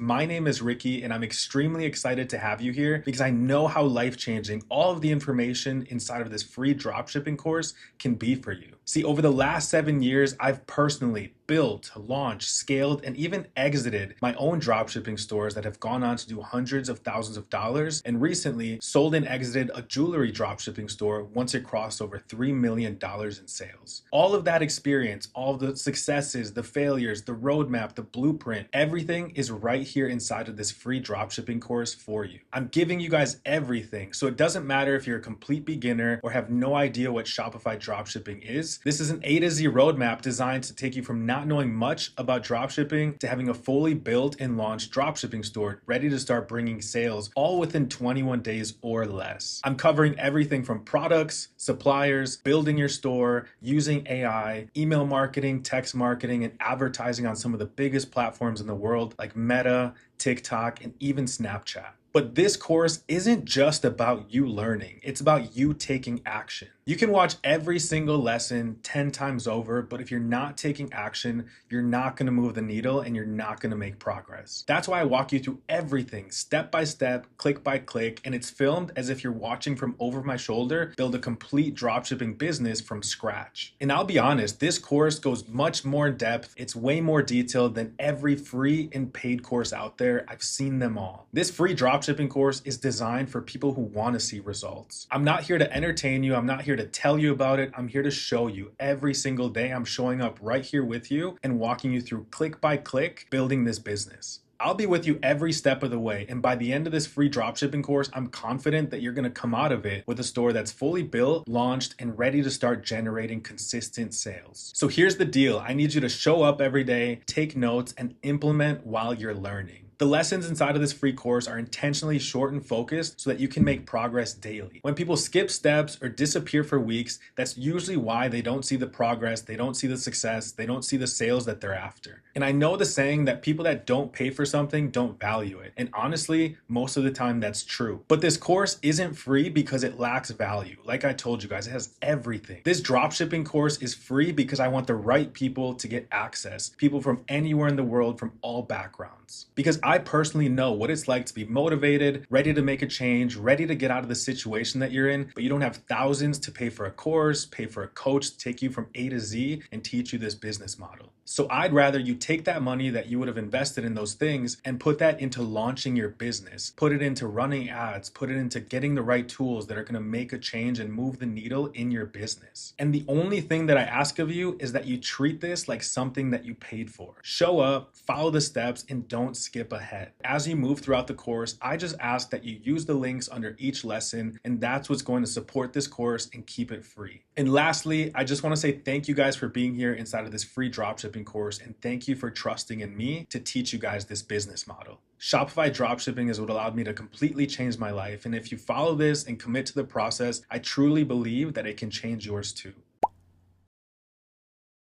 My name is Ricky, and I'm extremely excited to have you here because I know how life-changing all of the information inside of this free dropshipping course can be for you. See, over the last 7 years, I've personally built, launched, scaled, and even exited my own dropshipping stores that have gone on to do hundreds of thousands of dollars, and recently sold and exited a jewelry dropshipping store once it crossed over $3 million in sales. All of that experience, all the successes, the failures, the roadmap, the blueprint, everything is right here inside of this free dropshipping course for you. I'm giving you guys everything, so it doesn't matter if you're a complete beginner or have no idea what Shopify dropshipping is. This is an A to Z roadmap designed to take you from not knowing much about dropshipping to having a fully built and launched dropshipping store ready to start bringing sales all within 21 days or less. I'm covering everything from products, suppliers, building your store, using AI, email marketing, text marketing, and advertising on some of the biggest platforms in the world like Meta, TikTok, and even Snapchat. But this course isn't just about you learning, it's about you taking action. You can watch every single lesson 10 times over, but if you're not taking action, you're not gonna move the needle and you're not gonna make progress. That's why I walk you through everything step by step, click by click, and it's filmed as if you're watching from over my shoulder build a complete dropshipping business from scratch. And I'll be honest, this course goes much more in depth. It's way more detailed than every free and paid course out there. I've seen them all. This free dropshipping course is designed for people who want to see results. I'm not here to entertain you. I'm not here to tell you about it. I'm here to show you every single day. I'm showing up right here with you and walking you through click by click, building this business. I'll be with you every step of the way, and by the end of this free dropshipping course, I'm confident that you're gonna come out of it with a store that's fully built, launched, and ready to start generating consistent sales. So here's the deal. I need you to show up every day, take notes, and implement while you're learning. The lessons inside of this free course are intentionally short and focused so that you can make progress daily. When people skip steps or disappear for weeks, that's usually why they don't see the progress, they don't see the success, they don't see the sales that they're after. And I know the saying that people that don't pay for something don't value it. And honestly, most of the time that's true. But this course isn't free because it lacks value. Like I told you guys, it has everything. This dropshipping course is free because I want the right people to get access. People from anywhere in the world, from all backgrounds. Because I personally know what it's like to be motivated, ready to make a change, ready to get out of the situation that you're in, but you don't have thousands to pay for a course, pay for a coach to take you from A to Z and teach you this business model. So I'd rather you take that money that you would have invested in those things and put that into launching your business, put it into running ads, put it into getting the right tools that are going to make a change and move the needle in your business. And the only thing that I ask of you is that you treat this like something that you paid for. Show up, follow the steps, and don't skip ahead. As you move throughout the course, I just ask that you use the links under each lesson, and that's what's going to support this course and keep it free. And lastly, I just want to say thank you guys for being here inside of this free dropshipping course, and thank you for trusting in me to teach you guys this business model. Shopify dropshipping is what allowed me to completely change my life, and if you follow this and commit to the process, I truly believe that it can change yours too.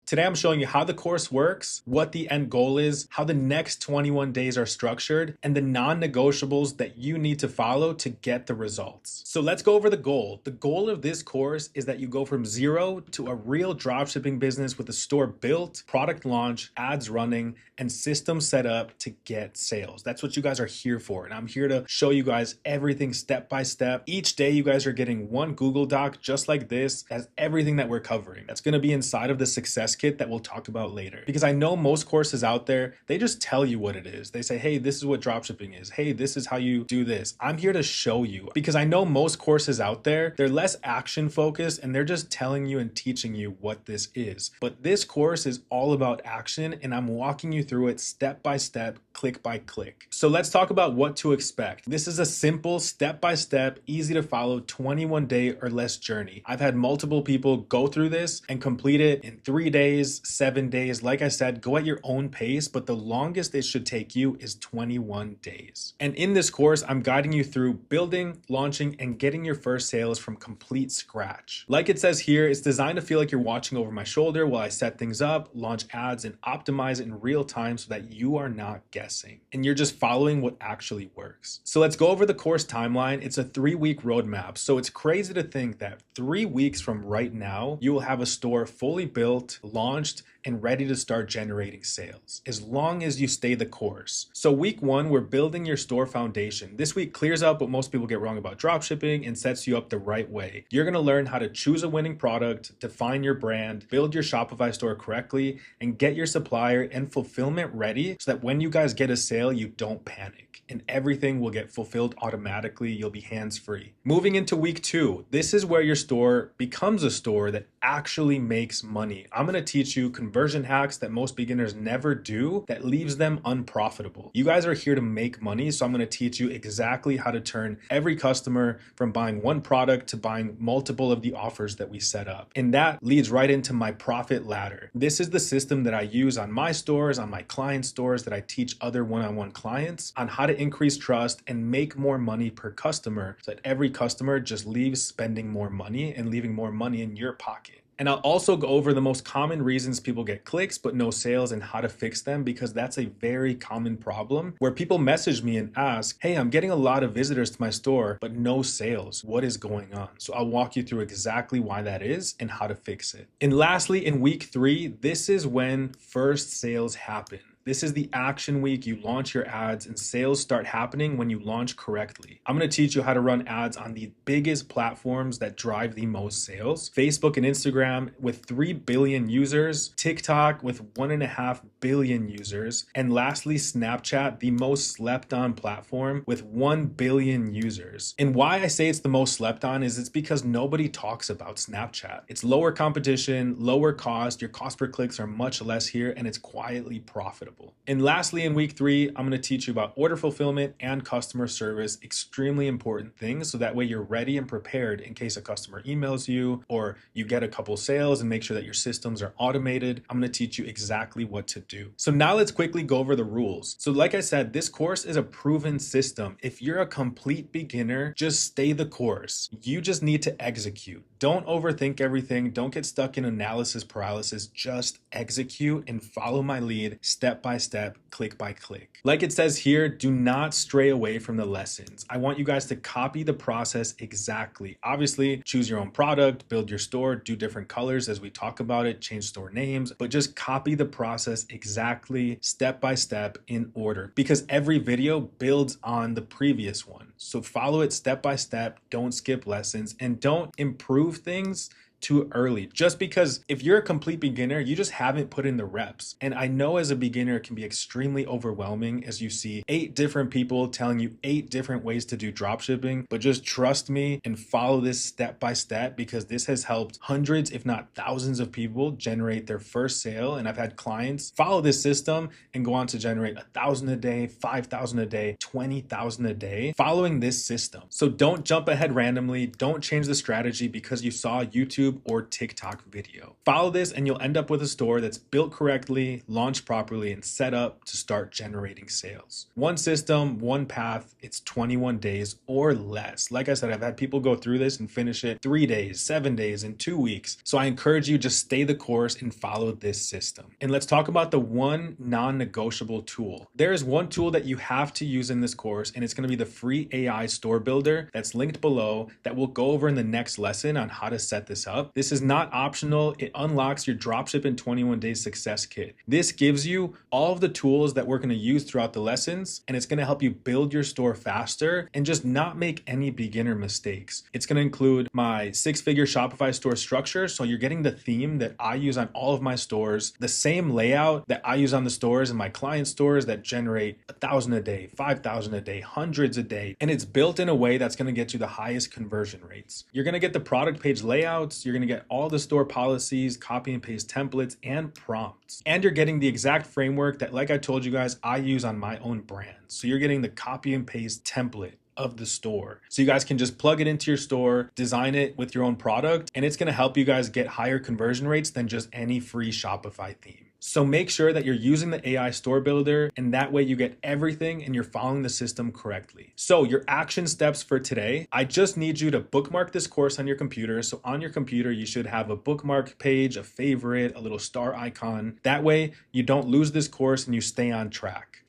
Today, I'm showing you how the course works, what the end goal is, how the next 21 days are structured, and the non-negotiables that you need to follow to get the results. So let's go over the goal. The goal of this course is that you go from zero to a real dropshipping business with a store built, product launch, ads running, and systems set up to get sales. That's what you guys are here for. And I'm here to show you guys everything step by step. Each day, you guys are getting one Google Doc just like this, has everything that we're covering. That's gonna be inside of the success kit that we'll talk about later. Because I know most courses out there, they just tell you what it is. They say, hey, this is what dropshipping is. Hey, this is how you do this. I'm here to show you because I know most courses out there, they're less action focused and they're just telling you and teaching you what this is. But this course is all about action and I'm walking you through it step by step, click by click. So let's talk about what to expect. This is a simple step-by-step, easy to follow 21-day or less journey. I've had multiple people go through this and complete it in 3 days, 7 days. Like I said, go at your own pace, but the longest it should take you is 21 days. And in this course, I'm guiding you through building, launching, and getting your first sales from complete scratch. Like it says here, it's designed to feel like you're watching over my shoulder while I set things up, launch ads, and optimize it in real time so that you are not guessing and you're just following what actually works. So let's go over the course timeline. It's a 3-week roadmap. So it's crazy to think that 3 weeks from right now, you will have a store fully built, launched, and ready to start generating sales, as long as you stay the course. So week 1, we're building your store foundation. This week clears up what most people get wrong about dropshipping and sets you up the right way. You're gonna learn how to choose a winning product, define your brand, build your Shopify store correctly, and get your supplier and fulfillment ready so that when you guys get a sale, you don't panic and everything will get fulfilled automatically. You'll be hands-free. Moving into week 2, this is where your store becomes a store that actually makes money. I'm gonna teach you conversion hacks that most beginners never do that leaves them unprofitable. You guys are here to make money, so I'm gonna teach you exactly how to turn every customer from buying one product to buying multiple of the offers that we set up. And that leads right into my profit ladder. This is the system that I use on my stores, on my client stores, that I teach other one-on-one clients on how to increase trust and make more money per customer so that every customer just leaves spending more money and leaving more money in your pocket. And I'll also go over the most common reasons people get clicks but no sales and how to fix them, because that's a very common problem where people message me and ask, hey, I'm getting a lot of visitors to my store but no sales. What is going on? So I'll walk you through exactly why that is and how to fix it. And lastly, in week 3, this is when first sales happen. This is the action week. You launch your ads and sales start happening when you launch correctly. I'm going to teach you how to run ads on the biggest platforms that drive the most sales. Facebook and Instagram with 3 billion users, TikTok with 1.5 billion users, and lastly, Snapchat, the most slept on platform with 1 billion users. And why I say it's the most slept on is it's because nobody talks about Snapchat. It's lower competition, lower cost, your cost per clicks are much less here, and it's quietly profitable. And lastly, in week 3, I'm going to teach you about order fulfillment and customer service, extremely important things, so that way you're ready and prepared in case a customer emails you or you get a couple sales, and make sure that your systems are automated. I'm going to teach you exactly what to do. So now let's quickly go over the rules. So like I said, this course is a proven system. If you're a complete beginner, just stay the course. You just need to execute. Don't overthink everything. Don't get stuck in analysis paralysis. Just execute and follow my lead step by step, click by click. Like it says here, do not stray away from the lessons. I want you guys to copy the process exactly. Obviously, choose your own product, build your store, do different colors as we talk about it, change store names, but just copy the process exactly, step by step, in order, because every video builds on the previous one. So follow it step by step, don't skip lessons, and don't improve things too early. Just because if you're a complete beginner, you just haven't put in the reps. And I know as a beginner, it can be extremely overwhelming as you see 8 different people telling you 8 different ways to do dropshipping, but just trust me and follow this step by step, because this has helped hundreds, if not thousands of people generate their first sale. And I've had clients follow this system and go on to generate 1,000 a day, 5,000 a day, 20,000 a day following this system. So don't jump ahead randomly. Don't change the strategy because you saw YouTube or TikTok video. Follow this and you'll end up with a store that's built correctly, launched properly, and set up to start generating sales. One system, one path, it's 21 days or less. Like I said, I've had people go through this and finish it 3 days, 7 days, and 2 weeks. So I encourage you, just stay the course and follow this system. And let's talk about the one non-negotiable tool. There is one tool that you have to use in this course, and it's going to be the free AI store builder that's linked below that we'll go over in the next lesson on how to set this up. This is not optional. It unlocks your Dropship in 21 Days Success Kit. This gives you all of the tools that we're going to use throughout the lessons, and it's going to help you build your store faster and just not make any beginner mistakes. It's going to include my 6-figure Shopify store structure, so you're getting the theme that I use on all of my stores, the same layout that I use on the stores and my client stores that generate 1,000 a day, 5,000 a day, hundreds a day, and it's built in a way that's going to get you the highest conversion rates. You're going to get the product page layouts, you're going to get all the store policies, copy and paste templates, and prompts. And you're getting the exact framework that, like I told you guys, I use on my own brand. So you're getting the copy and paste template of the store. So you guys can just plug it into your store, design it with your own product, and it's going to help you guys get higher conversion rates than just any free Shopify theme. So make sure that you're using the AI store builder, and that way you get everything and you're following the system correctly. So your action steps for today, I just need you to bookmark this course on your computer. So on your computer, you should have a bookmark page, a favorite, a little star icon. That way you don't lose this course and you stay on track.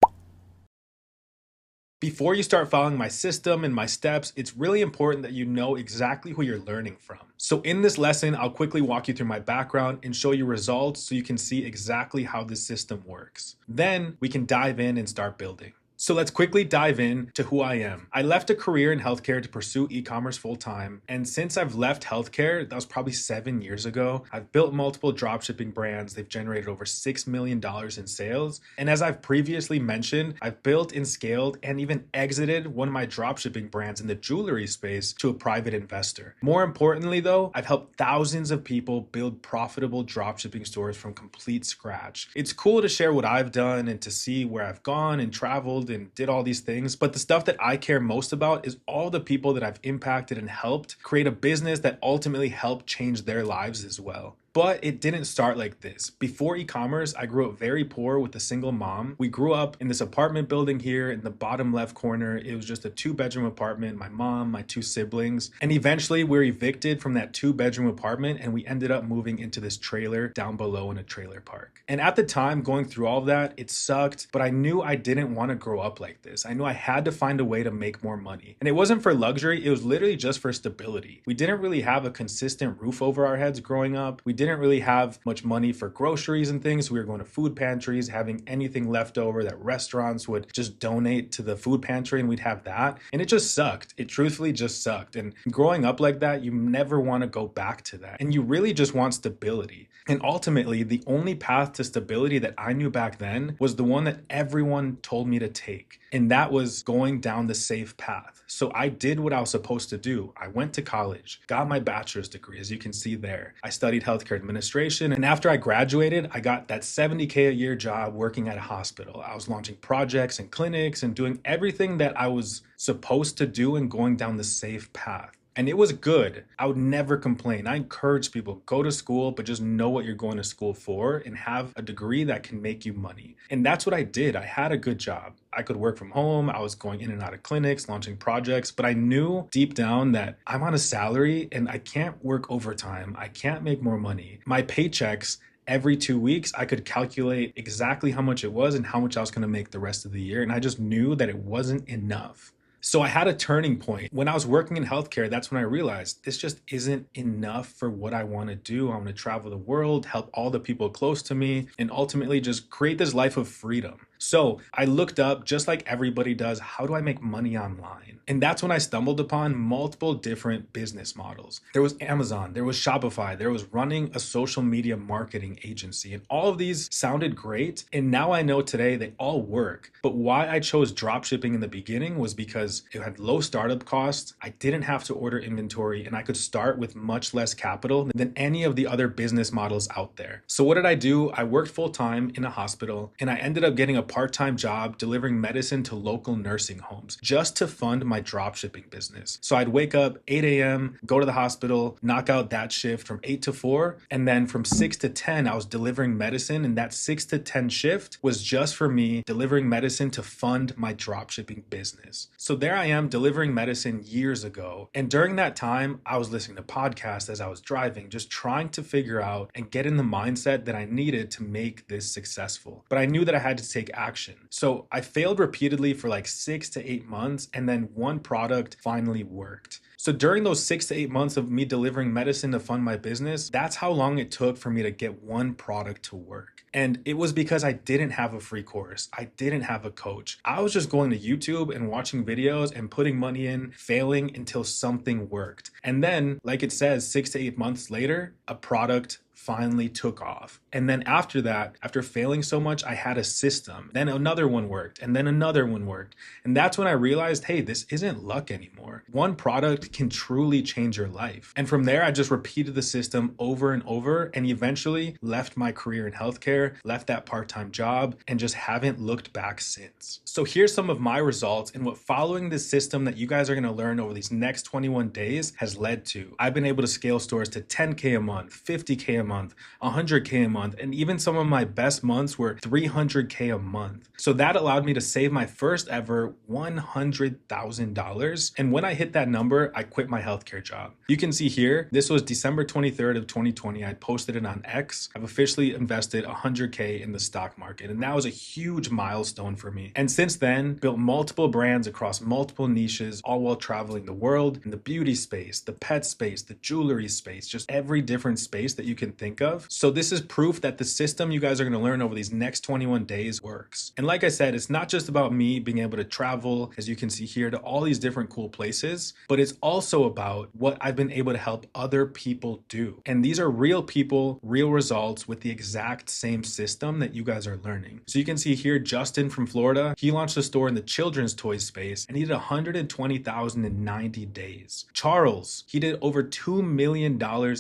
Before you start following my system and my steps, it's really important that you know exactly who you're learning from. So in this lesson, I'll quickly walk you through my background and show you results so you can see exactly how this system works. Then we can dive in and start building. So let's quickly dive in to who I am. I left a career in healthcare to pursue e-commerce full time. And since I've left healthcare, that was probably 7 years ago, I've built multiple dropshipping brands. They've generated over $6 million in sales. And as I've previously mentioned, I've built and scaled and even exited one of my dropshipping brands in the jewelry space to a private investor. More importantly though, I've helped thousands of people build profitable dropshipping stores from complete scratch. It's cool to share what I've done and to see where I've gone and traveled and did all these things. But the stuff that I care most about is all the people that I've impacted and helped create a business that ultimately helped change their lives as well. But it didn't start like this. Before e-commerce, I grew up very poor with a single mom. We grew up in this apartment building here in the bottom left corner. It was just a 2-bedroom apartment, my mom, my 2 siblings. And eventually we were evicted from that 2-bedroom apartment and we ended up moving into this trailer down below in a trailer park. And at the time going through all of that, it sucked, but I knew I didn't want to grow up like this. I knew I had to find a way to make more money. And it wasn't for luxury, it was literally just for stability. We didn't really have a consistent roof over our heads growing up. We didn't really have much money for groceries and things. We were going to food pantries, having anything left over that restaurants would just donate to the food pantry and we'd have that. And it just sucked. It truthfully just sucked. And growing up like that, you never want to go back to that. And you really just want stability. And ultimately, the only path to stability that I knew back then was the one that everyone told me to take. And that was going down the safe path. So I did what I was supposed to do. I went to college, got my bachelor's degree, as you can see there. I studied healthcare administration. And after I graduated, I got that $70K a year job working at a hospital. I was launching projects and clinics and doing everything that I was supposed to do and going down the safe path. And it was good. I would never complain. I encourage people, go to school, but just know what you're going to school for and have a degree that can make you money. And that's what I did. I had a good job. I could work from home. I was going in and out of clinics, launching projects, but I knew deep down that I'm on a salary and I can't work overtime. I can't make more money. My paychecks every 2 weeks, I could calculate exactly how much it was and how much I was going to make the rest of the year. And I just knew that it wasn't enough. So I had a turning point. When I was working in healthcare, that's when I realized this just isn't enough for what I want to do. I want to travel the world, help all the people close to me, and ultimately just create this life of freedom. So I looked up, just like everybody does, how do I make money online? And that's when I stumbled upon multiple different business models. There was Amazon, there was Shopify, there was running a social media marketing agency, and all of these sounded great. And now I know today they all work. But why I chose dropshipping in the beginning was because it had low startup costs, I didn't have to order inventory, and I could start with much less capital than any of the other business models out there. So what did I do? I worked full time in a hospital, and I ended up getting a part-time job delivering medicine to local nursing homes just to fund my dropshipping business. So I'd wake up 8 a.m., go to the hospital, knock out that shift from 8 to 4, and then from 6 to 10, I was delivering medicine, and that 6 to 10 shift was just for me delivering medicine to fund my dropshipping business. So there I am delivering medicine years ago. And during that time, I was listening to podcasts as I was driving, just trying to figure out and get in the mindset that I needed to make this successful. But I knew that I had to take action. So I failed repeatedly for like 6 to 8 months, and then one product finally worked. So during those 6 to 8 months of me delivering medicine to fund my business, that's how long it took for me to get one product to work. And it was because I didn't have a free course. I didn't have a coach. I was just going to YouTube and watching videos and putting money in, failing until something worked. And then, like it says, 6 to 8 months later, a product finally took off. And then after that, after failing so much, I had a system. Then another one worked, and then another one worked. And that's when I realized, hey, this isn't luck anymore. One product can truly change your life. And from there, I just repeated the system over and over, and eventually left my career in healthcare, left that part-time job, and just haven't looked back since. So here's some of my results and what following this system that you guys are gonna learn over these next 21 days has led to. I've been able to scale stores to 10K a month, 50K a month, month, 100K a month, and even some of my best months were 300K a month. So that allowed me to save my first ever $100,000. And when I hit that number, I quit my healthcare job. You can see here, this was December 23rd of 2020. I posted it on X. I've officially invested 100K in the stock market. And that was a huge milestone for me. And since then, built multiple brands across multiple niches, all while traveling the world, in the beauty space, the pet space, the jewelry space, just every different space that you can think of. So this is proof that the system you guys are going to learn over these next 21 days works. And like I said, it's not just about me being able to travel, as you can see here, to all these different cool places, but it's also about what I've been able to help other people do. And these are real people, real results with the exact same system that you guys are learning. So you can see here, Justin from Florida, he launched a store in the children's toy space and he did 120,000 in 90 days. Charles, he did over $2 million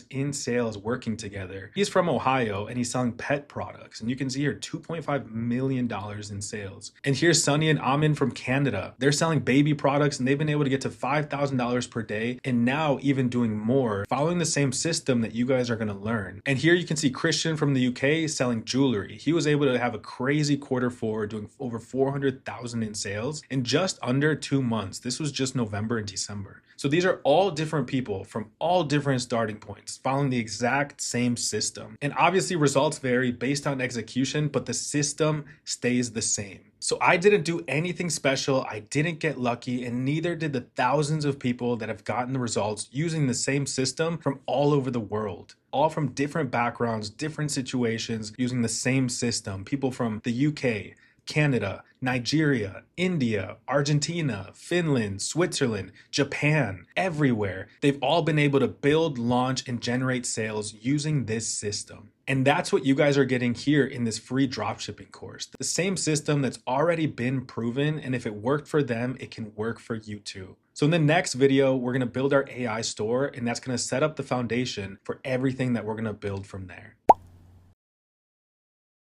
in sales working together. He's from Ohio and he's selling pet products. And you can see here, $2.5 million in sales. And here's Sunny and Amin from Canada. They're selling baby products and they've been able to get to $5,000 per day and now even doing more, following the same system that you guys are going to learn. And here you can see Christian from the UK selling jewelry. He was able to have a crazy Q4 doing over 400,000 in sales in just under 2 months. This was just November and December. So these are all different people from all different starting points, following the exact same system. And obviously results vary based on execution, but the system stays the same. So I didn't do anything special, I didn't get lucky, and neither did the thousands of people that have gotten the results using the same system from all over the world. All from different backgrounds, different situations, using the same system. People from the UK, Canada, Nigeria, India, Argentina, Finland, Switzerland, Japan, everywhere. They've all been able to build, launch, and generate sales using this system. And that's what you guys are getting here in this free dropshipping course. The same system that's already been proven, and if it worked for them, it can work for you too. So in the next video, we're gonna build our AI store, and that's gonna set up the foundation for everything that we're gonna build from there.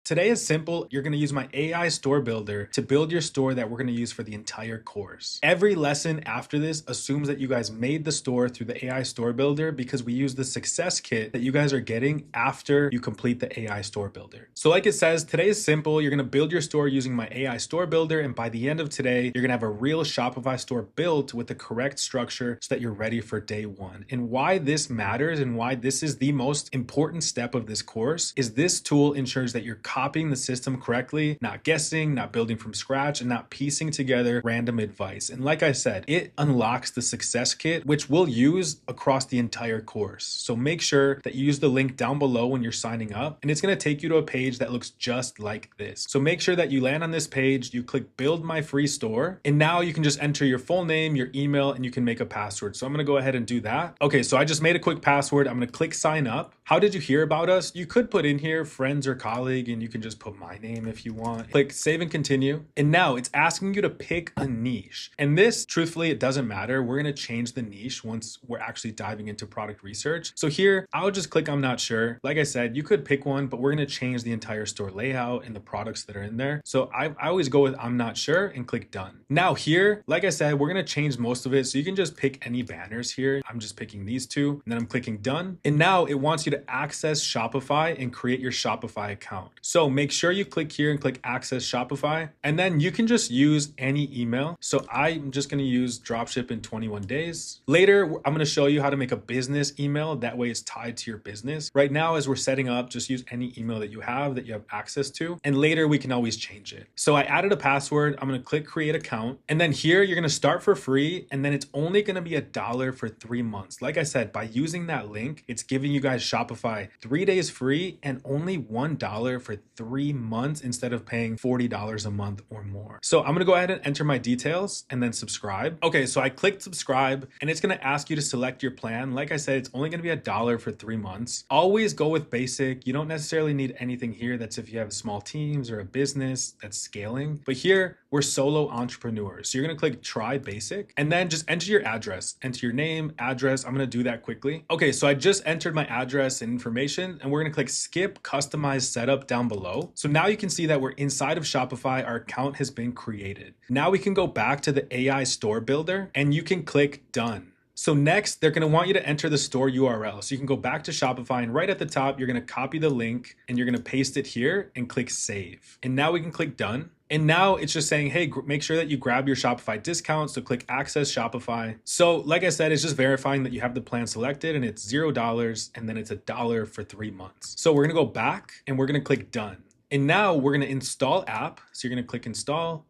Today is simple. You're going to use my AI store builder to build your store that we're going to use for the entire course. Every lesson after this assumes that you guys made the store through the AI store builder because we use the success kit that you guys are getting after you complete the AI store builder. So like it says, today is simple. You're going to build your store using my AI store builder. And by the end of today, you're going to have a real Shopify store built with the correct structure so that you're ready for day one. And why this matters and why this is the most important step of this course is this tool ensures that you're copying the system correctly, not guessing, not building from scratch, and not piecing together random advice. And like I said, it unlocks the success kit, which we'll use across the entire course. So make sure that you use the link down below when you're signing up, and it's going to take you to a page that looks just like this. So make sure that you land on this page, you click build my free store, and now you can just enter your full name, your email, and you can make a password. So I'm going to go ahead and do that. Okay, so I just made a quick password. I'm going to click sign up. How did you hear about us? You could put in here friends or colleague, and you can just put my name if you want. Click save and continue. And now it's asking you to pick a niche. And this, truthfully, it doesn't matter. We're going to change the niche once we're actually diving into product research. So here, I'll just click I'm not sure. Like I said, you could pick one, but we're going to change the entire store layout and the products that are in there. So I always go with I'm not sure and click done. Now here, like I said, we're going to change most of it. So you can just pick any banners here. I'm just picking these two, and then I'm clicking done. And now it wants you to access Shopify and create your Shopify account. So make sure you click here and click access Shopify, and then you can just use any email. So I'm just going to use dropship in 21 days. Later, I'm going to show you how to make a business email. That way it's tied to your business. Right now, as we're setting up, just use any email that you have access to. And later we can always change it. So I added a password. I'm going to click create account. And then here you're going to start for free. And then it's only going to be $1 for 3 months. Like I said, by using that link, it's giving you guys Shopify 3 days free and only $1 for 3 months instead of paying $40 a month or more. So I'm going to go ahead and enter my details and then subscribe. Okay, so I clicked subscribe and it's going to ask you to select your plan. Like I said, it's only going to be $1 for 3 months. Always go with basic. You don't necessarily need anything here. That's if you have small teams or a business that's scaling. But here, we're solo entrepreneurs. So you're going to click try basic and then just enter your address, enter your name, address. I'm going to do that quickly. Okay, so I just entered my address and information and we're going to click skip customize setup down below. So now you can see that we're inside of Shopify. Our account has been created. Now we can go back to the AI store builder and you can click done. So next, they're going to want you to enter the store URL. So you can go back to Shopify and right at the top, you're going to copy the link and you're going to paste it here and click save. And now we can click done. And now it's just saying, hey, make sure that you grab your Shopify discount. So click access Shopify. So like I said, it's just verifying that you have the plan selected and it's $0 and then it's $1 for 3 months. So we're going to go back and we're going to click done. And now we're going to install app. So you're going to click install,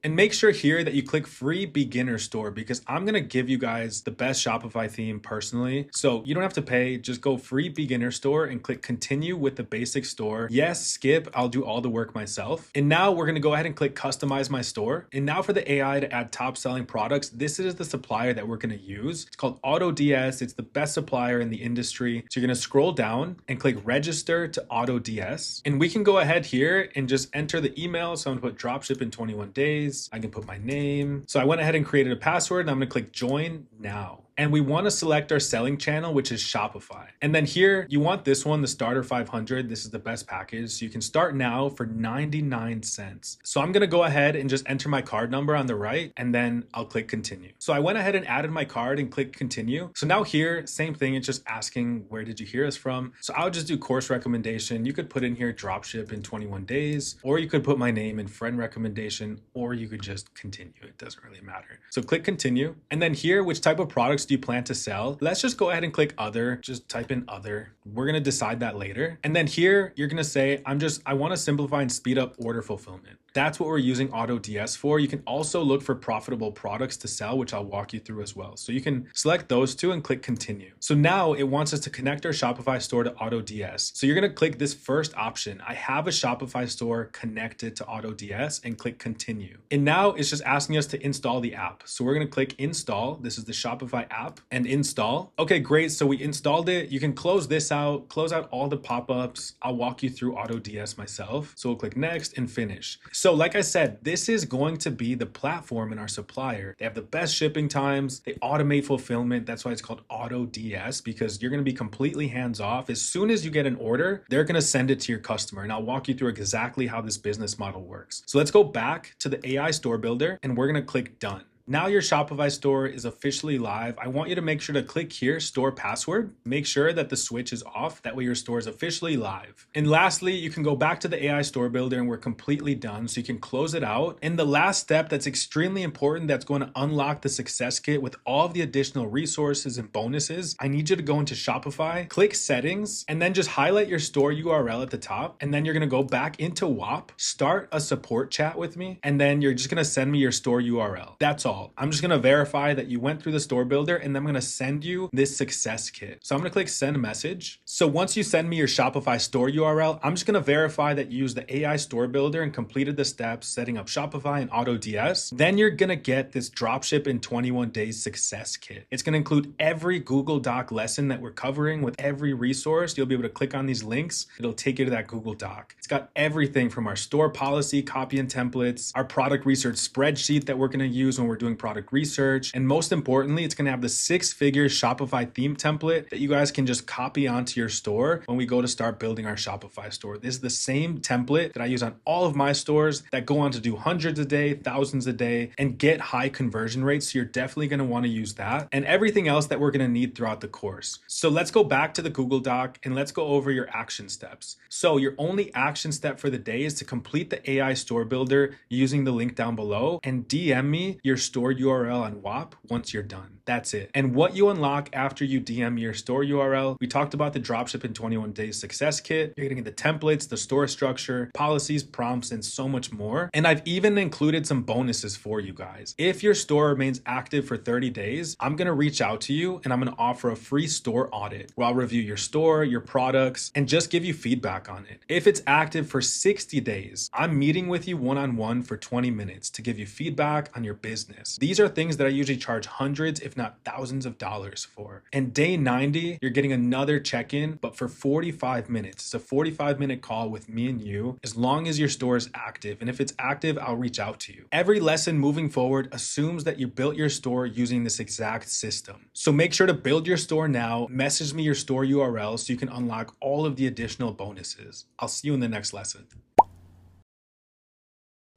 and make sure here that you click free beginner store because I'm going to give you guys the best Shopify theme personally. So you don't have to pay, just go free beginner store and click continue with the basic store. Yes, skip, I'll do all the work myself. And now we're going to go ahead and click customize my store. And now for the AI to add top selling products, this is the supplier that we're going to use. It's called AutoDS. It's the best supplier in the industry. So you're going to scroll down and click register to AutoDS. And we can go ahead here and just enter the email. So I'm going to put dropship in 21 days. I can put my name. So I went ahead and created a password and I'm going to click join now. And we want to select our selling channel, which is Shopify. And then here, you want this one, the starter 500. This is the best package. So you can start now for 99 cents. So I'm going to go ahead and just enter my card number on the right, and then I'll click continue. So I went ahead and added my card and click continue. So now here, same thing. It's just asking, where did you hear us from? So I'll just do course recommendation. You could put in here dropship in 21 days, or you could put my name and friend recommendation, or you could just continue. It doesn't really matter. So click continue. And then here, which type of products do you plan to sell? Let's just go ahead and click other. Just type in other. We're going to decide that later. And then here, you're going to say, I want to simplify and speed up order fulfillment. That's what we're using AutoDS for. You can also look for profitable products to sell, which I'll walk you through as well. So you can select those two and click continue. So now it wants us to connect our Shopify store to AutoDS. So you're going to click this first option. I have a Shopify store connected to AutoDS, and click continue. And now it's just asking us to install the app. So we're going to click install. This is the Shopify app, and install. Okay, great. So we installed it. You can close this out, close out all the pop-ups. I'll walk you through AutoDS myself. So we'll click next and finish. So like I said, this is going to be the platform in our supplier. They have the best shipping times. They automate fulfillment. That's why it's called AutoDS, because you're going to be completely hands-off. As soon as you get an order, they're going to send it to your customer. And I'll walk you through exactly how this business model works. So let's go back to the AI store builder, and we're going to click done. Now your Shopify store is officially live. I want you to make sure to click here, store password. Make sure that the switch is off. That way your store is officially live. And lastly, you can go back to the AI store builder and we're completely done. So you can close it out. And the last step that's extremely important, that's going to unlock the success kit with all of the additional resources and bonuses. I need you to go into Shopify, click settings, and then just highlight your store URL at the top. And then you're going to go back into WAP, start a support chat with me, and then you're just going to send me your store URL. That's all. I'm just going to verify that you went through the store builder, and then I'm going to send you this success kit. So I'm going to click send a message. So once you send me your Shopify store URL, I'm just going to verify that you used the AI store builder and completed the steps setting up Shopify and AutoDS. Then you're going to get this dropship in 21 days success kit. It's going to include every Google Doc lesson that we're covering with every resource. You'll be able to click on these links. It'll take you to that Google Doc. It's got everything from our store policy, copy and templates, our product research spreadsheet that we're going to use when we're doing product research. And most importantly, it's going to have the 6-figure Shopify theme template that you guys can just copy onto your store when we go to start building our Shopify store. This is the same template that I use on all of my stores that go on to do hundreds a day, thousands a day, and get high conversion rates. So you're definitely going to want to use that and everything else that we're going to need throughout the course. So let's go back to the Google Doc and let's go over your action steps. So your only action step for the day is to complete the AI store builder using the link down below and DM me your store URL on WAP once you're done. That's it. And what you unlock after you DM your store URL, we talked about the dropship in 21 days success kit. You're going to get the templates, the store structure, policies, prompts, and so much more. And I've even included some bonuses for you guys. If your store remains active for 30 days, I'm going to reach out to you and I'm going to offer a free store audit where I'll review your store, your products, and just give you feedback on it. If it's active for 60 days, I'm meeting with you one-on-one for 20 minutes to give you feedback on your business. These are things that I usually charge hundreds, if not thousands of dollars for. And day 90, you're getting another check-in, but for 45 minutes. It's a 45-minute call with me and you, as long as your store is active. And if it's active, I'll reach out to you. Every lesson moving forward assumes that you built your store using this exact system. So make sure to build your store now. Message me your store URL so you can unlock all of the additional bonuses. I'll see you in the next lesson.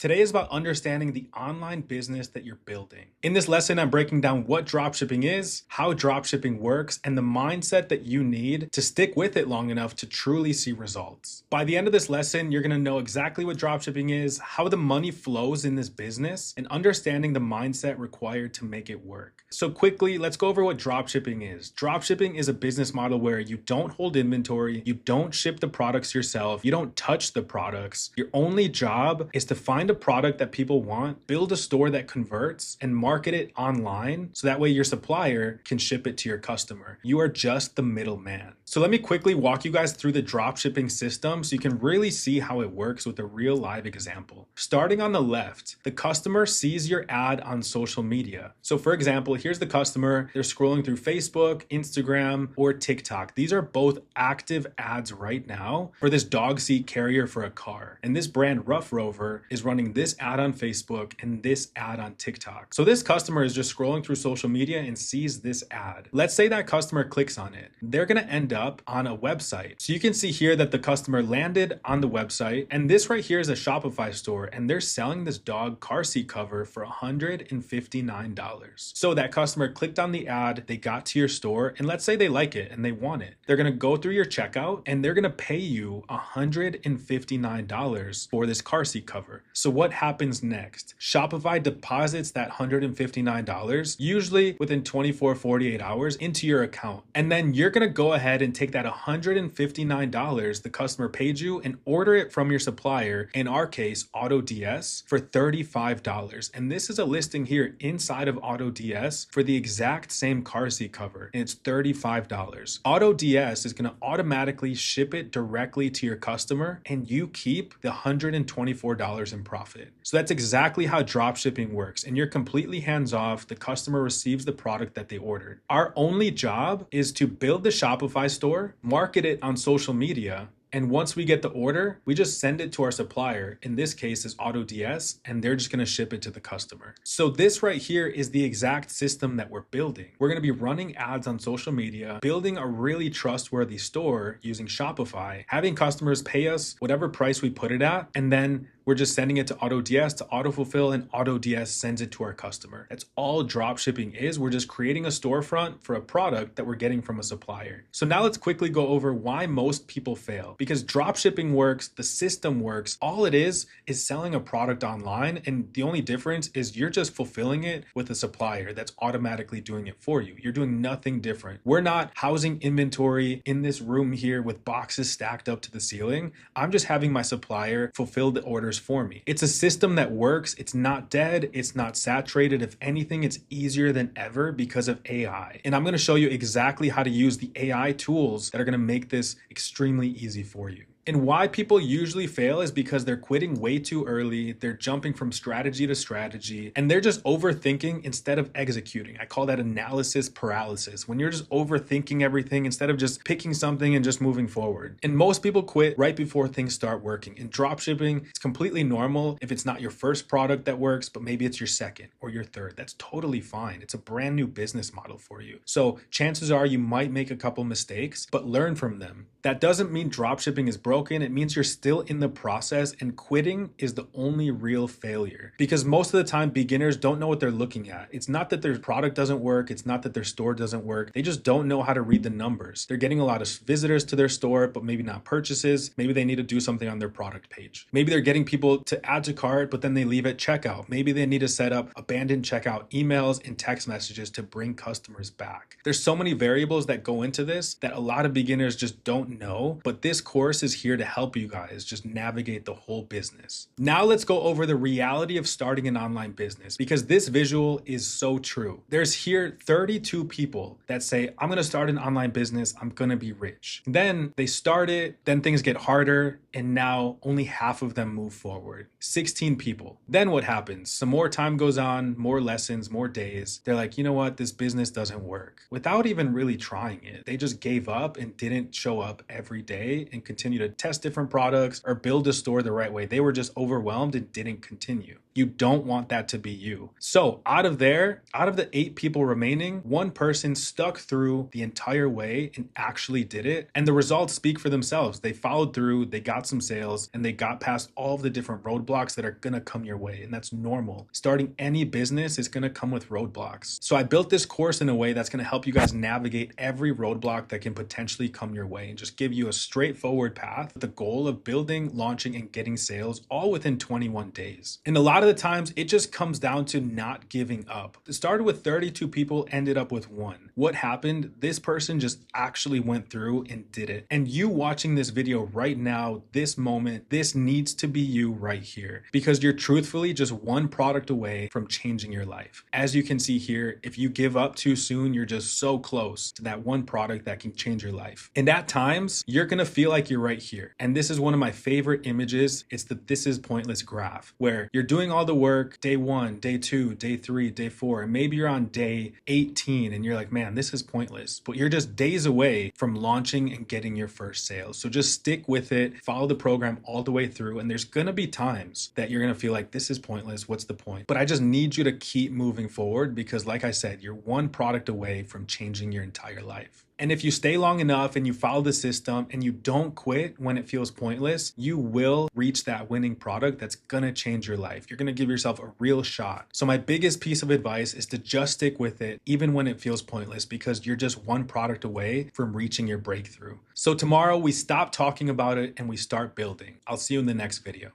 Today is about understanding the online business that you're building. In this lesson, I'm breaking down what dropshipping is, how dropshipping works, and the mindset that you need to stick with it long enough to truly see results. By the end of this lesson, you're gonna know exactly what dropshipping is, how the money flows in this business, and understanding the mindset required to make it work. So quickly, let's go over what dropshipping is. Dropshipping is a business model where you don't hold inventory, you don't ship the products yourself, you don't touch the products. Your only job is to find a product that people want, build a store that converts, and market it online so that way your supplier can ship it to your customer. You are just the middleman. So let me quickly walk you guys through the dropshipping system so you can really see how it works with a real live example. Starting on the left, the customer sees your ad on social media. So for example, here's the customer, they're scrolling through Facebook, Instagram, or TikTok. These are both active ads right now for this dog seat carrier for a car. And this brand Rough Rover is running this ad on Facebook and this ad on TikTok. So this customer is just scrolling through social media and sees this ad. Let's say that customer clicks on it. They're gonna end up on a website. So you can see here that the customer landed on the website, and this right here is a Shopify store, and they're selling this dog car seat cover for $159. So that customer clicked on the ad, they got to your store, and let's say they like it and they want it. They're gonna go through your checkout and they're gonna pay you $159 for this car seat cover. So what happens next? Shopify deposits that $159, usually within 48 hours, into your account. And then you're gonna go ahead and take that $159 the customer paid you and order it from your supplier, in our case, AutoDS, for $35. And this is a listing here inside of AutoDS for the exact same car seat cover, and it's $35. AutoDS is gonna automatically ship it directly to your customer, and you keep the $124 in profit. So that's exactly how dropshipping works, and you're completely hands-off. The customer receives the product that they ordered. Our only job is to build the Shopify store, market it on social media, and once we get the order, we just send it to our supplier. In this case is AutoDS, and they're just gonna ship it to the customer. So this right here is the exact system that we're building. We're gonna be running ads on social media, building a really trustworthy store using Shopify, having customers pay us whatever price we put it at, and then we're just sending it to AutoDS to autofulfill, and AutoDS sends it to our customer. That's all dropshipping is. We're just creating a storefront for a product that we're getting from a supplier. So now let's quickly go over why most people fail. Because dropshipping works, the system works. All it is selling a product online, and the only difference is you're just fulfilling it with a supplier that's automatically doing it for you. You're doing nothing different. We're not housing inventory in this room here with boxes stacked up to the ceiling. I'm just having my supplier fulfill the orders for me. It's a system that works. It's not dead. It's not saturated. If anything, it's easier than ever because of AI. And I'm going to show you exactly how to use the AI tools that are going to make this extremely easy for you. And why people usually fail is because they're quitting way too early, they're jumping from strategy to strategy, and they're just overthinking instead of executing. I call that analysis paralysis, when you're just overthinking everything instead of just picking something and just moving forward. And most people quit right before things start working. In dropshipping, it's completely normal if it's not your first product that works, but maybe it's your second or your third. That's totally fine. It's a brand new business model for you. So chances are you might make a couple mistakes, but learn from them. That doesn't mean dropshipping is broken. It means you're still in the process, and quitting is the only real failure. Because most of the time, beginners don't know what they're looking at. It's not that their product doesn't work. It's not that their store doesn't work. They just don't know how to read the numbers. They're getting a lot of visitors to their store, but maybe not purchases. Maybe they need to do something on their product page. Maybe they're getting people to add to cart, but then they leave at checkout. Maybe they need to set up abandoned checkout emails and text messages to bring customers back. There's so many variables that go into this that a lot of beginners just don't know, but this course is here to help you guys just navigate the whole business. Now let's go over the reality of starting an online business, because this visual is so true. There's here 32 people that say, I'm gonna start an online business, I'm gonna be rich. Then they start it, then things get harder, and now only half of them move forward. 16 people. Then what happens? Some more time goes on, more lessons, more days. They're like, you know what? This business doesn't work. Without even really trying it. They just gave up and didn't show up every day and continue to test different products or build a store the right way. They were just overwhelmed and didn't continue. You don't want that to be you. So out of the 8 people remaining, one person stuck through the entire way and actually did it. And the results speak for themselves. They followed through, they got some sales, and they got past all of the different roadblocks that are gonna come your way. And that's normal. Starting any business is gonna come with roadblocks. So I built this course in a way that's gonna help you guys navigate every roadblock that can potentially come your way and just give you a straightforward path with the goal of building, launching, and getting sales all within 21 days. And a lot of the times it just comes down to not giving up. It started with 32 people, ended up with 1. What happened? This person just actually went through and did it. And you watching this video right now, this moment, this needs to be you right here, because you're truthfully just one product away from changing your life. As you can see here, if you give up too soon, you're just so close to that one product that can change your life. And at times, you're gonna feel like you're right here. And this is one of my favorite images. It's the "this is pointless" graph, where you're doing all the work day 1, day 2, day 3, day 4, and maybe you're on day 18 and you're like, man, this is pointless. But you're just days away from launching and getting your first sales. So just stick with it, follow the program all the way through. And there's gonna be times that you're gonna feel like this is pointless. What's the point? But I just need you to keep moving forward, because like I said, you're one product away from changing your entire life. And if you stay long enough and you follow the system and you don't quit when it feels pointless, you will reach that winning product that's gonna change your life. You're gonna give yourself a real shot. So my biggest piece of advice is to just stick with it, even when it feels pointless, because you're just one product away from reaching your breakthrough. So tomorrow we stop talking about it and we start building. I'll see you in the next video.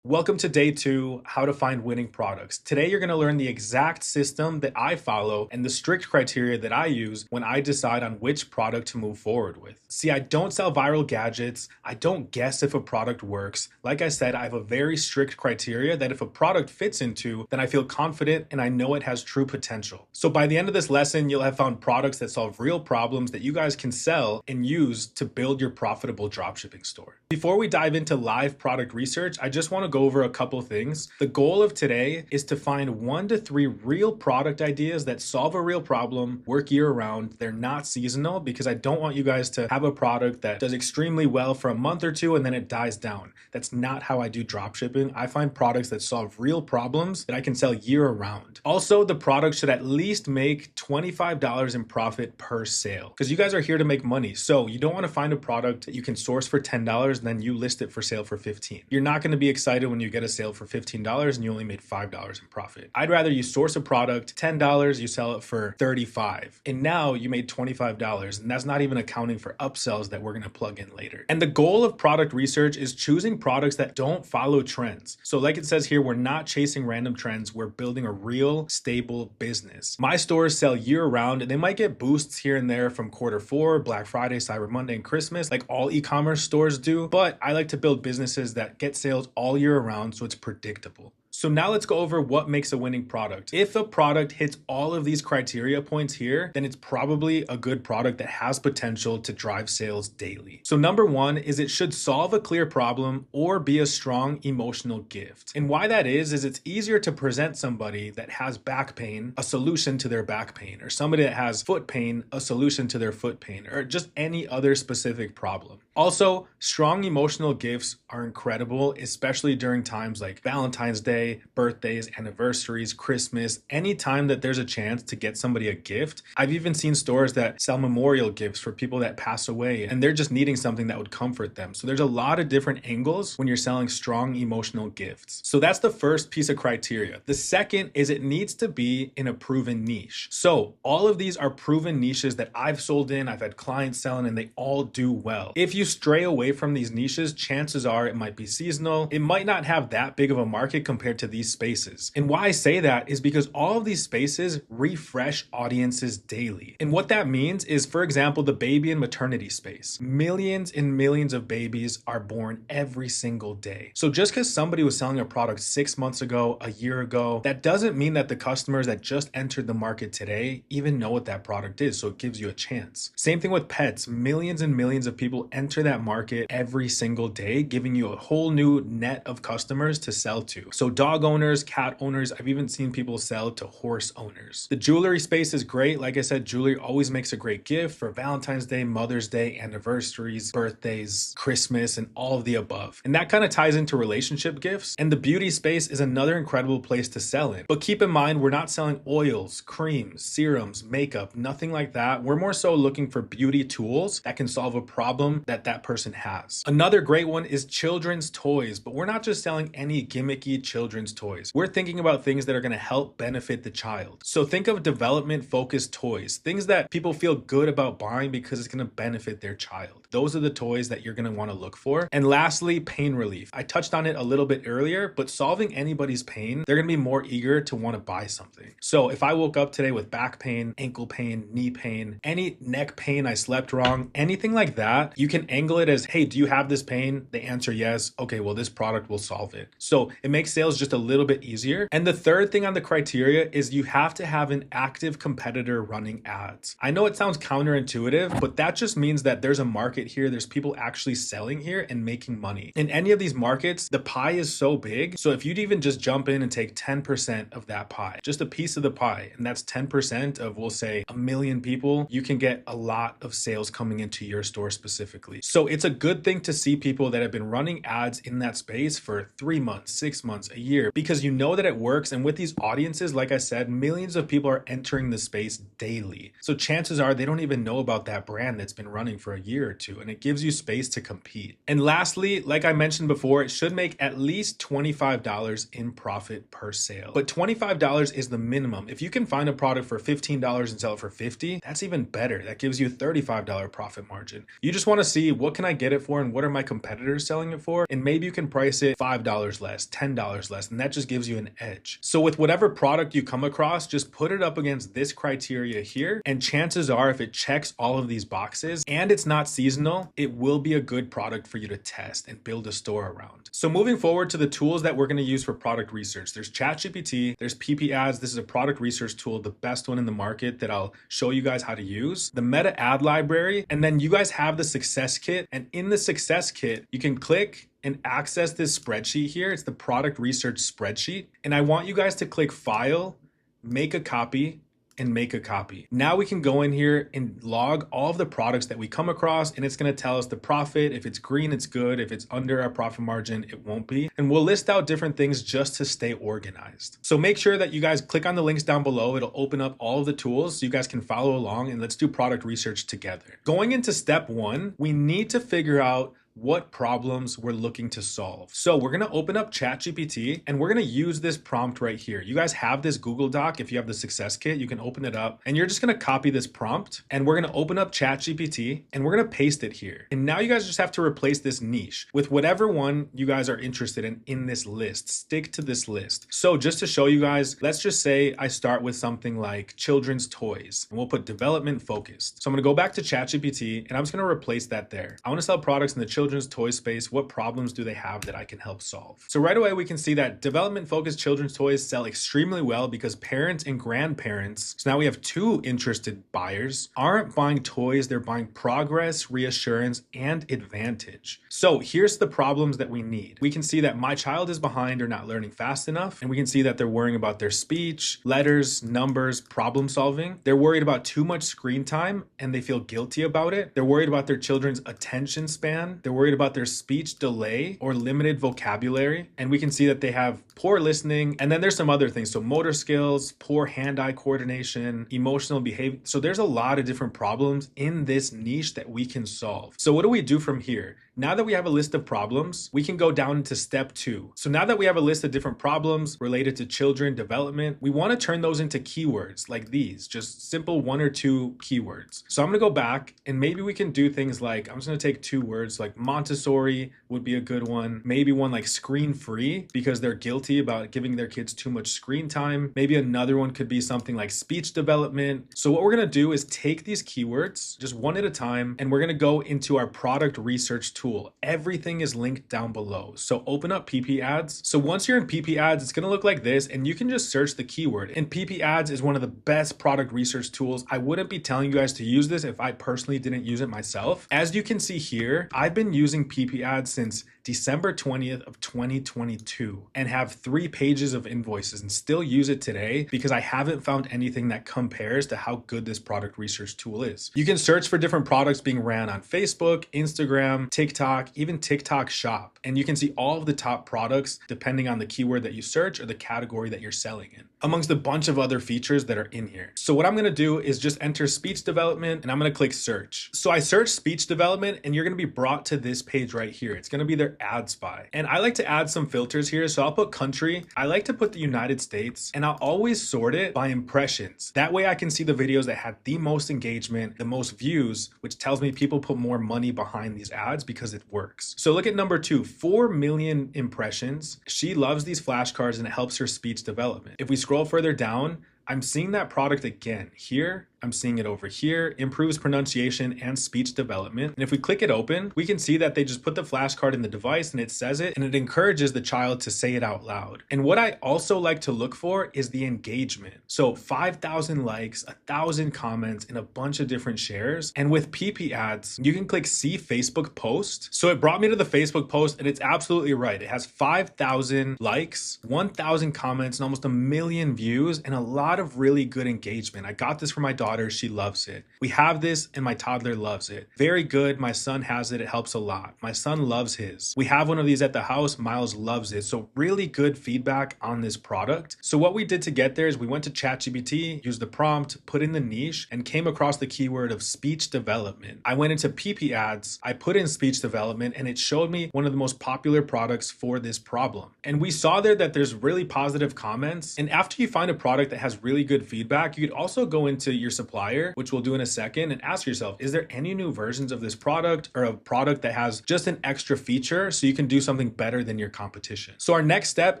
Welcome to day 2, how to find winning products. Today, you're gonna learn the exact system that I follow and the strict criteria that I use when I decide on which product to move forward with. See, I don't sell viral gadgets. I don't guess if a product works. Like I said, I have a very strict criteria that if a product fits into, then I feel confident and I know it has true potential. So by the end of this lesson, you'll have found products that solve real problems that you guys can sell and use to build your profitable dropshipping store. Before we dive into live product research, I just wanna go over a couple things. The goal of today is to find 1 to 3 real product ideas that solve a real problem, work year round. They're not seasonal, because I don't want you guys to have a product that does extremely well for a month or 2 and then it dies down. That's not how I do dropshipping. I find products that solve real problems that I can sell year round. Also, the product should at least make $25 in profit per sale, because you guys are here to make money. So you don't want to find a product that you can source for $10 and then you list it for sale for $15. You're not going to be excited when you get a sale for $15 and you only made $5 in profit. I'd rather you source a product, $10, you sell it for $35. And now you made $25, and that's not even accounting for upsells that we're gonna plug in later. And the goal of product research is choosing products that don't follow trends. So like it says here, we're not chasing random trends, we're building a real, stable business. My stores sell year round, and they might get boosts here and there from Q4, Black Friday, Cyber Monday, and Christmas, like all e-commerce stores do. But I like to build businesses that get sales all year around, so it's predictable. So now let's go over what makes a winning product. If a product hits all of these criteria points here, then it's probably a good product that has potential to drive sales daily. So number 1 is it should solve a clear problem or be a strong emotional gift. And why that is it's easier to present somebody that has back pain a solution to their back pain, or somebody that has foot pain a solution to their foot pain, or just any other specific problem. Also, strong emotional gifts are incredible, especially during times like Valentine's Day, birthdays, anniversaries, Christmas, any time that there's a chance to get somebody a gift. I've even seen stores that sell memorial gifts for people that pass away and they're just needing something that would comfort them. So there's a lot of different angles when you're selling strong emotional gifts. So that's the first piece of criteria. The second is it needs to be in a proven niche. So all of these are proven niches that I've sold in, I've had clients selling, and they all do well. If you stray away from these niches, chances are it might be seasonal. It might not have that big of a market compared to these spaces. And why I say that is because all of these spaces refresh audiences daily. And what that means is, for example, the baby and maternity space. Millions and millions of babies are born every single day. So just because somebody was selling a product 6 months ago, a year ago, that doesn't mean that the customers that just entered the market today even know what that product is. So it gives you a chance. Same thing with pets. Millions and millions of people enter enter that market every single day, giving you a whole new net of customers to sell to. So dog owners, cat owners, I've even seen people sell to horse owners. The jewelry space is great. Like I said, jewelry always makes a great gift for Valentine's Day, Mother's Day, anniversaries, birthdays, Christmas, and all of the above. And that kind of ties into relationship gifts. And the beauty space is another incredible place to sell in. But keep in mind, we're not selling oils, creams, serums, makeup, nothing like that. We're more so looking for beauty tools that can solve a problem that that person has. Another great one is children's toys, but we're not just selling any gimmicky children's toys. We're thinking about things that are going to help benefit the child. So think of development focused toys, things that people feel good about buying because it's going to benefit their child. Those are the toys that you're going to want to look for. And lastly, pain relief. I touched on it a little bit earlier, but solving anybody's pain, they're going to be more eager to want to buy something. So if I woke up today with back pain, ankle pain, knee pain, any neck pain, I slept wrong, anything like that, you can angle it as, hey, do you have this pain? They answer yes. Okay, well, this product will solve it. So it makes sales just a little bit easier. And the third thing on the criteria is you have to have an active competitor running ads. I know it sounds counterintuitive, but that just means that there's a market here. There's people actually selling here and making money. In any of these markets, the pie is so big. So if you'd even just jump in and take 10% of that pie, just a piece of the pie, and that's 10% of, we'll say, 1 million people, you can get a lot of sales coming into your store specifically. So it's a good thing to see people that have been running ads in that space for 3 months, 6 months, a year, because you know that it works. And with these audiences, like I said, millions of people are entering the space daily. So chances are they don't even know about that brand that's been running for a year or two, and it gives you space to compete. And lastly, like I mentioned before, it should make at least $25 in profit per sale. But $25 is the minimum. If you can find a product for $15 and sell it for $50, that's even better. That gives you a $35 profit margin. You just want to see, what can I get it for and what are my competitors selling it for? And maybe you can price it $5 less, $10 less, and that just gives you an edge. So with whatever product you come across, just put it up against this criteria here, and chances are if it checks all of these boxes and it's not seasonal, it will be a good product for you to test and build a store around. So moving forward to the tools that we're going to use for product research, there's ChatGPT, there's PP Ads. This is a product research tool, the best one in the market that I'll show you guys how to use, the Meta Ad Library, and then you guys have the Success Kit. And in the Success Kit, you can click and access this spreadsheet here. It's the product research spreadsheet. And I want you guys to click File, Make a Copy, and make a copy. Now we can go in here and log all of the products that we come across, and it's going to tell us the profit. If it's green, it's good. If it's under our profit margin, it won't be. And we'll list out different things just to stay organized. So make sure that you guys click on the links down below. It'll open up all of the tools so you guys can follow along, and let's do product research together. Going into step 1, we need to figure out what problems we're looking to solve. So we're going to open up ChatGPT and we're going to use this prompt right here. You guys have this Google Doc. If you have the Success Kit, you can open it up and you're just going to copy this prompt, and we're going to open up ChatGPT and we're going to paste it here. And now you guys just have to replace this niche with whatever one you guys are interested in this list. Stick to this list. So just to show you guys, let's just say I start with something like children's toys, and we'll put development focused. So I'm going to go back to ChatGPT and I'm just going to replace that there. I want to sell products in the children's toy space. What problems do they have that I can help solve? So right away we can see that development focused children's toys sell extremely well because parents and grandparents, so now we have 2 interested buyers, aren't buying toys, they're buying progress, reassurance, and advantage. So here's the problems that we need. We can see that my child is behind or not learning fast enough, and we can see that they're worrying about their speech, letters, numbers, problem solving. They're worried about too much screen time and they feel guilty about it. They're worried about their children's attention span. They're worried about their speech delay or limited vocabulary. And we can see that they have poor listening. And then there's some other things. So motor skills, poor hand-eye coordination, emotional behavior. So there's a lot of different problems in this niche that we can solve. So what do we do from here? Now that we have a list of problems, we can go down to step 2. So now that we have a list of different problems related to children development, we want to turn those into keywords like these, just simple 1 or 2 keywords. So I'm going to go back and maybe we can do things like, I'm just going to take 2 words like Montessori would be a good one. Maybe one like screen free because they're guilty about giving their kids too much screen time. Maybe another one could be something like speech development. So what we're going to do is take these keywords just one at a time, and we're going to go into our product research tool tool. Everything is linked down below. So open up PP Ads. So once you're in PP Ads, it's gonna look like this, and you can just search the keyword. And PP Ads is one of the best product research tools. I wouldn't be telling you guys to use this if I personally didn't use it myself. As you can see here, I've been using PP Ads since December 20th of 2022 and have 3 pages of invoices and still use it today because I haven't found anything that compares to how good this product research tool is. You can search for different products being ran on Facebook, Instagram, TikTok, even TikTok Shop, and you can see all of the top products depending on the keyword that you search or the category that you're selling in, amongst a bunch of other features that are in here. So what I'm gonna do is just enter speech development and I'm gonna click search. So I search speech development and you're gonna be brought to this page right here. It's gonna be their ads by. And I like to add some filters here. So I'll put country. I like to put the United States, and I'll always sort it by impressions. That way I can see the videos that had the most engagement, the most views, which tells me people put more money behind these ads because it works. So look at number 2, 4 million impressions. She loves these flashcards and it helps her speech development. If we scroll further down, I'm seeing that product again here. I'm seeing it over here, improves pronunciation and speech development. And if we click it open, we can see that they just put the flashcard in the device and it says it, and it encourages the child to say it out loud. And what I also like to look for is the engagement. So 5,000 likes, 1,000 comments, and a bunch of different shares. And with PP Ads, you can click see Facebook post. So it brought me to the Facebook post, and it's absolutely right. It has 5,000 likes, 1,000 comments, and almost 1 million views, and a lot of really good engagement. I got this for my daughter. She loves it. We have this and my toddler loves it. Very good. My son has it. It helps a lot. My son loves his. We have one of these at the house. Miles loves it. So really good feedback on this product. So what we did to get there is we went to ChatGPT, used the prompt, put in the niche, and came across the keyword of speech development. I went into PP Ads, I put in speech development, and it showed me one of the most popular products for this problem. And we saw there that there's really positive comments. And after you find a product that has really good feedback, you could also go into your supplier, which we'll do in a second, and ask yourself, is there any new versions of this product or a product that has just an extra feature so you can do something better than your competition? So our next step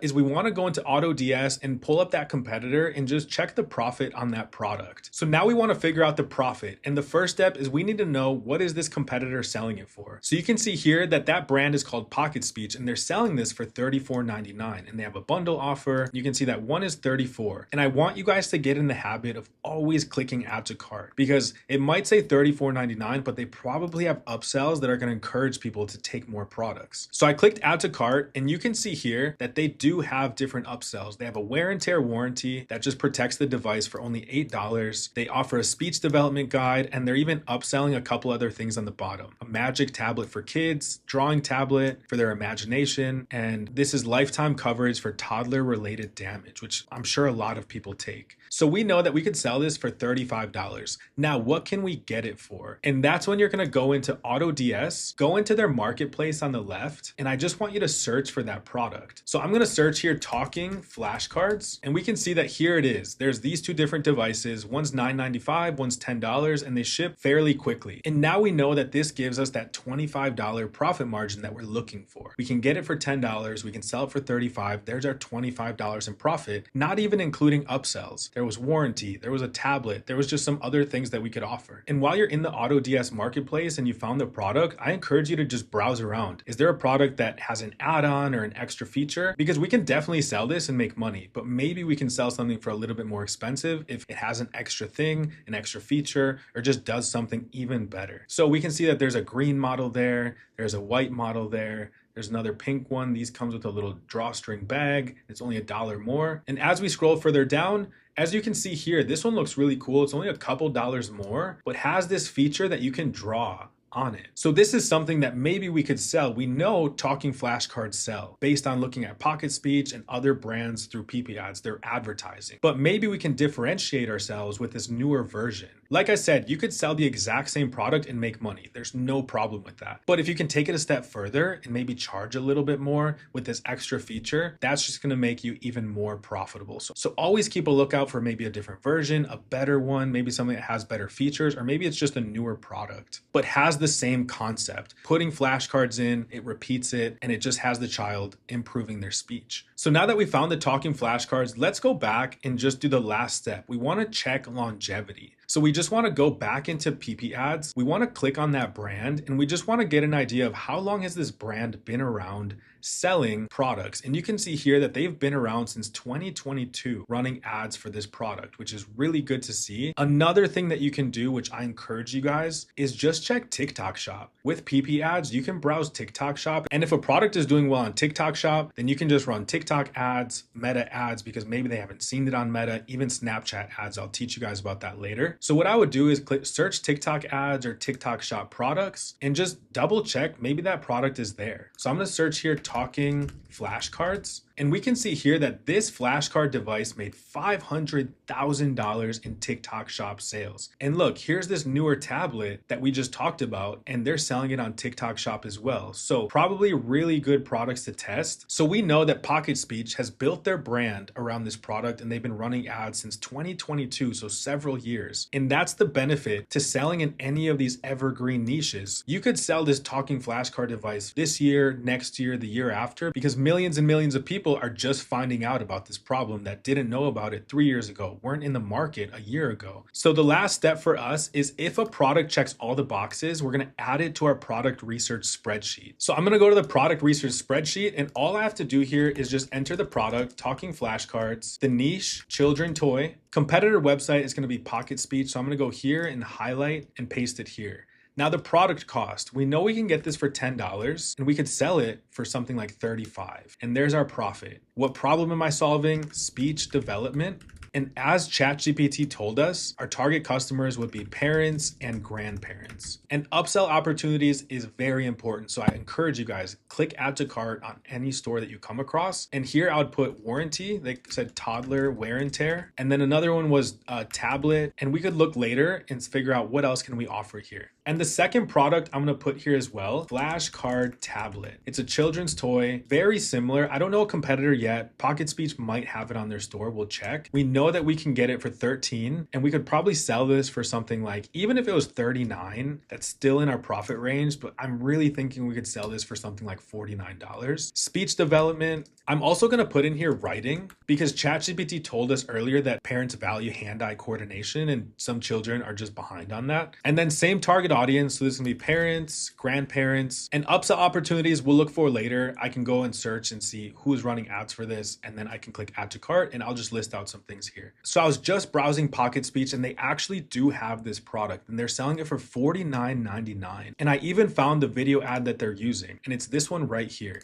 is we want to go into AutoDS and pull up that competitor and just check the profit on that product. So now we want to figure out the profit. And the first step is we need to know, what is this competitor selling it for? So you can see here that that brand is called Pocket Speech and they're selling this for $34.99, and they have a bundle offer. You can see that one is $34. And I want you guys to get in the habit of always clicking add to cart, because it might say $34.99, but they probably have upsells that are going to encourage people to take more products. So I clicked add to cart, and you can see here that they do have different upsells. They have a wear and tear warranty that just protects the device for only $8. They offer a speech development guide, and they're even upselling a couple other things on the bottom. A magic tablet for kids, drawing tablet for their imagination, and this is lifetime coverage for toddler related damage, which I'm sure a lot of people take. So we know that we could sell this for $35. Now, what can we get it for? And that's when you're going to go into AutoDS, go into their marketplace on the left, and I just want you to search for that product. So I'm going to search here talking flashcards, and we can see that here it is. There's these 2 different devices. One's $9.95, one's $10, and they ship fairly quickly. And now we know that this gives us that $25 profit margin that we're looking for. We can get it for $10, we can sell it for $35. There's our $25 in profit, not even including upsells. There was warranty, there was a tablet, there was just some other things that we could offer. And while you're in the AutoDS marketplace and you found the product, I encourage you to just browse around. Is there a product that has an add-on or an extra feature? Because we can definitely sell this and make money, but maybe we can sell something for a little bit more expensive if it has an extra thing, an extra feature, or just does something even better. So we can see that there's a green model there, there's a white model there, there's another pink one. These comes with a little drawstring bag. It's only $1 more. And as we scroll further down, as you can see here, this one looks really cool. It's only a couple dollars more, but has this feature that you can draw on it. So this is something that maybe we could sell. We know talking flashcards sell based on looking at Pocket Speech and other brands through PP Ads, they're advertising. But maybe we can differentiate ourselves with this newer version. Like I said, you could sell the exact same product and make money. There's no problem with that. But if you can take it a step further and maybe charge a little bit more with this extra feature, that's just going to make you even more profitable. So always keep a lookout for maybe a different version, a better one, maybe something that has better features, or maybe it's just a newer product, but has the same concept. Putting flashcards in, it repeats it, and it just has the child improving their speech. So now that we found the talking flashcards, let's go back and just do the last step. We want to check longevity. So we just want to go back into PP ads. We want to click on that brand and we just want to get an idea of how long has this brand been around selling products. And you can see here that they've been around since 2022 running ads for this product, which is really good to see. Another thing that you can do, which I encourage you guys, is just check TikTok Shop. With PP ads, you can browse TikTok Shop. And if a product is doing well on TikTok Shop, then you can just run TikTok ads, Meta ads, because maybe they haven't seen it on Meta, even Snapchat ads. I'll teach you guys about that later. So what I would do is search TikTok ads or TikTok Shop products and just double check maybe that product is there. So I'm going to search here talking flashcards. And we can see here that this flashcard device made $500,000 in TikTok Shop sales. And look, here's this newer tablet that we just talked about, and they're selling it on TikTok Shop as well. So probably really good products to test. So we know that Pocket Speech has built their brand around this product, and they've been running ads since 2022, so several years. And that's the benefit to selling in any of these evergreen niches. You could sell this talking flashcard device this year, next year, the year after, because millions and millions of people are just finding out about this problem that didn't know about it 3 years ago, weren't in the market a year ago. So the last step for us is if a product checks all the boxes, we're going to add it to our product research spreadsheet. So I'm going to go to the product research spreadsheet, and all I have to do here is just enter the product, talking flashcards, the niche, children toy. Competitor website is going to be Pocket Speech. So I'm going to go here and highlight and paste it here. Now the product cost, we know we can get this for $10 and we could sell it for something like $35. And there's our profit. What problem am I solving? Speech development. And as ChatGPT told us, our target customers would be parents and grandparents. And upsell opportunities is very important. So I encourage you guys, click add to cart on any store that you come across. And here I would put warranty. They said toddler wear and tear. And then another one was tablet. And we could look later and figure out what else can we offer here. And the second product I'm going to put here as well, flashcard tablet. It's a children's toy, very similar. I don't know a competitor yet. Pocket Speech might have it on their store. We'll check. We know that we can get it for 13 and we could probably sell this for something like, even if it was 39, that's still in our profit range, but I'm really thinking we could sell this for something like $49. Speech development. I'm also going to put in here writing because ChatGPT told us earlier that parents value hand-eye coordination and some children are just behind on that. And then same target audience. So this is going to be parents, grandparents, and upsell opportunities we'll look for later. I can go and search and see who's running ads for this. And then I can click add to cart and I'll just list out some things here. So I was just browsing Pocket Speech and they actually do have this product and they're selling it for $49.99. And I even found the video ad that they're using and it's this one right here.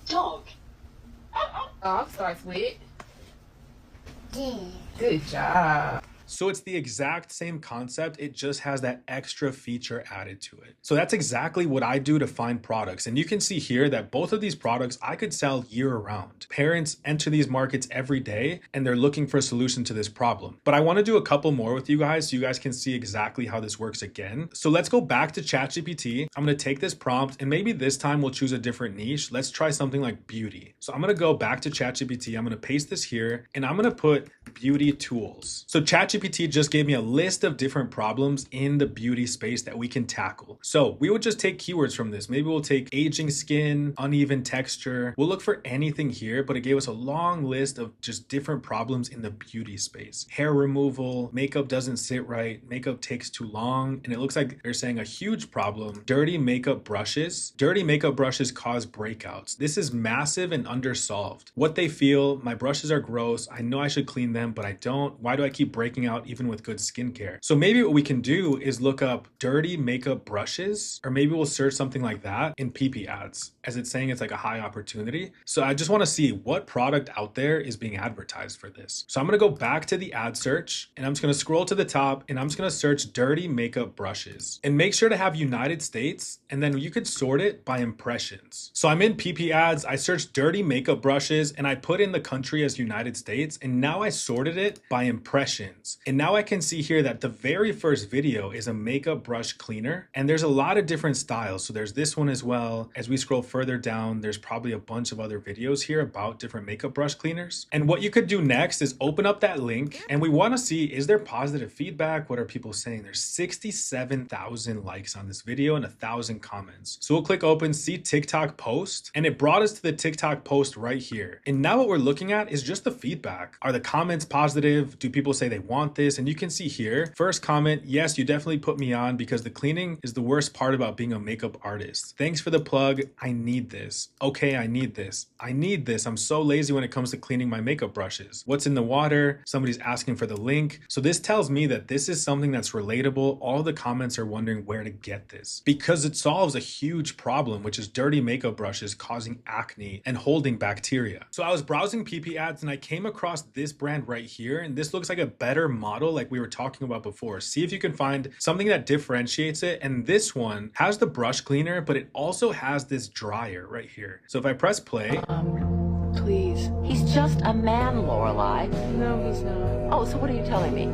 Dog. Dog starts with D. Good job. So it's the exact same concept, it just has that extra feature added to it. So that's exactly what I do to find products. And you can see here that both of these products I could sell year round. Parents enter these markets every day and they're looking for a solution to this problem. But I want to do a couple more with you guys so you guys can see exactly how this works again. So let's go back to ChatGPT. I'm going to take this prompt and maybe this time we'll choose a different niche. Let's try something like beauty. So I'm going to go back to ChatGPT. I'm going to paste this here and I'm going to put beauty tools. So ChatGPT just gave me a list of different problems in the beauty space that we can tackle. So we would just take keywords from this. Maybe we'll take aging skin, uneven texture. We'll look for anything here, but it gave us a long list of just different problems in the beauty space. Hair removal, makeup doesn't sit right, makeup takes too long, and it looks like they're saying a huge problem. Dirty makeup brushes. Dirty makeup brushes cause breakouts. This is massive and undersolved. What they feel, my brushes are gross. I know I should clean them, but I don't. Why do I keep breaking out even with good skincare? So maybe what we can do is look up dirty makeup brushes, or maybe we'll search something like that in PP ads, as it's saying it's like a high opportunity. So I just want to see what product out there is being advertised for this. So I'm going to go back to the ad search and I'm just going to scroll to the top and I'm just going to search dirty makeup brushes and make sure to have United States. And then you could sort it by impressions. So I'm in PP ads. I searched dirty makeup brushes and I put in the country as United States. And now I sorted it by impressions. And now I can see here that the very first video is a makeup brush cleaner. And there's a lot of different styles. So there's this one as well. As we scroll further down, there's probably a bunch of other videos here about about different makeup brush cleaners. And what you could do next is open up that link, and we want to see, is there positive feedback? What are people saying? There's 67,000 likes on this video and 1,000 comments. So we'll click open, see TikTok post, and it brought us to the TikTok post right here. And now what we're looking at is just the feedback. Are the comments positive? Do people say they want this? And you can see here, first comment, yes, you definitely put me on because the cleaning is the worst part about being a makeup artist. Thanks for the plug. I need this. Okay, I need this. I need this. I'm so lazy when it comes to cleaning my makeup brushes. What's in the water? Somebody's asking for the link. So this tells me that this is something that's relatable. All the comments are wondering where to get this because it solves a huge problem, which is dirty makeup brushes causing acne and holding bacteria. So I was browsing PP ads and I came across this brand right here, and this looks like a better model like we were talking about before. See if you can find something that differentiates it. And this one has the brush cleaner, but it also has this dryer right here. So if I press play, Please. He's just a man, Lorelai. No, he's not. Oh, so what are you telling me?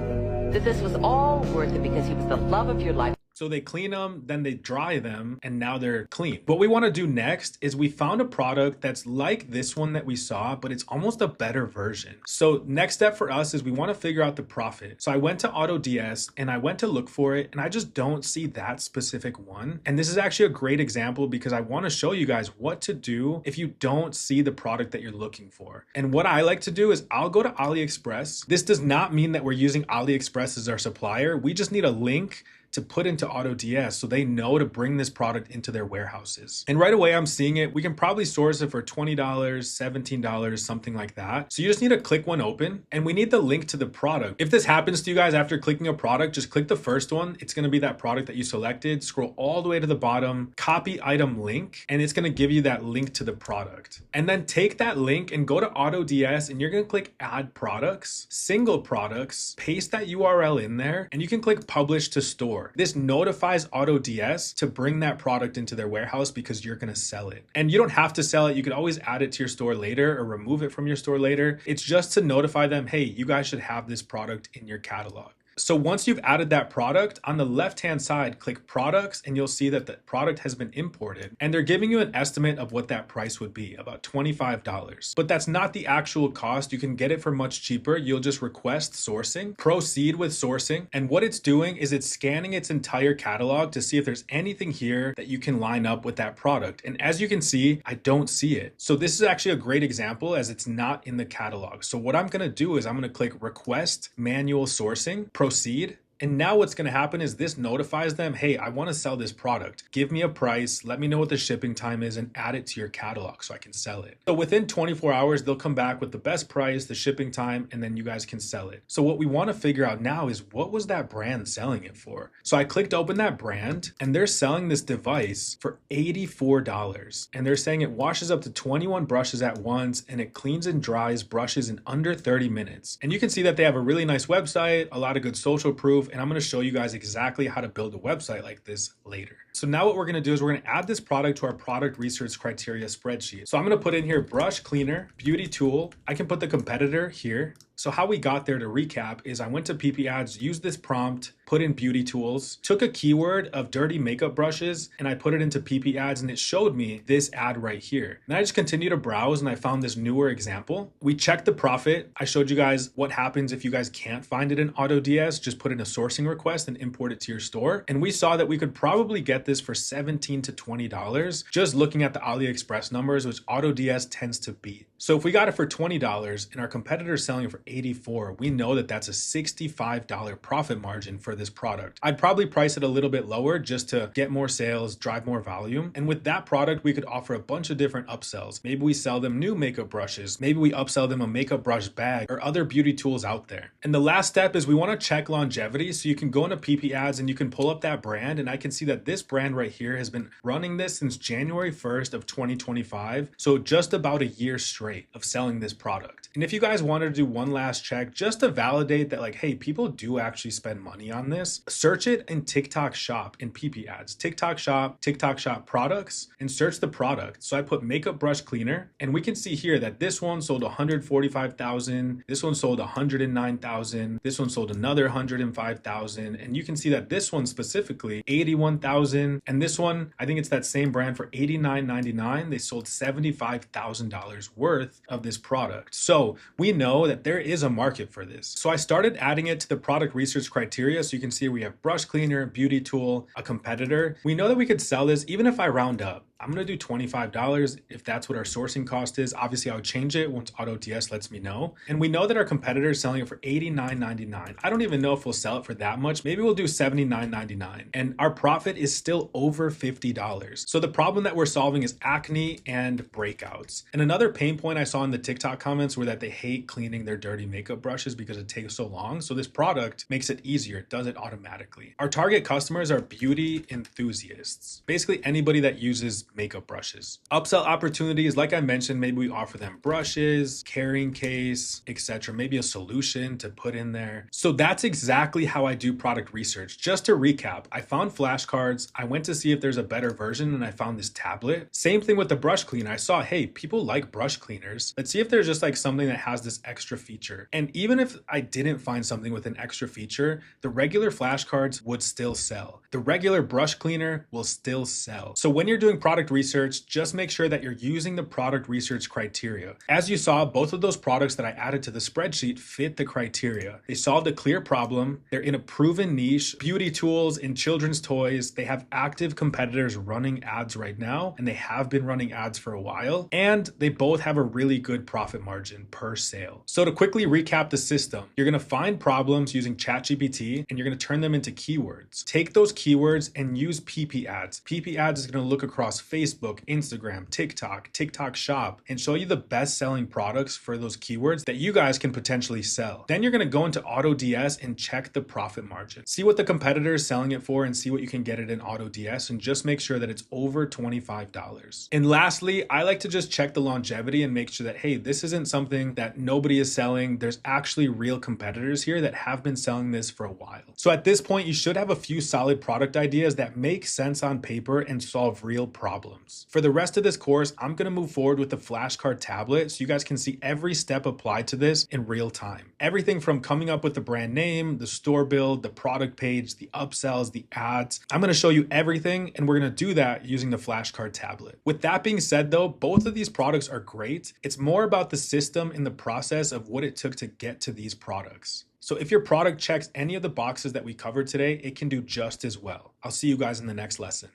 That this was all worth it because he was the love of your life? so they clean them, then they dry them, and now they're clean. What we want to do next is we found a product that's like this one that we saw, but it's almost a better version. So next step for us is we want to figure out the profit. So I went to AutoDS and I went to look for it, and I just don't see that specific one. And this is actually a great example because I want to show you guys what to do if you don't see the product that you're looking for. And what I like to do is I'll go to AliExpress. This does not mean that we're using AliExpress as our supplier. We just need a link to put into AutoDS so they know to bring this product into their warehouses. And right away I'm seeing it. We can probably source it for $20, $17, something like that. So you just need to click one open, and we need the link to the product. If this happens to you guys after clicking a product, just click the first one. It's gonna be that product that you selected. Scroll all the way to the bottom, copy item link, and it's gonna give you that link to the product. And then take that link and go to AutoDS, and you're gonna click add products, single products, paste that URL in there, and you can click publish to store. This notifies AutoDS to bring that product into their warehouse because you're going to sell it. And you don't have to sell it. You can always add it to your store later or remove it from your store later. It's just to notify them, hey, you guys should have this product in your catalog. So once you've added that product, on the left-hand side, click products, and you'll see that the product has been imported, and they're giving you an estimate of what that price would be, about $25. But that's not the actual cost. You can get it for much cheaper. You'll just request sourcing, proceed with sourcing. And what it's doing is it's scanning its entire catalog to see if there's anything here that you can line up with that product. And as you can see, I don't see it. So this is actually a great example as it's not in the catalog. So what I'm gonna do is I'm gonna click request manual sourcing, proceed. And now what's going to happen is this notifies them, hey, I want to sell this product. Give me a price. Let me know what the shipping time is and add it to your catalog so I can sell it. So within 24 hours, they'll come back with the best price, the shipping time, and then you guys can sell it. So what we want to figure out now is what was that brand selling it for? So I clicked open that brand, and they're selling this device for $84. And they're saying it washes up to 21 brushes at once, and it cleans and dries brushes in under 30 minutes. And you can see that they have a really nice website, a lot of good social proof, and I'm going to show you guys exactly how to build a website like this later. So now what we're going to do is we're going to add this product to our product research criteria spreadsheet. So I'm going to put in here brush cleaner, beauty tool. I can put the competitor here. So how we got there, to recap, is I went to PP ads, used this prompt, put in beauty tools, took a keyword of dirty makeup brushes, and I put it into PP ads, and it showed me this ad right here. And I just continued to browse, and I found this newer example. We checked the profit. I showed you guys what happens if you guys can't find it in AutoDS. Just put in a sourcing request and import it to your store. And we saw that we could probably get this for $17 to $20, just looking at the AliExpress numbers, which AutoDS tends to beat. So if we got it for $20 and our competitor is selling it for $84, we know that that's a $65 profit margin for this product. I'd probably price it a little bit lower just to get more sales, drive more volume. And with that product, we could offer a bunch of different upsells. Maybe we sell them new makeup brushes. Maybe we upsell them a makeup brush bag or other beauty tools out there. And the last step is we want to check longevity. So you can go into PP ads and you can pull up that brand. And I can see that this brand right here has been running this since January 1st of 2025. So just about a year straight of selling this product. And if you guys wanted to do one last check just to validate that, like, hey, people do actually spend money on this, search it in TikTok shop in PP ads, TikTok shop products, and search the product. So I put makeup brush cleaner, and we can see here that this one sold 145,000, this one sold 109,000, this one sold another 105,000, and you can see that this one specifically 81,000, and this one, I think it's that same brand, for $89.99, they sold $75,000 worth worth of this product. So we know that there is a market for this. So I started adding it to the product research criteria. So you can see we have brush cleaner, beauty tool, a competitor. We know that we could sell this even if I round up. I'm going to do $25 if that's what our sourcing cost is. Obviously, I would change it once AutoDS lets me know. And we know that our competitor is selling it for $89.99. I don't even know if we'll sell it for that much. Maybe we'll do $79.99. And our profit is still over $50. So the problem that we're solving is acne and breakouts. And another pain point I saw in the TikTok comments were that they hate cleaning their dirty makeup brushes because it takes so long. So this product makes it easier. It does it automatically. Our target customers are beauty enthusiasts. Basically anybody that uses makeup brushes. Upsell opportunities, like I mentioned, maybe we offer them brushes, carrying case, etc. Maybe a solution to put in there. So that's exactly how I do product research. Just to recap, I found flashcards. I went to see if there's a better version and I found this tablet. Same thing with the brush cleaner. I saw, hey, people like brush cleaners. Let's see if there's just like something that has this extra feature. And even if I didn't find something with an extra feature, the regular flashcards would still sell. The regular brush cleaner will still sell. So when you're doing product research, just make sure that you're using the product research criteria. As you saw, both of those products that I added to the spreadsheet fit the criteria. They solved a clear problem. They're in a proven niche, beauty tools and children's toys. They have active competitors running ads right now, and they have been running ads for a while. And they both have a really good profit margin per sale. So to quickly recap the system, you're going to find problems using ChatGPT and you're going to turn them into keywords. Take those keywords and use PP ads. PP ads is going to look across Facebook, Instagram, TikTok, TikTok Shop, and show you the best selling products for those keywords that you guys can potentially sell. Then you're going to go into AutoDS and check the profit margin. See what the competitor is selling it for and see what you can get it in AutoDS, and just make sure that it's over $25. And lastly, I like to just check the longevity and make sure that, hey, this isn't something that nobody is selling. There's actually real competitors here that have been selling this for a while. So at this point, you should have a few solid product ideas that make sense on paper and solve real problems. For the rest of this course, I'm going to move forward with the flashcard tablet so you guys can see every step applied to this in real time. Everything from coming up with the brand name, the store build, the product page, the upsells, the ads. I'm going to show you everything, and we're going to do that using the flashcard tablet. With that being said though, both of these products are great. It's more about the system and the process of what it took to get to these products. So if your product checks any of the boxes that we covered today, it can do just as well. I'll see you guys in the next lesson.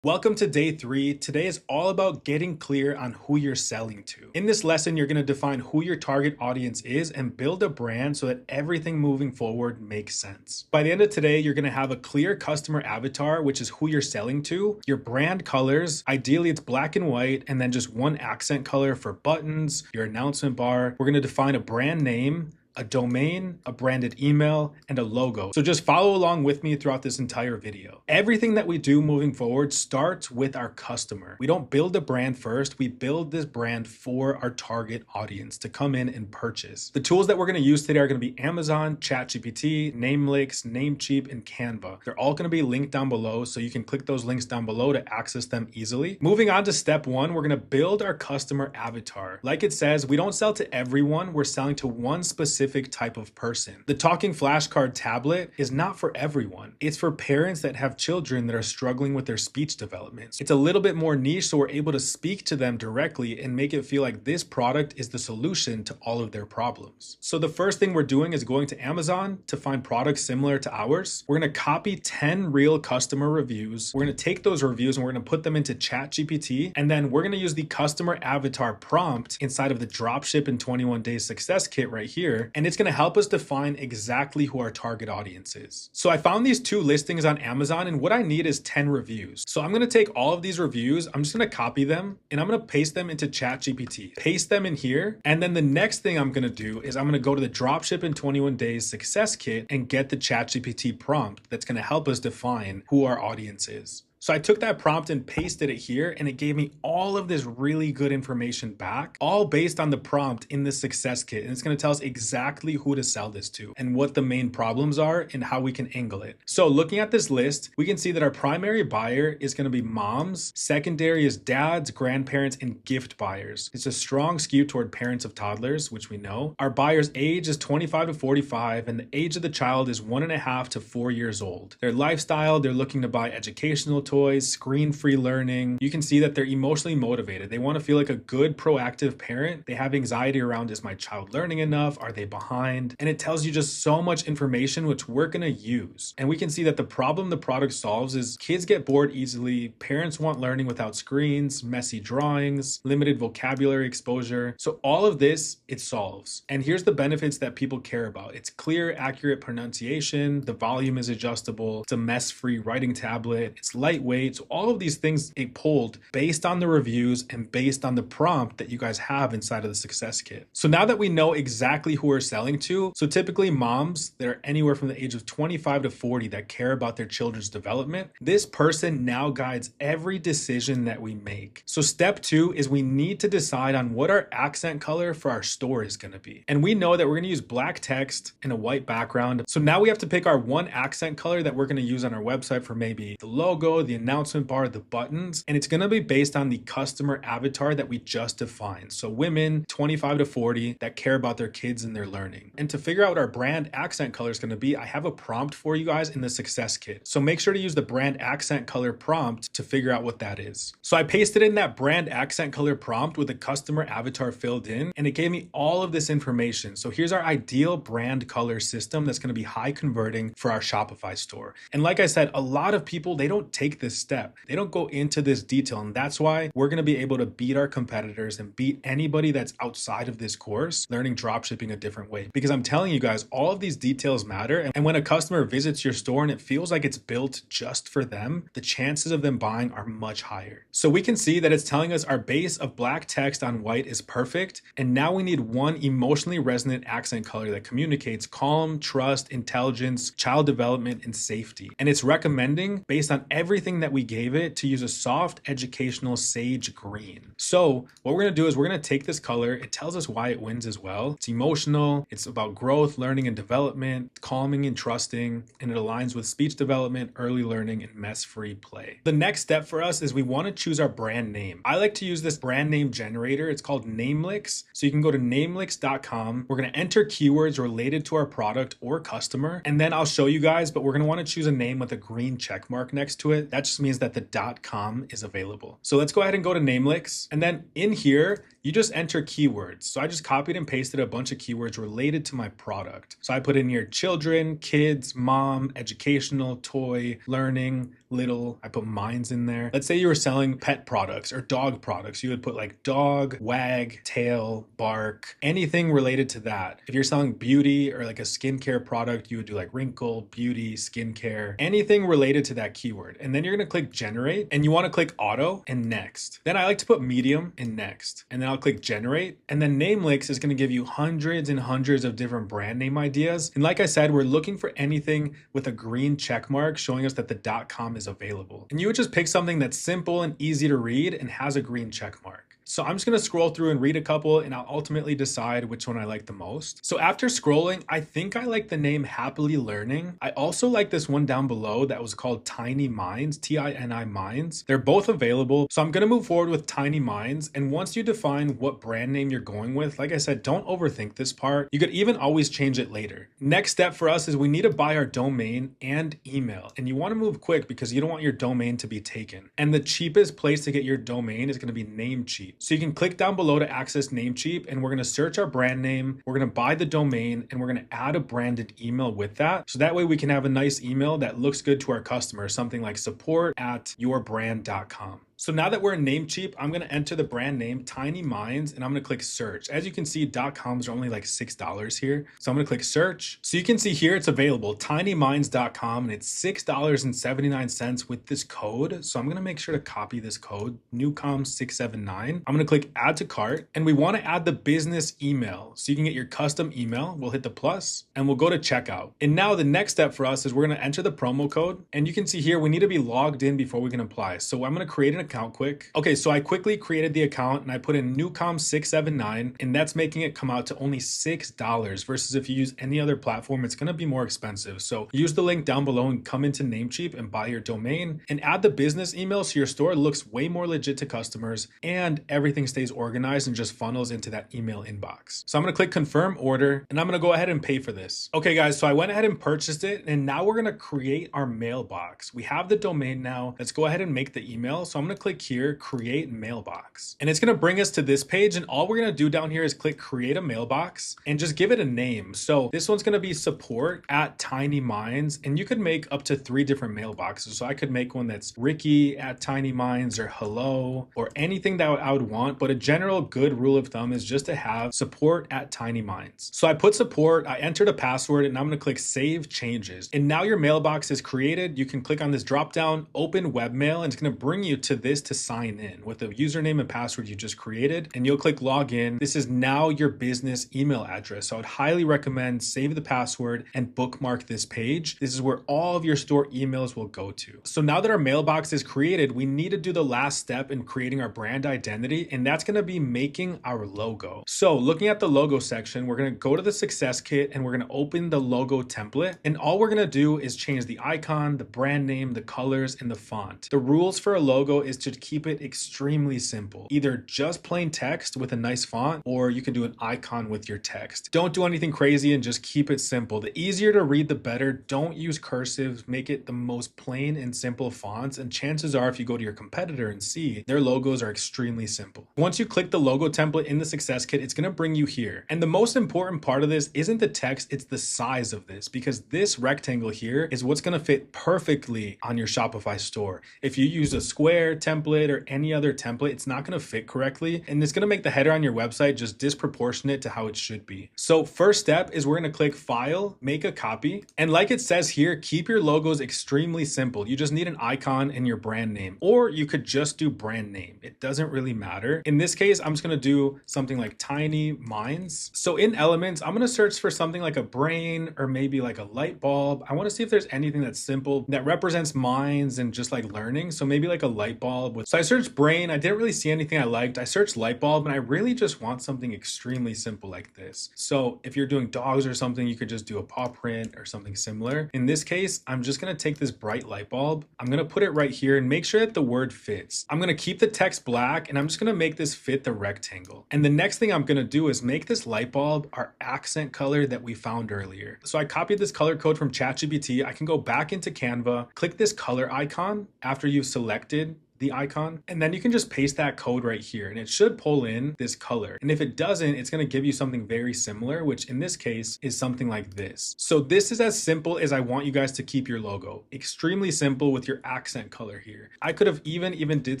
Welcome to day 3. Today is all about getting clear on who you're selling to. In this lesson, you're going to define who your target audience is and build a brand so that everything moving forward makes sense. By the end of today, you're going to have a clear customer avatar, which is who you're selling to, your brand colors, ideally it's black and white, and then just one accent color for buttons, your announcement bar. We're going to define a brand name, a domain, a branded email, and a logo. So just follow along with me throughout this entire video. Everything that we do moving forward starts with our customer. We don't build a brand first, we build this brand for our target audience to come in and purchase. The tools that we're gonna use today are gonna be Amazon, ChatGPT, Namelix, Namecheap, and Canva. They're all gonna be linked down below, so you can click those links down below to access them easily. Moving on to step 1, we're gonna build our customer avatar. Like it says, we don't sell to everyone, we're selling to one specific type of person. The talking flashcard tablet is not for everyone. It's for parents that have children that are struggling with their speech development. It's a little bit more niche, so we're able to speak to them directly and make it feel like this product is the solution to all of their problems. So the first thing we're doing is going to Amazon to find products similar to ours. We're going to copy 10 real customer reviews. We're going to take those reviews and we're going to put them into ChatGPT, and then we're going to use the customer avatar prompt inside of the Dropship in 21 Days Success Kit right here, and it's going to help us define exactly who our target audience is. So I found these 2 listings on Amazon, and what I need is 10 reviews. So I'm going to take all of these reviews, I'm just going to copy them, and I'm going to paste them into ChatGPT. Paste them in here, and then the next thing I'm going to do is I'm going to go to the Dropship in 21 Days Success Kit and get the ChatGPT prompt that's going to help us define who our audience is. So I took that prompt and pasted it here, and it gave me all of this really good information back, all based on the prompt in the success kit. And it's going to tell us exactly who to sell this to and what the main problems are and how we can angle it. So looking at this list, we can see that our primary buyer is going to be moms, secondary is dads, grandparents, and gift buyers. It's a strong skew toward parents of toddlers, which we know. Our buyer's age is 25 to 45, and the age of the child is 1.5 to 4 years old. Their lifestyle, they're looking to buy educational toys, screen-free learning. You can see that they're emotionally motivated. They want to feel like a good, proactive parent. They have anxiety around, is my child learning enough? Are they behind? And it tells you just so much information, which we're going to use. And we can see that the problem the product solves is kids get bored easily, parents want learning without screens, messy drawings, limited vocabulary exposure. So all of this, it solves. And here's the benefits that people care about. It's clear, accurate pronunciation, the volume is adjustable, it's a mess-free writing tablet, it's lightweight. So all of these things it pulled based on the reviews and based on the prompt that you guys have inside of the Success Kit. So now that we know exactly who we're selling to, so typically moms that are anywhere from the age of 25 to 40 that care about their children's development, this person now guides every decision that we make. So step 2 is we need to decide on what our accent color for our store is going to be. And we know that we're going to use black text and a white background. So now we have to pick our one accent color that we're going to use on our website for maybe the logo, the announcement bar, the buttons, and it's going to be based on the customer avatar that we just defined. So women 25 to 40 that care about their kids and their learning. And to figure out what our brand accent color is going to be, I have a prompt for you guys in the Success Kit. So make sure to use the brand accent color prompt to figure out what that is. So I pasted in that brand accent color prompt with the customer avatar filled in, and it gave me all of this information. So here's our ideal brand color system that's going to be high converting for our Shopify store. And like I said, a lot of people, they don't take this step. They don't go into this detail. And that's why we're going to be able to beat our competitors and beat anybody that's outside of this course learning dropshipping a different way. Because I'm telling you guys, all of these details matter. And when a customer visits your store and it feels like it's built just for them, the chances of them buying are much higher. So we can see that it's telling us our base of black text on white is perfect. And now we need one emotionally resonant accent color that communicates calm, trust, intelligence, child development, and safety. And it's recommending, based on everything that we gave it, to use a soft, educational sage green. So what we're going to do is we're going to take this color. It tells us why it wins as well. It's emotional. It's about growth, learning, and development, calming and trusting, and it aligns with speech development, early learning, and mess-free play. The next step for us is we want to choose our brand name. I like to use this brand name generator. It's called Namelix. So you can go to namelix.com. We're going to enter keywords related to our product or customer, and then I'll show you guys, but we're going to want to choose a name with a green check mark next to it. That just means that the .com is available. So let's go ahead and go to Namelix, and then in here, you just enter keywords. So I just copied and pasted a bunch of keywords related to my product. So I put in here children, kids, mom, educational, toy, learning, little. I put mines in there. Let's say you were selling pet products or dog products. You would put like dog, wag, tail, bark, anything related to that. If you're selling beauty or like a skincare product, you would do like wrinkle, beauty, skincare, anything related to that keyword. And then you're going to click generate, and you want to click auto and next. Then I like to put medium and next, and then I'll click generate. And then Namelix is going to give you hundreds and hundreds of different brand name ideas. And like I said, we're looking for anything with a green check mark showing us that the .com is available. And you would just pick something that's simple and easy to read and has a green check mark. So I'm just going to scroll through and read a couple, and I'll ultimately decide which one I like the most. So after scrolling, I think I like the name Happily Learning. I also like this one down below that was called Tiny Minds, Tini Minds. They're both available. So I'm going to move forward with Tiny Minds. And once you define what brand name you're going with, like I said, don't overthink this part. You could even always change it later. Next step for us is we need to buy our domain and email. And you want to move quick because you don't want your domain to be taken. And the cheapest place to get your domain is going to be Namecheap. So you can click down below to access Namecheap, and we're going to search our brand name. We're going to buy the domain, and we're going to add a branded email with that. So that way we can have a nice email that looks good to our customers, something like support@yourbrand.com. So now that we're in Namecheap, I'm going to enter the brand name Tiny Minds, and I'm going to click search. As you can see, .coms are only like $6 here. So I'm going to click search. So you can see here it's available, tinyminds.com, and it's $6.79 with this code. So I'm going to make sure to copy this code, newcom679. I'm going to click add to cart, and we want to add the business email. So you can get your custom email. We'll hit the plus, and we'll go to checkout. And now the next step for us is we're going to enter the promo code, and you can see here we need to be logged in before we can apply. So I'm going to create an account. account quick. Okay, so I quickly created the account and I put in Newcom679, and that's making it come out to only $6 versus if you use any other platform, it's gonna be more expensive. So use the link down below and come into Namecheap and buy your domain and add the business email so your store looks way more legit to customers and everything stays organized and just funnels into that email inbox. So I'm gonna click confirm order and I'm gonna go ahead and pay for this. Okay guys, so I went ahead and purchased it and now we're gonna create our mailbox. We have the domain now. Let's go ahead and make the email. So I'm gonna click here, create mailbox. And it's gonna bring us to this page and all we're gonna do down here is click create a mailbox and just give it a name. So this one's gonna be support at Tiny Minds, and you could make up to 3 different mailboxes. So I could make one that's Ricky at Tiny Minds or hello or anything that I would want, but a general good rule of thumb is just to have support at Tiny Minds. So I put support, I entered a password, and I'm gonna click save changes. And now your mailbox is created. You can click on this drop down, open webmail, and it's gonna bring you to this to sign in with the username and password you just created, and you'll click login. This is now your business email address. So I would highly recommend save the password and bookmark this page. This is where all of your store emails will go to. So now that our mailbox is created, we need to do the last step in creating our brand identity, and that's gonna be making our logo. So looking at the logo section, we're gonna go to the success kit and we're gonna open the logo template, and all we're gonna do is change the icon, the brand name, the colors, and the font. The rules for a logo is to keep it extremely simple. Either just plain text with a nice font, or you can do an icon with your text. Don't do anything crazy and just keep it simple. The easier to read, the better. Don't use cursive. Make it the most plain and simple fonts, and chances are if you go to your competitor and see, their logos are extremely simple. Once you click the logo template in the success kit, it's gonna bring you here. And the most important part of this isn't the text, it's the size of this, because this rectangle here is what's gonna fit perfectly on your Shopify store. If you use a square template or any other template, it's not gonna fit correctly, and it's gonna make the header on your website just disproportionate to how it should be. So first step is we're gonna click File, Make a Copy, and like it says here, keep your logos extremely simple. You just need an icon and your brand name, or you could just do brand name. It doesn't really matter. In this case, I'm just gonna do something like Tiny Minds. So in Elements, I'm gonna search for something like a brain or maybe like a light bulb. I wanna see if there's anything that's simple that represents minds and just like learning. So maybe like a light bulb. So I searched brain, I didn't really see anything I liked. I searched light bulb and I really just want something extremely simple like this. So if you're doing dogs or something, you could just do a paw print or something similar. In this case, I'm just gonna take this bright light bulb. I'm gonna put it right here and make sure that the word fits. I'm gonna keep the text black and I'm just gonna make this fit the rectangle. And the next thing I'm gonna do is make this light bulb our accent color that we found earlier. So I copied this color code from ChatGPT. I can go back into Canva, click this color icon after you've selected the icon, and then you can just paste that code right here and it should pull in this color. And if it doesn't, it's going to give you something very similar, which in this case is something like this. So this is as simple as I want you guys to keep your logo. Extremely simple with your accent color here. I could have even did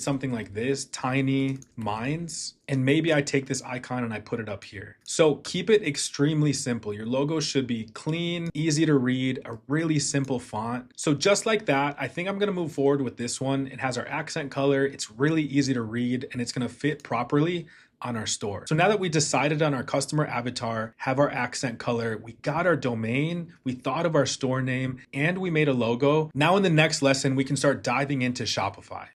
something like this, Tiny Minds, and maybe I take this icon and I put it up here. So keep it extremely simple. Your logo should be clean, easy to read, a really simple font. So just like that, I think I'm going to move forward with this one. It has our accent color. It's really easy to read and it's going to fit properly on our store. So now that we decided on our customer avatar, have our accent color, we got our domain, we thought of our store name, and we made a logo. Now in the next lesson, we can start diving into Shopify.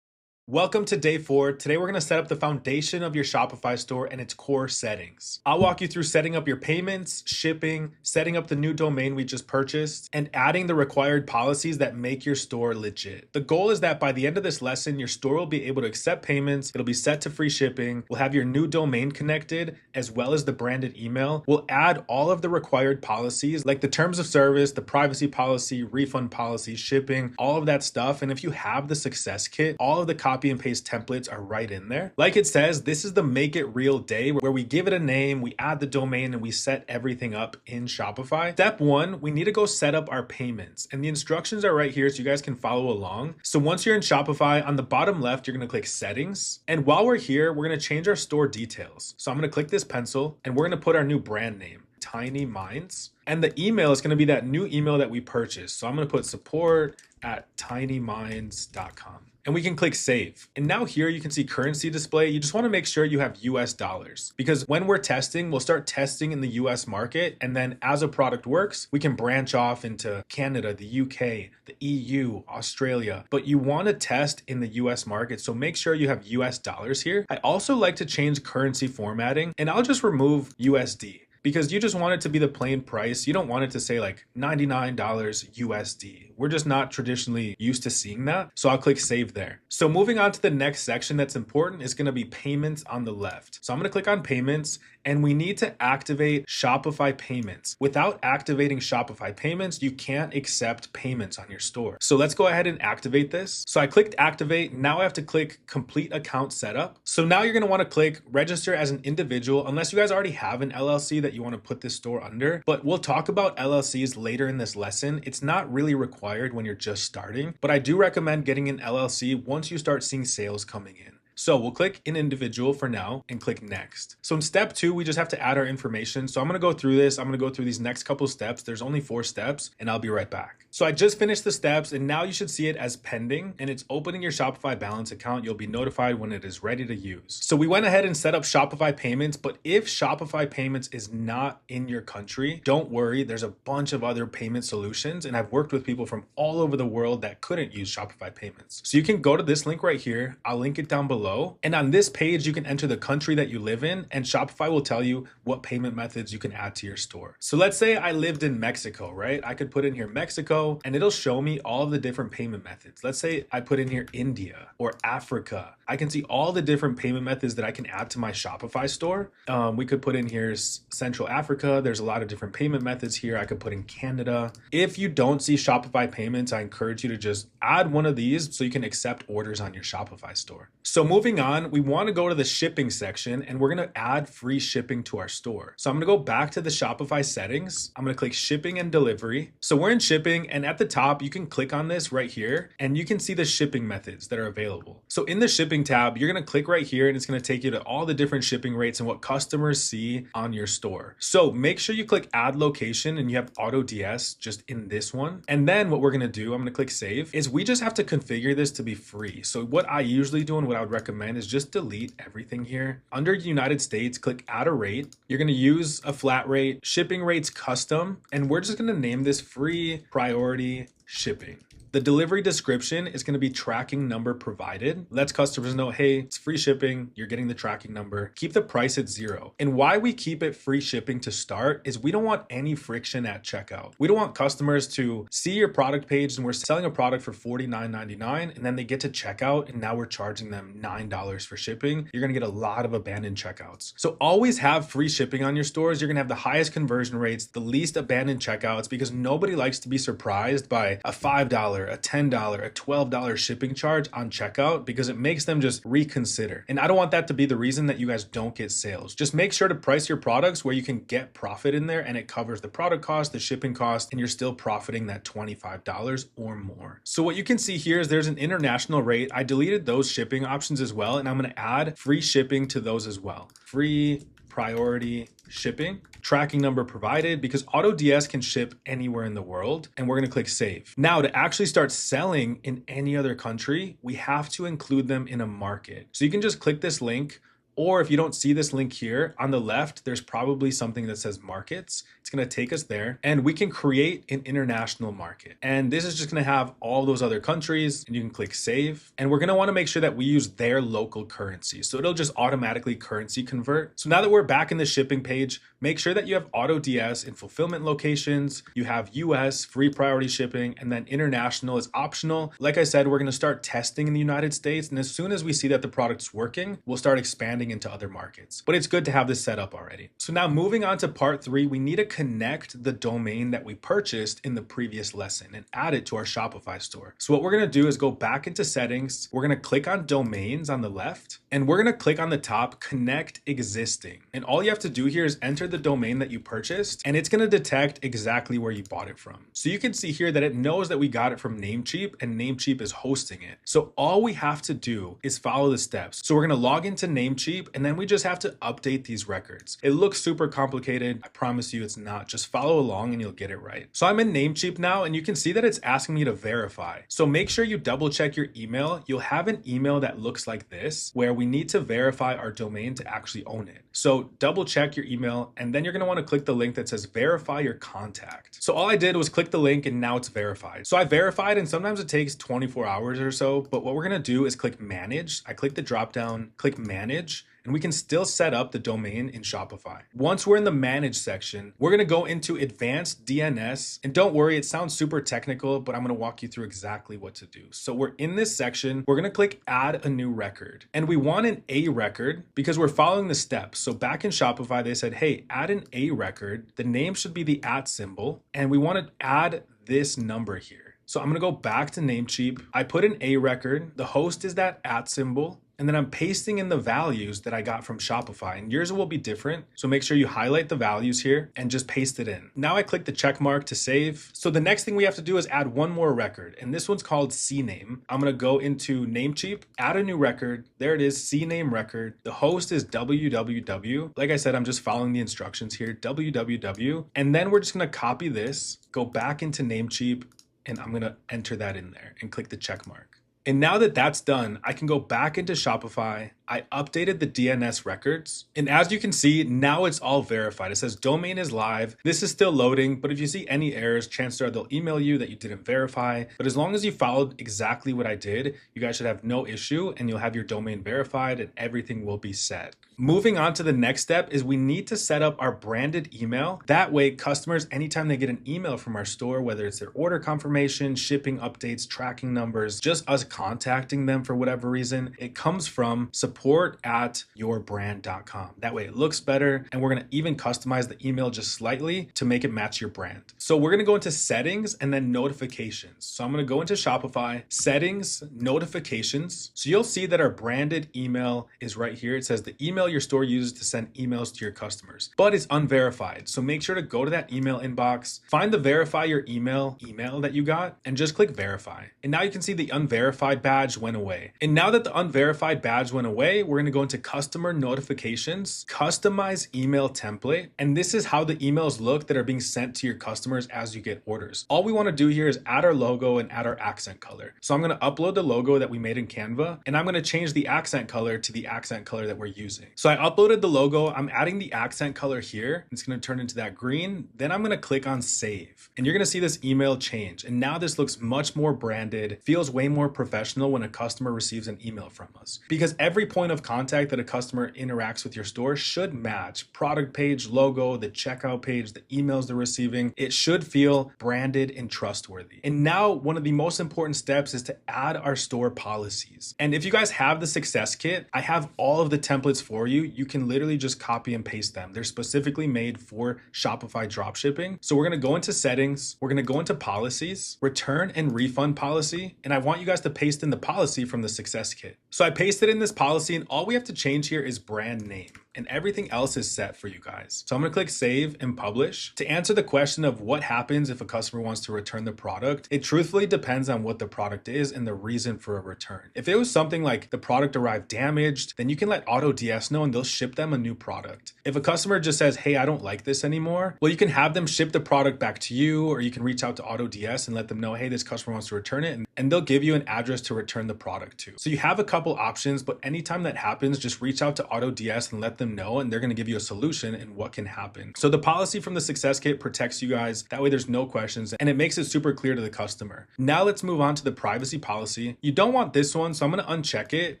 Welcome to day 4. Today we're going to set up the foundation of your Shopify store and its core settings. I'll walk you through setting up your payments, shipping, setting up the new domain we just purchased, and adding the required policies that make your store legit. The goal is that by the end of this lesson, your store will be able to accept payments, it'll be set to free shipping, we'll have your new domain connected, as well as the branded email. We'll add all of the required policies like the terms of service, the privacy policy, refund policy, shipping, all of that stuff. And if you have the success kit, all of the copy and paste templates are right in there. Like it says, this is the make it real day where we give it a name, we add the domain, and we set everything up in Shopify. Step 1, we need to go set up our payments. And the instructions are right here so you guys can follow along. So once you're in Shopify, on the bottom left, you're gonna click settings. And while we're here, we're gonna change our store details. So I'm gonna click this pencil and we're gonna put our new brand name, Tiny Minds. And the email is gonna be that new email that we purchased. So I'm gonna put support@tinyminds.com. and we can click save. And now here you can see currency display. You just want to make sure you have US dollars, because when we're testing, we'll start testing in the US market. And then as a product works, we can branch off into Canada, the UK, the EU, Australia, but you want to test in the US market. So make sure you have US dollars here. I also like to change currency formatting, and I'll just remove USD, because you just want it to be the plain price. You don't want it to say like $99 USD. We're just not traditionally used to seeing that. So I'll click save there. So moving on to the next section that's important is going to be payments on the left. So I'm going to click on payments, and we need to activate Shopify payments. Without activating Shopify payments, you can't accept payments on your store. So let's go ahead and activate this. So I clicked activate. Now I have to click complete account setup. So now you're going to want to click register as an individual, unless you guys already have an LLC that you want to put this store under. But we'll talk about LLCs later in this lesson. It's not really required when you're just starting, but I do recommend getting an LLC once you start seeing sales coming in. So we'll click an individual for now and click next. So in step 2, we just have to add our information. So I'm going to go through this. I'm going to go through these next couple steps. There's only 4 steps, and I'll be right back. So I just finished the steps, and now you should see it as pending, and it's opening your Shopify balance account. You'll be notified when it is ready to use. So we went ahead and set up Shopify payments, but if Shopify payments is not in your country, don't worry. There's a bunch of other payment solutions, and I've worked with people from all over the world that couldn't use Shopify payments. So you can go to this link right here. I'll link it down below. And on this page, you can enter the country that you live in, and Shopify will tell you what payment methods you can add to your store. So let's say I lived in Mexico, right? I could put in here Mexico, and it'll show me all of the different payment methods. Let's say I put in here India or Africa. I can see all the different payment methods that I can add to my Shopify store. We could put in here Central Africa. There's a lot of different payment methods here. I could put in Canada. If you don't see Shopify payments, I encourage you to just add one of these so you can accept orders on your Shopify store. So moving on, we want to go to the shipping section, and we're going to add free shipping to our store. So I'm going to go back to the Shopify settings. I'm going to click shipping and delivery. So we're in shipping, and at the top, you can click on this right here, and you can see the shipping methods that are available. So in the shipping tab, you're going to click right here, and it's going to take you to all the different shipping rates and what customers see on your store. So make sure you click add location, and you have auto DS just in this one. And then what we're going to do, I'm going to click save, is we just have to configure this to be free. So what I usually do and what I would recommend is just delete everything here. Under United States, click add a rate. You're going to use a flat rate, shipping rates custom, and we're just going to name this free priority shipping. The delivery description is going to be tracking number provided. Lets customers know, hey, it's free shipping. You're getting the tracking number. Keep the price at 0. And why we keep it free shipping to start is we don't want any friction at checkout. We don't want customers to see your product page and we're selling a product for $49.99 and then they get to checkout and now we're charging them $9 for shipping. You're going to get a lot of abandoned checkouts. So always have free shipping on your stores. You're going to have the highest conversion rates, the least abandoned checkouts, because nobody likes to be surprised by a $5, a $10, a $12 shipping charge on checkout, because it makes them just reconsider. And I don't want that to be the reason that you guys don't get sales. Just make sure to price your products where you can get profit in there and it covers the product cost, the shipping cost, and you're still profiting that $25 or more. So what you can see here is there's an international rate. I deleted those shipping options as well, and I'm going to add free shipping to those as well. Free priority shipping, tracking number provided, because AutoDS can ship anywhere in the world, and we're going to click save. Now, to actually start selling in any other country, we have to include them in a market. So you can just click this link, or if you don't see this link here on the left, there's probably something that says markets. It's going to take us there, and we can create an international market. And this is just going to have all those other countries, and you can click save. And we're going to want to make sure that we use their local currency. So it'll just automatically currency convert. So now that we're back in the shipping page, make sure that you have AutoDS in fulfillment locations. You have US free priority shipping, and then international is optional. Like I said, we're going to start testing in the United States. And as soon as we see that the product's working, we'll start expanding into other markets. But it's good to have this set up already. So now moving on to part 3, we need to connect the domain that we purchased in the previous lesson and add it to our Shopify store. So what we're going to do is go back into settings. We're going to click on domains on the left, and we're going to click on the top, connect existing. And all you have to do here is enter the domain that you purchased, and it's going to detect exactly where you bought it from. So you can see here that it knows that we got it from Namecheap, and Namecheap is hosting it. So all we have to do is follow the steps. So we're going to log into Namecheap. Namecheap, and then we just have to update these records. It looks super complicated. I promise you it's not. Just follow along and you'll get it right. So I'm in Namecheap now, and you can see that it's asking me to verify. So make sure you double check your email. You'll have an email that looks like this, where we need to verify our domain to actually own it. So double check your email, and then you're gonna wanna click the link that says verify your contact. So all I did was click the link and now it's verified. So I verified, and sometimes it takes 24 hours or so, but what we're gonna do is click manage. I click the drop down, click manage, and we can still set up the domain in Shopify. Once we're in the manage section, we're gonna go into advanced DNS, and don't worry, it sounds super technical, but I'm gonna walk you through exactly what to do. So we're in this section, we're gonna click add a new record, and we want an A record because we're following the steps. So back in Shopify, they said, hey, add an A record. The name should be the @ symbol, and we wanna add this number here. So I'm gonna go back to Namecheap. I put an A record, the host is that @ symbol, and then I'm pasting in the values that I got from Shopify, and yours will be different. So make sure you highlight the values here and just paste it in. Now I click the check mark to save. So the next thing we have to do is add one more record, and this one's called CNAME. I'm gonna go into Namecheap, add a new record. There it is, CNAME record. The host is www. Like I said, I'm just following the instructions here, www. And then we're just gonna copy this, go back into Namecheap, and I'm gonna enter that in there and click the check mark. And now that that's done, I can go back into Shopify. I updated the DNS records. And as you can see, now it's all verified. It says domain is live. This is still loading, but if you see any errors, chances are they'll email you that you didn't verify. But as long as you followed exactly what I did, you guys should have no issue, and you'll have your domain verified and everything will be set. Moving on to the next step is we need to set up our branded email. That way, customers, anytime they get an email from our store, whether it's their order confirmation, shipping updates, tracking numbers, just us contacting them for whatever reason, it comes from support@yourbrand.com. That way it looks better, and we're gonna even customize the email just slightly to make it match your brand. So we're gonna go into settings and then notifications. So I'm gonna go into Shopify, settings, notifications. So you'll see that our branded email is right here. It says the email your store uses to send emails to your customers, but it's unverified. So make sure to go to that email inbox, find the verify your email that you got, and just click verify. And now you can see the unverified badge went away. And now that the unverified badge went away, we're gonna go into customer notifications, customize email template. And this is how the emails look that are being sent to your customers as you get orders. All we wanna do here is add our logo and add our accent color. So I'm gonna upload the logo that we made in Canva, and I'm gonna change the accent color to the accent color that we're using. So I uploaded the logo, I'm adding the accent color here. It's gonna turn into that green. Then I'm gonna click on save. And you're gonna see this email change. And now this looks much more branded, feels way more professional when a customer receives an email from us. Because every point of contact that a customer interacts with your store should match. Product page, logo, the checkout page, the emails they're receiving. It should feel branded and trustworthy. And now one of the most important steps is to add our store policies. And if you guys have the success kit, I have all of the templates for you. You can literally just copy and paste them. They're specifically made for Shopify dropshipping. So we're gonna go into settings, we're gonna go into policies, return and refund policy, and I want you guys to paste in the policy from the success kit. So I pasted in this policy, and all we have to change here is brand name, and everything else is set for you guys. So I'm gonna click save and publish. To answer the question of what happens if a customer wants to return the product, it truthfully depends on what the product is and the reason for a return. If it was something like the product arrived damaged, then you can let AutoDS know and they'll ship them a new product. If a customer just says, hey, I don't like this anymore, well, you can have them ship the product back to you, or you can reach out to AutoDS and let them know, hey, this customer wants to return it, and they'll give you an address to return the product to. So you have a couple options, but anytime that happens, just reach out to AutoDS and let them know, and they're gonna give you a solution and what can happen. So the policy from the success kit protects you guys. That way there's no questions, and it makes it super clear to the customer. Now let's move on to the privacy policy. You don't want this one, so I'm gonna uncheck it,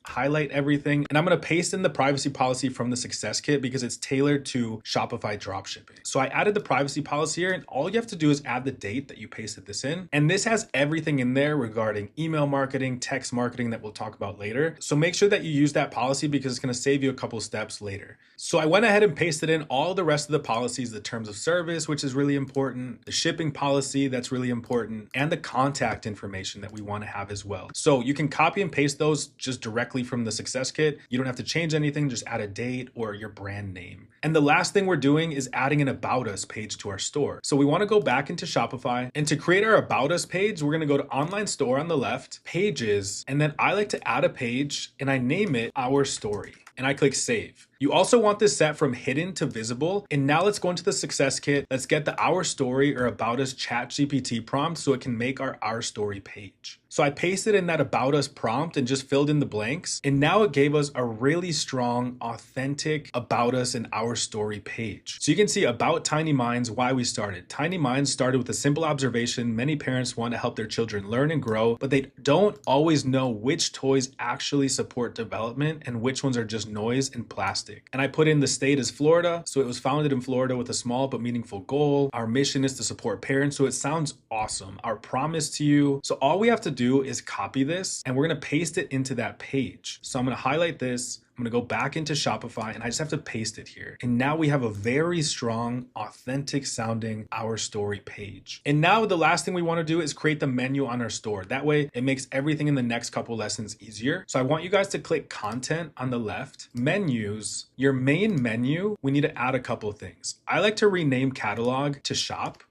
highlight everything, and I'm gonna paste in the privacy policy from the success kit because it's tailored to Shopify dropshipping. So I added the privacy policy here, and all you have to do is add the date that you pasted this in. And this has everything in there regarding email marketing, text marketing that we'll talk about later. So make sure that you use that policy because it's gonna save you a couple steps later. So I went ahead and pasted in all the rest of the policies, the terms of service, which is really important, the shipping policy, that's really important, and the contact information that we wanna have as well. So you can copy and paste those just directly from the success kit. You don't have to change anything, just add a date or your brand name. And the last thing we're doing is adding an About Us page to our store. So we wanna go back into Shopify, and to create our About Us page, we're gonna go to Online Store on the left, Pages, and then I like to add a page and I name it Our Story. and I click save. You also want this set from hidden to visible. And now let's go into the success kit. Let's get the Our Story or About Us ChatGPT prompt so it can make our Story page. So I pasted in that About Us prompt and just filled in the blanks. And now it gave us a really strong, authentic About Us and Our Story page. So you can see about Tiny Minds, why we started. Tiny Minds started with a simple observation. Many parents want to help their children learn and grow, but they don't always know which toys actually support development and which ones are just noise and plastic. And I put in the state as Florida. So it was founded in Florida with a small but meaningful goal. Our mission is to support parents. So it sounds awesome. Our promise to you. So all we have to do is copy this and we're going to paste it into that page. So I'm going to highlight this. I'm going to go back into Shopify and I just have to paste it here. And now we have a very strong, authentic sounding Our Story page. And now the last thing we want to do is create the menu on our store. That way it makes everything in the next couple lessons easier. So I want you guys to click content on the left, menus, your main menu. We need to add a couple things. I like to rename catalog to shop.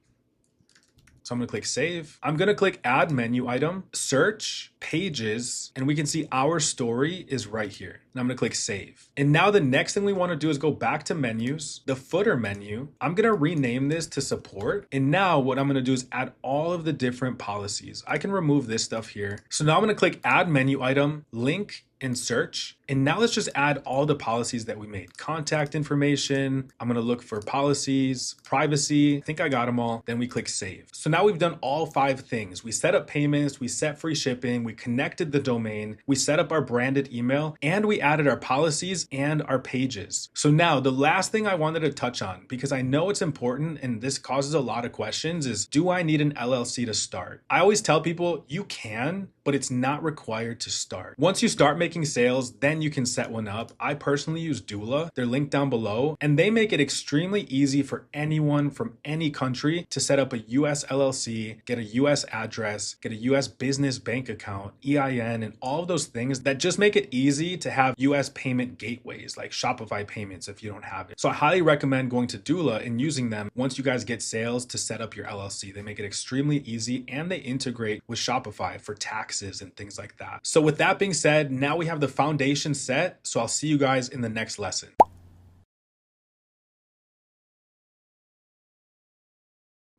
So I'm gonna click save. I'm gonna click add menu item, search, pages, and we can see Our Story is right here. And I'm gonna click save. And now the next thing we wanna do is go back to menus, the footer menu. I'm gonna rename this to support. And now what I'm gonna do is add all of the different policies. I can remove this stuff here. So now I'm gonna click add menu item, link, and search. And now let's just add all the policies that we made. Contact information. I'm gonna look for policies, privacy. I think I got them all. Then we click save. So now we've done all 5 things. We set up payments, we set free shipping, we connected the domain, we set up our branded email, and we added our policies and our pages. So now the last thing I wanted to touch on, because I know it's important and this causes a lot of questions, is do I need an LLC to start? I always tell people you can, but it's not required to start. Once you start making sales, then you can set one up. I personally use Doula. They're linked down below, and they make it extremely easy for anyone from any country to set up a US LLC, get a US address, get a US business bank account, EIN, and all of those things that just make it easy to have US payment gateways like Shopify payments if you don't have it. So I highly recommend going to Doula and using them once you guys get sales to set up your LLC. They make it extremely easy and they integrate with Shopify for taxes and things like that. So with that being said, now we have the foundation set. So I'll see you guys in the next lesson.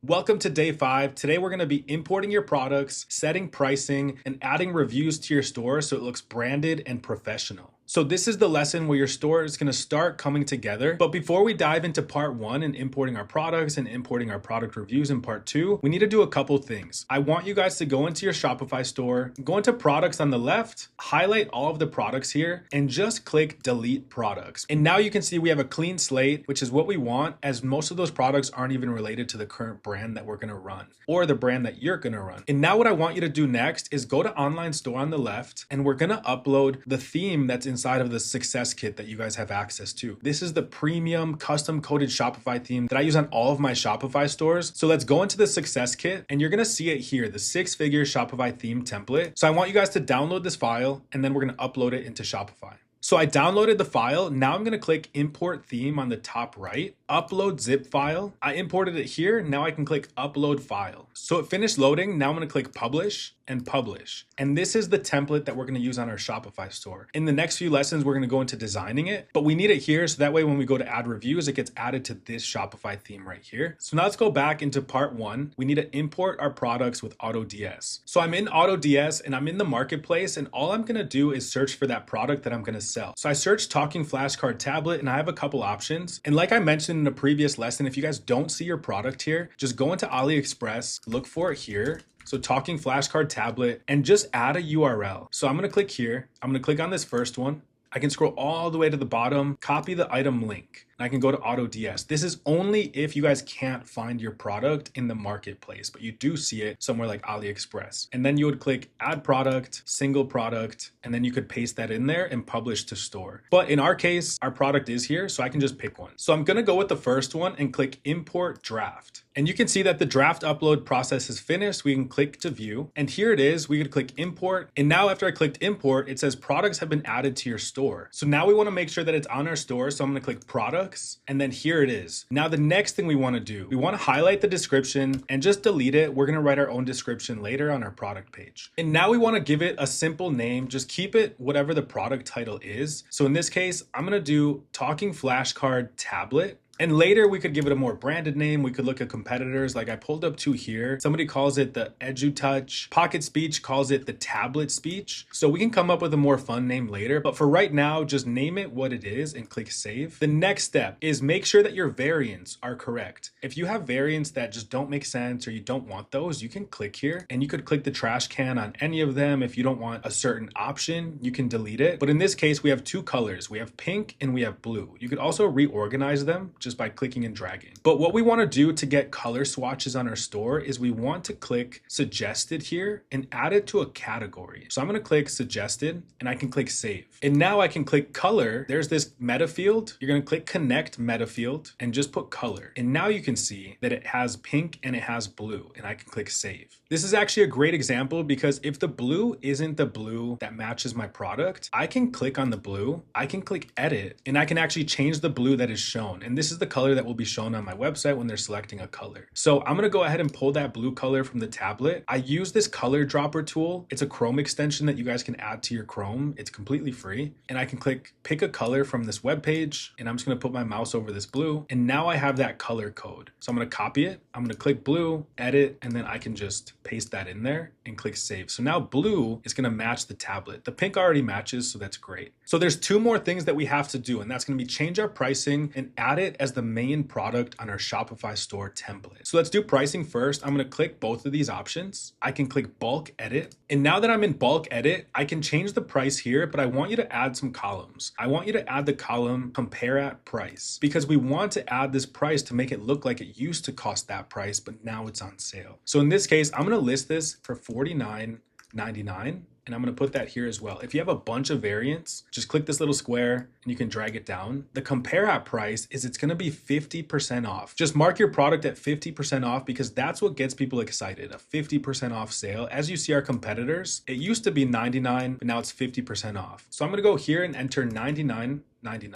Welcome to day 5. Today we're going to be importing your products, setting pricing, and adding reviews to your store so it looks branded and professional. So this is the lesson where your store is going to start coming together. But before we dive into part 1 and importing our products and importing our product reviews in part 2, we need to do a couple things. I want you guys to go into your Shopify store, go into products on the left, highlight all of the products here, and just click delete products. And now you can see we have a clean slate, which is what we want, as most of those products aren't even related to the current brand that we're going to run or the brand that you're going to run. And now what I want you to do next is go to online store on the left, and we're going to upload the theme that's inside of the success kit that you guys have access to. This is the premium custom coded Shopify theme that I use on all of my Shopify stores. So let's go into the success kit and you're going to see it here, the 6-figure Shopify theme template. So I want you guys to download this file and then we're going to upload it into Shopify. So I downloaded the file. Now I'm going to click import theme on the top right, upload zip file. I imported it here. Now I can click upload file. So it finished loading. Now I'm going to click publish and publish. And this is the template that we're going to use on our Shopify store. In the next few lessons, we're going to go into designing it, but we need it here. So that way, when we go to add reviews, it gets added to this Shopify theme right here. So now let's go back into part 1. We need to import our products with AutoDS. So I'm in AutoDS and I'm in the marketplace, and all I'm going to do is search for that product that I'm going to sell. So I searched talking flashcard tablet and I have a couple options. And like I mentioned in a previous lesson, if you guys don't see your product here, just go into AliExpress, look for it here. So talking flashcard tablet, and just add a URL. So I'm going to click here. I'm going to click on this first one. I can scroll all the way to the bottom, copy the item link. I can go to AutoDS. This is only if you guys can't find your product in the marketplace, but you do see it somewhere like AliExpress. And then you would click add product, single product, and then you could paste that in there and publish to store. But in our case, our product is here, so I can just pick one. So I'm gonna go with the first one and click import draft. And you can see that the draft upload process is finished. We can click to view, and here it is. We could click import. And now after I clicked import, it says products have been added to your store. So now we wanna make sure that it's on our store. So I'm gonna click product, products, and then here it is. Now the next thing we want to do, we want to highlight the description and just delete it. We're going to write our own description later on our product page. And now we want to give it a simple name. Just keep it whatever the product title is. So in this case, I'm going to do Talking Flashcard Tablet. And later we could give it a more branded name. We could look at competitors. Like I pulled up two here. Somebody calls it the EduTouch. Pocket Speech calls it the Tablet Speech. So we can come up with a more fun name later. But for right now, just name it what it is and click save. The next step is make sure that your variants are correct. If you have variants that just don't make sense or you don't want those, you can click here and you could click the trash can on any of them. If you don't want a certain option, you can delete it. But in this case, we have two colors. We have pink and we have blue. You could also reorganize them just by clicking and dragging. But what we want to do to get color swatches on our store is we want to click suggested here and add it to a category. So I'm going to click suggested and I can click save. And now I can click color. There's this meta field. You're going to click connect meta field and just put color. And now you can see that it has pink and it has blue and I can click save. This is actually a great example because if the blue isn't the blue that matches my product, I can click on the blue, I can click edit, and I can actually change the blue that is shown. And this is the color that will be shown on my website when they're selecting a color. So I'm going to go ahead and pull that blue color from the tablet. I use this color dropper tool. It's a Chrome extension that you guys can add to your Chrome. It's completely free. And I can click pick a color from this web page and I'm just going to put my mouse over this blue. And now I have that color code. So I'm going to copy it. I'm going to click blue, edit, and then I can just paste that in there and click save. So now blue is going to match the tablet. The pink already matches, so that's great. So there's two more things that we have to do, and that's going to be change our pricing and add it as the main product on our Shopify store template. So let's do pricing first. I'm going to click both of these options. I can click bulk edit. And now that I'm in bulk edit, I can change the price here, but I want you to add some columns. I want you to add the column compare at price because we want to add this price to make it look like it used to cost that price, but now it's on sale. So in this case, I'm going to list this for $49.99. And I'm going to put that here as well. If you have a bunch of variants, just click this little square and you can drag it down. The compare at price is it's going to be 50% off. Just mark your product at 50% off because that's what gets people excited. A 50% off sale. As you see our competitors, it used to be $99, but now it's 50% off. So I'm going to go here and enter $99.99.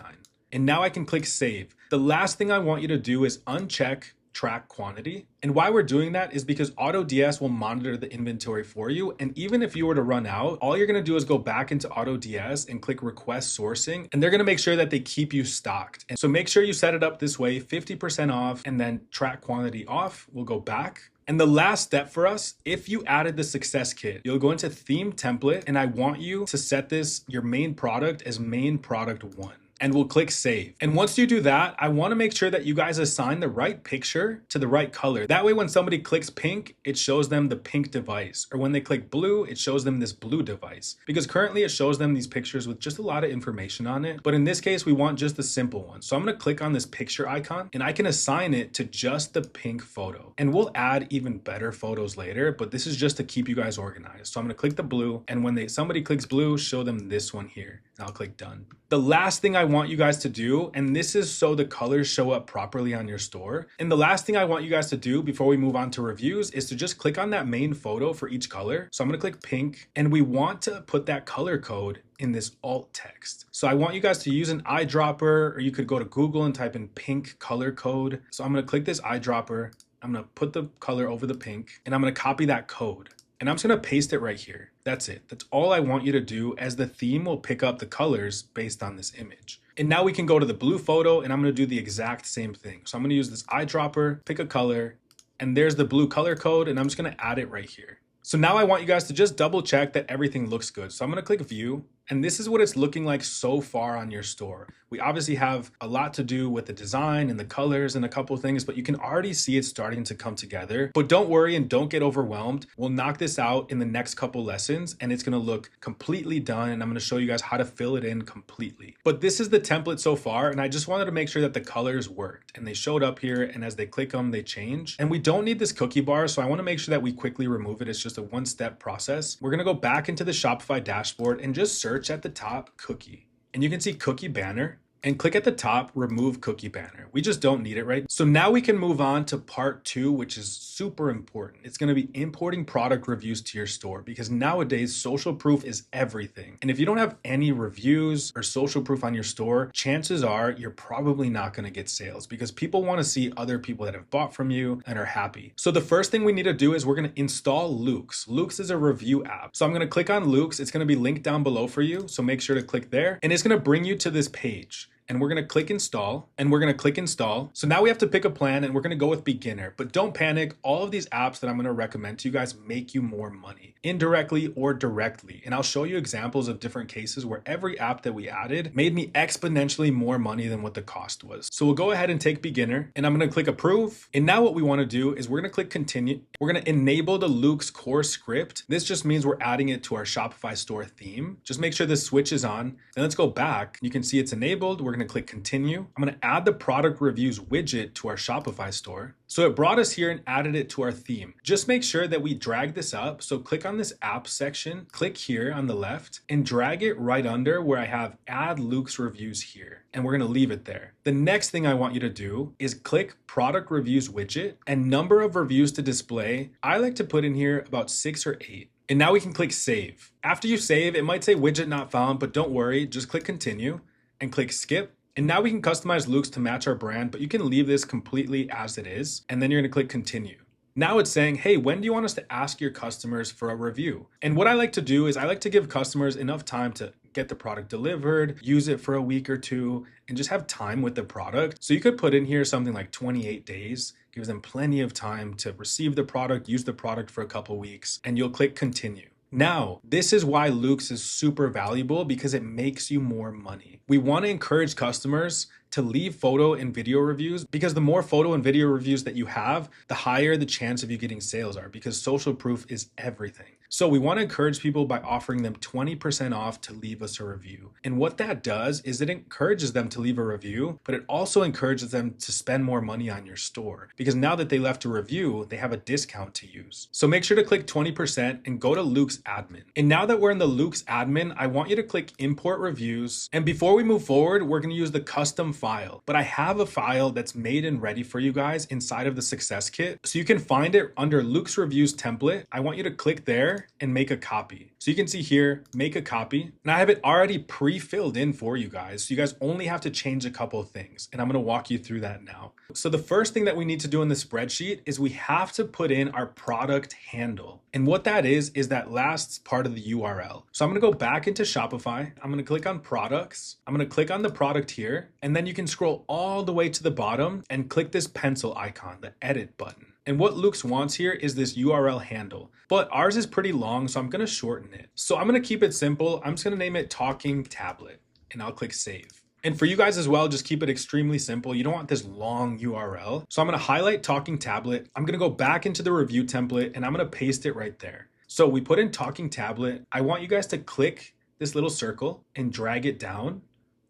And now I can click save. The last thing I want you to do is uncheck track quantity. And why we're doing that is because AutoDS will monitor the inventory for you. And even if you were to run out, all you're going to do is go back into AutoDS and click request sourcing, and they're going to make sure that they keep you stocked. And so make sure you set it up this way, 50% off, and then track quantity off. We'll go back. And the last step for us, if you added the success kit, you'll go into theme template, and I want you to set this, your main product, as main product 1. And we'll click save. And once you do that, I want to make sure that you guys assign the right picture to the right color. That way, when somebody clicks pink, it shows them the pink device. Or when they click blue, it shows them this blue device. Because currently it shows them these pictures with just a lot of information on it. But in this case, we want just the simple one. So I'm going to click on this picture icon and I can assign it to just the pink photo. And we'll add even better photos later, but this is just to keep you guys organized. So I'm going to click the blue, and when somebody clicks blue, show them this one here. And I'll click done. The last thing I want you guys to do, and this is so the colors show up properly on your store. And the last thing I want you guys to do before we move on to reviews is to just click on that main photo for each color. So I'm going to click pink, and we want to put that color code in this alt text. So I want you guys to use an eyedropper, or you could go to Google and type in pink color code. So I'm going to click this eyedropper. I'm going to put the color over the pink, and I'm going to copy that code. And I'm just going to paste it right here. That's it. That's all I want you to do, as the theme will pick up the colors based on this image. And now we can go to the blue photo, and I'm going to do the exact same thing. So I'm going to use this eyedropper, pick a color, and there's the blue color code, and I'm just going to add it right here. So now I want you guys to just double check that everything looks good. So I'm going to click view, and this is what it's looking like so far on your store. We obviously have a lot to do with the design and the colors and a couple of things, but you can already see it starting to come together. But don't worry and don't get overwhelmed. We'll knock this out in the next couple lessons, and it's going to look completely done. And I'm going to show you guys how to fill it in completely. But this is the template so far, and I just wanted to make sure that the colors worked and they showed up here. And as they click them, they change. And we don't need this cookie bar, so I want to make sure that we quickly remove it. It's just a one-step process. We're going to go back into the Shopify dashboard and just search at the top cookie. And you can see cookie banner. and click at the top, remove cookie banner. We just don't need it, right? So now we can move on to part 2, which is super important. It's gonna be importing product reviews to your store, because nowadays social proof is everything. And if you don't have any reviews or social proof on your store, chances are you're probably not gonna get sales, because people wanna see other people that have bought from you and are happy. So the first thing we need to do is we're gonna install Loox. Loox is a review app. So I'm gonna click on Loox. It's gonna be linked down below for you. So make sure to click there, and it's gonna bring you to this page. And we're gonna click install, and we're gonna click install. So now we have to pick a plan, and we're gonna go with beginner, but don't panic. All of these apps that I'm gonna recommend to you guys make you more money, indirectly or directly. And I'll show you examples of different cases where every app that we added made me exponentially more money than what the cost was. So we'll go ahead and take beginner, and I'm gonna click approve. And now what we wanna do is we're gonna click continue. We're gonna enable the Loox core script. This just means we're adding it to our Shopify store theme. Just make sure this switch is on. And let's go back. You can see it's enabled. We're gonna click continue. I'm gonna add the product reviews widget to our Shopify store. So it brought us here and added it to our theme. Just make sure that we drag this up. So click on this app section, click here on the left, and drag it right under where I have add Loox reviews here. And we're gonna leave it there. The next thing I want you to do is click product reviews widget and number of reviews to display. I like to put in here about 6 or 8. And now we can click save. After you save, it might say widget not found, but don't worry, just click continue and click skip. And now we can customize Loox to match our brand, but you can leave this completely as it is. And then you're gonna click continue. Now it's saying, hey, when do you want us to ask your customers for a review? And what I like to do is I like to give customers enough time to get the product delivered, use it for a week or two, and just have time with the product. So you could put in here something like 28 days, gives them plenty of time to receive the product, use the product for a couple weeks, and you'll click continue. Now, this is why Loox is super valuable, because it makes you more money. We want to encourage customers to leave photo and video reviews, because the more photo and video reviews that you have, the higher the chance of you getting sales are, because social proof is everything. So we want to encourage people by offering them 20% off to leave us a review. And what that does is it encourages them to leave a review, but it also encourages them to spend more money on your store, because now that they left a review, they have a discount to use. So make sure to click 20% and go to Loox admin. And now that we're in the Loox admin, I want you to click import reviews. And before we move forward, we're going to use the custom file, but I have a file that's made and ready for you guys inside of the success kit. So you can find it under Loox reviews template. I want you to click there and make a copy. So you can see here, make a copy. And I have it already pre-filled in for you guys. So you guys only have to change a couple of things. And I'm gonna walk you through that now. So the first thing that we need to do in the spreadsheet is we have to put in our product handle. And what that is that last part of the URL. So I'm gonna go back into Shopify. I'm gonna click on products. I'm gonna click on the product here. And then you can scroll all the way to the bottom and click this pencil icon, the edit button. And what Loox wants here is this URL handle, but ours is pretty long, so I'm gonna shorten it. So I'm gonna keep it simple. I'm just gonna name it Talking Tablet, and I'll click save. And for you guys as well, just keep it extremely simple. You don't want this long URL. So I'm gonna highlight Talking Tablet. I'm gonna go back into the review template, and I'm gonna paste it right there. So we put in Talking Tablet. I want you guys to click this little circle and drag it down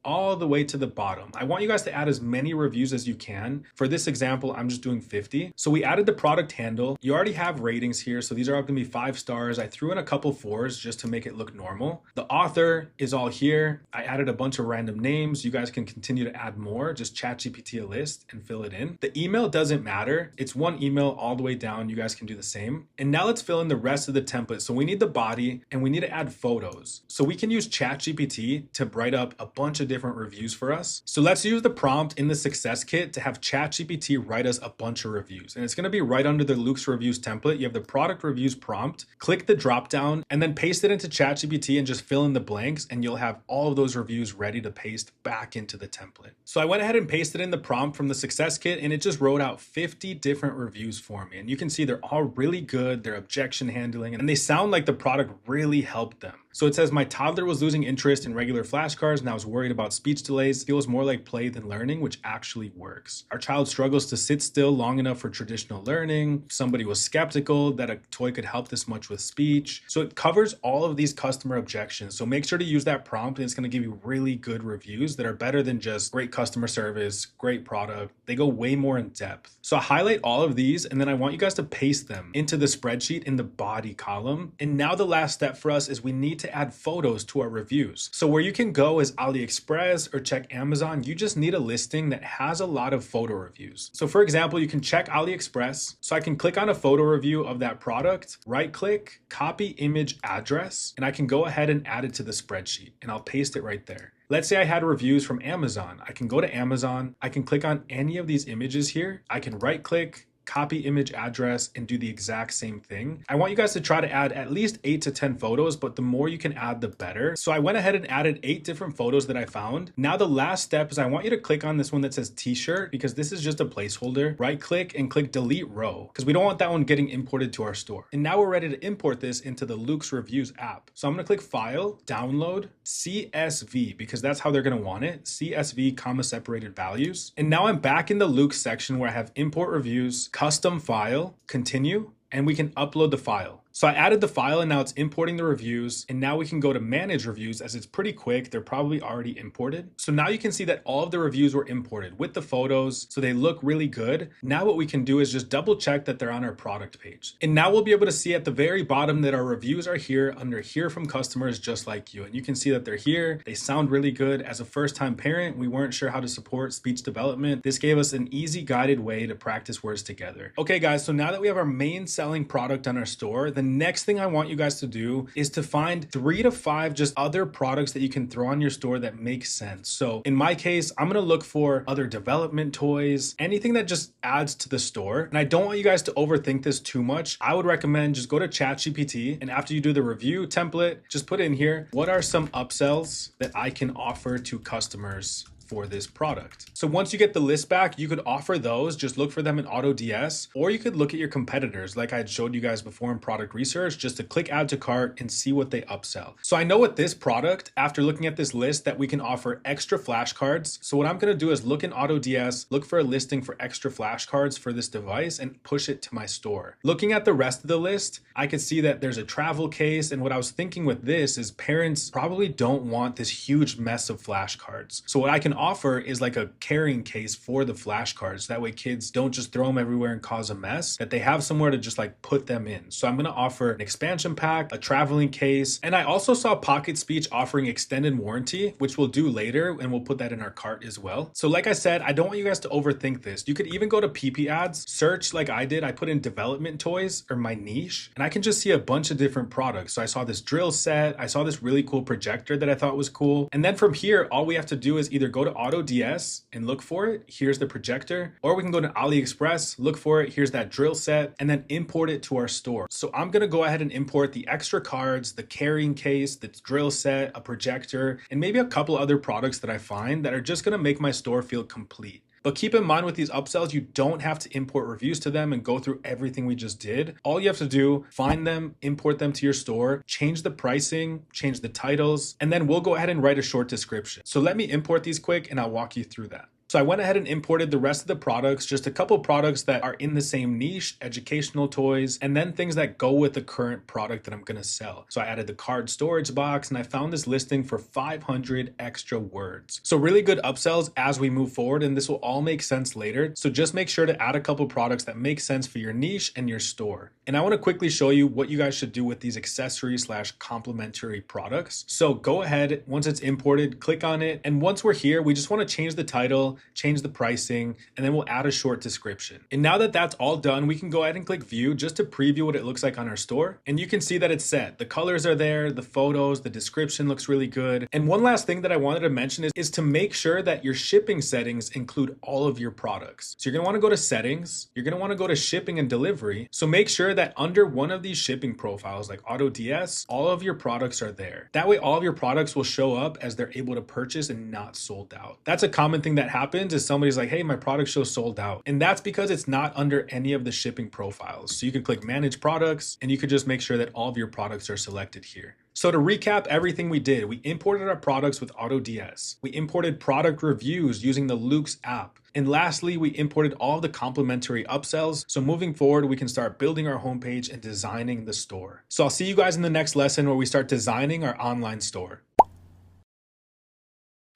all the way to the bottom. I want you guys to add as many reviews as you can. For this example, I'm just doing 50. So we added the product handle. You already have ratings here. So these are gonna be 5 stars. I threw in a couple 4s just to make it look normal. The author is all here. I added a bunch of random names. You guys can continue to add more. Just ChatGPT a list and fill it in. The email doesn't matter. It's one email all the way down. You guys can do the same. And now let's fill in the rest of the template. So we need the body and we need to add photos. So we can use ChatGPT to write up a bunch of different reviews for us. So let's use the prompt in the success kit to have ChatGPT write us a bunch of reviews. And it's going to be right under the Loox reviews template. You have the product reviews prompt, click the drop down and then paste it into ChatGPT and just fill in the blanks and you'll have all of those reviews ready to paste back into the template. So I went ahead and pasted in the prompt from the success kit and it just wrote out 50 different reviews for me. And you can see they're all really good. They're objection handling and they sound like the product really helped them. So it says, my toddler was losing interest in regular flashcards and I was worried about speech delays. Feels more like play than learning, which actually works. Our child struggles to sit still long enough for traditional learning. Somebody was skeptical that a toy could help this much with speech. So it covers all of these customer objections. So make sure to use that prompt and it's going to give you really good reviews that are better than just great customer service, great product. They go way more in depth. So I highlight all of these and then I want you guys to paste them into the spreadsheet in the body column. And now the last step for us is we need to add photos to our reviews. So where you can go is AliExpress, AliExpress or check Amazon, you just need a listing that has a lot of photo reviews. So for example, you can check AliExpress. So I can click on a photo review of that product, right click, copy image address, and I can go ahead and add it to the spreadsheet and I'll paste it right there. Let's say I had reviews from Amazon. I can go to Amazon. I can click on any of these images here. I can right click, copy image address, and do the exact same thing. I want you guys to try to add at least 8 to 10 photos, but the more you can add, the better. So I went ahead and added 8 different photos that I found. Now the last step is I want you to click on this one that says t-shirt, because this is just a placeholder. Right click and click delete row, because we don't want that one getting imported to our store. And now we're ready to import this into the Luke's Reviews app. So I'm gonna click file, download, CSV, because that's how they're gonna want it, CSV comma separated values. And now I'm back in the Luke's section where I have import reviews, custom file, continue, and we can upload the file. So I added the file and now it's importing the reviews, and now we can go to manage reviews as it's pretty quick. They're probably already imported. So now you can see that all of the reviews were imported with the photos, so they look really good. Now what we can do is just double check that they're on our product page. And now we'll be able to see at the very bottom that our reviews are here under hear from customers just like you. And you can see that they're here. They sound really good. As a first-time parent, we weren't sure how to support speech development. This gave us an easy guided way to practice words together. Okay guys, so now that we have our main selling product on our store, the next thing I want you guys to do is to find 3 to 5 just other products that you can throw on your store that make sense. So in my case, I'm gonna look for other development toys, anything that just adds to the store. And I don't want you guys to overthink this too much. I would recommend just go to ChatGPT, and after you do the review template, just put in here, what are some upsells that I can offer to customers for this product? So once you get the list back, you could offer those, just look for them in AutoDS, or you could look at your competitors like I had showed you guys before in product research, just to click add to cart and see what they upsell. So I know with this product, after looking at this list, that we can offer extra flashcards. So what I'm gonna do is look in AutoDS, look for a listing for extra flashcards for this device and push it to my store. Looking at the rest of the list, I could see that there's a travel case, and what I was thinking with this is parents probably don't want this huge mess of flashcards. So what I can offer is like a carrying case for the flashcards. That way kids don't just throw them everywhere and cause a mess, that they have somewhere to just like put them in. So I'm gonna offer an expansion pack, a traveling case, and I also saw Pocket Speech offering extended warranty, which we'll do later, and we'll put that in our cart as well. So like I said, I don't want you guys to overthink this. You could even go to PP ads, search like I did. I put in development toys or my niche, and I can just see a bunch of different products. So I saw this drill set, I saw this really cool projector that I thought was cool. And then from here, all we have to do is either go to AutoDS and look for it. Here's the projector. Or we can go to AliExpress, look for it. Here's that drill set, and then import it to our store. So I'm gonna go ahead and import the extra cards, the carrying case, the drill set, a projector, and maybe a couple other products that I find that are just gonna make my store feel complete. But keep in mind with these upsells, you don't have to import reviews to them and go through everything we just did. All you have to do, find them, import them to your store, change the pricing, change the titles, and then we'll go ahead and write a short description. So let me import these quick and I'll walk you through that. So I went ahead and imported the rest of the products, just a couple products that are in the same niche, educational toys, and then things that go with the current product that I'm gonna sell. So I added the card storage box, and I found this listing for 500 extra words. So really good upsells as we move forward, and this will all make sense later. So just make sure to add a couple products that make sense for your niche and your store. And I wanna quickly show you what you guys should do with these accessories / complementary products. So go ahead, once it's imported, click on it. And once we're here, we just wanna change the title, change the pricing, and then we'll add a short description. And now that that's all done, we can go ahead and click view just to preview what it looks like on our store. And you can see that it's set. The colors are there, the photos, the description looks really good. And one last thing that I wanted to mention is to make sure that your shipping settings include all of your products. So you're gonna wanna go to settings, you're gonna wanna go to shipping and delivery. So make sure that under one of these shipping profiles like AutoDS, all of your products are there. That way all of your products will show up as they're able to purchase and not sold out. That's a common thing that happens is somebody's like, hey, my product shows sold out. And that's because it's not under any of the shipping profiles. So you can click manage products and you could just make sure that all of your products are selected here. So to recap everything we did, we imported our products with AutoDS. We imported product reviews using the Luke's app. And lastly, we imported all of the complementary upsells. So moving forward, we can start building our homepage and designing the store. So I'll see you guys in the next lesson where we start designing our online store.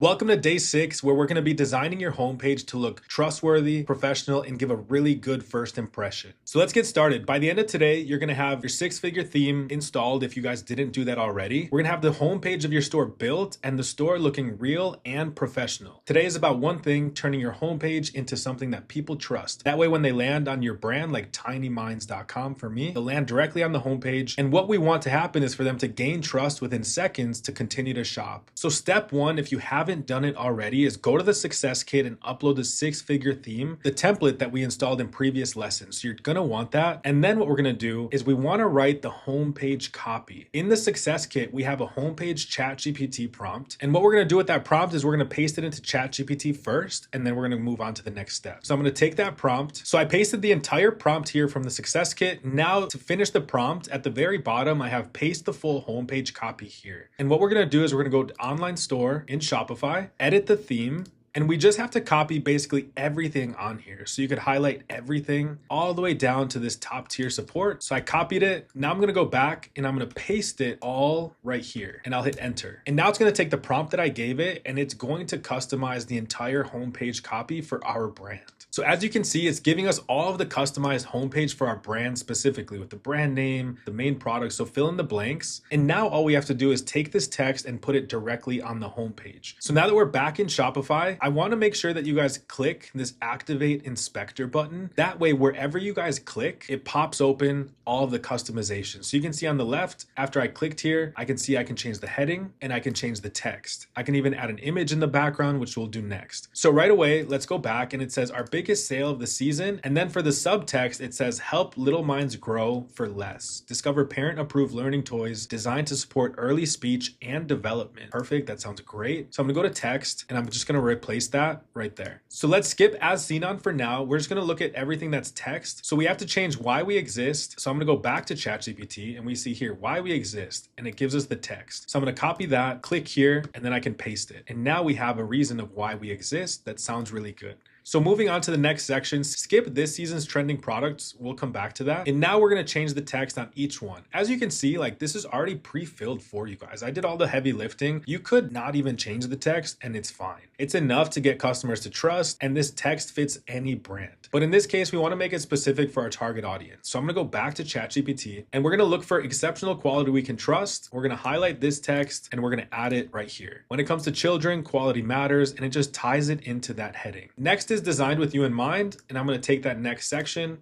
Welcome to day 6, where we're going to be designing your homepage to look trustworthy, professional, and give a really good first impression. So let's get started. By the end of today, you're going to have your 6-figure theme installed if you guys didn't do that already. We're going to have the homepage of your store built and the store looking real and professional. Today is about one thing: turning your homepage into something that people trust. That way, when they land on your brand, like tinyminds.com for me, they'll land directly on the homepage. And what we want to happen is for them to gain trust within seconds to continue to shop. So step 1, if you haven't done it already, is go to the success kit and upload the 6-figure theme, the template that we installed in previous lessons. So you're gonna want that. And then what we're gonna do is we wanna write the homepage copy. In the success kit, we have a homepage ChatGPT prompt. And what we're gonna do with that prompt is we're gonna paste it into ChatGPT first, and then we're gonna move on to the next step. So I'm gonna take that prompt. So I pasted the entire prompt here from the success kit. Now to finish the prompt, at the very bottom, I have paste the full homepage copy here. And what we're gonna do is we're gonna go to online store in Shopify, edit the theme, and we just have to copy basically everything on here. So you could highlight everything all the way down to this top tier support. So I copied it. Now I'm gonna go back and I'm gonna paste it all right here, and I'll hit enter. And now it's gonna take the prompt that I gave it, and it's going to customize the entire homepage copy for our brand. So as you can see, it's giving us all of the customized homepage for our brand specifically, with the brand name, the main product. So fill in the blanks. And now all we have to do is take this text and put it directly on the homepage. So now that we're back in Shopify, I want to make sure that you guys click this activate inspector button. That way, wherever you guys click, it pops open all of the customization. So you can see on the left, after I clicked here, I can see I can change the heading and I can change the text. I can even add an image in the background, which we'll do next. So right away, let's go back, and it says our biggest sale of the season. And then for the subtext, it says help little minds grow for less. Discover parent approved learning toys designed to support early speech and development. Perfect. That sounds great. So I'm gonna go to text, and I'm just gonna replace that right there. So let's skip as seen on for now. We're just gonna look at everything that's text. So we have to change why we exist. So I'm gonna go back to ChatGPT, and we see here why we exist, and it gives us the text. So I'm gonna copy that, click here, and then I can paste it. And now we have a reason of why we exist. That sounds really good. So moving on to the next section, skip this season's trending products. We'll come back to that. And now we're going to change the text on each one. As you can see, like, this is already pre-filled for you guys. I did all the heavy lifting. You could not even change the text and it's fine. It's enough to get customers to trust, and this text fits any brand. But in this case, we want to make it specific for our target audience. So I'm going to go back to ChatGPT, and we're going to look for exceptional quality we can trust. We're going to highlight this text, and we're going to add it right here. When it comes to children, quality matters, and it just ties it into that heading. Next is designed with you in mind, and I'm going to take that next section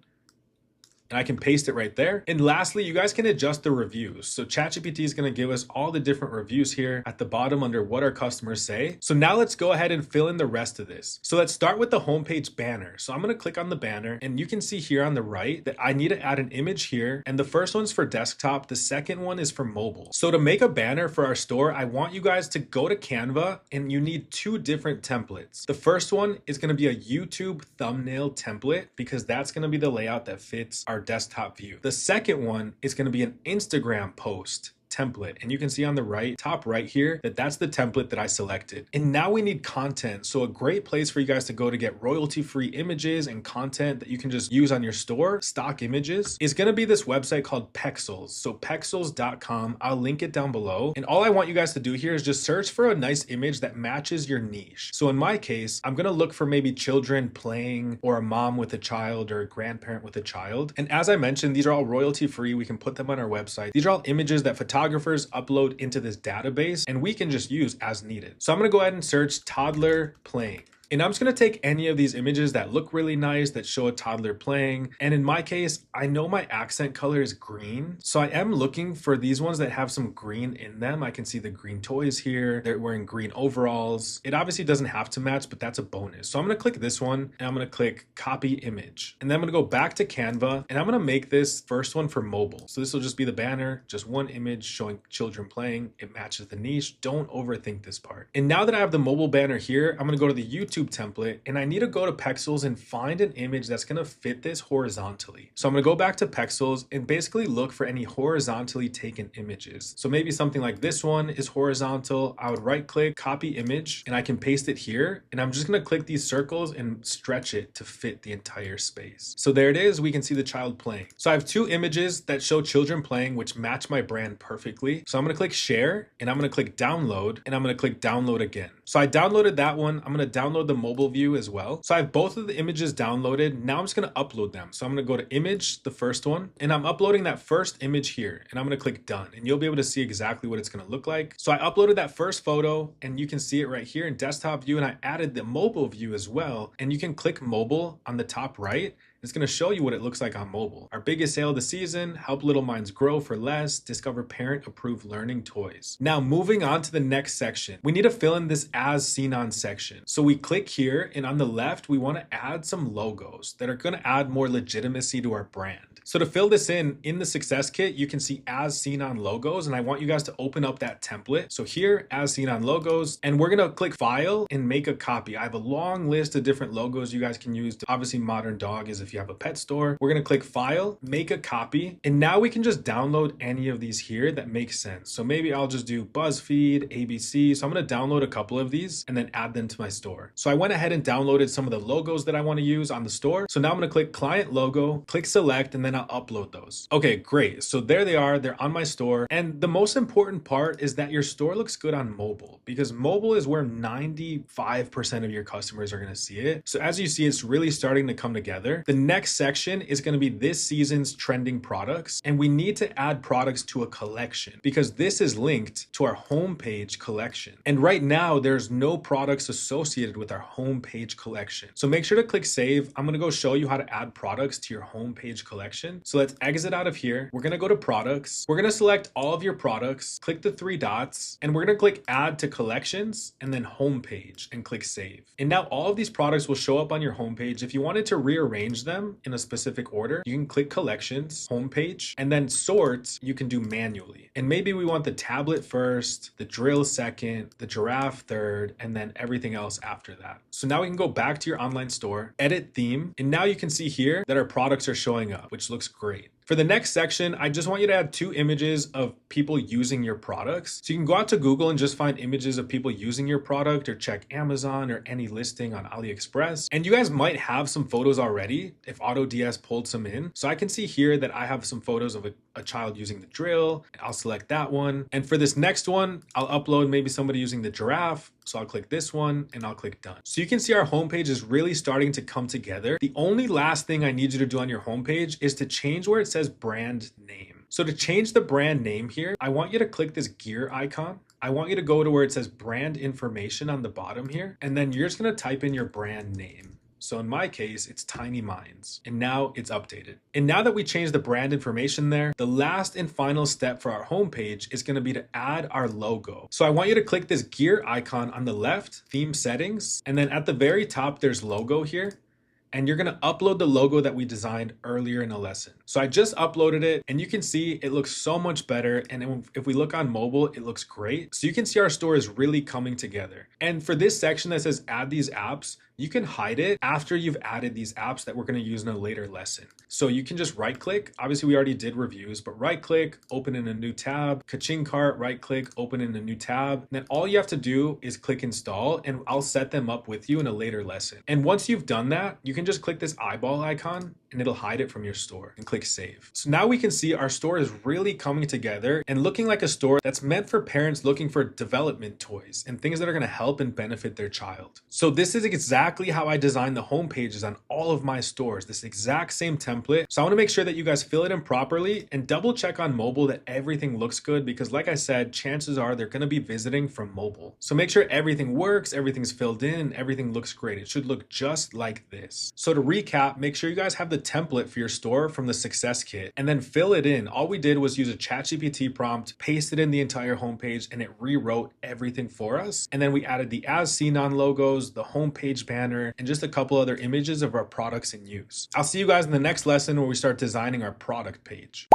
and I can paste it right there. And lastly, you guys can adjust the reviews. So ChatGPT is going to give us all the different reviews here at the bottom under what our customers say. So now let's go ahead and fill in the rest of this. So let's start with the homepage banner. So I'm going to click on the banner, and you can see here on the right that I need to add an image here. And the first one's for desktop. The second one is for mobile. So to make a banner for our store, I want you guys to go to Canva, and you need 2 different templates. The first one is going to be a YouTube thumbnail template, because that's going to be the layout that fits our desktop view. The second one is going to be an Instagram post template, and you can see on the right, top right here, that that's the template that I selected. And now we need content. So a great place for you guys to go to get royalty-free images and content that you can just use on your store, stock images, is going to be this website called Pexels. So pexels.com, I'll link it down below. And all I want you guys to do here is just search for a nice image that matches your niche. So in my case, I'm going to look for maybe children playing, or a mom with a child, or a grandparent with a child. And as I mentioned, these are all royalty-free. We can put them on our website. These are all images that photographers upload into this database, and we can just use as needed. So I'm going to go ahead and search toddler playing. And I'm just going to take any of these images that look really nice, that show a toddler playing. And in my case, I know my accent color is green. So I am looking for these ones that have some green in them. I can see the green toys here. They're wearing green overalls. It obviously doesn't have to match, but that's a bonus. So I'm going to click this one, and I'm going to click copy image. And then I'm going to go back to Canva, and I'm going to make this first one for mobile. So this will just be the banner, just one image showing children playing. It matches the niche. Don't overthink this part. And now that I have the mobile banner here, I'm going to go to the YouTube YouTube template and I need to go to Pexels and find an image that's gonna fit this horizontally. So I'm gonna go back to Pexels and basically look for any horizontally taken images. So maybe something like this one is horizontal. I would right click, copy image, and I can paste it here. And I'm just gonna click these circles and stretch it to fit the entire space. So there it is, we can see the child playing. So I have two images that show children playing, which match my brand perfectly. So I'm gonna click share and I'm gonna click download and I'm gonna click download again. So I downloaded that one. I'm gonna download the mobile view as well. So I have both of the images downloaded. Now I'm just gonna upload them. So I'm gonna go to image, the first one, and I'm uploading that first image here and I'm gonna click done and you'll be able to see exactly what it's gonna look like. So I uploaded that first photo and you can see it right here in desktop view, and I added the mobile view as well. And you can click mobile on the top right. It's going to show you what it looks like on mobile. Our biggest sale of the season, help little minds grow for less, discover parent approved learning toys. Now moving on to the next section, we need to fill in this as seen on section. So we click here and on the left, we want to add some logos that are going to add more legitimacy to our brand. So to fill this in the success kit, you can see as seen on logos, and I want you guys to open up that template. So here, as seen on logos, and we're gonna click file and make a copy. I have a long list of different logos you guys can use. Obviously Modern Dog is if you have a pet store. We're gonna click file, make a copy, and now we can just download any of these here that make sense. So maybe I'll just do BuzzFeed, ABC. So I'm gonna download a couple of these and then add them to my store. So I went ahead and downloaded some of the logos that I wanna use on the store. So now I'm gonna click client logo, click select, and then I'll upload those. Okay, great. So there they are. They're on my store. And the most important part is that your store looks good on mobile, because mobile is where 95% of your customers are going to see it. So as you see, it's really starting to come together. The next section is going to be this season's trending products. And we need to add products to a collection because this is linked to our homepage collection. And right now there's no products associated with our homepage collection. So make sure to click save. I'm going to go show you how to add products to your homepage collection. So let's exit out of here. We're gonna go to products. We're gonna select all of your products, click the three dots, and we're gonna click add to collections and then homepage and click save. And now all of these products will show up on your homepage. If you wanted to rearrange them in a specific order, you can click collections, homepage, and then sort you can do manually. And maybe we want the tablet first, the drill second, the giraffe third, and then everything else after that. So now we can go back to your online store, edit theme, and now you can see here that our products are showing up, which looks great. For the next section, I just want you to add two images of people using your products. So you can go out to Google and just find images of people using your product, or check Amazon or any listing on AliExpress. And you guys might have some photos already if AutoDS pulled some in. So I can see here that I have some photos of a child using the drill. I'll select that one. And for this next one, I'll upload maybe somebody using the giraffe. So I'll click this one and I'll click done. So you can see our homepage is really starting to come together. The only last thing I need you to do on your homepage is to change where it says brand name. So to change the brand name here, I want you to click this gear icon. I want you to go to where it says brand information on the bottom here, and then you're just gonna type in your brand name. So in my case, it's Tiny Minds, and now it's updated. And now that we changed the brand information there, the last and final step for our homepage is gonna be to add our logo. So I want you to click this gear icon on the left, theme settings, and then at the very top, there's logo here. And you're gonna upload the logo that we designed earlier in the lesson. So I just uploaded it and you can see it looks so much better. And if we look on mobile, it looks great. So you can see our store is really coming together. And for this section that says add these apps, you can hide it after you've added these apps that we're gonna use in a later lesson. So you can just right click. Obviously we already did reviews, but right click, open in a new tab, ka-ching cart, right click, open in a new tab. And then all you have to do is click install, and I'll set them up with you in a later lesson. And once you've done that, you can just click this eyeball icon and it'll hide it from your store, and click save. So now we can see our store is really coming together and looking like a store that's meant for parents looking for development toys and things that are gonna help and benefit their child. So this is exactly how I designed the home pages on all of my stores, this exact same template. So I wanna make sure that you guys fill it in properly and double check on mobile that everything looks good, because like I said, chances are they're gonna be visiting from mobile. So make sure everything works, everything's filled in, and everything looks great. It should look just like this. So to recap, make sure you guys have the template for your store from the success kit and then fill it in. All we did was use a ChatGPT prompt, pasted in the entire homepage, and it rewrote everything for us. And then we added the as seen on logos, the homepage banner, and just a couple other images of our products in use. I'll see you guys in the next lesson where we start designing our product page.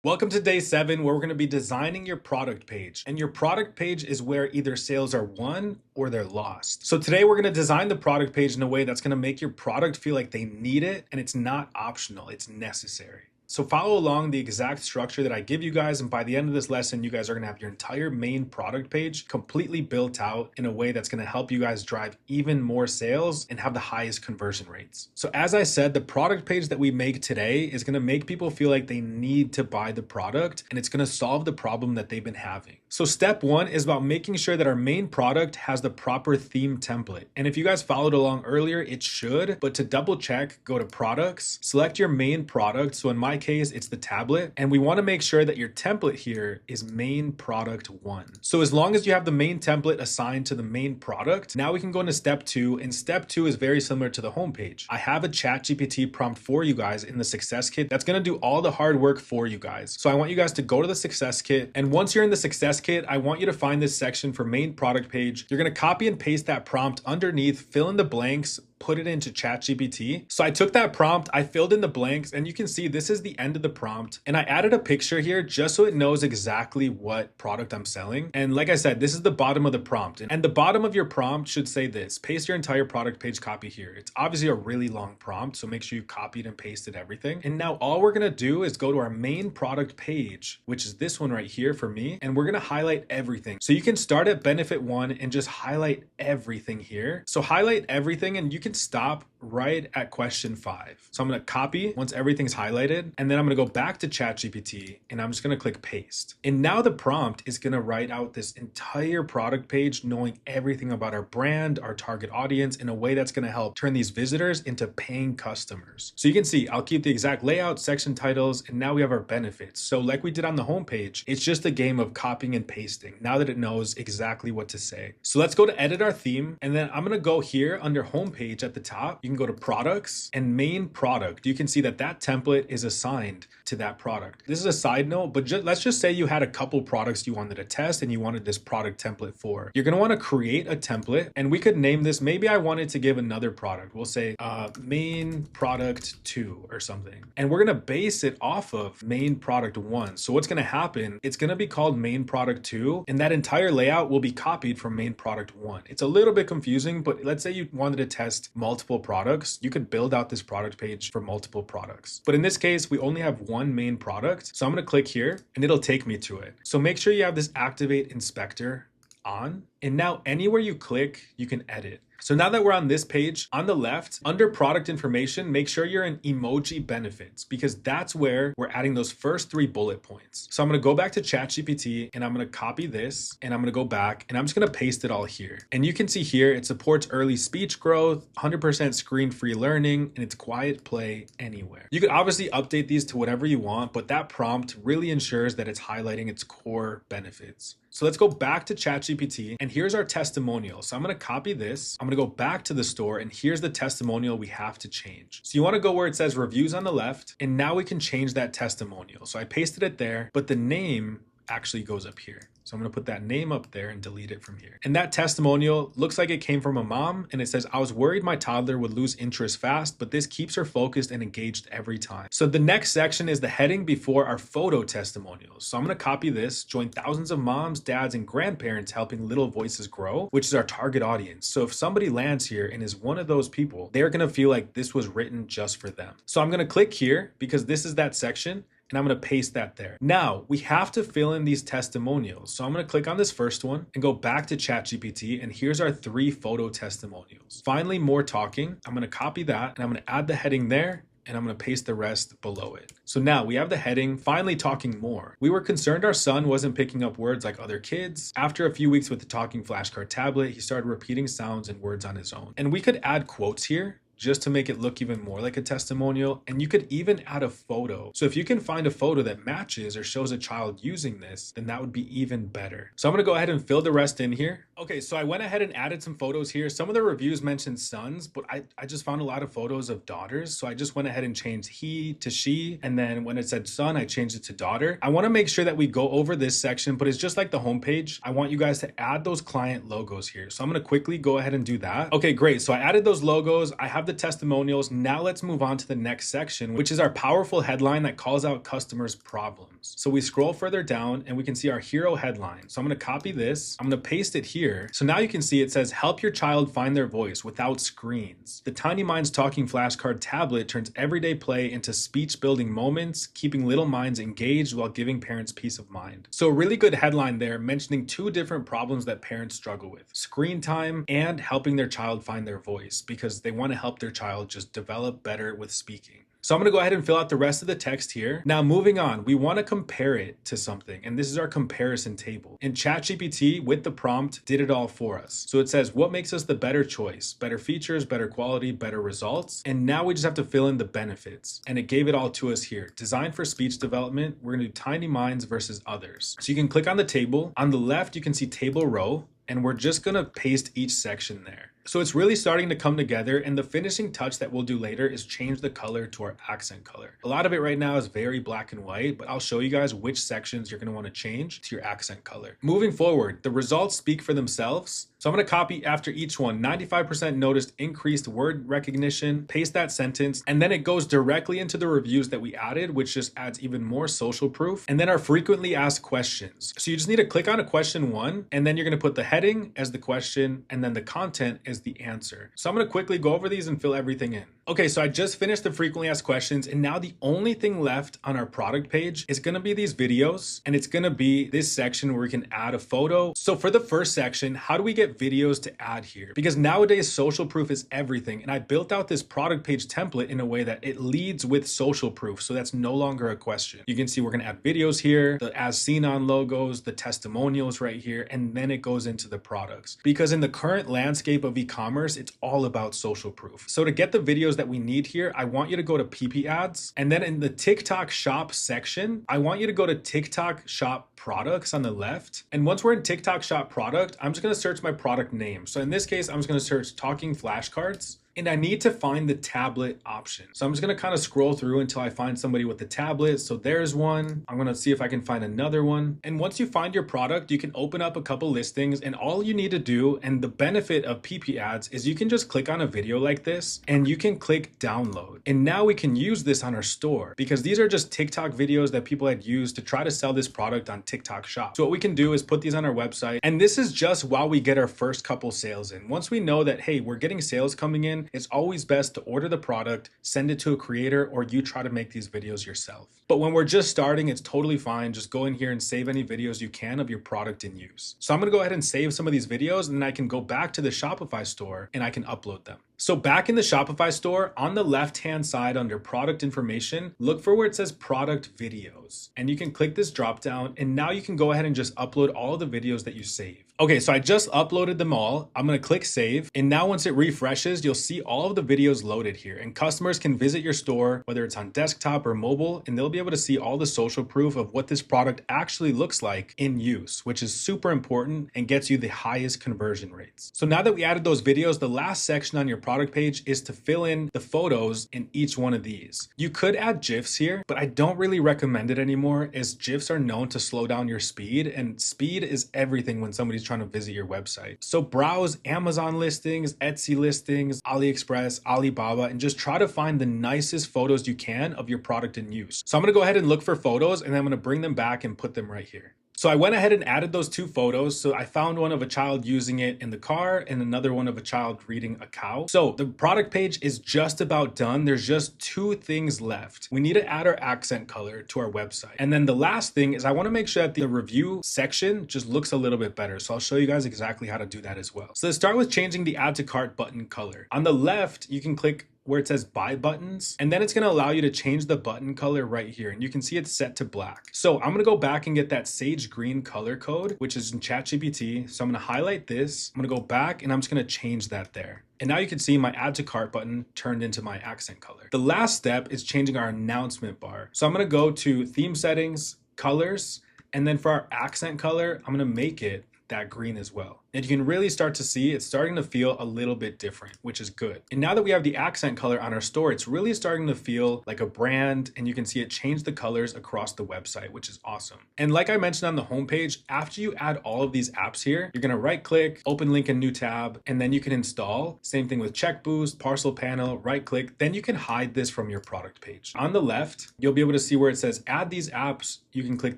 Welcome to day 7, where we're going to be designing your product page. And your product page is where either sales are won or they're lost. So today we're going to design the product page in a way that's going to make your product feel like they need it, and it's not optional, it's necessary. So follow along the exact structure that I give you guys, and by the end of this lesson, you guys are gonna have your entire main product page completely built out in a way that's gonna help you guys drive even more sales and have the highest conversion rates. So as I said, the product page that we make today is gonna make people feel like they need to buy the product, and it's gonna solve the problem that they've been having. So step 1 is about making sure that our main product has the proper theme template. And if you guys followed along earlier, it should, but to double check, go to products, select your main product. So in my case, it's the tablet, and we want to make sure that your template here is main product 1. So as long as you have the main template assigned to the main product, now we can go into step 2, and step 2 is very similar to the homepage. I have a ChatGPT prompt for you guys in the success kit that's going to do all the hard work for you guys. So I want you guys to go to the success kit, and once you're in the success kit, I want you to find this section for main product page. You're going to copy and paste that prompt underneath, fill in the blanks, put it into ChatGPT. So I took that prompt, I filled in the blanks, and you can see this is the end of the prompt. And I added a picture here just so it knows exactly what product I'm selling. And like I said, this is the bottom of the prompt. And the bottom of your prompt should say this: paste your entire product page copy here. It's obviously a really long prompt, so make sure you copied and pasted everything. And now all we're gonna do is go to our main product page, which is this one right here for me, and we're gonna highlight everything. So you can start at benefit 1 and just highlight everything here. So highlight everything, and you can stop right at question 5. So I'm going to copy once everything's highlighted, and then I'm going to go back to ChatGPT, and I'm just going to click paste. And now the prompt is going to write out this entire product page, knowing everything about our brand, our target audience, in a way that's going to help turn these visitors into paying customers. So you can see I'll keep the exact layout, section titles, and now we have our benefits. So like we did on the homepage, it's just a game of copying and pasting now that it knows exactly what to say. So let's go to edit our theme, and then I'm going to go here under homepage at the top. You can go to products and main product. You can see that that template is assigned to that product. This is a side note, but let's just say you had a couple products you wanted to test and you wanted this product template for. You're going to want to create a template, and we could name this, maybe I wanted to give another product. We'll say main product 2 or something. And we're going to base it off of main product 1. So what's going to happen, it's going to be called main product 2, and that entire layout will be copied from main product 1. It's a little bit confusing, but let's say you wanted to test multiple products, you could build out this product page for multiple products. But in this case, we only have one main product. So I'm going to click here and it'll take me to it. So make sure you have this activate inspector on, and now anywhere you click, you can edit. So now that we're on this page, on the left, under product information, make sure you're in emoji benefits, because that's where we're adding those first 3 bullet points. So I'm going to go back to ChatGPT, and I'm going to copy this, and I'm going to go back, and I'm just going to paste it all here. And you can see here, it supports early speech growth, 100% screen-free learning, and it's quiet play anywhere. You could obviously update these to whatever you want, but that prompt really ensures that it's highlighting its core benefits. So let's go back to ChatGPT, and here's our testimonial. So I'm going to copy this. I'm going to go back to the store, and here's the testimonial we have to change. So you want to go where it says reviews on the left, and now we can change that testimonial. So I pasted it there, but the name actually goes up here. So I'm going to put that name up there and delete it from here. And that testimonial looks like it came from a mom, and it says, I was worried my toddler would lose interest fast, but this keeps her focused and engaged every time. So the next section is the heading before our photo testimonials. So I'm going to copy this, join thousands of moms, dads, and grandparents helping little voices grow, which is our target audience. So if somebody lands here and is one of those people, they're going to feel like this was written just for them. So I'm going to click here because this is that section, and I'm going to paste that there. Now we have to fill in these testimonials. So I'm going to click on this first one and go back to ChatGPT, and here's our 3 photo testimonials. Finally, more talking. I'm going to copy that, and I'm going to add the heading there, and I'm going to paste the rest below it. So now we have the heading, finally talking more. We were concerned our son wasn't picking up words like other kids. After a few weeks with the talking flashcard tablet, he started repeating sounds and words on his own. And we could add quotes here just to make it look even more like a testimonial. And you could even add a photo. So if you can find a photo that matches or shows a child using this, then that would be even better. So I'm going to go ahead and fill the rest in here. Okay, so I went ahead and added some photos here. Some of the reviews mentioned sons, but I just found a lot of photos of daughters. So I just went ahead and changed he to she. And then when it said son, I changed it to daughter. I want to make sure that we go over this section, but it's just like the homepage. I want you guys to add those client logos here. So I'm going to quickly go ahead and do that. Okay, great. So I added those logos. I have the the testimonials. Now let's move on to the next section, which is our powerful headline that calls out customers' problems. So we scroll further down and we can see our hero headline. So I'm going to copy this. I'm going to paste it here. So now you can see it says, help your child find their voice without screens. The Tiny Minds Talking Flashcard tablet turns everyday play into speech-building moments, keeping little minds engaged while giving parents peace of mind. So a really good headline there, mentioning two different problems that parents struggle with: screen time and helping their child find their voice, because they want to help their child just develop better with speaking. So I'm going to go ahead and fill out the rest of the text here. Now moving on, we want to compare it to something, and this is our comparison table. And ChatGPT with the prompt did it all for us. So it says, what makes us the better choice? Better features, better quality, better results. And now we just have to fill in the benefits. And it gave it all to us here. Designed for speech development, we're going to do Tiny Minds versus others. So you can click on the table. On the left, you can see table row, and we're just going to paste each section there. So it's really starting to come together, and the finishing touch that we'll do later is change the color to our accent color. A lot of it right now is very black and white, but I'll show you guys which sections you're going to want to change to your accent color. Moving forward, the results speak for themselves. So I'm going to copy after each one. 95% noticed increased word recognition, paste that sentence, and then it goes directly into the reviews that we added, which just adds even more social proof. And then our frequently asked questions. So you just need to click on a question one, and then you're going to put the heading as the question, and then the content is the answer. So I'm going to quickly go over these and fill everything in. Okay, so I just finished the frequently asked questions, and now the only thing left on our product page is going to be these videos, and it's going to be this section where we can add a photo. So for the first section, how do we get videos to add here? Because nowadays social proof is everything, and I built out this product page template in a way that it leads with social proof, so that's no longer a question. You can see we're going to add videos here, the as seen on logos, the testimonials right here, and then it goes into the products. Because in the current landscape of e-commerce, it's all about social proof. So to get the videos that we need here, I want you to go to PP ads, and then in the TikTok shop section, I want you to go to TikTok shop products on the left. And once we're in TikTok shop product, I'm just going to search my product name. So in this case, I'm just going to search talking flashcards. And I need to find the tablet option. So I'm just gonna kind of scroll through until I find somebody with the tablet. So there's one. I'm gonna see if I can find another one. And once you find your product, you can open up a couple listings, and all you need to do, and the benefit of PP ads, is you can just click on a video like this and you can click download. And now we can use this on our store, because these are just TikTok videos that people had used to try to sell this product on TikTok shop. So what we can do is put these on our website, and this is just while we get our first couple sales in. Once we know that, hey, we're getting sales coming in, it's always best to order the product, send it to a creator, or you try to make these videos yourself. But when we're just starting, it's totally fine. Just go in here and save any videos you can of your product in use. So I'm gonna go ahead and save some of these videos, and then I can go back to the Shopify store and I can upload them. So back in the Shopify store, on the left-hand side under product information, look for where it says product videos. And you can click this drop down, and now you can go ahead and just upload all the videos that you saved. Okay, so I just uploaded them all. I'm gonna click save, and now once it refreshes, you'll see all of the videos loaded here, and customers can visit your store, whether it's on desktop or mobile, and they'll be able to see all the social proof of what this product actually looks like in use, which is super important and gets you the highest conversion rates. So now that we added those videos, the last section on your product page is to fill in the photos in each one of these. You could add GIFs here, but I don't really recommend it anymore, as GIFs are known to slow down your speed, and speed is everything when somebody's trying to visit your website. So browse Amazon listings, Etsy listings, AliExpress, Alibaba, and just try to find the nicest photos you can of your product in use. So I'm gonna go ahead and look for photos, and then I'm gonna bring them back and put them right here. So I went ahead and added those two photos. So I found one of a child using it in the car and another one of a child reading a cow. So the product page is just about done. There's just two things left. We need to add our accent color to our website. And then the last thing is I want to make sure that the review section just looks a little bit better. So I'll show you guys exactly how to do that as well. So let's start with changing the add to cart button color. On the left, you can click where it says buy buttons, and then it's going to allow you to change the button color right here, and you can see it's set to black. So I'm going to go back and get that sage green color code, which is in ChatGPT. So I'm going to highlight this, I'm going to go back, and I'm just going to change that there. And now you can see my add to cart button turned into my accent color. The last step is changing our announcement bar. So I'm going to go to theme settings, colors, and then for our accent color, I'm going to make it that green as well. And you can really start to see it's starting to feel a little bit different, which is good. And now that we have the accent color on our store, it's really starting to feel like a brand, and you can see it change the colors across the website, which is awesome. And like I mentioned on the homepage, after you add all of these apps here, you're gonna right click, open link in new tab, and then you can install. Same thing with Check Boost, Parcel Panel, right click, then you can hide this from your product page. On the left, you'll be able to see where it says add these apps. You can click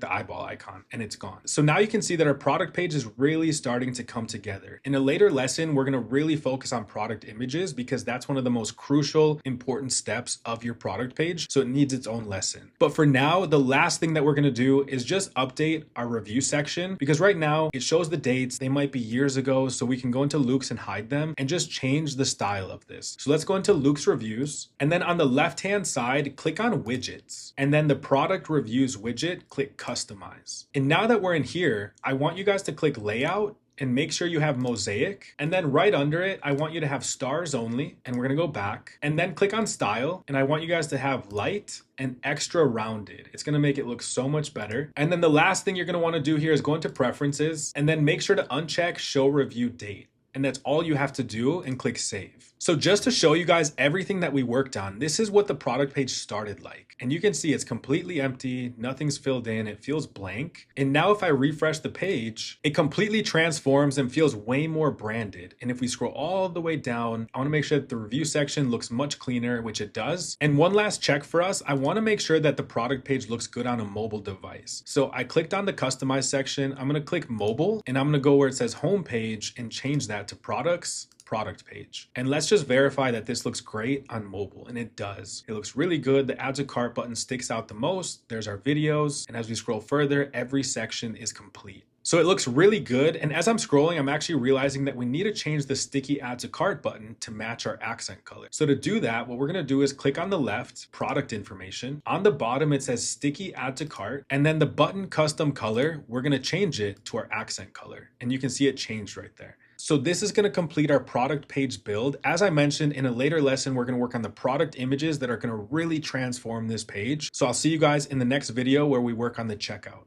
the eyeball icon and it's gone. So now you can see that our product page is really starting to come together. In a later lesson, we're gonna really focus on product images because that's one of the most crucial, important steps of your product page. So it needs its own lesson. But for now, the last thing that we're gonna do is just update our review section, because right now it shows the dates. They might be years ago, so we can go into Luke's and hide them and just change the style of this. So let's go into Luke's reviews, and then on the left-hand side, click on widgets, and then the product reviews widget, click customize. And now that we're in here, I want you guys to click layout and make sure you have mosaic. And then right under it, I want you to have stars only. And we're gonna go back and then click on style. And I want you guys to have light and extra rounded. It's gonna make it look so much better. And then the last thing you're gonna wanna do here is go into preferences and then make sure to uncheck show review date. And that's all you have to do, and click save. So just to show you guys everything that we worked on, this is what the product page started like. And you can see it's completely empty, nothing's filled in, it feels blank. And now if I refresh the page, it completely transforms and feels way more branded. And if we scroll all the way down, I wanna make sure that the review section looks much cleaner, which it does. And one last check for us, I wanna make sure that the product page looks good on a mobile device. So I clicked on the customize section, I'm gonna click mobile, and I'm gonna go where it says home page and change that to products, product page. And let's just verify that this looks great on mobile, and it does. It looks really good. The add to cart button sticks out the most. There's our videos, and as we scroll further, every section is complete. So it looks really good, and as I'm scrolling, I'm actually realizing that we need to change the sticky add to cart button to match our accent color. So to do that, what we're gonna do is click on the left, product information. On the bottom, it says sticky add to cart, and then the button custom color, we're gonna change it to our accent color. And you can see it changed right there. So this is gonna complete our product page build. As I mentioned, in a later lesson, we're gonna work on the product images that are gonna really transform this page. So I'll see you guys in the next video where we work on the checkout.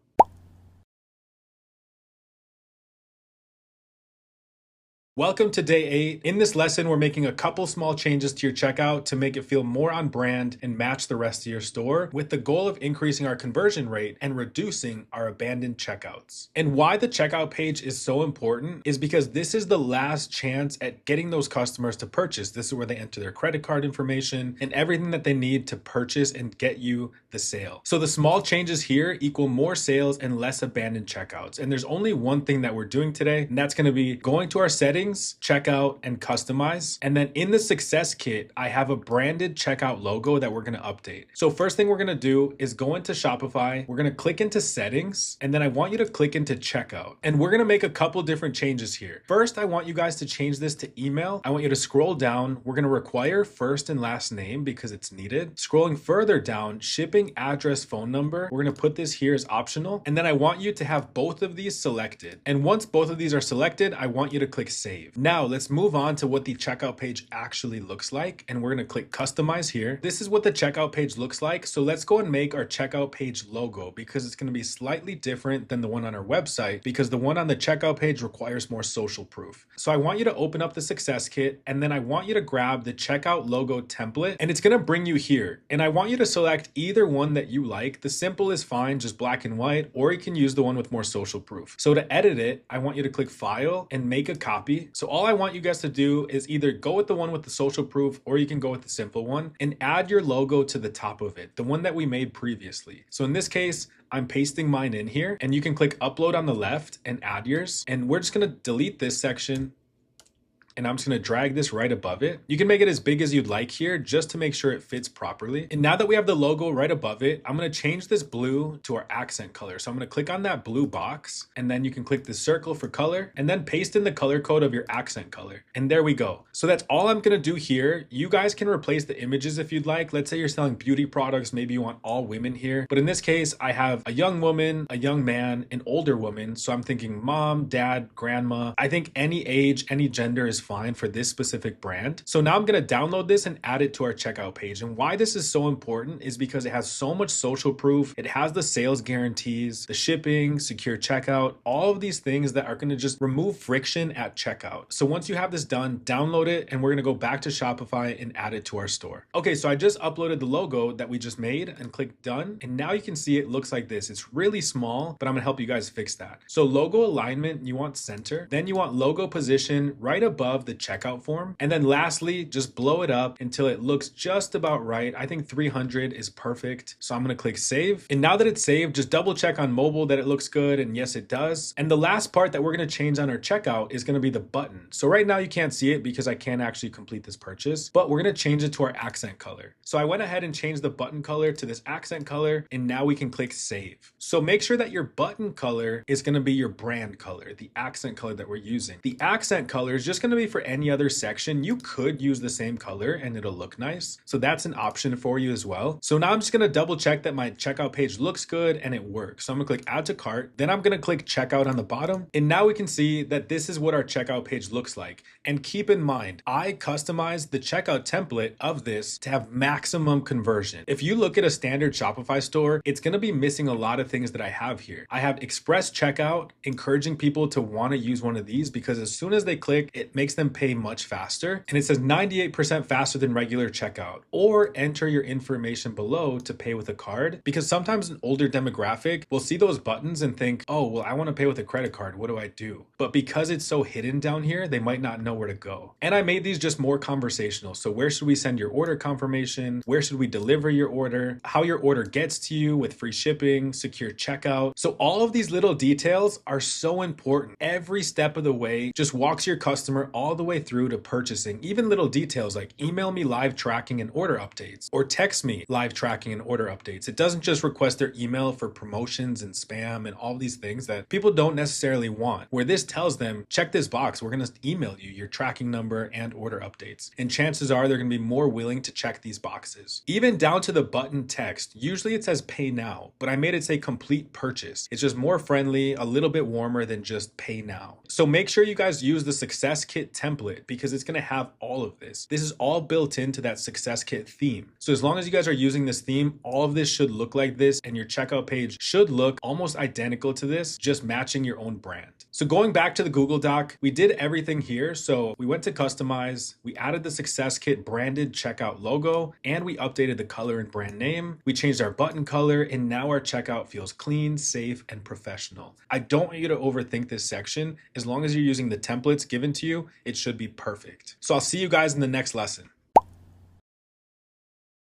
Welcome to day 8. In this lesson, we're making a couple small changes to your checkout to make it feel more on brand and match the rest of your store, with the goal of increasing our conversion rate and reducing our abandoned checkouts. And why the checkout page is so important is because this is the last chance at getting those customers to purchase. This is where they enter their credit card information and everything that they need to purchase and get you the sale. So the small changes here equal more sales and less abandoned checkouts. And there's only one thing that we're doing today, and that's gonna be going to our settings, checkout, and customize. And then in the success kit, I have a branded checkout logo that we're gonna update. So first thing we're gonna do is go into Shopify, we're gonna click into settings, and then I want you to click into checkout. And we're gonna make a couple different changes here. First, I want you guys to change this to email. I want you to scroll down. We're gonna require first and last name because it's needed. Scrolling further down, shipping address, phone number, we're gonna put this here as optional. And then I want you to have both of these selected. And once both of these are selected, I want you to click save. Now let's move on to what the checkout page actually looks like, and we're going to click customize here. This is what the checkout page looks like. So let's go and make our checkout page logo, because it's going to be slightly different than the one on our website, because the one on the checkout page requires more social proof. So I want you to open up the success kit, and then I want you to grab the checkout logo template, and it's going to bring you here. And I want you to select either one that you like. The simple is fine, just black and white, or you can use the one with more social proof. So to edit it, I want you to click file and make a copy. So all I want you guys to do is either go with the one with the social proof, or you can go with the simple one and add your logo to the top of it, the one that we made previously. So in this case, I'm pasting mine in here, and you can click upload on the left and add yours. And we're just gonna delete this section, and I'm just gonna drag this right above it. You can make it as big as you'd like here just to make sure it fits properly. And now that we have the logo right above it, I'm gonna change this blue to our accent color. So I'm gonna click on that blue box, and then you can click the circle for color, and then paste in the color code of your accent color. And there we go. So that's all I'm gonna do here. You guys can replace the images if you'd like. Let's say you're selling beauty products, maybe you want all women here. But in this case, I have a young woman, a young man, an older woman. So I'm thinking mom, dad, grandma. I think any age, any gender is find for this specific brand. So now I'm going to download this and add it to our checkout page. And why this is so important is because it has so much social proof. It has the sales guarantees, the shipping, secure checkout, all of these things that are going to just remove friction at checkout. So once you have this done, download it, and we're going to go back to Shopify and add it to our store. Okay, so I just uploaded the logo that we just made and clicked done. And now you can see it looks like this. It's really small, but I'm going to help you guys fix that. So logo alignment, you want center. Then you want logo position right above the checkout form. And then lastly, just blow it up until it looks just about right. I think 300 is perfect. So I'm going to click save. And now that it's saved, just double check on mobile that it looks good. And yes, it does. And the last part that we're going to change on our checkout is going to be the button. So right now you can't see it because I can't actually complete this purchase, but we're going to change it to our accent color. So I went ahead and changed the button color to this accent color, and now we can click save. So make sure that your button color is going to be your brand color, the accent color that we're using. The accent color is just going to be for any other section. You could use the same color and it'll look nice. So that's an option for you as well. So now I'm just going to double check that my checkout page looks good and it works. So I'm going to click add to cart. Then I'm going to click checkout on the bottom. And now we can see that this is what our checkout page looks like. And keep in mind, I customized the checkout template of this to have maximum conversion. If you look at a standard Shopify store, it's going to be missing a lot of things that I have here. I have express checkout, encouraging people to want to use one of these because as soon as they click, it makes them pay much faster. And it says 98% faster than regular checkout, or enter your information below to pay with a card, because sometimes an older demographic will see those buttons and think, oh, well, I want to pay with a credit card. What do I do? But because it's so hidden down here, they might not know where to go. And I made these just more conversational. So where should we send your order confirmation? Where should we deliver your order? How your order gets to you with free shipping, secure checkout. So all of these little details are so important. Every step of the way just walks your customer all the way through to purchasing. Even little details like email me live tracking and order updates, or text me live tracking and order updates. It doesn't just request their email for promotions and spam and all these things that people don't necessarily want. Where this tells them, check this box, we're going to email you your tracking number and order updates. And chances are they're going to be more willing to check these boxes. Even down to the button text, usually it says pay now, but I made it say complete purchase. It's just more friendly, a little bit warmer than just pay now. So make sure you guys use the Success Kit template because it's going to have all of this. This is all built into that Success Kit theme. So as long as you guys are using this theme, all of this should look like this, and your checkout page should look almost identical to this, just matching your own brand. So going back to the Google Doc, we did everything here. So we went to customize, we added the Success Kit branded checkout logo, and we updated the color and brand name. We changed our button color, and now our checkout feels clean, safe, and professional. I don't want you to overthink this section. As long as you're using the templates given to you, it should be perfect. So I'll see you guys in the next lesson.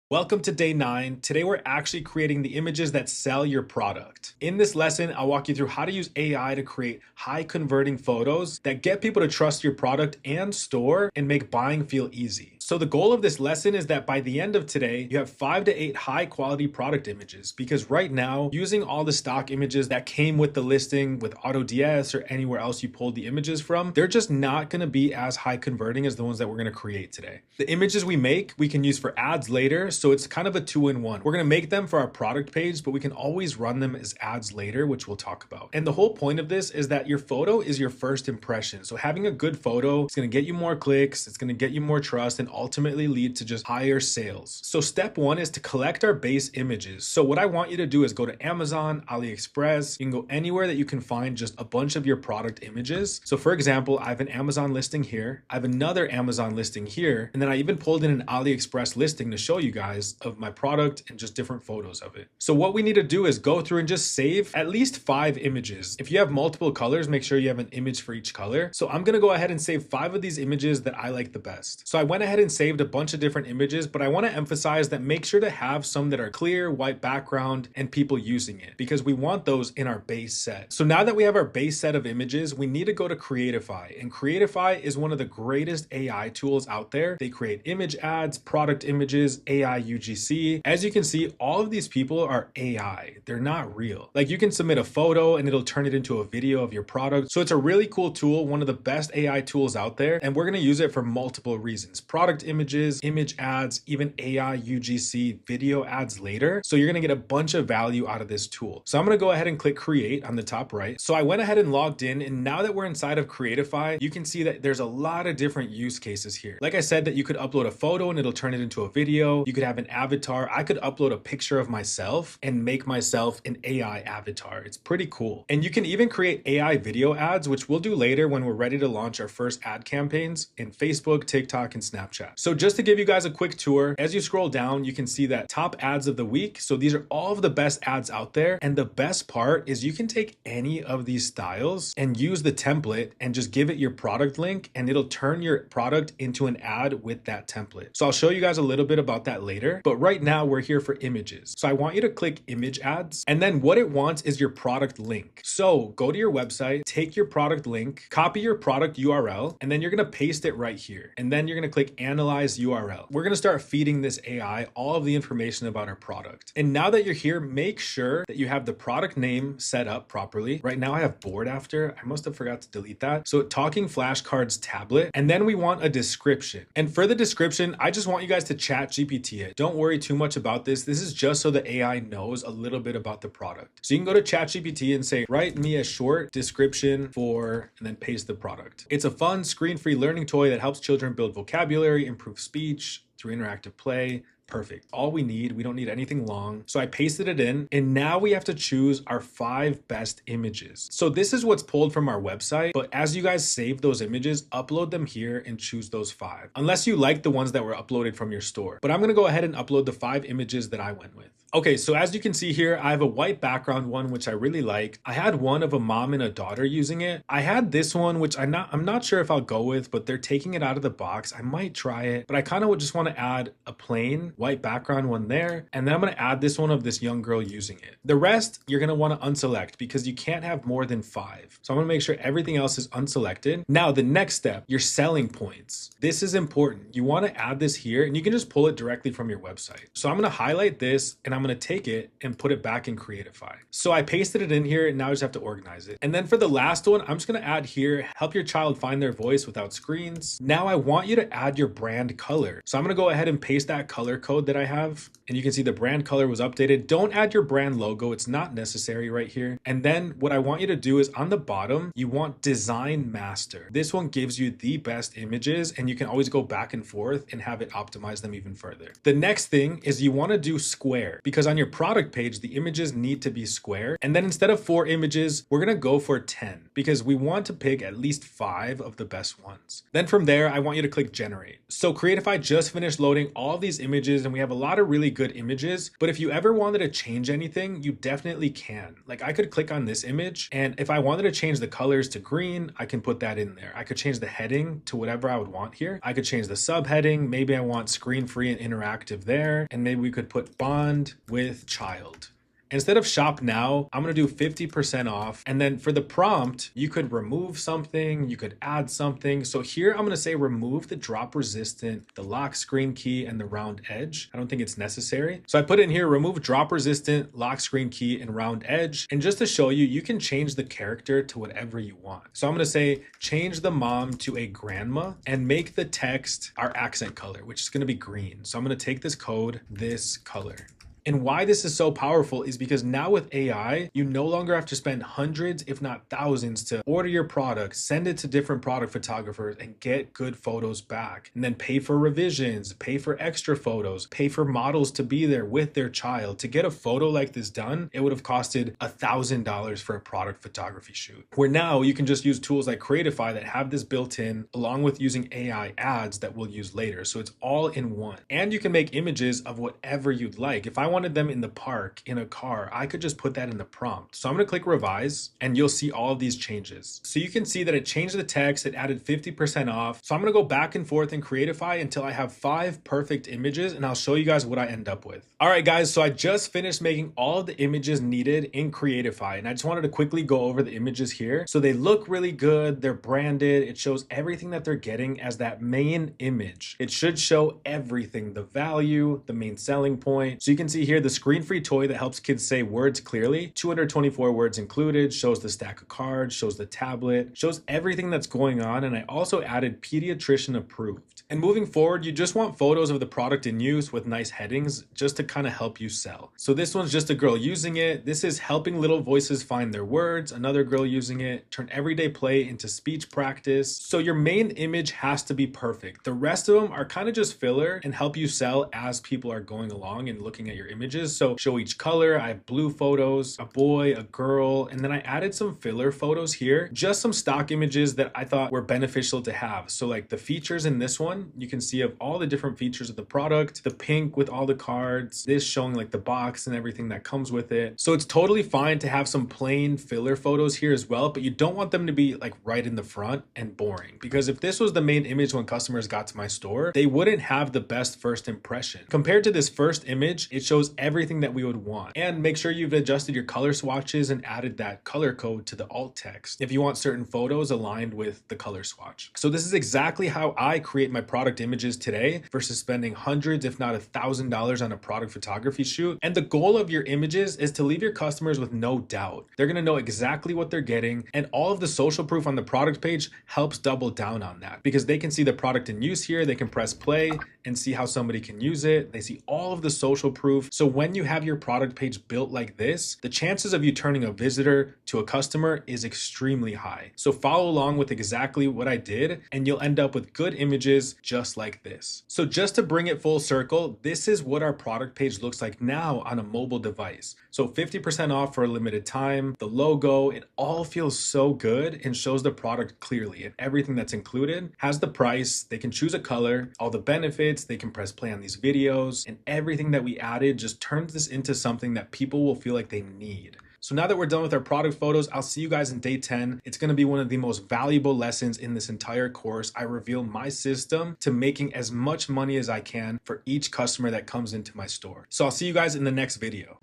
Welcome to day 9. Today we're actually creating the images that sell your product. In this lesson, I'll walk you through how to use AI to create high converting photos that get people to trust your product and store and make buying feel easy. So the goal of this lesson is that by the end of today, you have 5 to 8 high quality product images, because right now, using all the stock images that came with the listing with AutoDS or anywhere else you pulled the images from, they're just not going to be as high converting as the ones that we're going to create today. The images we make, we can use for ads later. So it's kind of a 2-in-1. We're going to make them for our product page, but we can always run them as ads later, which we'll talk about. And the whole point of this is that your photo is your first impression. So having a good photo is going to get you more clicks. It's going to get you more trust and ultimately lead to just higher sales. So step 1 is to collect our base images. So what I want you to do is go to Amazon, AliExpress. You can go anywhere that you can find just a bunch of your product images. So for example, I have an Amazon listing here. I have another Amazon listing here. And then I even pulled in an AliExpress listing to show you guys of my product and just different photos of it. So what we need to do is go through and just save at least 5 images. If you have multiple colors, make sure you have an image for each color. So I'm going to go ahead and save 5 of these images that I like the best. So I went ahead and saved a bunch of different images, but I want to emphasize that make sure to have some that are clear, white background, and people using it, because we want those in our base set. So now that we have our base set of images, we need to go to Creatify. And Creatify is one of the greatest AI tools out there. They create image ads, product images, AI UGC. As you can see, all of these people are AI. They're not real. Like, you can submit a photo and it'll turn it into a video of your product. So it's a really cool tool, one of the best AI tools out there. And we're going to use it for multiple reasons: product product images, image ads, even AI UGC video ads later. So you're gonna get a bunch of value out of this tool. So I'm gonna go ahead and click create on the top right. So I went ahead and logged in, and now that we're inside of Creatify, you can see that there's a lot of different use cases here. Like I said, that you could upload a photo and it'll turn it into a video. You could have an avatar. I could upload a picture of myself and make myself an AI avatar. It's pretty cool. And you can even create AI video ads, which we'll do later when we're ready to launch our first ad campaigns in Facebook, TikTok, and Snapchat. So just to give you guys a quick tour, as you scroll down, you can see that top ads of the week. So these are all of the best ads out there. And the best part is you can take any of these styles and use the template and just give it your product link, and it'll turn your product into an ad with that template. So I'll show you guys a little bit about that later, but right now we're here for images. So I want you to click image ads, and then what it wants is your product link. So go to your website, take your product link, copy your product URL, and then you're gonna paste it right here. And then you're gonna click analyze URL. We're gonna start feeding this AI all of the information about our product. And now that you're here, make sure that you have the product name set up properly. Right now I have bored after. I must have forgot to delete that. So talking flashcards tablet, and then we want a description. And for the description, I just want you guys to chat GPT it. Don't worry too much about this. This is just so the AI knows a little bit about the product. So you can go to chat GPT and say, write me a short description for, and then paste the product. It's a fun screen-free learning toy that helps children build vocabulary, improve speech through interactive play. Perfect. All we need, we don't need anything long. So I pasted it in, and now we have to choose our 5 best images. So this is what's pulled from our website, but as you guys save those images, upload them here and choose those 5. Unless you like the ones that were uploaded from your store. But I'm gonna go ahead and upload the 5 images that I went with. Okay, so as you can see here, I have a white background one, which I really like. I had one of a mom and a daughter using it. I had this one, which I'm not sure if I'll go with, but they're taking it out of the box. I might try it, but I kind of would just want to add a plain white background one there. And then I'm going to add this one of this young girl using it. The rest, you're going to want to unselect because you can't have more than 5. So I'm going to make sure everything else is unselected. Now, the next step, your selling points. This is important. You want to add this here, and you can just pull it directly from your website. So I'm going to highlight this, and I'm going to take it and put it back in Creatify. So I pasted it in here, and now I just have to organize it. And then for the last one, I'm just going to add here, help your child find their voice without screens. Now I want you to add your brand color. So I'm going to go ahead and paste that color code that I have. And you can see the brand color was updated. Don't add your brand logo. It's not necessary right here. And then what I want you to do is on the bottom, you want design master. This one gives you the best images, and you can always go back and forth and have it optimize them even further. The next thing is you want to do square, because on your product page, the images need to be square. And then instead of 4 images, we're going to go for 10 because we want to pick at least 5 of the best ones. Then from there, I want you to click generate. So Creatify just finished loading all of these images, and we have a lot of really good images. But if you ever wanted to change anything, you definitely can. Like I could click on this image, and if I wanted to change the colors to green, I can put that in there. I could change the heading to whatever I would want here. I could change the subheading. Maybe I want screen free and interactive there. And maybe we could put bond with child. Instead of shop now, I'm going to do 50% off. And then for the prompt, you could remove something, you could add something. So here I'm going to say remove the drop resistant, the lock screen key, and the round edge. I don't think it's necessary. So I put in here, remove drop resistant, lock screen key, and round edge. And just to show you, you can change the character to whatever you want. So I'm going to say, change the mom to a grandma and make the text our accent color, which is going to be green. So I'm going to take this code, this color. And why this is so powerful is because now with AI, you no longer have to spend hundreds, if not thousands, to order your product, send it to different product photographers, and get good photos back. And then pay for revisions, pay for extra photos, pay for models to be there with their child. To get a photo like this done, it would have costed $1,000 for a product photography shoot. Where now you can just use tools like Creatify that have this built in, along with using AI ads that we'll use later. So it's all in one. And you can make images of whatever you'd like. If I wanted them in the park, in a car, I could just put that in the prompt. So I'm going to click revise, and you'll see all of these changes. So you can see that it changed the text, it added 50% off. So I'm going to go back and forth in Creatify until I have 5 perfect images, and I'll show you guys what I end up with. All right, guys, so I just finished making all of the images needed in Creatify, and I just wanted to quickly go over the images here. So they look really good. They're branded. It shows everything that they're getting as that main image. It should show everything, the value, the main selling point. So you can see here the screen-free toy that helps kids say words clearly, 224 words included, shows the stack of cards, shows the tablet, shows everything that's going on, and I also added pediatrician approved. And moving forward, you just want photos of the product in use with nice headings just to kind of help you sell. So this one's just a girl using it. This is helping little voices find their words. Another girl using it. Turn everyday play into speech practice. So your main image has to be perfect. The rest of them are kind of just filler and help you sell as people are going along and looking at your images. So show each color. I have blue photos, a boy, a girl, and then I added some filler photos here, just some stock images that I thought were beneficial to have. So like the features in this one, you can see of all the different features of the product, the pink with all the cards, this showing like the box and everything that comes with it. So it's totally fine to have some plain filler photos here as well, but you don't want them to be like right in the front and boring, because if this was the main image when customers got to my store, they wouldn't have the best first impression. Compared to this first image, it shows everything that we would want. And make sure you've adjusted your color swatches and added that color code to the alt text if you want certain photos aligned with the color swatch. So this is exactly how I create my product images today versus spending hundreds, if not $1,000 on a product photography shoot. And the goal of your images is to leave your customers with no doubt. They're gonna know exactly what they're getting, and all of the social proof on the product page helps double down on that, because they can see the product in use here, they can press play and see how somebody can use it. They see all of the social proof. So when you have your product page built like this, the chances of you turning a visitor to a customer is extremely high. So follow along with exactly what I did, and you'll end up with good images just like this. So just to bring it full circle, this is what our product page looks like now on a mobile device. So 50% off for a limited time, the logo, it all feels so good and shows the product clearly, and everything that's included has the price. They can choose a color, all the benefits, they can press play on these videos, and everything that we added just turns this into something that people will feel like they need. So now that we're done with our product photos, I'll see you guys in day 10. It's gonna be one of the most valuable lessons in this entire course. I reveal my system to making as much money as I can for each customer that comes into my store. So I'll see you guys in the next video.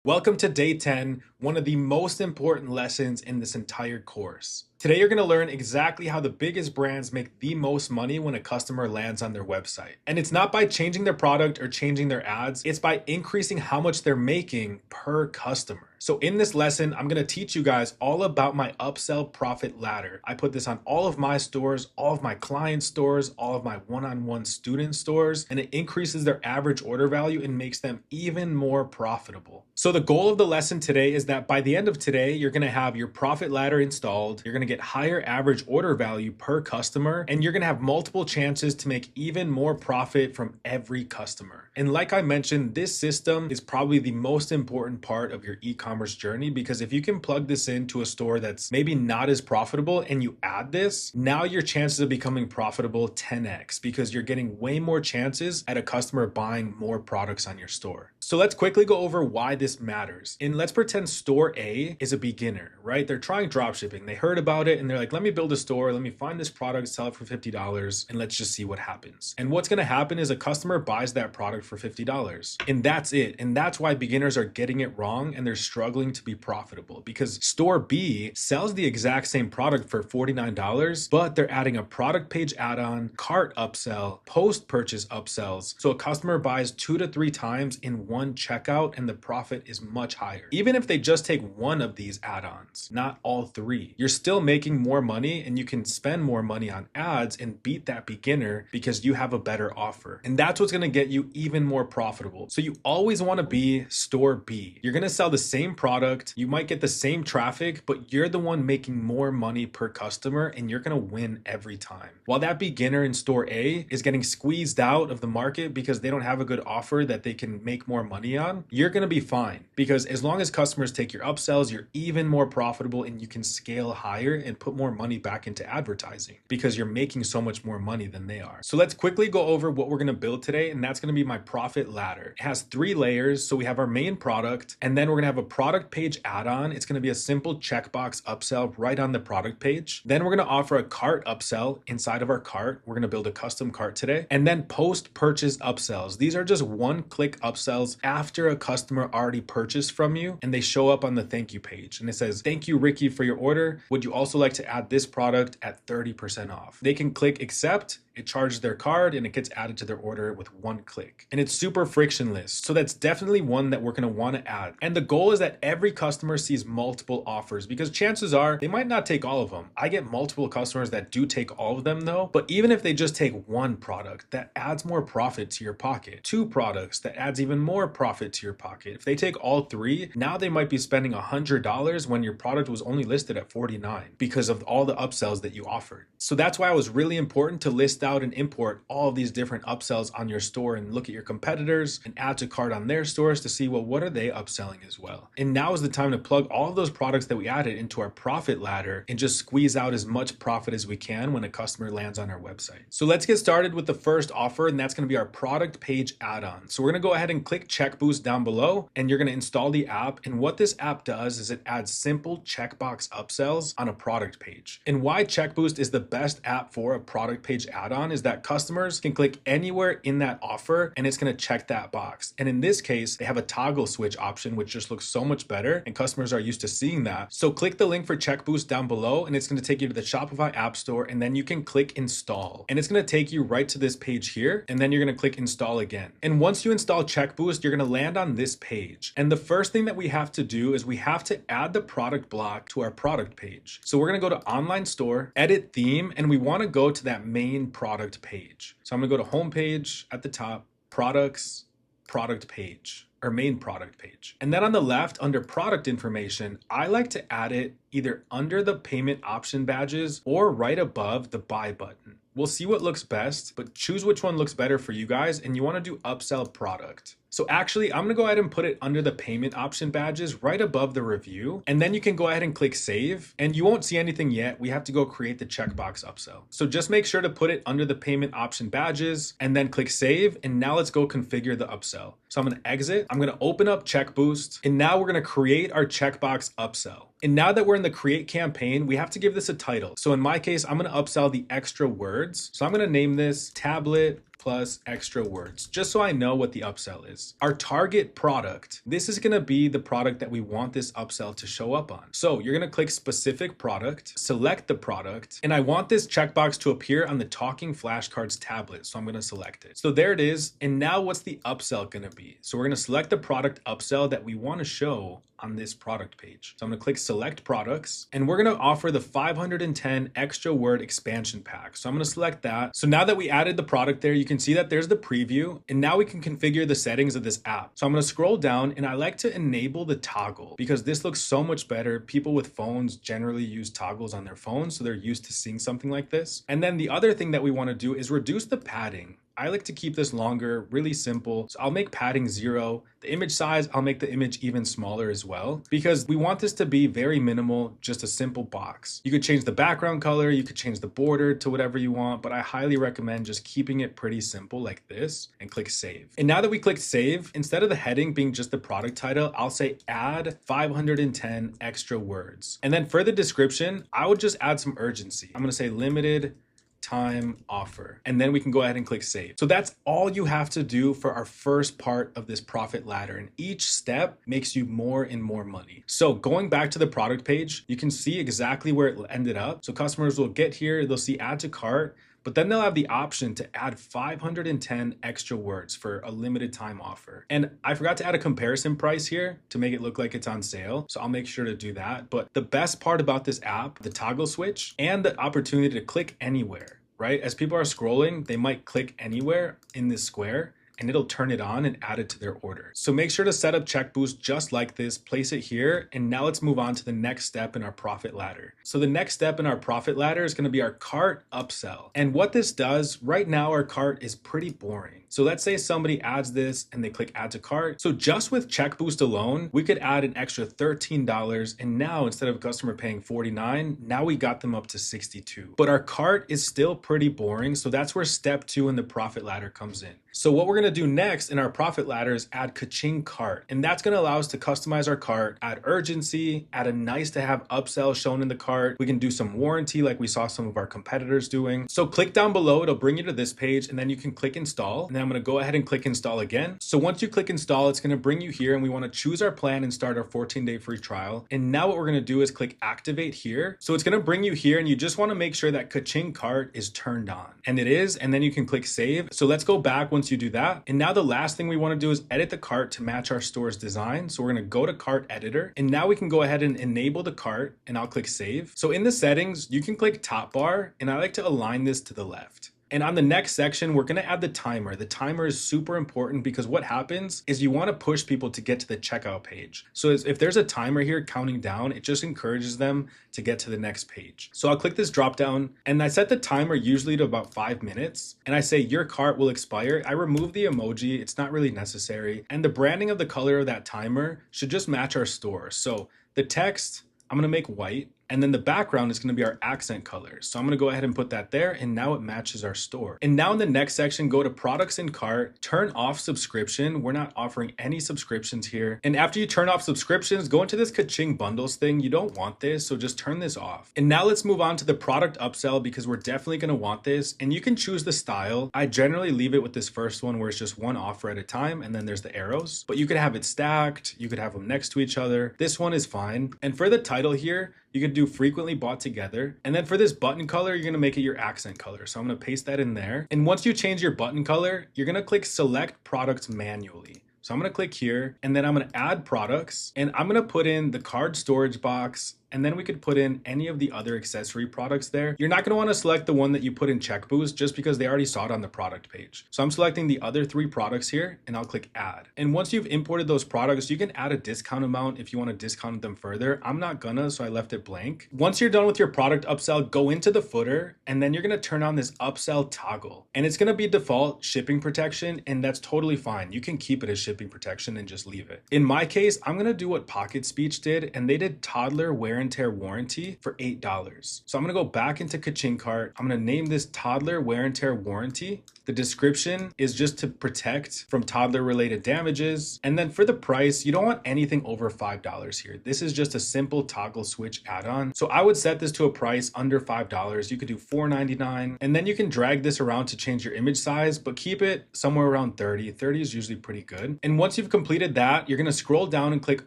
Welcome to day 10, one of the most important lessons in this entire course. Today, you're gonna learn exactly how the biggest brands make the most money when a customer lands on their website. And it's not by changing their product or changing their ads, it's by increasing how much they're making per customer. So in this lesson, I'm gonna teach you guys all about my upsell profit ladder. I put this on all of my stores, all of my client stores, all of my one-on-one student stores, and it increases their average order value and makes them even more profitable. So the goal of the lesson today is that by the end of today, you're gonna have your profit ladder installed, you're gonna get higher average order value per customer, and you're gonna have multiple chances to make even more profit from every customer. And like I mentioned, this system is probably the most important part of your e-commerce journey, because if you can plug this into a store that's maybe not as profitable and you add this, now your chances of becoming profitable 10x, because you're getting way more chances at a customer buying more products on your store. So let's quickly go over why this matters. And let's pretend store A is a beginner, right? They're trying dropshipping. They heard about it and they're like, let me build a store. Let me find this product, sell it for $50, and let's just see what happens. And what's going to happen is a customer buys that product for $50, and that's it. And that's why beginners are getting it wrong and they're struggling to be profitable, because store B sells the exact same product for $49, but they're adding a product page add-on, cart upsell, post-purchase upsells. So a customer buys 2 to 3 times in one checkout and the profit is much higher. Even if they just take one of these add-ons, not all 3, you're still making more money and you can spend more money on ads and beat that beginner because you have a better offer. And that's what's going to get you even more profitable. So you always want to be store B. You're going to sell the same product, you might get the same traffic, but you're the one making more money per customer and you're going to win every time. While that beginner in store A is getting squeezed out of the market because they don't have a good offer that they can make more money on, you're going to be fine, because as long as customers take your upsells, you're even more profitable and you can scale higher and put more money back into advertising because you're making so much more money than they are. So let's quickly go over what we're going to build today, and that's going to be my profit ladder. It has 3 layers. So we have our main product, and then we're going to have a product page add-on. It's going to be a simple checkbox upsell right on the product page. Then we're going to offer a cart upsell inside of our cart. We're going to build a custom cart today, and then post-purchase upsells. These are just one-click upsells after a customer already purchased from you and they show show up on the thank you page. And it says, thank you, Ricky, for your order. Would you also like to add this product at 30% off? They can click accept. It charges their card and it gets added to their order with one click. And it's super frictionless. So that's definitely one that we're going to want to add. And the goal is that every customer sees multiple offers, because chances are they might not take all of them. I get multiple customers that do take all of them though. But even if they just take one product, that adds more profit to your pocket. Two products, that adds even more profit to your pocket. If they take all three, now they might be spending $100 when your product was only listed at $49 because of all the upsells that you offered. So that's why it was really important to list out and import all of these different upsells on your store and look at your competitors and add to cart on their stores to see, well, what are they upselling as well? And now is the time to plug all of those products that we added into our profit ladder and just squeeze out as much profit as we can when a customer lands on our website. So let's get started with the first offer, and that's going to be our product page add-on. So we're going to go ahead and click Check Boost down below, and you're going to install the app. And what this app does is it adds simple checkbox upsells on a product page. And why Check Boost is the best app for a product page add-on is that customers can click anywhere in that offer and it's going to check that box. And in this case, they have a toggle switch option, which just looks so much better and customers are used to seeing that. So click the link for Check Boost down below and it's going to take you to the Shopify App Store, and then you can click install. And it's going to take you right to this page here, and then you're going to click install again. And once you install Check Boost, you're going to land on this page. And the first thing that we have to do is we have to add the product block to our product page. So we're going to go to online store, edit theme, and we want to go to that main product page. So I'm going to go to home page at the top, products, product page, or main product page. And then on the left under product information, I like to add it either under the payment option badges or right above the buy button. We'll see what looks best, but choose which one looks better for you guys, and you want to do upsell product. So actually, I'm going to go ahead and put it under the payment option badges right above the review. And then you can go ahead and click save, and you won't see anything yet. We have to go create the checkbox upsell. So just make sure to put it under the payment option badges and then click save. And now let's go configure the upsell. So I'm going to exit. I'm going to open up Check Boost, and now we're going to create our checkbox upsell. And now that we're in the create campaign, we have to give this a title. So in my case, I'm going to upsell the extra words. So I'm going to name this tablet plus extra words, just so I know what the upsell is. Our target product, this is going to be the product that we want this upsell to show up on. So you're going to click specific product, select the product, and I want this checkbox to appear on the talking flashcards tablet. So I'm going to select it. So there it is. And now what's the upsell going to be? So we're going to select the product upsell that we want to show on this product page. So I'm going to click select products, and we're going to offer the 510 extra word expansion pack. So I'm going to select that. So now that we added the product there, you can see that there's the preview, and now we can configure the settings of this app. So I'm going to scroll down, and I like to enable the toggle because this looks so much better. People with phones generally use toggles on their phones, so they're used to seeing something like this. And then the other thing that we want to do is reduce the padding. I like to keep this longer, really simple. So I'll make padding 0. The image size, I'll make the image even smaller as well, because we want this to be very minimal, just a simple box. You could change the background color, you could change the border to whatever you want, but I highly recommend just keeping it pretty simple like this and click save. And now that we clicked save, instead of the heading being just the product title, I'll say add 510 extra words. And then for the description, I would just add some urgency. I'm going to say limited time offer, and then we can go ahead and click save. So that's all you have to do for our first part of this profit ladder, and each step makes you more and more money. So going back to the product page, you can see exactly where it ended up. So customers will get here, they'll see add to cart, but then they'll have the option to add 510 extra words for a limited time offer. And I forgot to add a comparison price here to make it look like it's on sale. So I'll make sure to do that. But the best part about this app, the toggle switch and the opportunity to click anywhere, right? As people are scrolling, they might click anywhere in this square, and it'll turn it on and add it to their order. So make sure to set up Check Boost just like this, place it here, and now let's move on to the next step in our profit ladder. So the next step in our profit ladder is going to be our cart upsell. And what this does, right now our cart is pretty boring. So let's say somebody adds this and they click add to cart. So just with Check Boost alone, we could add an extra $13, and now instead of a customer paying $49, now we got them up to $62. But our cart is still pretty boring, so that's where step 2 in the profit ladder comes in. So what we're going to gonna do next in our profit ladder is add ka-ching cart. And that's gonna allow us to customize our cart, add urgency, add a nice to have upsell shown in the cart. We can do some warranty like we saw some of our competitors doing. So click down below, it'll bring you to this page, and then you can click install. And then I'm gonna go ahead and click install again. So once you click install, it's gonna bring you here, and we wanna choose our plan and start our 14-day free trial. And now what we're gonna do is click activate here. So it's gonna bring you here, and you just wanna make sure that ka-ching cart is turned on. And it is, and then you can click save. So let's go back once you do that. And now the last thing we wanna do is edit the cart to match our store's design. So we're gonna go to cart editor, and now we can go ahead and enable the cart, and I'll click save. So in the settings, you can click top bar, and I like to align this to the left. And on the next section, we're gonna add the timer. The timer is super important because what happens is you wanna push people to get to the checkout page. So if there's a timer here counting down, it just encourages them to get to the next page. So I'll click this drop down, and I set the timer usually to about 5 minutes. And I say your cart will expire. I remove the emoji, it's not really necessary. And the branding of the color of that timer should just match our store. So the text, I'm gonna make white. And then the background is gonna be our accent colors. So I'm gonna go ahead and put that there, and now it matches our store. And now in the next section, go to products and cart, turn off subscription. We're not offering any subscriptions here. And after you turn off subscriptions, go into this ka-ching bundles thing. You don't want this, so just turn this off. And now let's move on to the product upsell because we're definitely gonna want this. And you can choose the style. I generally leave it with this first one where it's just one offer at a time, and then there's the arrows. But you could have it stacked, you could have them next to each other. This one is fine. And for the title here, you could do frequently bought together. And then for this button color, you're gonna make it your accent color. So I'm gonna paste that in there. And once you change your button color, you're gonna click select products manually. So I'm gonna click here, and then I'm gonna add products, and I'm gonna put in the card storage box, and then we could put in any of the other accessory products there. You're not gonna wanna select the one that you put in CheckBoost just because they already saw it on the product page. So I'm selecting the other 3 products here, and I'll click add. And once you've imported those products, you can add a discount amount if you wanna discount them further. I'm not gonna, so I left it blank. Once you're done with your product upsell, go into the footer, and then you're gonna turn on this upsell toggle. And it's gonna be default shipping protection, and that's totally fine. You can keep it as shipping protection and just leave it. In my case, I'm gonna do what Pocket Speech did, and they did toddler wear and tear warranty for $8. So I'm gonna go back into ka-ching cart. I'm gonna name this toddler wear and tear warranty. The description is just to protect from toddler related damages. And then for the price, you don't want anything over $5 here. This is just a simple toggle switch add-on. So I would set this to a price under $5. You could do $4.99. And then you can drag this around to change your image size, but keep it somewhere around 30. 30 is usually pretty good. And once you've completed that, you're gonna scroll down and click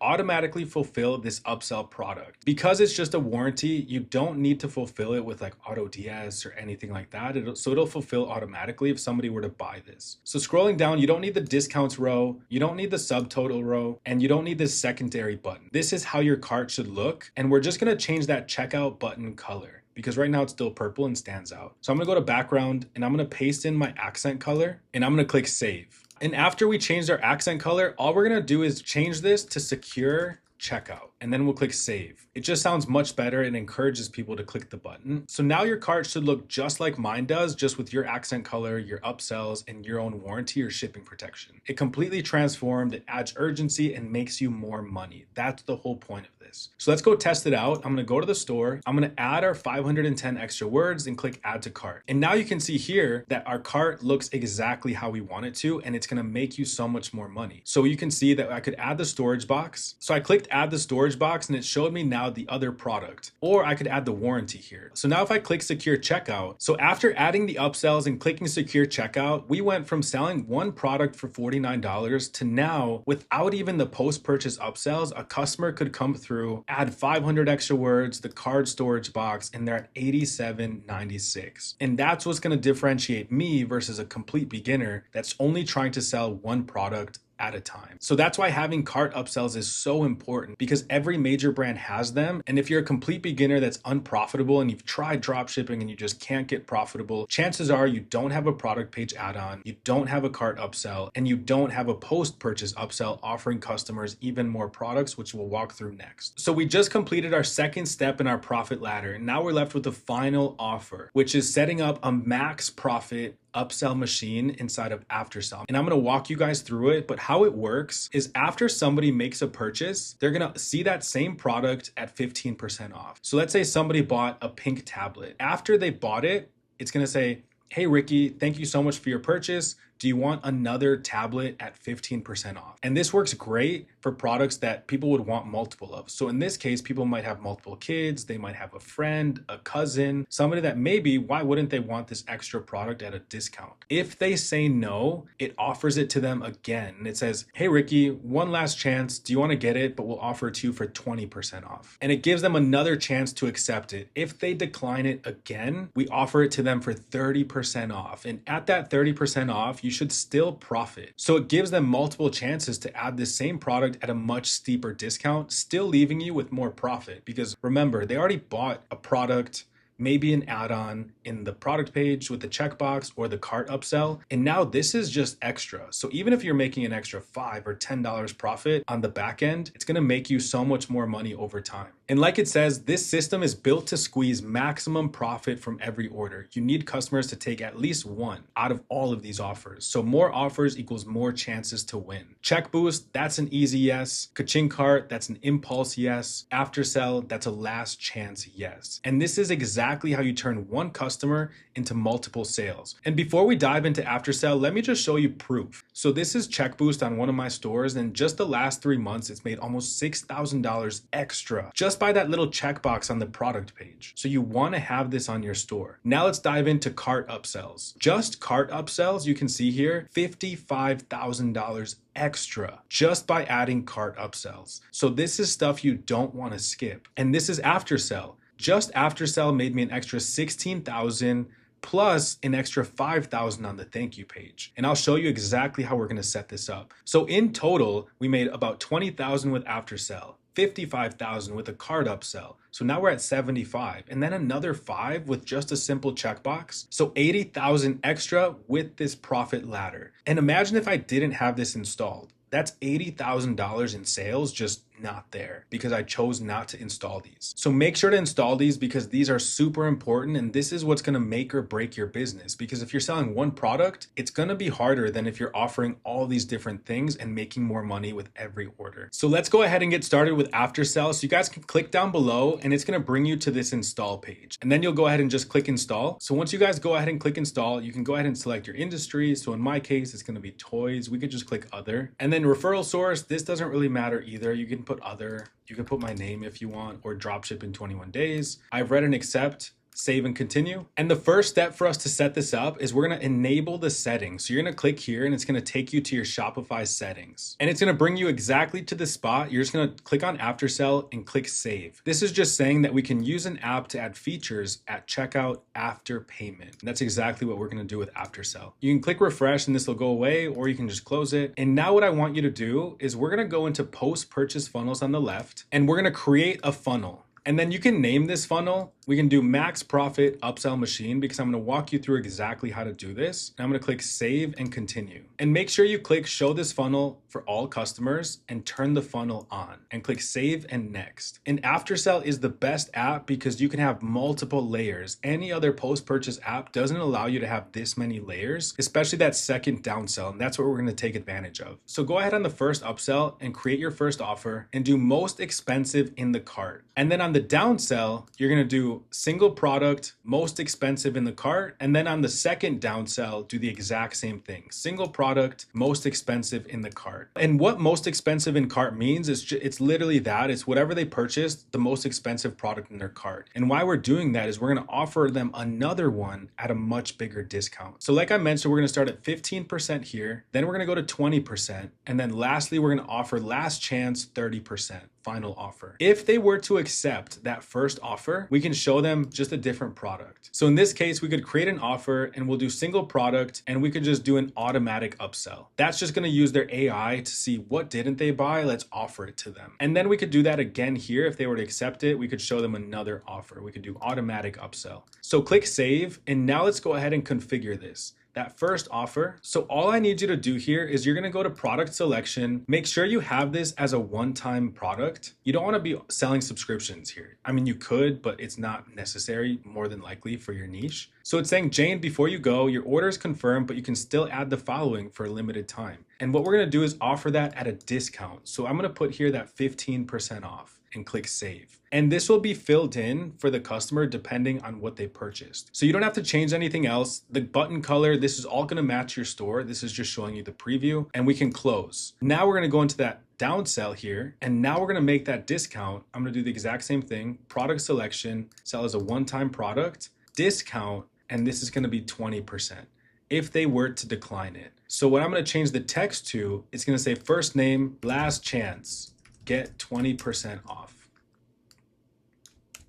automatically fulfill this upsell product. Because it's just a warranty, you don't need to fulfill it with like AutoDS or anything like that. It'll fulfill automatically if somebody were to buy this. So scrolling down, you don't need the discounts row, you don't need the subtotal row, and you don't need this secondary button. This is how your cart should look. And we're just gonna change that checkout button color because right now it's still purple and stands out. So I'm gonna go to background, and I'm gonna paste in my accent color, and I'm gonna click save. And after we changed our accent color, all we're gonna do is change this to secure checkout, and then we'll click save. It just sounds much better and encourages people to click the button. So now your cart should look just like mine does, just with your accent color, your upsells, and your own warranty or shipping protection. It completely transformed, it adds urgency and makes you more money. That's the whole point of this. So let's go test it out. I'm gonna go to the store. I'm gonna add our 510 extra words and click add to cart. And now you can see here that our cart looks exactly how we want it to, and it's gonna make you so much more money. So you can see that I could add the storage box. So I clicked add the storage box, and it showed me now the other product, or I could add the warranty here. So now if I click secure checkout, so after adding the upsells and clicking secure checkout, we went from selling one product for $49 to now, without even the post-purchase upsells, a customer could come through, add 500 extra words, the card storage box, and they're at $87.96. And that's what's gonna differentiate me versus a complete beginner that's only trying to sell one product at a time. So that's why having cart upsells is so important, because every major brand has them. And if you're a complete beginner that's unprofitable and you've tried dropshipping and you just can't get profitable, chances are you don't have a product page add-on, you don't have a cart upsell, and you don't have a post-purchase upsell offering customers even more products, which we'll walk through next. So we just completed our second step in our profit ladder. And now we're left with the final offer, which is setting up a max profit upsell machine inside of Aftersell. And I'm gonna walk you guys through it, but how it works is after somebody makes a purchase, they're gonna see that same product at 15% off. So let's say somebody bought a pink tablet. After they bought it, it's gonna say, hey Ricky, thank you so much for your purchase. Do you want another tablet at 15% off? And this works great for products that people would want multiple of. So in this case, people might have multiple kids, they might have a friend, a cousin, somebody that maybe, why wouldn't they want this extra product at a discount? If they say no, it offers it to them again. And it says, hey, Ricky, one last chance. Do you want to get it? But we'll offer it to you for 20% off. And it gives them another chance to accept it. If they decline it again, we offer it to them for 30% off. And at that 30% off, you should still profit. So it gives them multiple chances to add the same product at a much steeper discount, still leaving you with more profit. Because remember, they already bought a product, maybe an add-on in the product page with the checkbox or the cart upsell. And now this is just extra. So even if you're making an extra $5 or $10 profit on the back end, it's going to make you so much more money over time. And like it says, this system is built to squeeze maximum profit from every order. You need customers to take at least one out of all of these offers. So more offers equals more chances to win. Check boost, that's an easy yes. Ka-ching cart, that's an impulse yes. After sell, that's a last chance yes. And this is exactly how you turn one customer into multiple sales. And before we dive into after sell, let me just show you proof. So this is Check Boost on one of my stores, and just the last 3 months, it's made almost $6,000 extra just by that little checkbox on the product page. So you want to have this on your store. Now let's dive into cart upsells. Just cart upsells, you can see here, $55,000 extra just by adding cart upsells. So this is stuff you don't want to skip. And this is after sell. Just after sell made me an extra $16,000 plus an extra $5,000 on the thank you page. And I'll show you exactly how we're going to set this up. So in total, we made about $20,000 with after sell, $55,000 with a cart upsell. So now we're at 75, and then another 5 with just a simple checkbox. So 80,000 extra with this profit ladder. And imagine if I didn't have this installed. That's $80,000 in sales just not there because I chose not to install these. So make sure to install these because these are super important, and this is what's going to make or break your business. Because if you're selling one product, it's going to be harder than if you're offering all these different things and making more money with every order. So let's go ahead and get started with after sell. So you guys can click down below and it's going to bring you to this install page. And then you'll go ahead and just click install. So once you guys go ahead and click install, you can go ahead and select your industry. So in my case, it's going to be toys. We could just click other. And then referral source, this doesn't really matter either. You can put other, you can put my name if you want, or dropship in 21 days. I've read and accept. Save and continue. And the first step for us to set this up is we're going to enable the settings. So you're going to click here and it's going to take you to your Shopify settings. And it's going to bring you exactly to the spot. You're just going to click on after sell and click save. This is just saying that we can use an app to add features at checkout after payment. And that's exactly what we're going to do with after sell. You can click refresh and this will go away, or you can just close it. And now what I want you to do is we're going to go into post-purchase funnels on the left, and we're going to create a funnel. And then you can name this funnel. We can do max profit upsell machine because I'm going to walk you through exactly how to do this. And I'm going to click save and continue. And make sure you click show this funnel for all customers and turn the funnel on and click save and next. And AfterSell is the best app because you can have multiple layers. Any other post-purchase app doesn't allow you to have this many layers, especially that second downsell. And that's what we're going to take advantage of. So go ahead on the first upsell and create your first offer and do most expensive in the cart. And then on the downsell, you're going to do single product, most expensive in the cart. And then on the second downsell, do the exact same thing. Single product, most expensive in the cart. And what most expensive in cart means is it's literally that. It's whatever they purchased, the most expensive product in their cart. And why we're doing that is we're going to offer them another one at a much bigger discount. So like I mentioned, we're going to start at 15% here. Then we're going to go to 20%. And then lastly, we're going to offer last chance 30%. Final offer. If they were to accept that first offer, we can show them just a different product. So in this case, we could create an offer and we'll do single product and we could just do an automatic upsell. That's just going to use their AI to see what didn't they buy. Let's offer it to them. And then we could do that again here. If they were to accept it, we could show them another offer. We could do automatic upsell. So click save. And now let's go ahead and configure this. That first offer. So all I need you to do here is you're going to go to product selection. Make sure you have this as a one-time product. You don't want to be selling subscriptions here. I mean, you could, but it's not necessary more than likely for your niche. So it's saying, Jane, before you go, your order is confirmed, but you can still add the following for a limited time. And what we're going to do is offer that at a discount. So I'm going to put here that 15% off. and click save. And this will be filled in for the customer depending on what they purchased. So you don't have to change anything else. The button color, this is all gonna match your store. This is just showing you the preview, and we can close. Now we're gonna go into that downsell here, and now we're gonna make that discount. I'm gonna do the exact same thing. Product selection, sell as a one-time product, discount, and this is gonna be 20% if they were to decline it. So what I'm gonna change the text to, it's gonna say first name, last chance, get 20% off.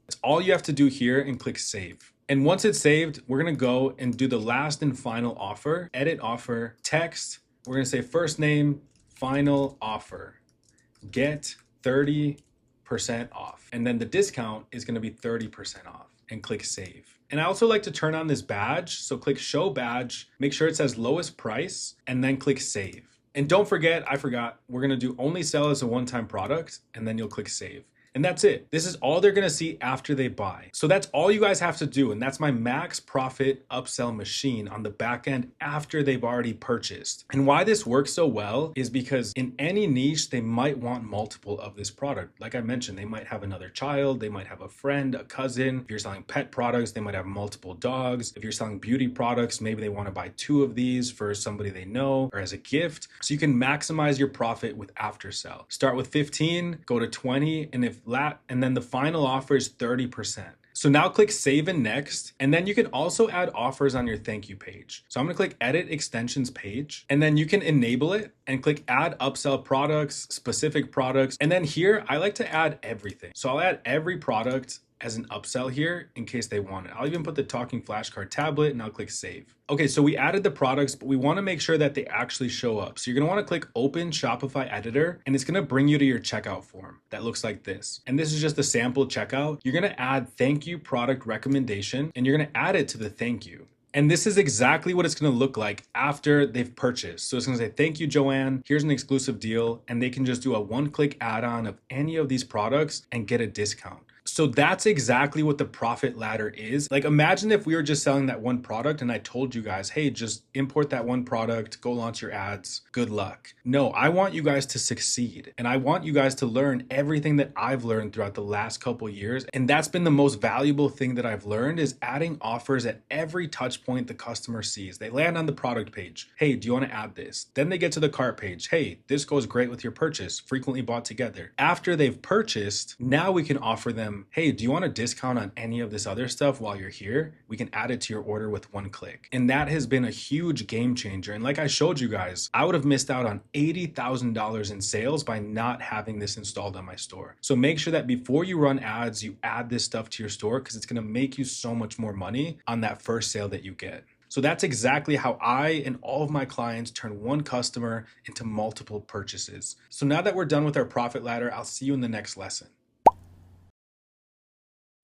That's all you have to do here and click save. And once it's saved, we're gonna go and do the last and final offer, edit offer, text. We're gonna say first name, final offer, get 30% off. And then the discount is gonna be 30% off, and click save. And I also like to turn on this badge. So click show badge, make sure it says lowest price, and then click save. And don't forget, I forgot, we're gonna do only sell as a one-time product, and then you'll click save. And that's it. This is all they're gonna see after they buy. So that's all you guys have to do. And that's my max profit upsell machine on the back end after they've already purchased. And why this works so well is because in any niche, they might want multiple of this product. Like I mentioned, they might have another child, they might have a friend, a cousin. If you're selling pet products, they might have multiple dogs. If you're selling beauty products, maybe they wanna buy 2 of these for somebody they know or as a gift. So you can maximize your profit with after sell. Start with 15, go to 20, and then the final offer is 30%. So now click save and next, and then you can also add offers on your thank you page. So I'm gonna click edit extensions page, and then you can enable it and click add upsell products, specific products. And then here, I like to add everything. So I'll add every product as an upsell here in case they want it. I'll even put the talking flashcard tablet and I'll click save. Okay, so we added the products, but we wanna make sure that they actually show up. So you're gonna wanna click open Shopify editor, and it's gonna bring you to your checkout form that looks like this. And this is just a sample checkout. You're gonna add thank you product recommendation, and you're gonna add it to the thank you. And this is exactly what it's gonna look like after they've purchased. So it's gonna say, thank you, Joanne, here's an exclusive deal, and they can just do a one-click add-on of any of these products and get a discount. So that's exactly what the profit ladder is. Like imagine if we were just selling that one product and I told you guys, hey, just import that one product, go launch your ads, good luck. No, I want you guys to succeed. And I want you guys to learn everything that I've learned throughout the last couple of years. And that's been the most valuable thing that I've learned is adding offers at every touch point the customer sees. They land on the product page. Hey, do you want to add this? Then they get to the cart page. Hey, this goes great with your purchase, frequently bought together. After they've purchased, now we can offer them, hey, do you want a discount on any of this other stuff while you're here? We can add it to your order with one click. And that has been a huge game changer. And like I showed you guys, I would have missed out on $80,000 in sales by not having this installed on my store. So make sure that before you run ads, you add this stuff to your store because it's gonna make you so much more money on that first sale that you get. So that's exactly how I and all of my clients turn one customer into multiple purchases. So now that we're done with our profit ladder, I'll see you in the next lesson.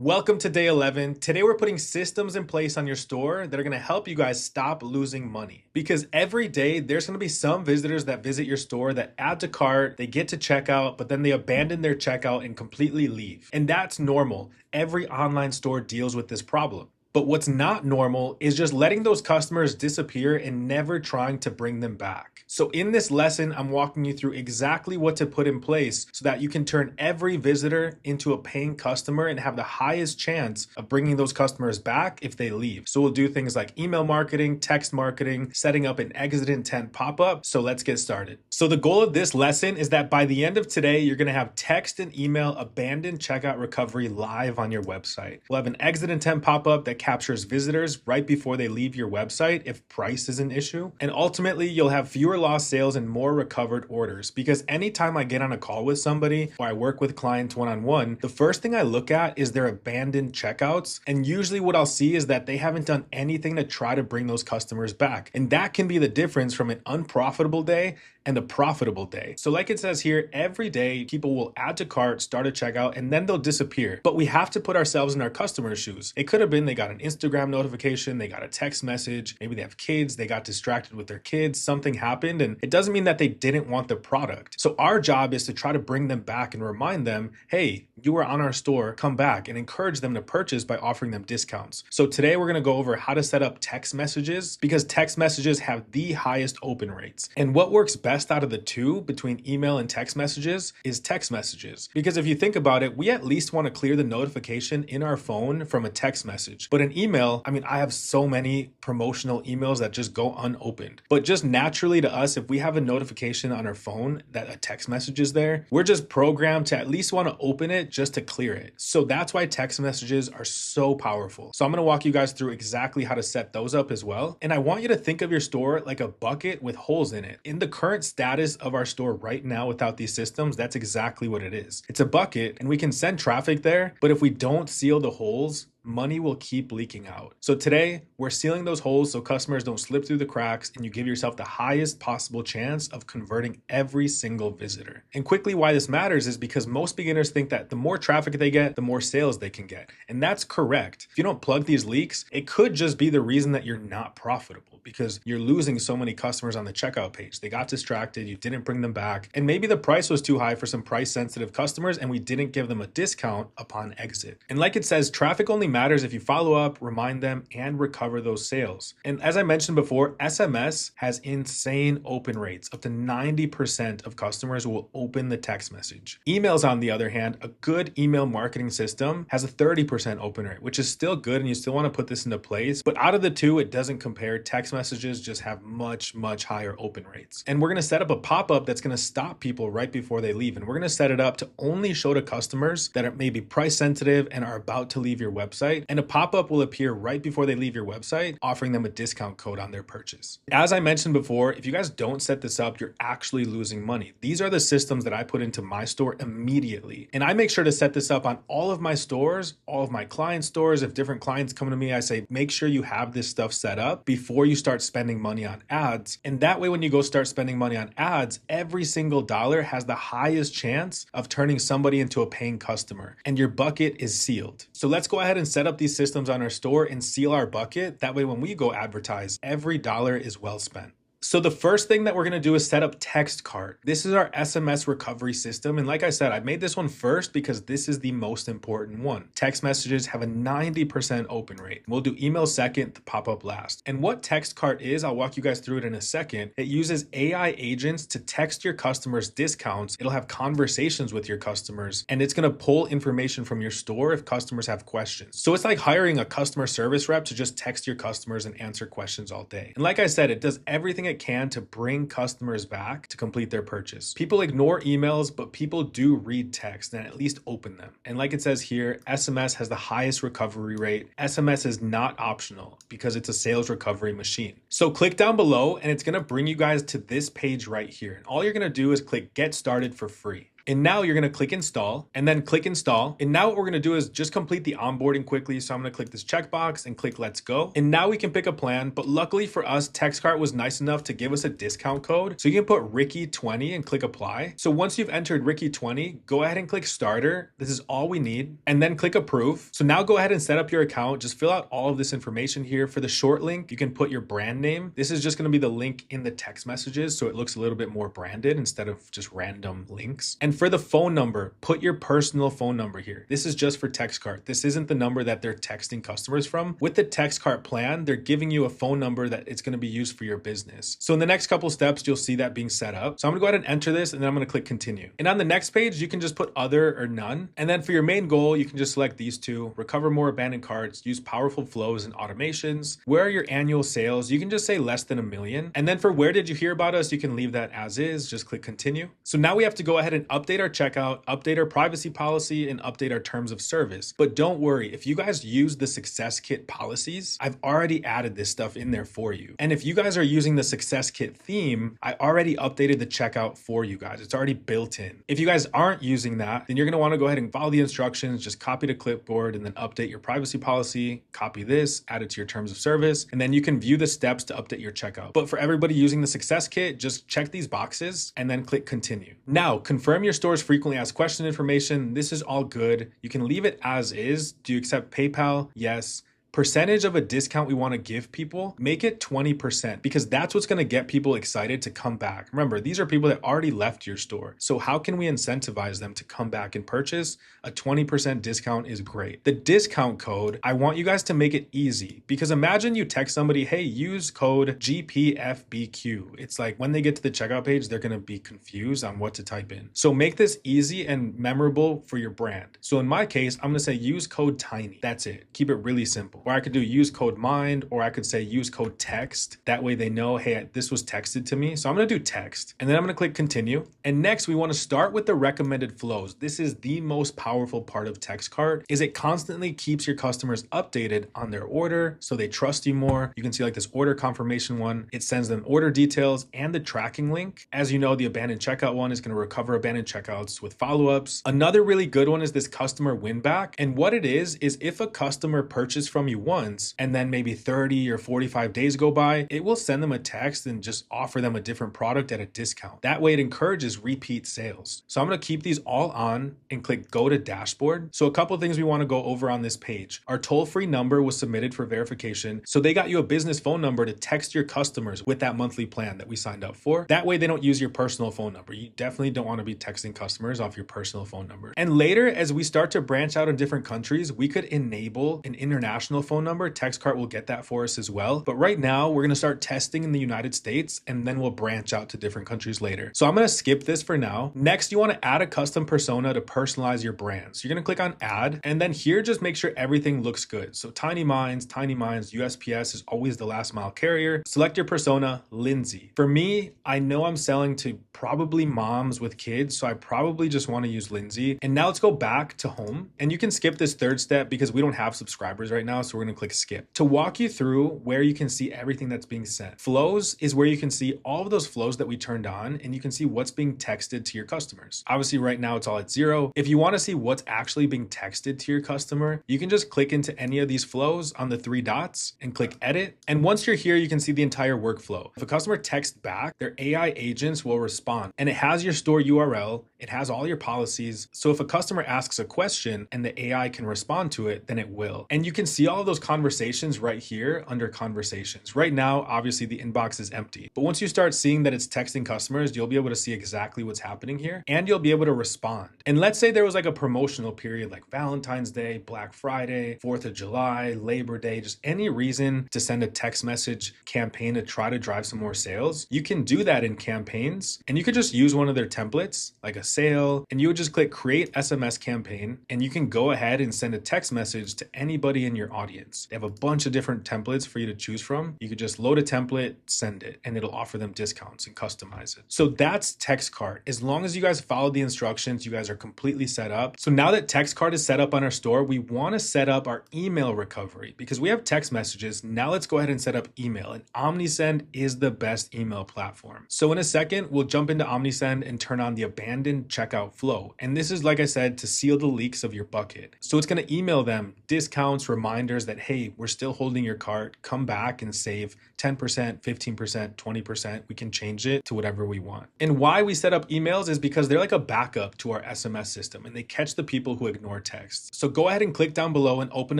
Welcome to day 11. Today we're putting systems in place on your store that are gonna help you guys stop losing money. Because every day there's gonna be some visitors that visit your store that add to cart, they get to checkout, but then they abandon their checkout and completely leave. And that's normal. Every online store deals with this problem. But what's not normal is just letting those customers disappear and never trying to bring them back. So in this lesson, I'm walking you through exactly what to put in place so that you can turn every visitor into a paying customer and have the highest chance of bringing those customers back if they leave. So we'll do things like email marketing, text marketing, setting up an exit intent pop-up. So let's get started. So the goal of this lesson is that by the end of today, you're gonna have text and email abandoned checkout recovery live on your website. We'll have an exit intent pop-up that captures visitors right before they leave your website if price is an issue. And ultimately, you'll have fewer lost sales and more recovered orders, because anytime I get on a call with somebody or I work with clients one-on-one, the first thing I look at is their abandoned checkouts. And usually what I'll see is that they haven't done anything to try to bring those customers back. And that can be the difference from an unprofitable day and a profitable day. So like it says here, every day people will add to cart, start a checkout, and then they'll disappear. But we have to put ourselves in our customers' shoes. It could have been they got got an Instagram notification, they got a text message, maybe they have kids, they got distracted with their kids, something happened, and it doesn't mean that they didn't want the product. So our job is to try to bring them back and remind them, hey, you were on our store, come back, and encourage them to purchase by offering them discounts. So today we're gonna go over how to set up text messages, because text messages have the highest open rates. And what works best out of the two between email and text messages is text messages. Because if you think about it, we at least wanna clear the notification in our phone from a text message. But an email, I mean, I have so many promotional emails that just go unopened. But just naturally to us, if we have a notification on our phone that a text message is there, we're just programmed to at least wanna open it just to clear it. So that's why text messages are so powerful. So I'm gonna walk you guys through exactly how to set those up as well. And I want you to think of your store like a bucket with holes in it. In the current status of our store right now without these systems, that's exactly what it is. It's a bucket and we can send traffic there, but if we don't seal the holes, money will keep leaking out. So today, we're sealing those holes so customers don't slip through the cracks and you give yourself the highest possible chance of converting every single visitor. And quickly, why this matters is because most beginners think that the more traffic they get, the more sales they can get. And that's correct. If you don't plug these leaks, it could just be the reason that you're not profitable because you're losing so many customers on the checkout page. They got distracted, you didn't bring them back, and maybe the price was too high for some price sensitive customers and we didn't give them a discount upon exit. And like it says, traffic only matters if you follow up, remind them, and recover those sales. And as I mentioned before, SMS has insane open rates. Up to 90% of customers will open the text message. Emails, on the other hand, a good email marketing system has a 30% open rate, which is still good and you still want to put this into place. But out of the two, it doesn't compare. Text messages just have much, much higher open rates. And we're going to set up a pop-up that's going to stop people right before they leave. And we're going to set it up to only show to customers that are maybe price sensitive and are about to leave your website. And a pop-up will appear right before they leave your website, offering them a discount code on their purchase. As I mentioned before, if you guys don't set this up, you're actually losing money. These are the systems that I put into my store immediately. And I make sure to set this up on all of my stores, all of my client stores. If different clients come to me, I say, make sure you have this stuff set up before you start spending money on ads. And that way, when you go start spending money on ads, every single dollar has the highest chance of turning somebody into a paying customer. And your bucket is sealed. So let's go ahead and set up these systems on our store and seal our bucket. That way, when we go advertise, every dollar is well spent. So the first thing that we're going to do is set up Text Cart. This is our SMS recovery system. And like I said, I made this one first because this is the most important one. Text messages have a 90% open rate. We'll do email second, the pop-up last. And what Text Cart is, I'll walk you guys through it in a second. It uses AI agents to text your customers discounts. It'll have conversations with your customers, and it's going to pull information from your store if customers have questions. So it's like hiring a customer service rep to just text your customers and answer questions all day. And like I said, it does everything it can to bring customers back to complete their purchase. People ignore emails, but people do read text and at least open them. And like it says here, SMS has the highest recovery rate. SMS is not optional because it's a sales recovery machine. So click down below and it's gonna bring you guys to this page right here. And all you're gonna do is click Get Started for free. And now you're gonna click install and then click install. And now what we're gonna do is just complete the onboarding quickly. So I'm gonna click this checkbox and click let's go. And now we can pick a plan, but luckily for us, TextCart was nice enough to give us a discount code. So you can put Ricky20 and click apply. So once you've entered Ricky20, go ahead and click starter. This is all we need. And then click approve. So now go ahead and set up your account. Just fill out all of this information here. For the short link, you can put your brand name. This is just gonna be the link in the text messages. So it looks a little bit more branded instead of just random links. And for the phone number, put your personal phone number here. This is just for TextCart. This isn't the number that they're texting customers from. With the TextCart plan, they're giving you a phone number that it's going to be used for your business. So in the next couple steps, you'll see that being set up. So I'm gonna go ahead and enter this and then I'm gonna click continue. And on the next page, you can just put other or none. And then for your main goal, you can just select these two, recover more abandoned carts, use powerful flows and automations. Where are your annual sales? You can just say less than 1 million. And then for where did you hear about us? You can leave that as is, just click continue. So now we have to go ahead and update our checkout, update our privacy policy, and update our terms of service. But don't worry, if you guys use the Success Kit policies, I've already added this stuff in there for you. And if you guys are using the Success Kit theme, I already updated the checkout for you guys. It's already built in. If you guys aren't using that, then you're gonna wanna go ahead and follow the instructions, just copy to clipboard and then update your privacy policy, copy this, add it to your terms of service, and then you can view the steps to update your checkout. But for everybody using the Success Kit, just check these boxes and then click continue. Now, confirm your store's frequently asked question information. This is all good. You can leave it as is. Do you accept PayPal? Yes. percentage of a discount we want to give people, make it 20% because that's what's going to get people excited to come back. Remember, these are people that already left your store. So how can we incentivize them to come back and purchase? A 20% discount is great. The discount code, I want you guys to make it easy because imagine you text somebody, hey, use code GPFBQ. It's like when they get to the checkout page, they're going to be confused on what to type in. So make this easy and memorable for your brand. So in my case, I'm going to say use code TINY. That's it. Keep it really simple. Or I could do use code MIND, or I could say use code TEXT. That way they know, hey, this was texted to me. So I'm going to do text, and then I'm going to click continue. And next we want to start with the recommended flows. This is the most powerful part of TextCart is it constantly keeps your customers updated on their order so they trust you more. You can see like this order confirmation one. It sends them order details and the tracking link. As you know, the abandoned checkout one is going to recover abandoned checkouts with follow-ups. Another really good one is this customer win back. And what it is if a customer purchased from you once and then maybe 30 or 45 days go by, it will send them a text and just offer them a different product at a discount. That way it encourages repeat sales. So I'm going to keep these all on and click go to dashboard. So a couple of things we want to go over on this page. Our toll-free number was submitted for verification. So they got you a business phone number to text your customers with that monthly plan that we signed up for. That way they don't use your personal phone number. You definitely don't want to be texting customers off your personal phone number. And later, as we start to branch out in different countries, we could enable an international phone number. TextCart will get that for us as well. But right now we're going to start testing in the United States and then we'll branch out to different countries later. So I'm going to skip this for now. Next, you want to add a custom persona to personalize your brand. So you're going to click on add and then here, just make sure everything looks good. So Tiny Minds, USPS is always the last mile carrier. Select your persona, Lindsay. For me, I know I'm selling to probably moms with kids. So I probably just want to use Lindsay. And now let's go back to home and you can skip this third step because we don't have subscribers right now. So we're going to click skip. To walk you through where you can see everything that's being sent. Flows is where you can see all of those flows that we turned on and you can see what's being texted to your customers. Obviously right now it's all at 0. If you want to see what's actually being texted to your customer, you can just click into any of these flows on the 3 dots and click edit. And once you're here, you can see the entire workflow. If a customer texts back, their AI agents will respond and it has your store URL. It has all your policies. So if a customer asks a question and the AI can respond to it, then it will. And you can see all of those conversations right here under conversations. Right now, obviously the inbox is empty, but once you start seeing that it's texting customers, you'll be able to see exactly what's happening here and you'll be able to respond. And let's say there was like a promotional period like Valentine's Day, Black Friday, 4th of July, Labor Day, just any reason to send a text message campaign to try to drive some more sales. You can do that in campaigns and you could just use one of their templates like a sale and you would just click create SMS campaign and you can go ahead and send a text message to anybody in your audience. They have a bunch of different templates for you to choose from. You could just load a template, send it, and it'll offer them discounts and customize it. So that's TextCart. As long as you guys follow the instructions, you guys are completely set up. So now that TextCart is set up on our store, we want to set up our email recovery because we have text messages. Now let's go ahead and set up email, and OmniSend is the best email platform. So in a second, we'll jump into OmniSend and turn on the abandoned checkout flow. And this is, like I said, to seal the leaks of your bucket. So it's going to email them discounts, reminders that, hey, we're still holding your cart. Come back and save 10%, 15%, 20%. We can change it to whatever we want. And why we set up emails is because they're like a backup to our SMS system and they catch the people who ignore texts. So go ahead and click down below and open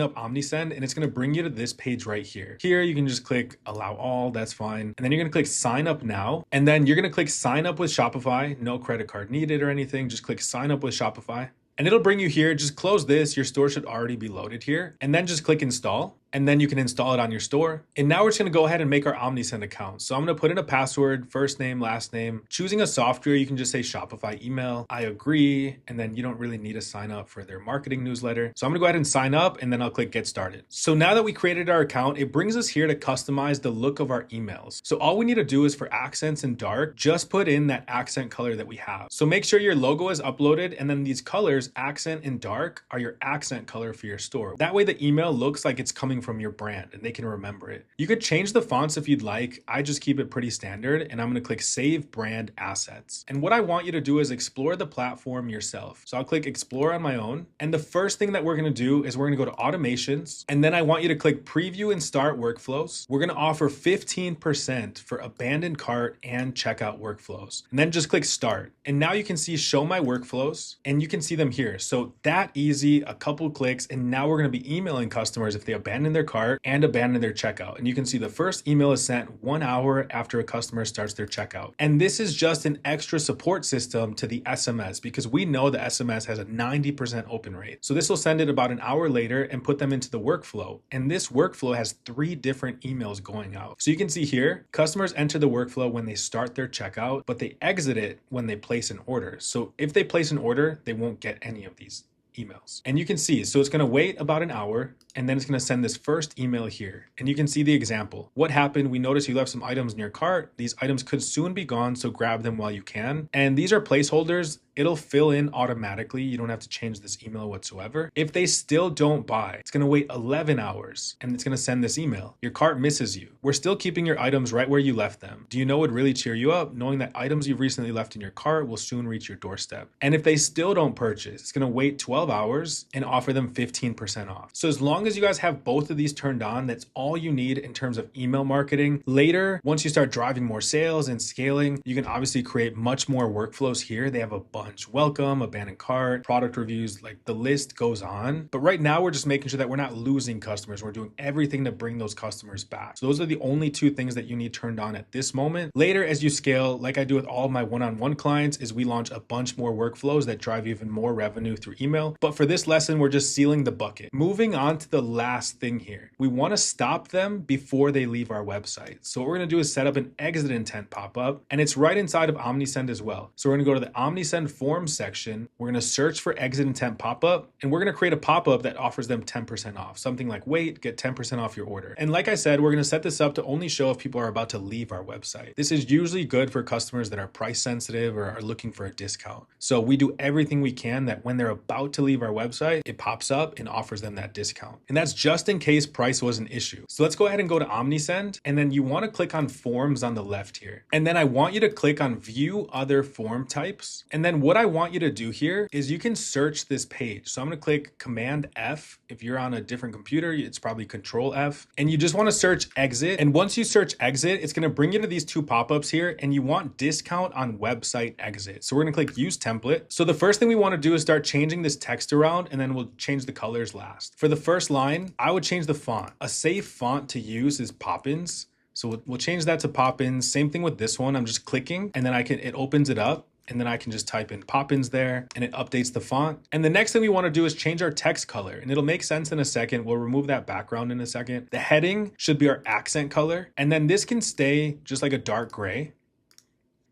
up OmniSend and it's going to bring you to this page right here. Here you can just click allow all, that's fine. And then you're going to click sign up now. And then you're going to click sign up with Shopify. No credit card needed or anything. Just click sign up with Shopify. And it'll bring you here. Just close this. Your store should already be loaded here. And then just click install. And then you can install it on your store. And now we're just gonna go ahead and make our OmniSend account. So I'm gonna put in a password, first name, last name. Choosing a software, you can just say Shopify email. I agree. And then you don't really need to sign up for their marketing newsletter. So I'm gonna go ahead and sign up and then I'll click get started. So now that we created our account, it brings us here to customize the look of our emails. So all we need to do is for accents and dark, just put in that accent color that we have. So make sure your logo is uploaded and then these colors, accent and dark, are your accent color for your store. That way the email looks like it's coming from your brand and they can remember it. You could change the fonts if you'd like. I just keep it pretty standard and I'm going to click save brand assets. And what I want you to do is explore the platform yourself. So I'll click explore on my own. And the first thing that we're going to do is we're going to go to automations. And then I want you to click preview and start workflows. We're going to offer 15% for abandoned cart and checkout workflows. And then just click start. And now you can see show my workflows and you can see them here. So that easy, a couple clicks. And now we're going to be emailing customers if they abandon abandon their cart and abandon their checkout. And you can see the first email is sent 1 hour after a customer starts their checkout. And this is just an extra support system to the SMS because we know the SMS has a 90% open rate. So this will send it about an hour later and put them into the workflow. And this workflow has 3 different emails going out. So you can see here, customers enter the workflow when they start their checkout, but they exit it when they place an order. So if they place an order, they won't get any of these emails. And you can see, so it's going to wait about an hour and then it's going to send this first email here. And you can see the example. What happened? We noticed you left some items in your cart. These items could soon be gone, so grab them while you can. And these are placeholders. It'll fill in automatically. You don't have to change this email whatsoever. If they still don't buy, it's going to wait 11 hours and it's going to send this email. Your cart misses you. We're still keeping your items right where you left them. Do you know what would really cheer you up? Knowing that items you've recently left in your cart will soon reach your doorstep. And if they still don't purchase, it's going to wait 12 hours and offer them 15% off. So as long as you guys have both of these turned on, that's all you need in terms of email marketing. Later, once you start driving more sales and scaling, you can obviously create much more workflows here. They have a bunch. Welcome, abandoned cart, product reviews, like the list goes on. But right now we're just making sure that we're not losing customers. We're doing everything to bring those customers back. So those are the only 2 things that you need turned on at this moment. Later, as you scale, like I do with all of my one-on-one clients, is we launch a bunch more workflows that drive even more revenue through email. But for this lesson, we're just sealing the bucket. Moving on to the last thing here. We want to stop them before they leave our website. So what we're going to do is set up an exit intent pop-up, and it's right inside of OmniSend as well. So we're going to go to the OmniSend forms section. We're going to search for exit intent pop-up, and we're going to create a pop-up that offers them 10% off. Something like, wait, get 10% off your order. And like I said, we're going to set this up to only show if people are about to leave our website. This is usually good for customers that are price sensitive or are looking for a discount. So we do everything we can that when they're about to leave our website, it pops up and offers them that discount. And that's just in case price was an issue. So let's go ahead and go to OmniSend, and then you want to click on forms on the left here. And then I want you to click on view other form types. And then what I want you to do here is you can search this page. So I'm going to click Command F. If you're on a different computer, it's probably Control F. And you just want to search exit. And once you search exit, it's going to bring you to these 2 pop-ups here, and you want discount on website exit. So we're going to click use template. So the first thing we want to do is start changing this text around, and then we'll change the colors last. For the first line, I would change the font. A safe font to use is Poppins. So we'll change that to Poppins. Same thing with this one. I'm just clicking, and then it opens it up. And then I can just type in Poppins there and it updates the font. And the next thing we want to do is change our text color, and it'll make sense in a second. We'll remove that background in a second. The heading should be our accent color. And then this can stay just like a dark gray.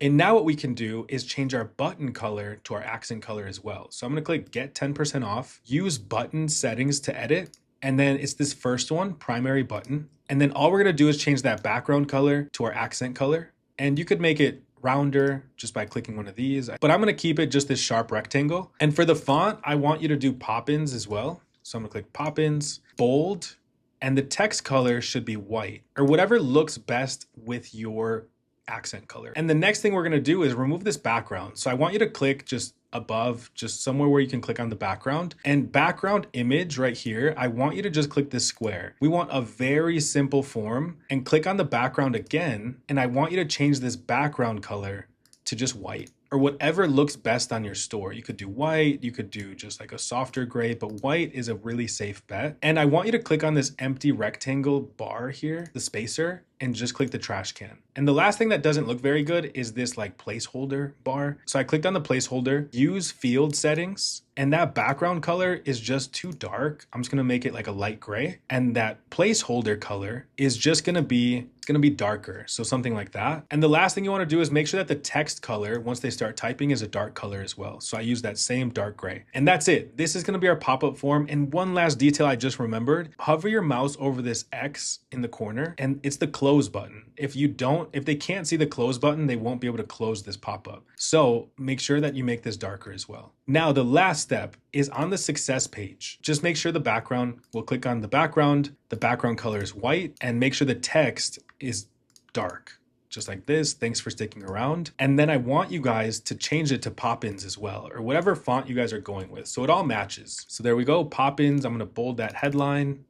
And now what we can do is change our button color to our accent color as well. So I'm going to click get 10% off, use button settings to edit. And then it's this first one, primary button. And then all we're going to do is change that background color to our accent color. And you could make it rounder just by clicking one of these, but I'm going to keep it just this sharp rectangle. And for the font, I want you to do Poppins as well. So I'm going to click Poppins, bold, and the text color should be white or whatever looks best with your accent color. And the next thing we're going to do is remove this background. So I want you to click just above, just somewhere where you can click on the background, and background image right here. I want you to just click this square. We want a very simple form, and click on the background again. And I want you to change this background color to just white or whatever looks best on your store. You could do white, you could do just like a softer gray, but white is a really safe bet. And I want you to click on this empty rectangle bar here, the spacer, and just click the trash can. And the last thing that doesn't look very good is this like placeholder bar. So I clicked on the placeholder, use field settings, and that background color is just too dark. I'm just gonna make it like a light gray. And that placeholder color is just gonna be darker. So something like that. And the last thing you wanna do is make sure that the text color, once they start typing, is a dark color as well. So I use that same dark gray. And that's it. This is gonna be our pop-up form. And one last detail I just remembered, hover your mouse over this X in the corner, and it's the close button. If they can't see the close button, they won't be able to close this pop-up. So make sure that you make this darker as well. Now, the last step is on the success page. Just make sure we'll click on the background color is white, and make sure the text is dark, just like this. Thanks for sticking around. And then I want you guys to change it to Poppins as well, or whatever font you guys are going with, so it all matches. So there we go, Poppins. I'm gonna bold that headline.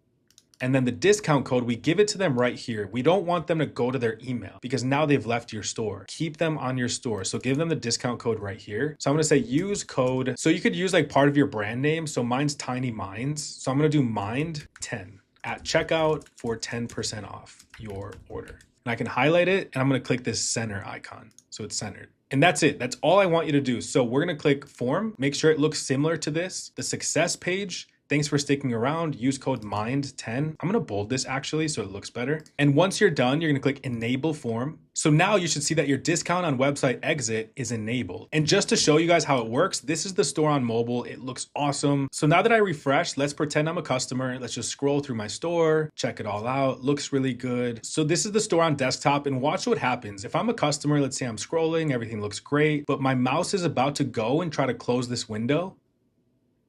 And then the discount code, we give it to them right here. We don't want them to go to their email because now they've left your store. Keep them on your store. So give them the discount code right here. So I'm gonna say use code. So you could use like part of your brand name. So mine's Tiny Minds. So I'm gonna do Mind 10. at checkout for 10% off your order. And I can highlight it and I'm gonna click this center icon. So it's centered. And that's it. That's all I want you to do. So we're gonna click form, make sure it looks similar to this. The success page, thanks for sticking around. Use code MIND10. I'm gonna bold this actually so it looks better. And once you're done, you're gonna click enable form. So now you should see that your discount on website exit is enabled. And just to show you guys how it works, this is the store on mobile. It looks awesome. So now that I refresh, let's pretend I'm a customer. Let's just scroll through my store, check it all out. Looks really good. So this is the store on desktop and watch what happens. If I'm a customer, let's say I'm scrolling, everything looks great, but my mouse is about to go and try to close this window.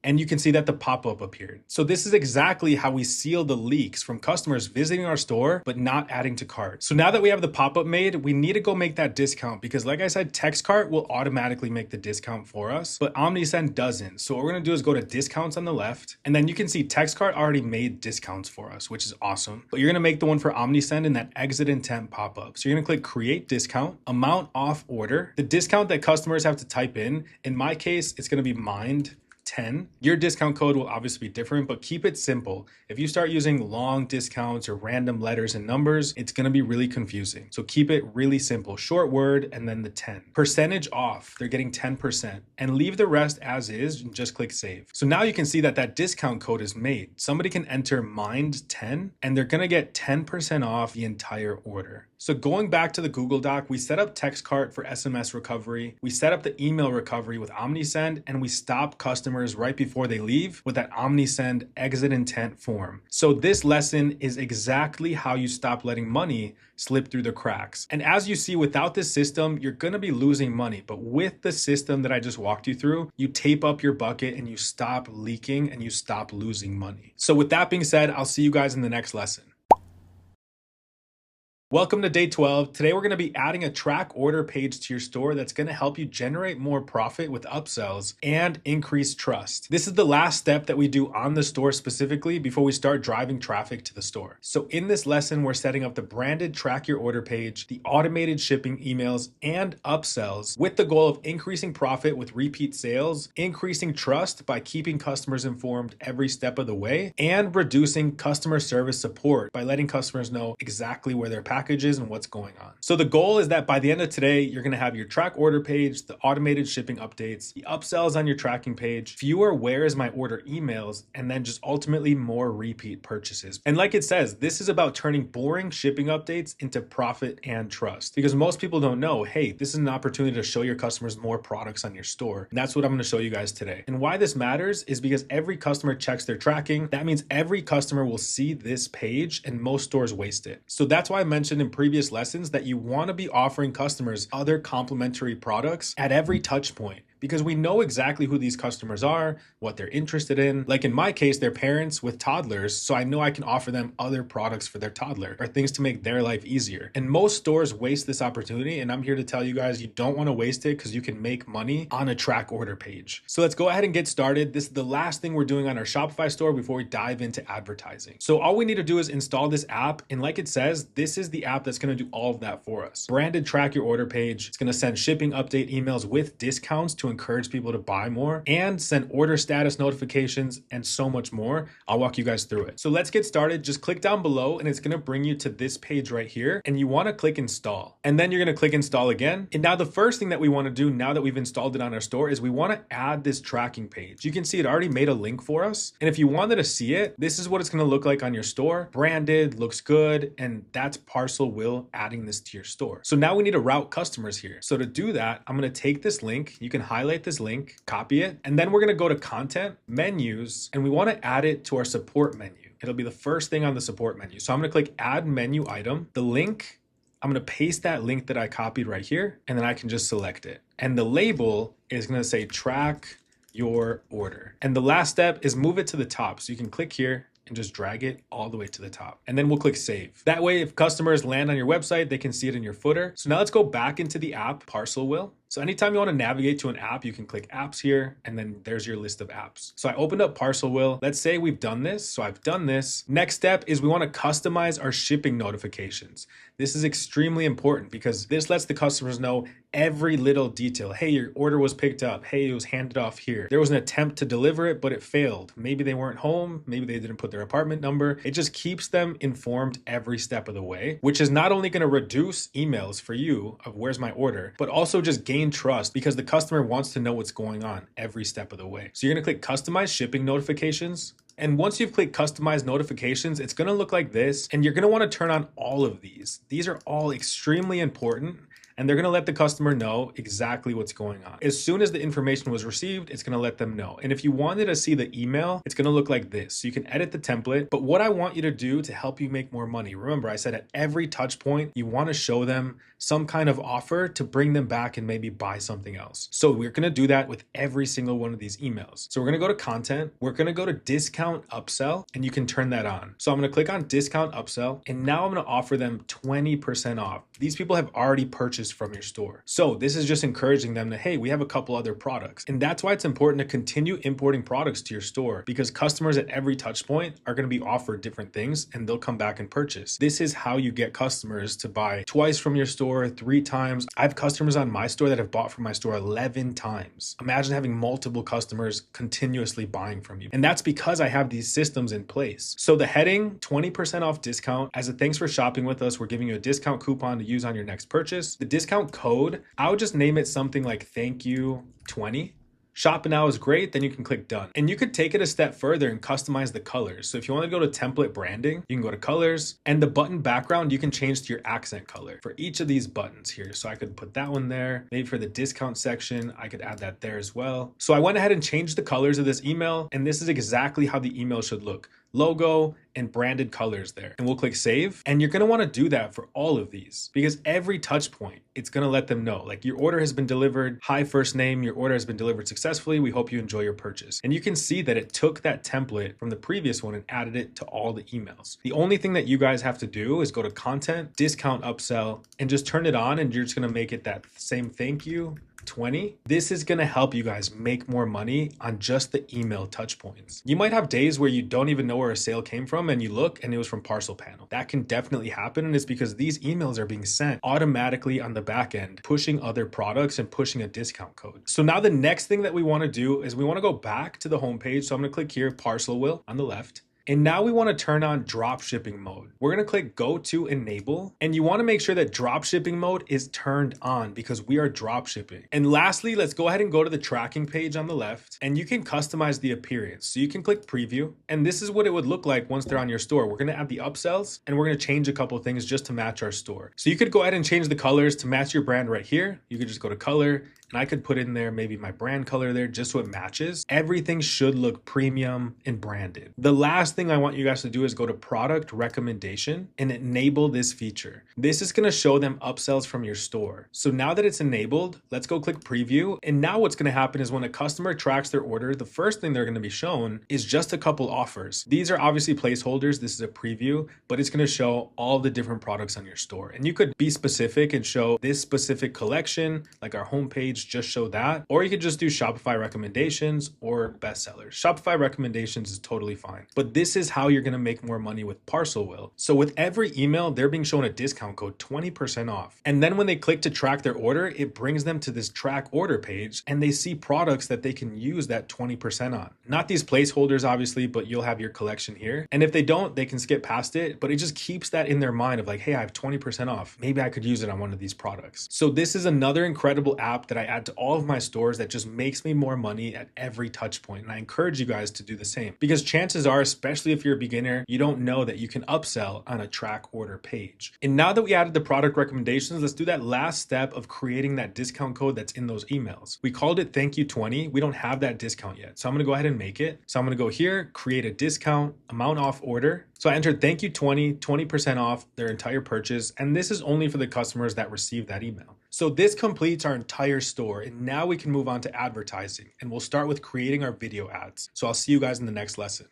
And you can see that the pop-up appeared. So this is exactly how we seal the leaks from customers visiting our store, but not adding to cart. So now that we have the pop-up made, we need to go make that discount because like I said, TextCart will automatically make the discount for us, but OmniSend doesn't. So what we're gonna do is go to discounts on the left, and then you can see TextCart already made discounts for us, which is awesome. But you're gonna make the one for OmniSend in that exit intent pop-up. So you're gonna click create discount, amount off order, the discount that customers have to type in. In my case, it's gonna be MIND10. Your discount code will obviously be different, but keep it simple. If you start using long discounts or random letters and numbers, it's going to be really confusing. So keep it really simple, short word, and then the 10. Percentage off, they're getting 10%, and leave the rest as is and just click save. So now you can see that that discount code is made. Somebody can enter MIND10 and they're going to get 10% off the entire order. So going back to the Google Doc, we set up TextCart for SMS recovery. We set up the email recovery with OmniSend, and we stop customers right before they leave with that OmniSend exit intent form. So this lesson is exactly how you stop letting money slip through the cracks. And as you see, without this system, you're gonna be losing money. But with the system that I just walked you through, you tape up your bucket and you stop leaking and you stop losing money. So with that being said, I'll see you guys in the next lesson. Welcome to day 12. Today we're going to be adding a track order page to your store that's going to help you generate more profit with upsells and increase trust. This is the last step that we do on the store specifically before we start driving traffic to the store. So in this lesson, we're setting up the branded track your order page, the automated shipping emails, and upsells with the goal of increasing profit with repeat sales, increasing trust by keeping customers informed every step of the way, and reducing customer service support by letting customers know exactly where their packages and what's going on. So the goal is that by the end of today, you're going to have your track order page, the automated shipping updates, the upsells on your tracking page, fewer where is my order emails, and then just ultimately more repeat purchases. And like it says, this is about turning boring shipping updates into profit and trust, because most people don't know, hey, this is an opportunity to show your customers more products on your store. And that's what I'm going to show you guys today. And why this matters is because every customer checks their tracking. That means every customer will see this page and most stores waste it. So that's why I mentioned in previous lessons that you want to be offering customers other complementary products at every touch point, because we know exactly who these customers are, what they're interested in. Like in my case, they're parents with toddlers, so I know I can offer them other products for their toddler or things to make their life easier. And most stores waste this opportunity, and I'm here to tell you guys you don't want to waste it because you can make money on a track order page. So let's go ahead and get started. This is the last thing we're doing on our Shopify store before we dive into advertising. So all we need to do is install this app, and like it says, this is the app that's going to do all of that for us. Branded track your order page. It's going to send shipping update emails with discounts to encourage people to buy more, and send order status notifications, and so much more. I'll walk you guys through it. So let's get started. Just click down below and it's going to bring you to this page right here, and you want to click install, and then you're going to click install again. And now the first thing that we want to do now that we've installed it on our store is we want to add this tracking page. You can see it already made a link for us, and if you wanted to see it, this is what it's going to look like on your store. Branded, looks good, and that's Parcel Will adding this to your store. So now we need to route customers here. So to do that, I'm going to take this link. You can highlight this link, copy it, and then we're going to go to content, menus, and we want to add it to our support menu. It'll be the first thing on the support menu. So I'm going to click add menu item. The link, I'm going to paste that link that I copied right here, and then I can just select it. And the label is going to say track your order. And the last step is move it to the top. So you can click here and just drag it all the way to the top. And then we'll click save. That way, if customers land on your website, they can see it in your footer. So now let's go back into the app, Parcel Will. So anytime you want to navigate to an app, you can click apps here, and then there's your list of apps. So I opened up Parcel Wheel. Let's say we've done this. So I've done this. Next step is we want to customize our shipping notifications. This is extremely important because this lets the customers know every little detail. Hey, your order was picked up. Hey, it was handed off here. There was an attempt to deliver it, but it failed. Maybe they weren't home. Maybe they didn't put their apartment number. It just keeps them informed every step of the way, which is not only going to reduce emails for you of where's my order, but also just gain trust because the customer wants to know what's going on every step of the way. So you're going to click customize shipping notifications. And once you've clicked customize notifications, it's going to look like this. And you're going to want to turn on all of these. These are all extremely important. And they're going to let the customer know exactly what's going on. As soon as the information was received, it's going to let them know. And if you wanted to see the email, it's going to look like this. So you can edit the template. But what I want you to do to help you make more money, remember I said at every touch point, you want to show them some kind of offer to bring them back and maybe buy something else. So we're going to do that with every single one of these emails. So we're going to go to content. We're going to go to discount upsell, and you can turn that on. So I'm going to click on discount upsell, and now I'm going to offer them 20% off. These people have already purchased from your store. So this is just encouraging them to, hey, we have a couple other products. And that's why it's important to continue importing products to your store, because customers at every touch point are going to be offered different things and they'll come back and purchase. This is how you get customers to buy twice from your store, 3 times. I have customers on my store that have bought from my store 11 times. Imagine having multiple customers continuously buying from you. And that's because I have these systems in place. So the heading, 20% off discount. As a thanks for shopping with us, we're giving you a discount coupon to use on your next purchase. The discount code, I would just name it something like thank you 20. Shop now is great, then you can click done. And you could take it a step further and customize the colors. So if you want to go to template branding, you can go to colors, and the button background you can change to your accent color for each of these buttons here. So I could put that one there. Maybe for the discount section, I could add that there as well. So I went ahead and changed the colors of this email, and this is exactly how the email should look. Logo and branded colors there. And we'll click save. And you're going to want to do that for all of these because every touch point, it's going to let them know like your order has been delivered. Hi, first name, your order has been delivered successfully. We hope you enjoy your purchase. And you can see that it took that template from the previous one and added it to all the emails. The only thing that you guys have to do is go to content, discount upsell, and just turn it on. And you're just going to make it that same thank you 20. This is going to help you guys make more money on just the email touch points. You might have days where you don't even know where a sale came from and you look and it was from Parcel Panel. That can definitely happen, and it's because these emails are being sent automatically on the back end, pushing other products and pushing a discount code. So now the next thing that we want to do is we want to go back to the homepage. So I'm going to click here, Parcel Wheel on the left. And now we want to turn on dropshipping mode. We're going to click go to enable, and you want to make sure that dropshipping mode is turned on because we are dropshipping. And lastly, let's go ahead and go to the tracking page on the left, and you can customize the appearance. So you can click preview, and this is what it would look like once they're on your store. We're going to add the upsells, and we're going to change a couple of things just to match our store. So you could go ahead and change the colors to match your brand right here. You could just go to color, and I could put in there maybe my brand color there just so it matches. Everything should look premium and branded. The last thing I want you guys to do is go to product recommendation and enable this feature. This is going to show them upsells from your store. So now that it's enabled, let's go click preview. And now what's going to happen is when a customer tracks their order, the first thing they're going to be shown is just a couple offers. These are obviously placeholders. This is a preview, but it's going to show all the different products on your store. And you could be specific and show this specific collection, like our homepage, just show that, or you could just do Shopify recommendations or bestsellers. Shopify recommendations is totally fine, but this is how you're going to make more money with Parcel Wheel. So with every email, they're being shown a discount code, 20% off. And then when they click to track their order, it brings them to this track order page and they see products that they can use that 20% on. Not these placeholders, obviously, but you'll have your collection here. And if they don't, they can skip past it, but it just keeps that in their mind of like, hey, I have 20% off. Maybe I could use it on one of these products. So this is another incredible app that I add to all of my stores that just makes me more money at every touch point. And I encourage you guys to do the same because chances are, especially if you're a beginner, you don't know that you can upsell on a track order page. And now that we added the product recommendations, let's do that last step of creating that discount code that's in those emails. We called it thank you 20. We don't have that discount yet. So I'm going to go ahead and make it. So I'm going to go here, create a discount, amount off order. So I entered thank you 20% off their entire purchase. And this is only for the customers that receive that email. So this completes our entire store. And now we can move on to advertising, and we'll start with creating our video ads. So I'll see you guys in the next lesson.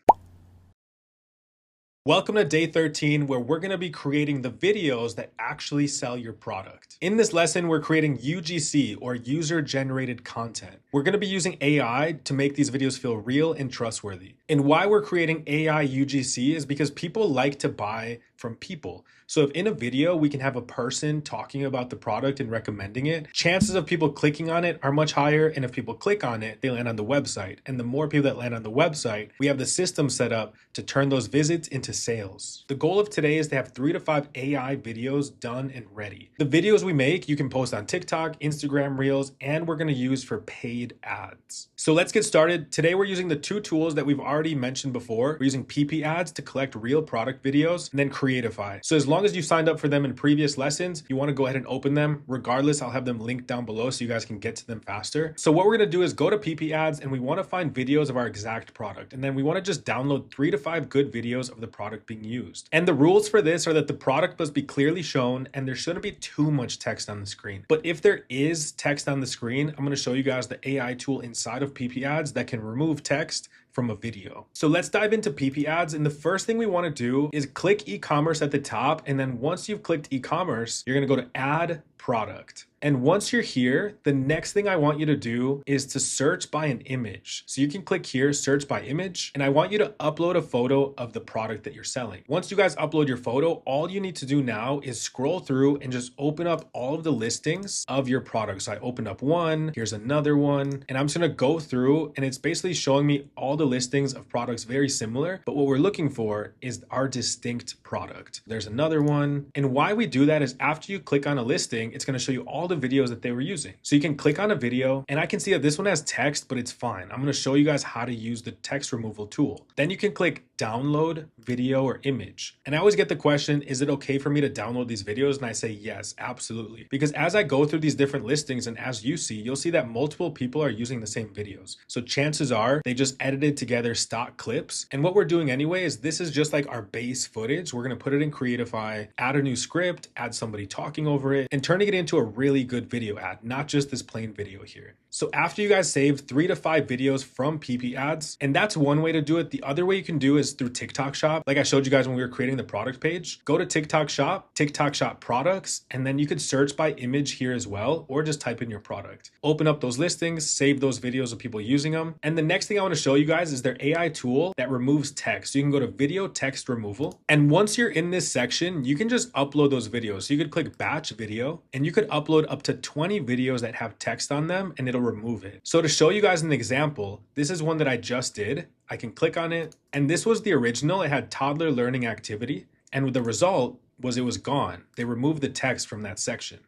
Welcome to day 13, where we're going to be creating the videos that actually sell your product. In this lesson, we're creating UGC, or user-generated content. We're going to be using AI to make these videos feel real and trustworthy. And why we're creating AI UGC is because people like to buy from people. So if in a video we can have a person talking about the product and recommending it, chances of people clicking on it are much higher. And if people click on it, they land on the website. And the more people that land on the website, we have the system set up to turn those visits into sales. The goal of today is to have 3 to 5 AI videos done and ready. The videos we make, you can post on TikTok, Instagram Reels, and we're going to use for paid ads. So let's get started. Today we're using the 2 tools that we've already mentioned before. We're using PP ads to collect real product videos, and then Creatify. So as long as you signed up for them in previous lessons, you want to go ahead and open them. Regardless, I'll have them linked down below so you guys can get to them faster. So what we're going to do is go to PP ads, and we want to find videos of our exact product. And then we want to just download 3 to 5 good videos of the product being used. And the rules for this are that the product must be clearly shown and there shouldn't be too much text on the screen. But if there is text on the screen, I'm going to show you guys the AI tool inside of PP ads that can remove text from a video. So let's dive into PP ads. And the first thing we want to do is click e-commerce at the top. And then once you've clicked e-commerce, you're going to go to add product. And once you're here, the next thing I want you to do is to search by an image. So you can click here, search by image, and I want you to upload a photo of the product that you're selling. Once you guys upload your photo, all you need to do now is scroll through and just open up all of the listings of your product. So I opened up one, here's another one, and I'm just gonna go through, and it's basically showing me all the listings of products very similar, but what we're looking for is our distinct product. There's another one. And why we do that is after you click on a listing, it's gonna show you all the videos that they were using. So you can click on a video, and I can see that this one has text, but it's fine. I'm going to show you guys how to use the text removal tool. Then you can click download video or image. And I always get the question, is it okay for me to download these videos? And I say yes, absolutely. Because as I go through these different listings, and as you see, you'll see that multiple people are using the same videos. So chances are they just edited together stock clips. And what we're doing anyway is this is just like our base footage. We're going to put it in Creatify, add a new script, add somebody talking over it, and turning it into a really good video ad, not just this plain video here. So after you guys save 3 to 5 videos from PP ads, and that's one way to do it. The other way you can do is through TikTok Shop. Like I showed you guys when we were creating the product page, go to TikTok Shop products, and then you could search by image here as well, or just type in your product. Open up those listings, save those videos of people using them. And the next thing I want to show you guys is their AI tool that removes text. So you can go to video text removal. And once you're in this section, you can just upload those videos. So you could click batch video, and you could upload up to 20 videos that have text on them, and it'll remove it. So to show you guys an example, this is one that I just did. I can click on it, and this was the original. It had toddler learning activity, and the result was it was gone. They removed the text from that section.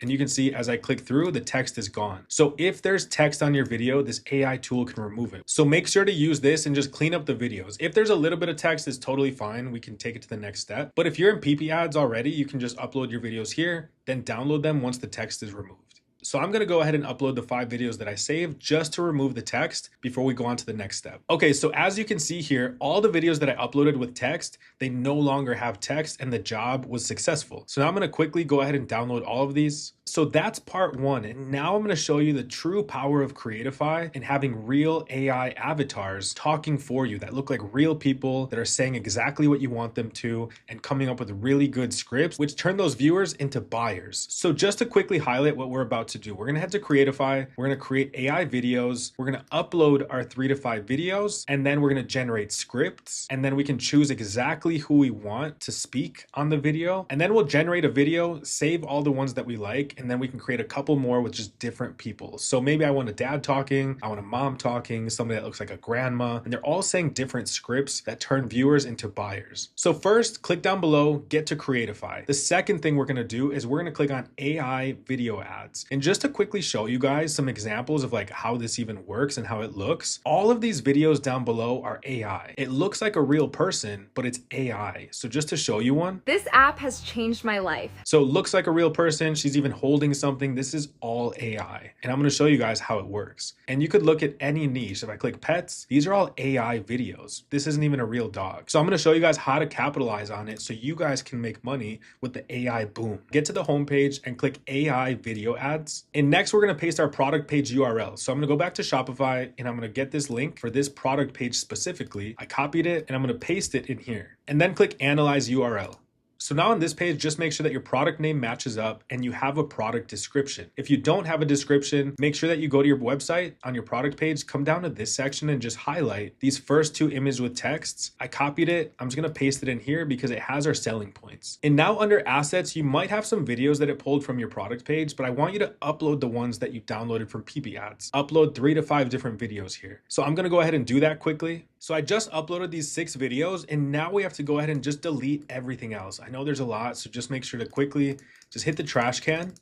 And you can see as I click through, the text is gone. So if there's text on your video, this AI tool can remove it. So make sure to use this and just clean up the videos. If there's a little bit of text, it's totally fine. We can take it to the next step. But if you're in PP ads already, you can just upload your videos here, then download them once the text is removed. So I'm going to go ahead and upload the 5 videos that I saved just to remove the text before we go on to the next step. Okay, so as you can see here, all the videos that I uploaded with text, they no longer have text, and the job was successful. So now I'm going to quickly go ahead and download all of these. So that's part 1. And now I'm going to show you the true power of Creatify and having real AI avatars talking for you that look like real people that are saying exactly what you want them to and coming up with really good scripts, which turn those viewers into buyers. So just to quickly highlight what we're about to do, we're going to head to Creatify. We're going to create AI videos. We're going to upload our 3 to 5 videos, and then we're going to generate scripts. And then we can choose exactly who we want to speak on the video. And then we'll generate a video, save all the ones that we like, and then we can create a couple more with just different people. So maybe I want a dad talking, I want a mom talking, somebody that looks like a grandma, and they're all saying different scripts that turn viewers into buyers. So first, click down below, get to Creatify. The second thing we're going to do is we're going to click on AI video ads. And just to quickly show you guys some examples of like how this even works and how it looks, all of these videos down below are AI. It looks like a real person, but it's AI. So just to show you one. This app has changed my life. So it looks like a real person. She's even holding something. This is all AI. And I'm going to show you guys how it works. And you could look at any niche. If I click pets, these are all AI videos. This isn't even a real dog. So I'm going to show you guys how to capitalize on it so you guys can make money with the AI boom. Get to the homepage and click AI video ads. ads. And next we're gonna paste our product page URL. So I'm gonna go back to Shopify and I'm gonna get this link for this product page specifically. I copied it and I'm gonna paste it in here and then click Analyze URL. So now on this page, just make sure that your product name matches up and you have a product description. If you don't have a description, make sure that you go to your website on your product page, come down to this section and just highlight these first two images with texts. I copied it. I'm just gonna paste it in here because it has our selling points. And now under assets, you might have some videos that it pulled from your product page, but I want you to upload the ones that you downloaded from PB Ads. Upload 3 to 5 different videos here. So I'm gonna go ahead and do that quickly. So I just uploaded these 6 videos and now we have to go ahead and just delete everything else. I know there's a lot, so just make sure to quickly just hit the trash can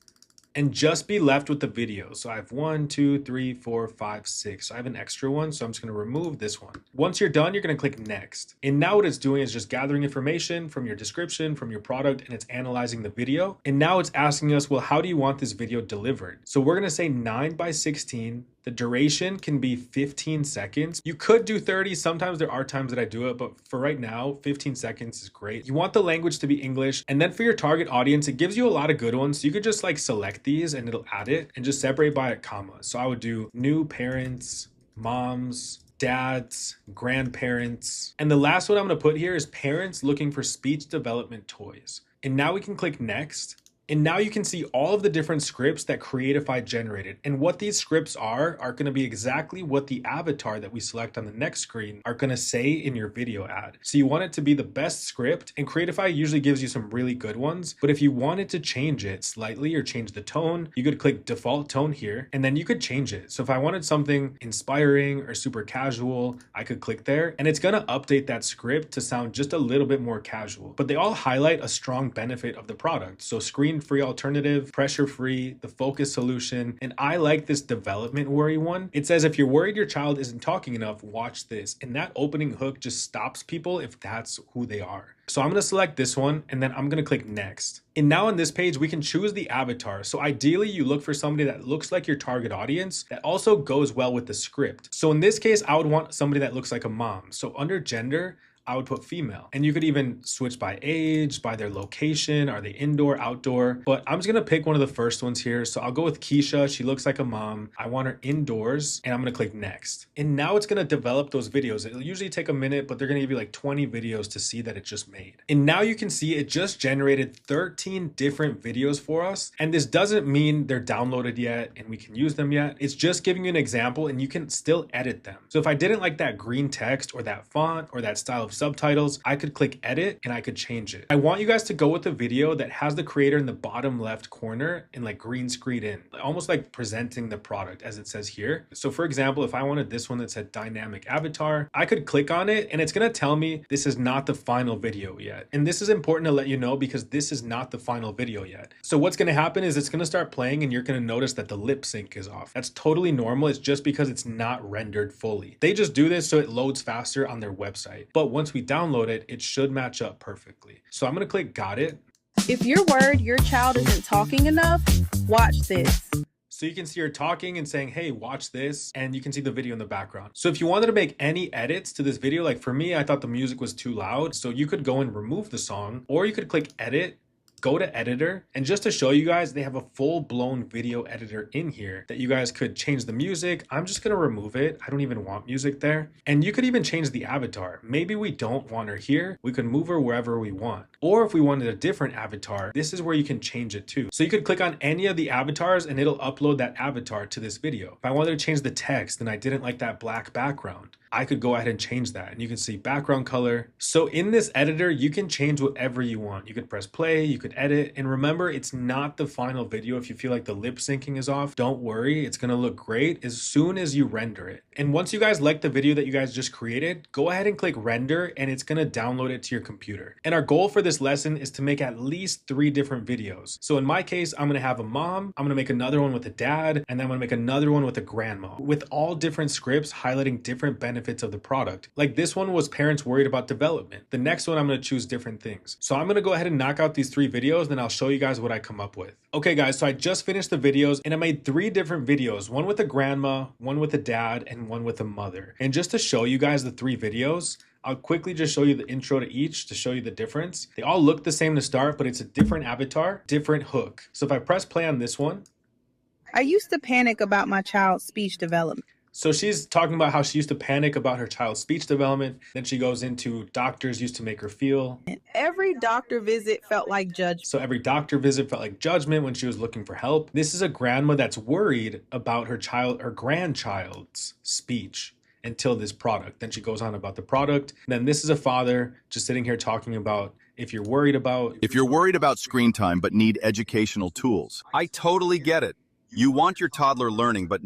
and just be left with the video. So I have 1, 2, 3, 4, 5, 6. So I have an extra one, so I'm just gonna remove this one. Once you're done, you're gonna click next. And now what it's doing is just gathering information from your description, from your product, and it's analyzing the video. And now it's asking us, well, how do you want this video delivered? So we're gonna say 9:16. The duration can be 15 seconds. You could do 30. Sometimes there are times that I do it, but for right now, 15 seconds is great. You want the language to be English. And then for your target audience, it gives you a lot of good ones. So you could just like select these and it'll add it and just separate by a comma. So I would do new parents, moms, dads, grandparents. And the last one I'm gonna put here is parents looking for speech development toys. And now we can click next. And now you can see all of the different scripts that Creatify generated. And what these scripts are gonna be exactly what the avatar that we select on the next screen are gonna say in your video ad. So you want it to be the best script, and Creatify usually gives you some really good ones. But if you wanted to change it slightly or change the tone, you could click default tone here, and then you could change it. So if I wanted something inspiring or super casual, I could click there, and it's gonna update that script to sound just a little bit more casual. But they all highlight a strong benefit of the product. So screen-free alternative, pressure-free, the focus solution, and I like this development worry one. It says if you're worried your child isn't talking enough, watch this. And that opening hook just stops people if that's who they are. So I'm gonna select this one and then I'm gonna click next. And now on this page, we can choose the avatar. So ideally you look for somebody that looks like your target audience that also goes well with the script. So in this case, I would want somebody that looks like a mom. So under gender, I would put female. And you could even switch by age, by their location, are they indoor, outdoor? But I'm just gonna pick one of the first ones here. So I'll go with Keisha, she looks like a mom. I want her indoors and I'm gonna click next. And now it's gonna develop those videos. It'll usually take a minute, but they're gonna give you like 20 videos to see that it just made. And now you can see it just generated 13 different videos for us. And this doesn't mean they're downloaded yet and we can use them yet. It's just giving you an example and you can still edit them. So if I didn't like that green text or that font or that style of subtitles, I could click edit and I could change it. I want you guys to go with a video that has the creator in the bottom left corner and like green screen in, almost like presenting the product as it says here. So for example, if I wanted this one that said dynamic avatar, I could click on it and it's gonna tell me this is not the final video yet. And this is important to let you know because this is not the final video yet. So what's gonna happen is it's gonna start playing and you're gonna notice that the lip sync is off. That's totally normal. It's just because it's not rendered fully. They just do this so it loads faster on their website. But once we download it, it should match up perfectly. So I'm gonna click got it. If you're worried your child isn't talking enough, watch this. So you can see her talking and saying, hey, watch this, and you can see the video in the background. So if you wanted to make any edits to this video, like for me, I thought the music was too loud. So you could go and remove the song, or you could click edit, go to editor, and just to show you guys, they have a full-blown video editor in here that you guys could change the music. I'm just gonna remove it. I don't even want music there. And you could even change the avatar. Maybe we don't want her here. We could move her wherever we want. Or if we wanted a different avatar, this is where you can change it too. So you could click on any of the avatars and it'll upload that avatar to this video. If I wanted to change the text and I didn't like that black background, I could go ahead and change that. And you can see background color. So in this editor, you can change whatever you want. You could press play, you could edit. And remember, it's not the final video. If you feel like the lip syncing is off, don't worry. It's gonna look great as soon as you render it. And once you guys like the video that you guys just created, go ahead and click render and it's gonna download it to your computer. And our goal for this lesson is to make at least 3 different videos. So in my case, I'm gonna have a mom, I'm gonna make another one with a dad, and then I'm gonna make another one with a grandma, with all different scripts highlighting different benefits of the product. Like this one was parents worried about development. The next one, I'm gonna choose different things. So I'm gonna go ahead and knock out these 3 videos, then I'll show you guys what I come up with. Okay guys, so I just finished the videos and I made 3 different videos, one with a grandma, one with a dad, and one with a mother. And just to show you guys the 3 videos, I'll quickly just show you the intro to each to show you the difference. They all look the same to start, but it's a different avatar, different hook. So if I press play on this one, I used to panic about my child's speech development. So she's talking about how she used to panic about her child's speech development. Then she goes into doctors used to make her feel. Every doctor visit felt like judgment. So every doctor visit felt like judgment when she was looking for help. This is a grandma that's worried about her grandchild's speech until this product. Then she goes on about the product. Then this is a father just sitting here talking about if you're worried about screen time but need educational tools, I totally get it. You want your toddler learning, but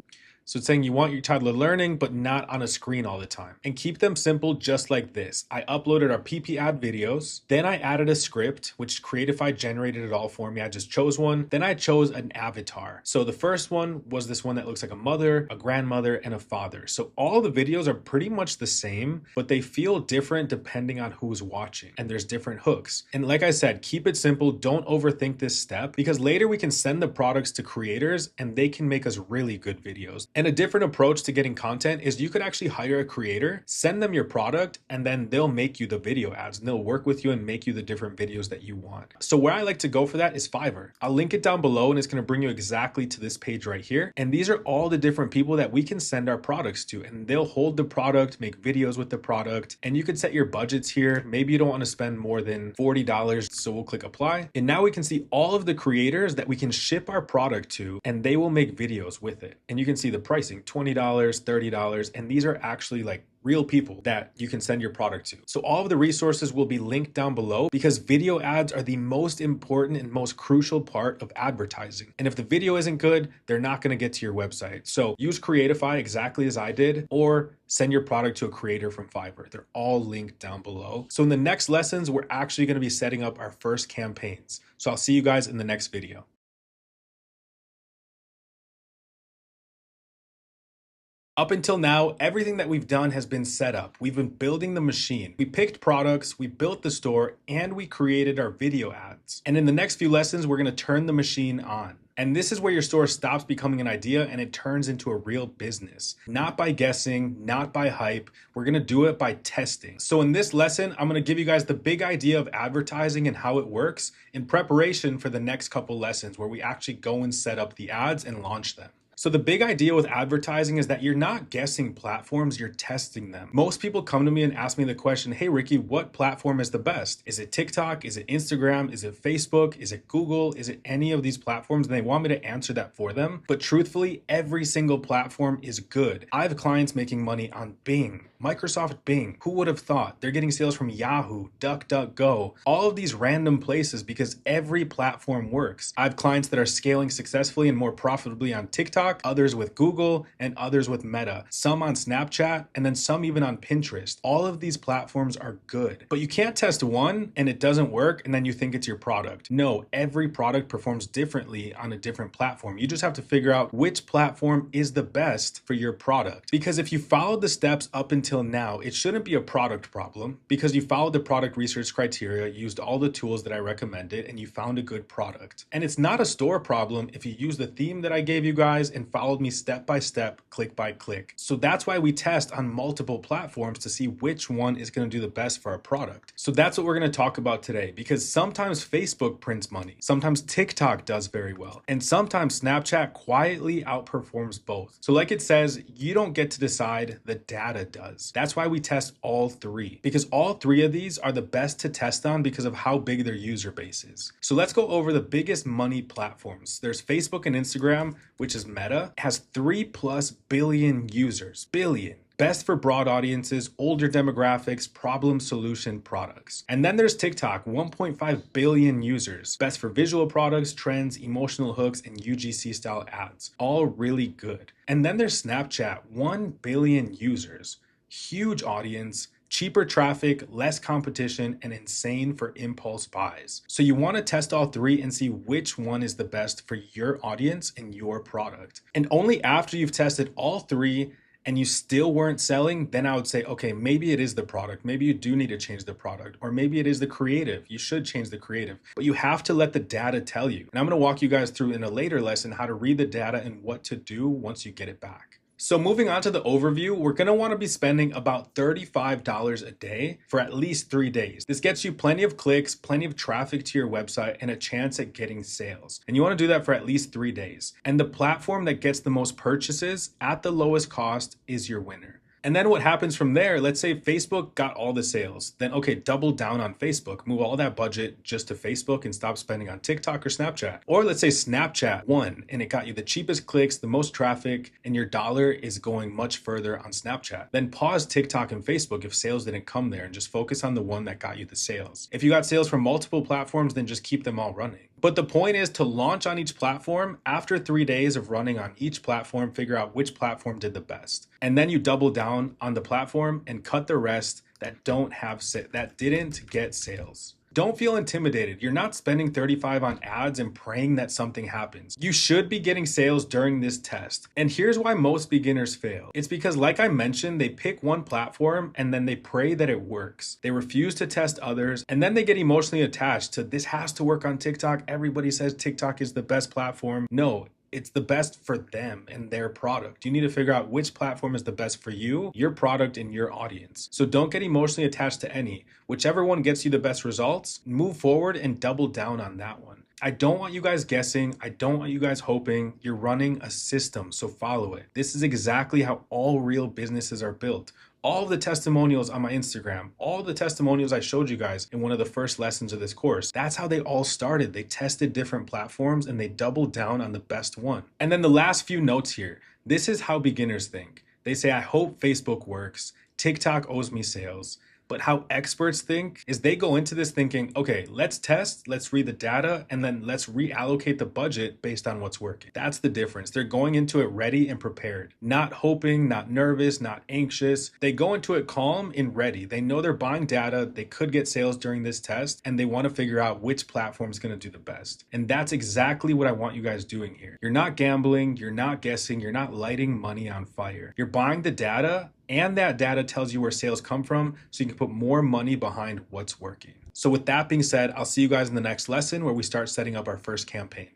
So it's saying you want your toddler learning, but not on a screen all the time. And keep them simple just like this. I uploaded our PP ad videos. Then I added a script, which Creatify generated it all for me. I just chose one. Then I chose an avatar. So the first one was this one that looks like a mother, a grandmother, and a father. So all the videos are pretty much the same, but they feel different depending on who's watching. And there's different hooks. And like I said, keep it simple. Don't overthink this step because later we can send the products to creators and they can make us really good videos. And a different approach to getting content is you could actually hire a creator, send them your product, and then they'll make you the video ads and they'll work with you and make you the different videos that you want. So where I like to go for that is Fiverr. I'll link it down below and it's going to bring you exactly to this page right here. And these are all the different people that we can send our products to and they'll hold the product, make videos with the product, and you could set your budgets here. Maybe you don't want to spend more than $40. So we'll click apply. And now we can see all of the creators that we can ship our product to and they will make videos with it. And you can see the pricing, $20, $30, and these are actually like real people that you can send your product to. So all of the resources will be linked down below because video ads are the most important and most crucial part of advertising. And if the video isn't good, they're not going to get to your website. So use Creatify exactly as I did, or send your product to a creator from Fiverr. They're all linked down below. So in the next lessons, we're actually going to be setting up our first campaigns. So I'll see you guys in the next video. Up until now, everything that we've done has been set up. We've been building the machine. We picked products, we built the store, and we created our video ads. And in the next few lessons, we're gonna turn the machine on. And this is where your store stops becoming an idea and it turns into a real business. Not by guessing, not by hype. We're gonna do it by testing. So in this lesson, I'm gonna give you guys the big idea of advertising and how it works in preparation for the next couple lessons where we actually go and set up the ads and launch them. So the big idea with advertising is that you're not guessing platforms, you're testing them. Most people come to me and ask me the question, hey Ricky, what platform is the best? Is it TikTok? Is it Instagram? Is it Facebook? Is it Google? Is it any of these platforms? And they want me to answer that for them. But truthfully, every single platform is good. I have clients making money on Bing, Microsoft Bing. Who would have thought? They're getting sales from Yahoo, DuckDuckGo, all of these random places because every platform works. I have clients that are scaling successfully and more profitably on TikTok, others with Google, and others with Meta, some on Snapchat, and then some even on Pinterest. All of these platforms are good, but you can't test one and it doesn't work and then you think it's your product. No, every product performs differently on a different platform. You just have to figure out which platform is the best for your product. Because if you followed the steps up until now, it shouldn't be a product problem because you followed the product research criteria, used all the tools that I recommended, and you found a good product. And it's not a store problem if you use the theme that I gave you guys and followed me step by step, click by click. So that's why we test on multiple platforms to see which one is going to do the best for our product. So that's what we're going to talk about today because sometimes Facebook prints money, sometimes TikTok does very well, and sometimes Snapchat quietly outperforms both. So like it says, you don't get to decide, the data does. That's why we test all three because all three of these are the best to test on because of how big their user base is. So let's go over the biggest money platforms. There's Facebook and Instagram, which is Meta, has 3+ billion users. Billion. Best for broad audiences, older demographics, problem solution products. And then there's TikTok, 1.5 billion users. Best for visual products, trends, emotional hooks, and UGC style ads. All really good. And then there's Snapchat, 1 billion users. Huge audience, cheaper traffic, less competition, and insane for impulse buys. So you want to test all three and see which one is the best for your audience and your product. And only after you've tested all three and you still weren't selling, then I would say, okay, maybe it is the product. Maybe you do need to change the product, or maybe it is the creative. You should change the creative, but you have to let the data tell you. And I'm going to walk you guys through in a later lesson how to read the data and what to do once you get it back. So moving on to the overview, we're going to want to be spending about $35 a day for at least 3 days. This gets you plenty of clicks, plenty of traffic to your website, and a chance at getting sales. And you want to do that for at least 3 days. And the platform that gets the most purchases at the lowest cost is your winner. And then what happens from there, let's say Facebook got all the sales, then okay, double down on Facebook, move all that budget just to Facebook and stop spending on TikTok or Snapchat. Or let's say Snapchat won and it got you the cheapest clicks, the most traffic, and your dollar is going much further on Snapchat. Then pause TikTok and Facebook if sales didn't come there and just focus on the one that got you the sales. If you got sales from multiple platforms, then just keep them all running. But the point is to launch on each platform. After 3 days of running on each platform, figure out which platform did the best. And then you double down on the platform and cut the rest that didn't get sales. Don't feel intimidated. You're not spending $35 on ads and praying that something happens. You should be getting sales during this test. And here's why most beginners fail. It's because, like I mentioned, they pick one platform and then they pray that it works. They refuse to test others, and then they get emotionally attached to this has to work on TikTok. Everybody says TikTok is the best platform. No. It's the best for them and their product. You need to figure out which platform is the best for you, your product, and your audience. So don't get emotionally attached to any. Whichever one gets you the best results, move forward and double down on that one. I don't want you guys guessing. I don't want you guys hoping. You're running a system, so follow it. This is exactly how all real businesses are built. All of the testimonials on my Instagram, all the testimonials I showed you guys in one of the first lessons of this course, that's how they all started. They tested different platforms and they doubled down on the best one. And then the last few notes here, this is how beginners think. They say, I hope Facebook works. TikTok owes me sales. But how experts think is they go into this thinking, okay, let's test, let's read the data, and then let's reallocate the budget based on what's working. That's the difference. They're going into it ready and prepared, not hoping, not nervous, not anxious. They go into it calm and ready. They know they're buying data, they could get sales during this test, and they want to figure out which platform is going to do the best. And that's exactly what I want you guys doing here. You're not gambling, you're not guessing, you're not lighting money on fire. You're buying the data, and that data tells you where sales come from, so you can put more money behind what's working. So with that being said, I'll see you guys in the next lesson where we start setting up our first campaign.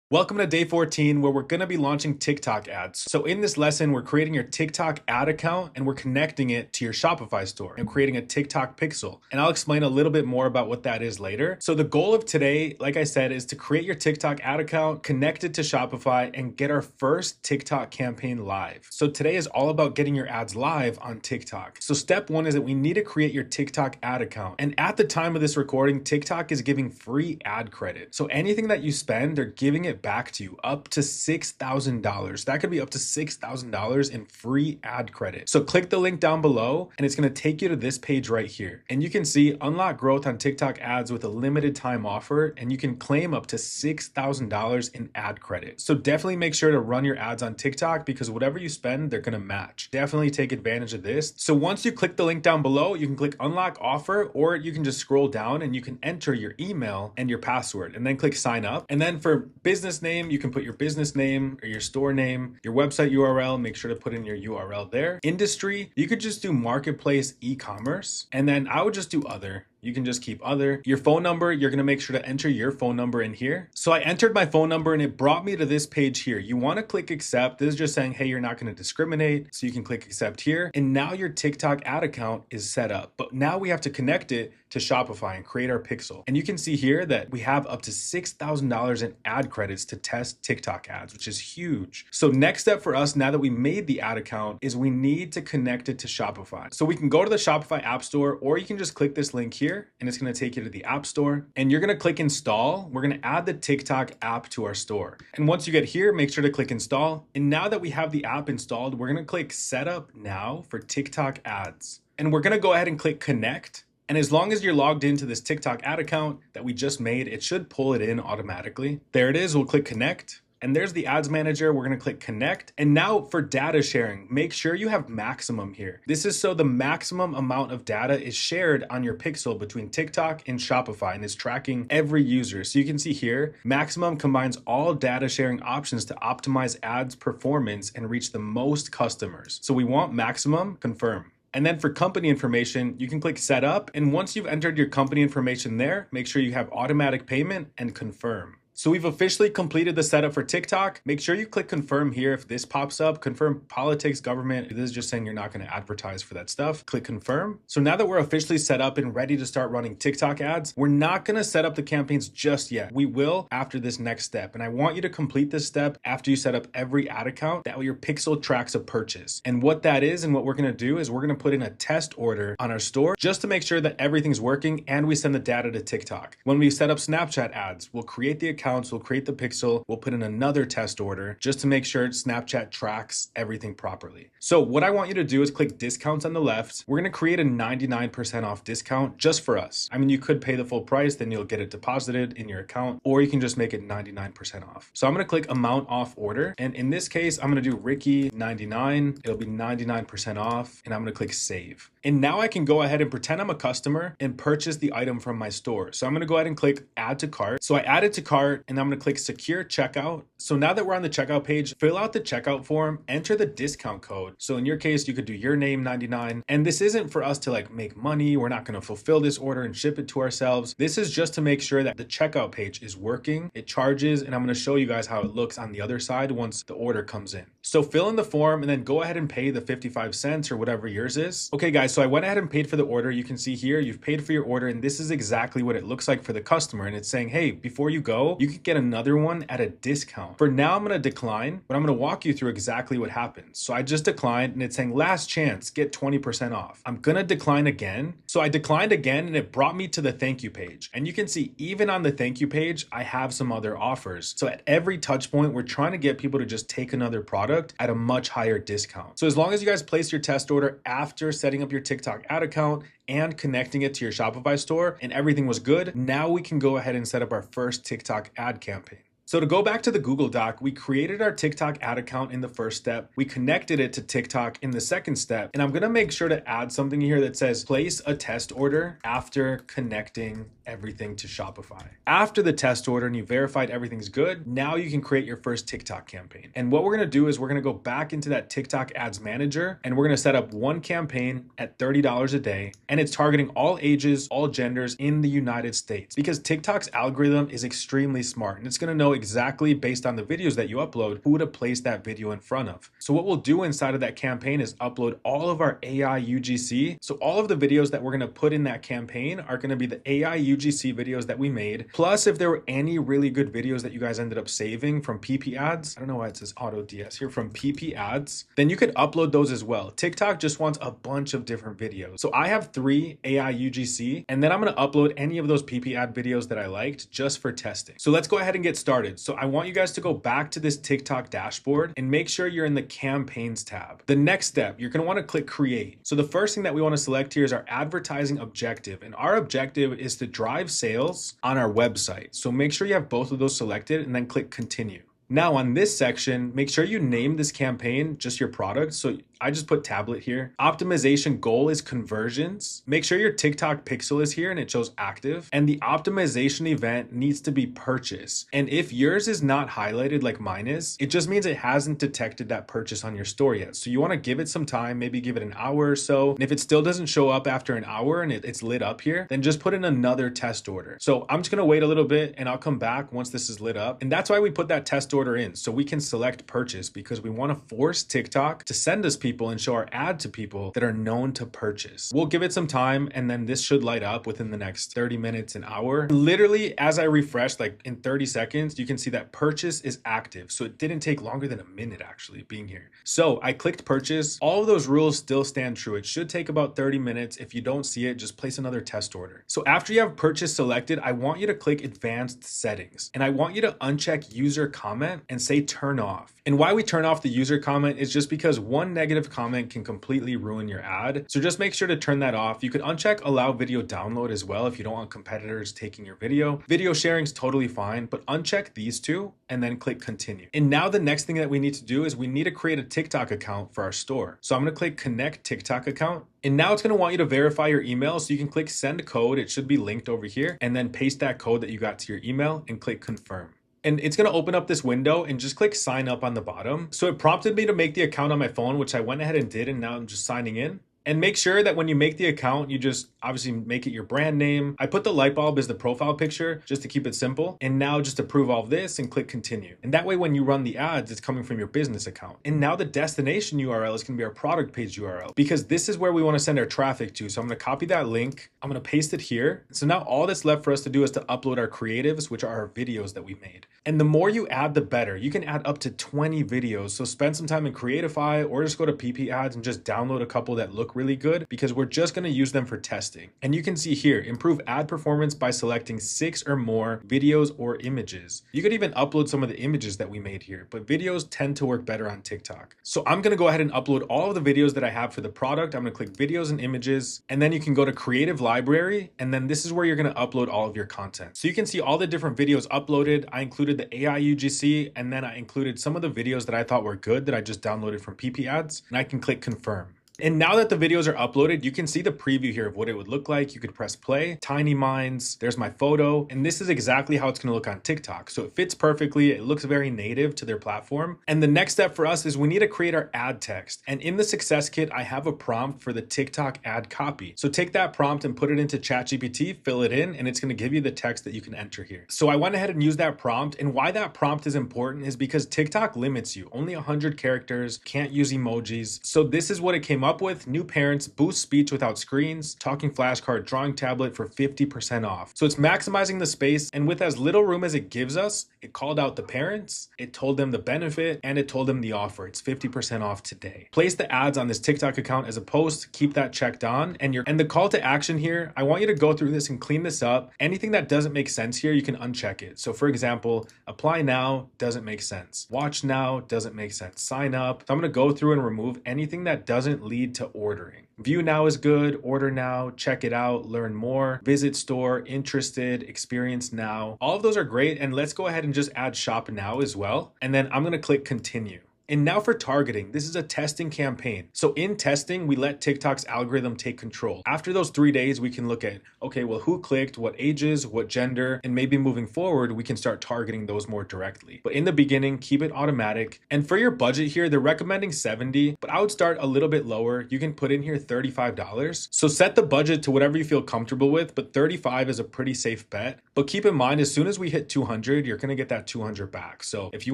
Welcome to day 14, where we're gonna be launching TikTok ads. So in this lesson, we're creating your TikTok ad account and we're connecting it to your Shopify store and creating a TikTok pixel. And I'll explain a little bit more about what that is later. So the goal of today, like I said, is to create your TikTok ad account, connect it to Shopify, and get our first TikTok campaign live. So today is all about getting your ads live on TikTok. So step one is that we need to create your TikTok ad account. And at the time of this recording, TikTok is giving free ad credit. So anything that you spend, they're giving it back to you up to $6,000. That could be up to $6,000 in free ad credit. So click the link down below and it's going to take you to this page right here. And you can see unlock growth on TikTok ads with a limited time offer, and you can claim up to $6,000 in ad credit. So definitely make sure to run your ads on TikTok because whatever you spend, they're going to match. Definitely take advantage of this. So once you click the link down below, you can click unlock offer, or you can just scroll down and you can enter your email and your password and then click sign up. And then for business name, you can put your business name or your store name, your website URL, make sure to put in your URL there. Industry, you could just do marketplace e-commerce, and then I would just do other. You can just keep other. Your phone number, you're gonna make sure to enter your phone number in here. So I entered my phone number and it brought me to this page here. You wanna click accept. This is just saying, hey, you're not gonna discriminate. So you can click accept here. And now your TikTok ad account is set up. But now we have to connect it to Shopify and create our pixel. And you can see here that we have up to $6,000 in ad credits to test TikTok ads, which is huge. So next step for us, now that we made the ad account, is we need to connect it to Shopify. So we can go to the Shopify app store, or you can just click this link here and it's going to take you to the app store, and you're going to click install. We're going to add the TikTok app to our store. And once you get here, make sure to click install. And now that we have the app installed, we're going to click setup now for TikTok ads. And we're going to go ahead and click connect. And as long as you're logged into this TikTok ad account that we just made, it should pull it in automatically. There it is. We'll click connect. And there's the ads manager. We're going to click connect. And now for data sharing, make sure you have maximum here. This is so the maximum amount of data is shared on your pixel between TikTok and Shopify, and is tracking every user. So you can see here, maximum combines all data sharing options to optimize ads performance and reach the most customers. So we want maximum, confirm. And then for company information, you can click setup. And once you've entered your company information there, make sure you have automatic payment and confirm. So we've officially completed the setup for TikTok. Make sure you click confirm here if this pops up. Confirm politics, government. This is just saying you're not going to advertise for that stuff. Click confirm. So now that we're officially set up and ready to start running TikTok ads, we're not going to set up the campaigns just yet. We will after this next step. And I want you to complete this step after you set up every ad account. That way your pixel tracks a purchase. And what that is and what we're going to do is we're going to put in a test order on our store just to make sure that everything's working and we send the data to TikTok. When we set up Snapchat ads, we'll create the accounts, we'll create the pixel, we'll put in another test order just to make sure Snapchat tracks everything properly. So what I want you to do is click discounts on the left. We're going to create a 99% off discount just for us. I mean, you could pay the full price, then you'll get it deposited in your account, or you can just make it 99% off. So I'm going to click amount off order. And in this case, I'm going to do Ricky 99. It'll be 99% off. And I'm going to click save. And now I can go ahead and pretend I'm a customer and purchase the item from my store. So I'm going to go ahead and click add to cart. So I add it to cart and I'm going to click secure checkout. So now that we're on the checkout page, fill out the checkout form, enter the discount code. So in your case, you could do your name 99. And this isn't for us to like make money. We're not going to fulfill this order and ship it to ourselves. This is just to make sure that the checkout page is working. It charges, and I'm going to show you guys how it looks on the other side once the order comes in. So fill in the form and then go ahead and pay the 55 cents or whatever yours is. Okay, guys, so I went ahead and paid for the order. You can see here, you've paid for your order, and this is exactly what it looks like for the customer. And it's saying, hey, before you go, you could get another one at a discount. For now, I'm going to decline, but I'm going to walk you through exactly what happens. So I just declined and it's saying last chance, get 20% off. I'm going to decline again. So I declined again and it brought me to the thank you page. And you can see even on the thank you page, I have some other offers. So at every touch point, we're trying to get people to just take another product at a much higher discount. So as long as you guys place your test order after setting up your TikTok ad account and connecting it to your Shopify store and everything was good, now we can go ahead and set up our first TikTok ad campaign. So to go back to the Google Doc, we created our TikTok ad account in the first step. We connected it to TikTok in the second step. And I'm going to make sure to add something here that says place a test order after connecting everything to Shopify. After the test order and you verified everything's good, now you can create your first TikTok campaign. And what we're going to do is we're going to go back into that TikTok ads manager and we're going to set up one campaign at $30 a day. And it's targeting all ages, all genders in the United States because TikTok's algorithm is extremely smart and it's going to know exactly based on the videos that you upload who to place that video in front of. So what we'll do inside of that campaign is upload all of our AI UGC. So all of the videos that we're going to put in that campaign are going to be the AI UGC videos that we made. Plus, if there were any really good videos that you guys ended up saving from PP ads, I don't know why it says auto DS here, from PP ads, then you could upload those as well. TikTok just wants a bunch of different videos. So I have 3 AI UGC, and then I'm going to upload any of those PP ad videos that I liked just for testing. So let's go ahead and get started. So I want you guys to go back to this TikTok dashboard and make sure you're in the campaigns tab. The next step, you're going to want to click create. So the first thing that we want to select here is our advertising objective. And our objective is to drive sales on our website. So make sure you have both of those selected and then click continue. Now on this section, make sure you name this campaign just your product. So I just put tablet here. Optimization goal is conversions. Make sure your TikTok pixel is here and it shows active. And the optimization event needs to be purchase. And if yours is not highlighted like mine is, it just means it hasn't detected that purchase on your store yet. So you want to give it some time, maybe give it an hour or so. And if it still doesn't show up after an hour and it's lit up here, then just put in another test order. So I'm just going to wait a little bit and I'll come back once this is lit up. And that's why we put that test order in. So we can select purchase because we want to force TikTok to send us people and show our ad to people that are known to purchase. We'll give it some time and then this should light up within the next 30 minutes, an hour. Literally, as I refresh, like in 30 seconds, you can see that purchase is active. So it didn't take longer than a minute actually being here. So I clicked purchase. All of those rules still stand true. It should take about 30 minutes. If you don't see it, just place another test order. So after you have purchase selected, I want you to click advanced settings and I want you to uncheck user comment and say turn off. And why we turn off the user comment is just because one negative comment can completely ruin your ad. So just make sure to turn that off. You could uncheck allow video download as well if you don't want competitors taking your video. Video sharing is totally fine, but uncheck these two and then click continue. And now the next thing that we need to do is we need to create a TikTok account for our store. So I'm going to click connect TikTok account. And now it's going to want you to verify your email. So you can click send code. It should be linked over here and then paste that code that you got to your email and click confirm. And it's going to open up this window and just click sign up on the bottom. So it prompted me to make the account on my phone, which I went ahead and did. And now I'm just signing in. And make sure that when you make the account, you just obviously make it your brand name. I put the light bulb as the profile picture just to keep it simple. And now just approve all of this and click continue. And that way, when you run the ads, it's coming from your business account. And now the destination URL is going to be our product page URL, because this is where we want to send our traffic to. So I'm going to copy that link. I'm going to paste it here. So now all that's left for us to do is to upload our creatives, which are our videos that we made. And the more you add, the better. You can add up to 20 videos. So spend some time in Creatify or just go to PP Ads and just download a couple that look really good, because we're just going to use them for testing. And you can see here, improve ad performance by selecting 6 or more videos or images. You could even upload some of the images that we made here, but videos tend to work better on TikTok. So I'm going to go ahead and upload all of the videos that I have for the product. I'm going to click videos and images, and then you can go to creative library. And then this is where you're going to upload all of your content. So you can see all the different videos uploaded. I included the AI UGC, and then I included some of the videos that I thought were good that I just downloaded from PP Ads, and I can click confirm. And now that the videos are uploaded, you can see the preview here of what it would look like. You could press play, tiny minds, there's my photo, and this is exactly how it's gonna look on TikTok. So it fits perfectly, it looks very native to their platform. And the next step for us is we need to create our ad text. And in the success kit, I have a prompt for the TikTok ad copy. So take that prompt and put it into ChatGPT, fill it in, and it's gonna give you the text that you can enter here. So I went ahead and used that prompt, and why that prompt is important is because TikTok limits you, only 100 characters, can't use emojis. So this is what it came up with: new parents, boost speech without screens, talking flashcard, drawing tablet for 50% off. So it's maximizing the space, and with as little room as it gives us, it called out the parents, it told them the benefit, and it told them the offer. It's 50% off today. Place the ads on this TikTok account as a post, keep that checked on, and the call to action here, I want you to go through this and clean this up. Anything that doesn't make sense here, you can uncheck it. So for example, apply now doesn't make sense. Watch now doesn't make sense. Sign up. So I'm gonna go through and remove anything that doesn't lead to ordering. View now is good, order now, check it out, learn more, visit store, interested, experience now. All of those are great, and let's go ahead and just add shop now as well. And then I'm gonna click continue. And now for targeting, this is a testing campaign. So in testing, we let TikTok's algorithm take control. After those 3 days, we can look at, okay, well, who clicked, what ages, what gender, and maybe moving forward, we can start targeting those more directly. But in the beginning, keep it automatic. And for your budget here, they're recommending 70, but I would start a little bit lower. You can put in here $35. So set the budget to whatever you feel comfortable with, but 35 is a pretty safe bet. But keep in mind, as soon as we hit 200, you're gonna get that 200 back. So if you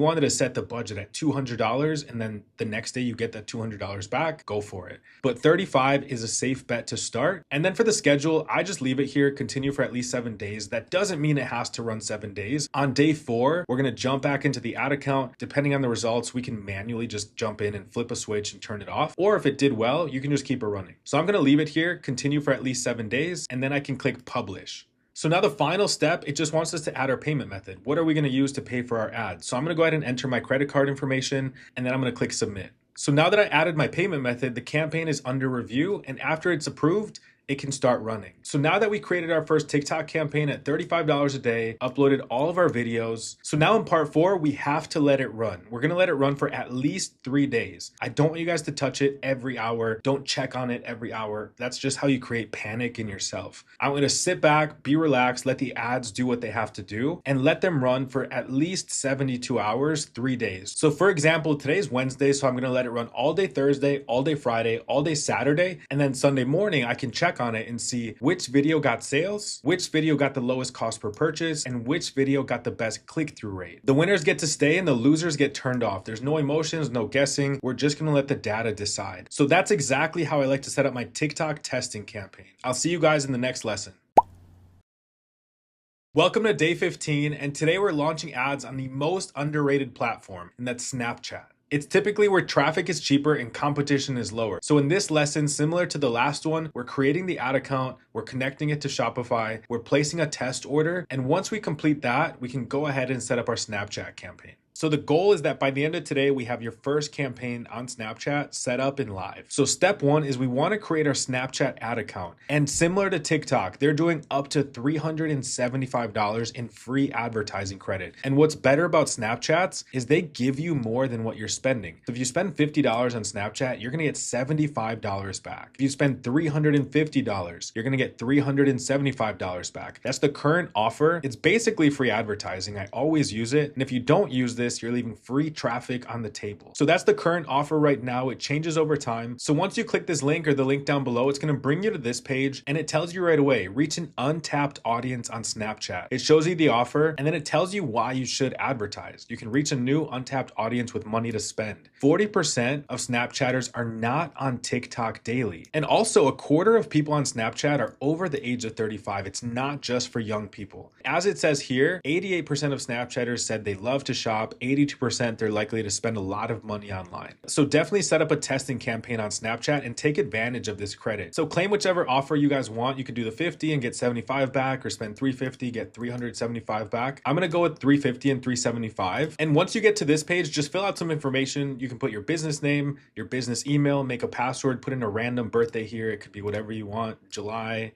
wanted to set the budget at $200, and then the next day you get that $200 back, go for it. But 35 is a safe bet to start. And then for the schedule, I just leave it here, continue for at least 7 days. That doesn't mean it has to run 7 days. On day 4, we're gonna jump back into the ad account. Depending on the results, we can manually just jump in and flip a switch and turn it off. Or if it did well, you can just keep it running. So I'm gonna leave it here, continue for at least 7 days, and then I can click publish. So now the final step, it just wants us to add our payment method. What are we gonna use to pay for our ads? So I'm gonna go ahead and enter my credit card information, and then I'm gonna click submit. So now that I added my payment method, the campaign is under review, and after it's approved, it can start running. So now that we created our first TikTok campaign at $35 a day, uploaded all of our videos. So now in part 4, we have to let it run. We're gonna let it run for at least 3 days. I don't want you guys to touch it every hour. Don't check on it every hour. That's just how you create panic in yourself. I'm gonna sit back, be relaxed, let the ads do what they have to do, and let them run for at least 72 hours, 3 days. So for example, today's Wednesday, so I'm gonna let it run all day Thursday, all day Friday, all day Saturday, and then Sunday morning, I can check on it and see which video got sales, which video got the lowest cost per purchase, and which video got the best click-through rate. The winners get to stay and the losers get turned off. There's no emotions, no guessing. We're just gonna let the data decide. So that's exactly how I like to set up my TikTok testing campaign. I'll see you guys in the next lesson. Welcome to day 15, and today we're launching ads on the most underrated platform, and that's Snapchat. It's typically where traffic is cheaper and competition is lower. So in this lesson, similar to the last one, we're creating the ad account, we're connecting it to Shopify, we're placing a test order, and once we complete that, we can go ahead and set up our Snapchat campaign. So the goal is that by the end of today, we have your first campaign on Snapchat set up and live. So step 1 is we want to create our Snapchat ad account. And similar to TikTok, they're doing up to $375 in free advertising credit. And what's better about Snapchats is they give you more than what you're spending. So if you spend $50 on Snapchat, you're going to get $75 back. If you spend $350, you're going to get $375 back. That's the current offer. It's basically free advertising. I always use it. And if you don't use this, this, you're leaving free traffic on the table. So that's the current offer right now. It changes over time. So once you click this link or the link down below, it's going to bring you to this page and it tells you right away, reach an untapped audience on Snapchat. It shows you the offer and then it tells you why you should advertise. You can reach a new untapped audience with money to spend. 40% of Snapchatters are not on TikTok daily. And also a quarter of people on Snapchat are over the age of 35. It's not just for young people. As it says here, 88% of Snapchatters said they love to shop. 82% they're likely to spend a lot of money online. So definitely set up a testing campaign on Snapchat and take advantage of this credit. So claim whichever offer you guys want. You could do the 50 and get 75 back, or spend 350, get 375 back. I'm gonna go with 350 and 375. And once you get to this page, just fill out some information. You can put your business name, your business email, make a password, put in a random birthday here. It could be whatever you want, July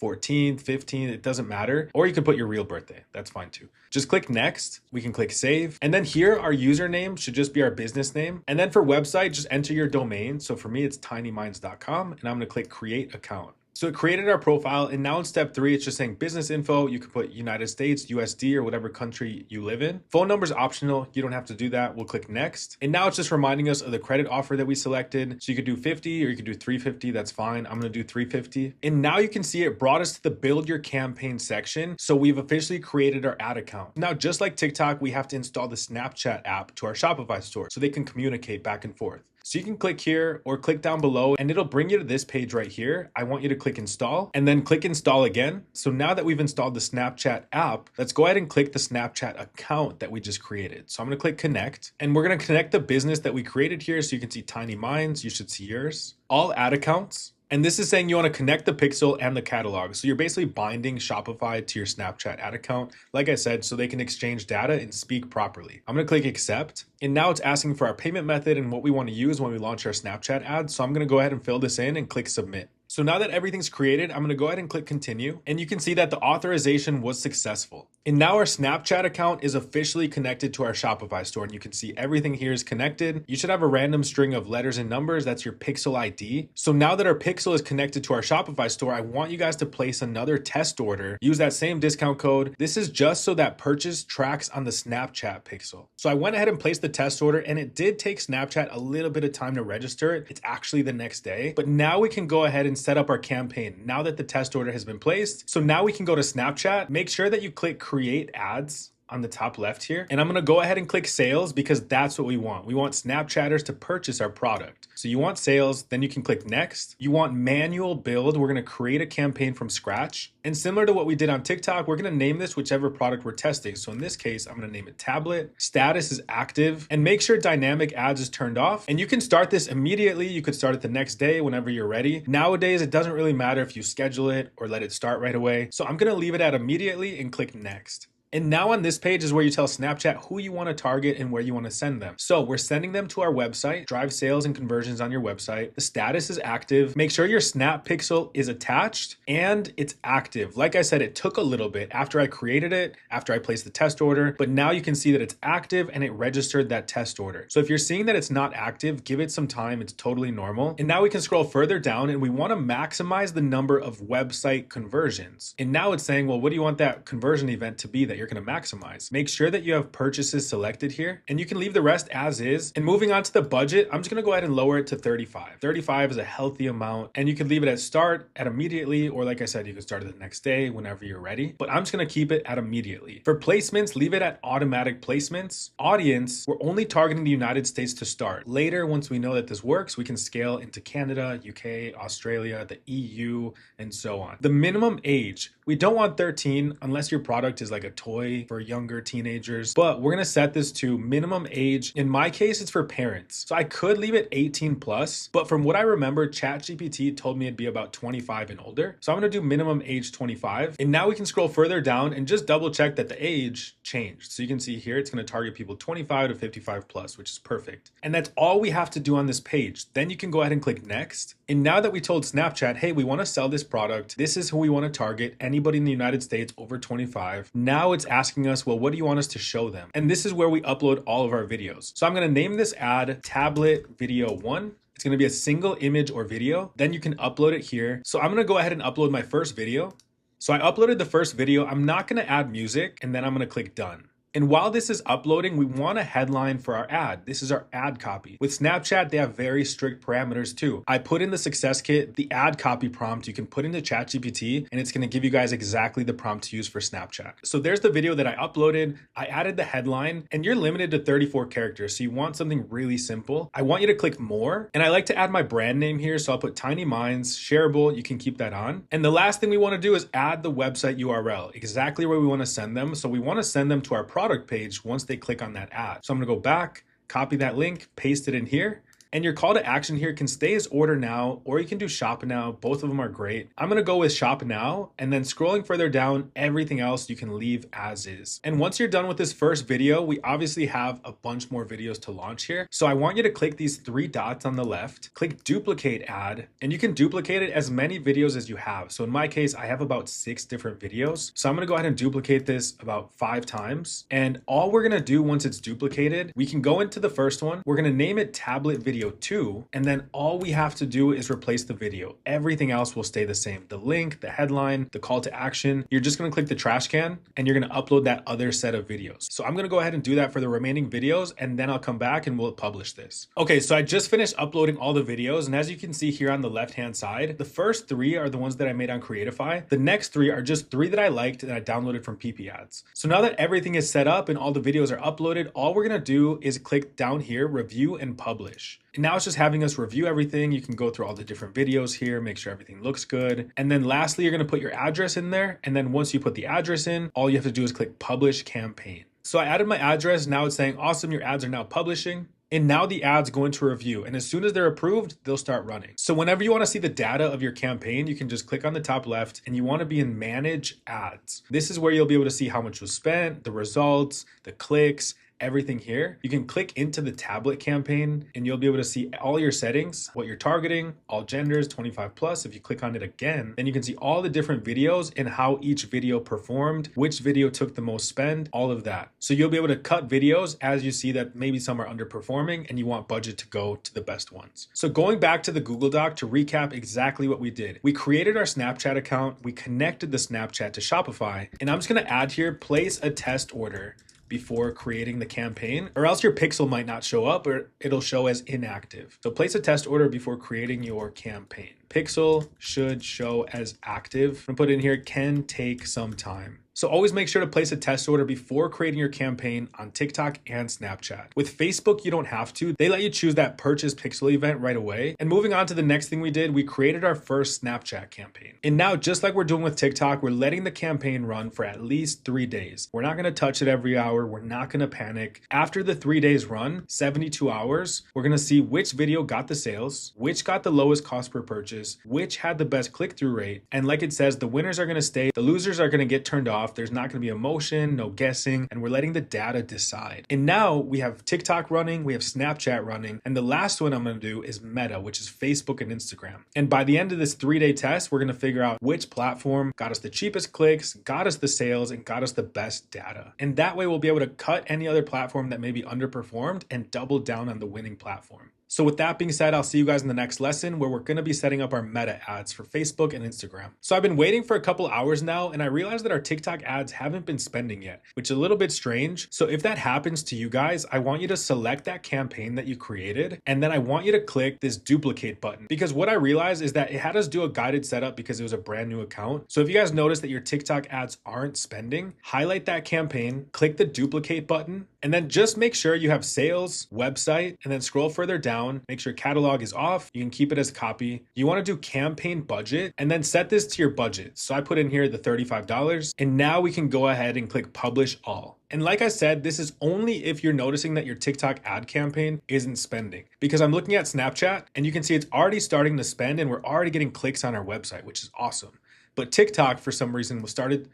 14th, 15th, it doesn't matter. Or you can put your real birthday, that's fine too. Just click next, we can click save. And then here, our username should just be our business name. And then for website, just enter your domain. So for me, it's tinyminds.com and I'm gonna click create account. So it created our profile, and now in step 3, it's just saying business info. You can put United States, USD, or whatever country you live in. Phone number is optional. You don't have to do that. We'll click next. And now it's just reminding us of the credit offer that we selected. So you could do 50 or you could do 350. That's fine. I'm going to do 350. And now you can see it brought us to the build your campaign section. So we've officially created our ad account. Now, just like TikTok, we have to install the Snapchat app to our Shopify store so they can communicate back and forth. So you can click here or click down below and it'll bring you to this page right here. I want you to click install and then click install again. So now that we've installed the Snapchat app, let's go ahead and click the Snapchat account that we just created. So I'm going to click connect and we're going to connect the business that we created here. So you can see Tiny Minds. You should see yours. All ad accounts. And this is saying you want to connect the pixel and the catalog. So you're basically binding Shopify to your Snapchat ad account, like I said, so they can exchange data and speak properly. I'm going to click accept. And now it's asking for our payment method and what we want to use when we launch our Snapchat ad. So I'm going to go ahead and fill this in and click submit. So now that everything's created, I'm going to go ahead and click continue. And you can see that the authorization was successful. And now our Snapchat account is officially connected to our Shopify store. And you can see everything here is connected. You should have a random string of letters and numbers. That's your pixel ID. So now that our pixel is connected to our Shopify store, I want you guys to place another test order. Use that same discount code. This is just so that purchase tracks on the Snapchat pixel. So I went ahead and placed the test order and it did take Snapchat a little bit of time to register it. It's actually the next day. But now we can go ahead and set up our campaign now that the test order has been placed. So now we can go to Snapchat. Make sure that you click create ads on the top left here. And I'm going to go ahead and click sales because that's what we want. We want Snapchatters to purchase our product. So you want sales, then you can click next. You want manual build. We're going to create a campaign from scratch. And similar to what we did on TikTok, we're going to name this whichever product we're testing. So in this case, I'm going to name it tablet. Status is active and make sure dynamic ads is turned off. And you can start this immediately. You could start it the next day whenever you're ready. Nowadays, it doesn't really matter if you schedule it or let it start right away. So I'm going to leave it at immediately and click next. And now on this page is where you tell Snapchat who you want to target and where you want to send them. So we're sending them to our website, drive sales and conversions on your website. The status is active. Make sure your Snap pixel is attached and it's active. Like I said, it took a little bit after I created it, after I placed the test order, but now you can see that it's active and it registered that test order. So if you're seeing that it's not active, give it some time. It's totally normal. And now we can scroll further down and we want to maximize the number of website conversions. And now it's saying, well, what do you want that conversion event to be that you're going to maximize? Make sure that you have purchases selected here and you can leave the rest as is. And moving on to the budget, I'm just going to go ahead and lower it to 35. 35 is a healthy amount and you can leave it at start, at immediately, or like I said, you can start it the next day whenever you're ready, but I'm just going to keep it at immediately. For placements, leave it at automatic placements. Audience, we're only targeting the United States to start. Later, once we know that this works, we can scale into Canada, UK, Australia, the EU, and so on. The minimum age, we don't want 13 unless your product is like a toy for younger teenagers, but we're going to set this to minimum age. In my case, it's for parents. So I could leave it 18 plus, but from what I remember, ChatGPT told me it'd be about 25 and older. So I'm going to do minimum age 25. And now we can scroll further down and just double check that the age changed. So you can see here, it's going to target people 25 to 55 plus, which is perfect. And that's all we have to do on this page. Then you can go ahead and click next. And now that we told Snapchat, hey, we want to sell this product, this is who we want to target, anybody in the United States over 25. Now it's asking us, well, what do you want us to show them? And this is where we upload all of our videos. So I'm going to name this ad tablet video 1. It's going to be a single image or video. Then you can upload it here. So I'm going to go ahead and upload my first video. So I uploaded the first video. I'm not going to add music and then I'm going to click done. And while this is uploading, we want a headline for our ad. This is our ad copy. With Snapchat, they have very strict parameters too. I put in the success kit, the ad copy prompt you can put into ChatGPT, and it's gonna give you guys exactly the prompt to use for Snapchat. So there's the video that I uploaded. I added the headline, and you're limited to 34 characters. So you want something really simple. I want you to click more, and I like to add my brand name here. So I'll put Tiny Minds, shareable, you can keep that on. And the last thing we wanna do is add the website URL, exactly where we wanna send them. So we wanna send them to our product page once they click on that ad. So I'm gonna go back, copy that link, paste it in here. And your call to action here can stay as order now, or you can do shop now. Both of them are great. I'm gonna go with shop now, and then scrolling further down, everything else you can leave as is. And once you're done with this first video, we obviously have a bunch more videos to launch here. So I want you to click these 3 dots on the left, click duplicate ad, and you can duplicate it as many videos as you have. So in my case, I have about 6 different videos. So I'm gonna go ahead and duplicate this about 5 times. And all we're gonna do once it's duplicated, we can go into the first one. We're gonna name it tablet video 2, and then all we have to do is replace the video. Everything else will stay the same. The link, the headline, the call to action. You're just gonna click the trash can and you're gonna upload that other set of videos. So I'm gonna go ahead and do that for the remaining videos, and then I'll come back and we'll publish this. Okay, so I just finished uploading all the videos, and as you can see here on the left-hand side, the first 3 are the ones that I made on Creatify. The next 3 are just 3 that I liked and I downloaded from PP Ads. So now that everything is set up and all the videos are uploaded, all we're gonna do is click down here, review and publish. And now it's just having us review everything. You can go through all the different videos here, make sure everything looks good. And then lastly, you're gonna put your address in there. And then once you put the address in, all you have to do is click publish campaign. So I added my address. Now it's saying, awesome, your ads are now publishing. And now the ads go into review. And as soon as they're approved, they'll start running. So whenever you wanna see the data of your campaign, you can just click on the top left and you wanna be in manage ads. This is where you'll be able to see how much was spent, the results, the clicks, everything here. You can click into the tablet campaign and you'll be able to see all your settings, what you're targeting, all genders, 25 plus. If you click on it again, then you can see all the different videos and how each video performed, which video took the most spend, all of that. So you'll be able to cut videos as you see that maybe some are underperforming and you want budget to go to the best ones. So going back to the Google Doc to recap exactly what we did. We created our Snapchat account, we connected the Snapchat to Shopify, and I'm just gonna add here, place a test order before creating the campaign, or else your pixel might not show up or it'll show as inactive. So place a test order before creating your campaign. Pixel should show as active. I'm gonna put in here, can take some time. So always make sure to place a test order before creating your campaign on TikTok and Snapchat. With Facebook, you don't have to. They let you choose that purchase pixel event right away. And moving on to the next thing we did, we created our first Snapchat campaign. And now, just like we're doing with TikTok, we're letting the campaign run for at least 3 days. We're not gonna touch it every hour. We're not gonna panic. After the 3 days run, 72 hours, we're gonna see which video got the sales, which got the lowest cost per purchase, which had the best click-through rate. And like it says, the winners are gonna stay, the losers are gonna get turned off. There's not going to be emotion, no guessing, and we're letting the data decide. And now we have TikTok running, we have Snapchat running, and the last one I'm going to do is Meta, which is Facebook and Instagram. And by the end of this 3-day test, we're going to figure out which platform got us the cheapest clicks, got us the sales, and got us the best data. And that way we'll be able to cut any other platform that maybe underperformed and double down on the winning platform. So with that being said, I'll see you guys in the next lesson where we're gonna be setting up our meta ads for Facebook and Instagram. So I've been waiting for a couple hours now and I realized that our TikTok ads haven't been spending yet, which is a little bit strange. So if that happens to you guys, I want you to select that campaign that you created and then I want you to click this duplicate button, because what I realized is that it had us do a guided setup because it was a brand new account. So if you guys notice that your TikTok ads aren't spending, highlight that campaign, click the duplicate button, and then just make sure you have sales, website, and then scroll further down. Make sure catalog is off. You can keep it as copy. You want to do campaign budget and then set this to your budget. So I put in here the $35 and now we can go ahead and click publish all. And like I said, this is only if you're noticing that your TikTok ad campaign isn't spending, because I'm looking at Snapchat and you can see it's already starting to spend and we're already getting clicks on our website, which is awesome. But TikTok for some reason started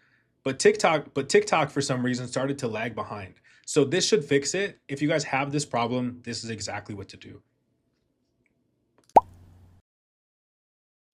to lag behind. So this should fix it. If you guys have this problem, this is exactly what to do.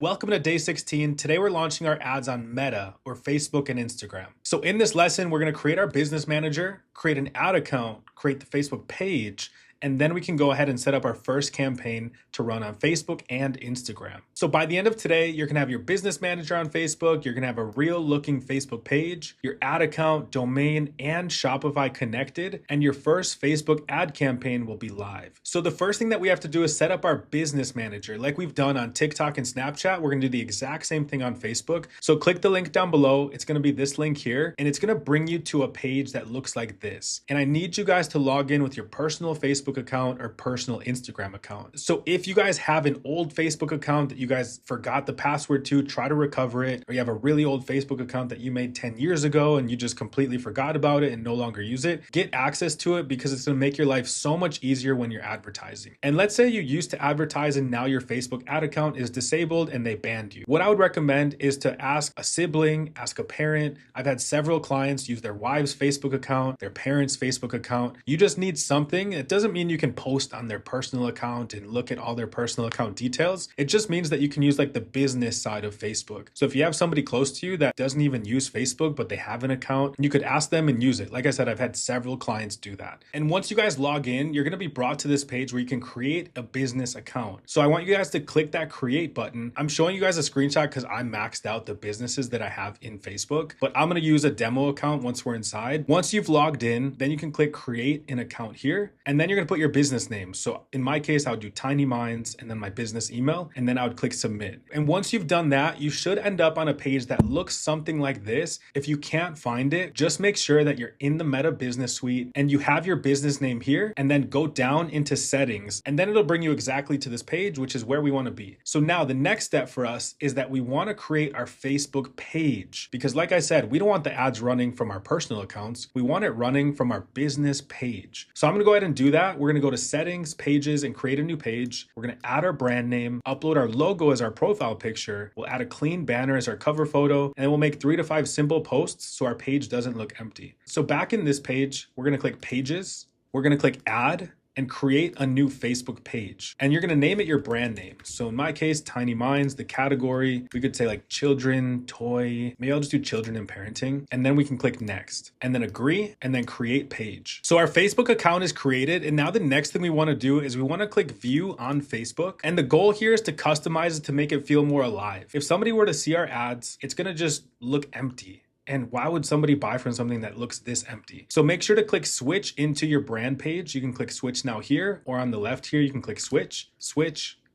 Welcome to day 16. Today we're launching our ads on Meta or Facebook and Instagram. So in this lesson, we're going to create our business manager, create an ad account, create the Facebook page, and then we can go ahead and set up our first campaign to run on Facebook and Instagram. So by the end of today, you're gonna have your business manager on Facebook, you're gonna have a real looking Facebook page, your ad account, domain, and Shopify connected, and your first Facebook ad campaign will be live. So the first thing that we have to do is set up our business manager. Like we've done on TikTok and Snapchat, we're gonna do the exact same thing on Facebook. So click the link down below. It's gonna be this link here, and it's gonna bring you to a page that looks like this. And I need you guys to log in with your personal Facebook account or personal Instagram account. So if you guys have an old Facebook account that you guys forgot the password to, try to recover it, or you have a really old Facebook account that you made 10 years ago and you just completely forgot about it and no longer use it, get access to it because it's gonna make your life so much easier when you're advertising. And let's say you used to advertise and now your Facebook ad account is disabled and they banned you. What I would recommend is to ask a sibling, ask a parent. I've had several clients use their wife's Facebook account, their parents' Facebook account. You just need something. It doesn't mean you can post on their personal account and look at all their personal account details. It just means that you can use like the business side of Facebook. So if you have somebody close to you that doesn't even use Facebook, but they have an account, you could ask them and use it. Like I said, I've had several clients do that. And once you guys log in, you're gonna be brought to this page where you can create a business account. So I want you guys to click that create button. I'm showing you guys a screenshot because I maxed out the businesses that I have in Facebook, but I'm gonna use a demo account once we're inside. Once you've logged in, then you can click create an account here, and then you're gonna put your business name. So in my case, I would do Tiny Minds and then my business email, and then I would click submit. And once you've done that, you should end up on a page that looks something like this. If you can't find it, just make sure that you're in the Meta Business Suite and you have your business name here, and then go down into settings, and then it'll bring you exactly to this page, which is where we wanna be. So now the next step for us is that we wanna create our Facebook page, because like I said, we don't want the ads running from our personal accounts. We want it running from our business page. So I'm gonna go ahead and do that. We're gonna go to settings, pages, and create a new page. We're gonna add our brand name, upload our logo as our profile picture. We'll add a clean banner as our cover photo, and then we'll make 3 to 5 simple posts so our page doesn't look empty. So back in this page, we're gonna click pages. We're gonna click add and create a new Facebook page. And you're gonna name it your brand name. So in my case, Tiny Minds, the category, we could say like children, toy, maybe I'll just do children and parenting. And then we can click next, and then agree, and then create page. So our Facebook account is created, and now the next thing we wanna do is we wanna click view on Facebook. And the goal here is to customize it to make it feel more alive. If somebody were to see our ads, it's gonna just look empty. And why would somebody buy from something that looks this empty? So make sure to click switch into your brand page. You can click switch now here, or on the left here, you can click switch.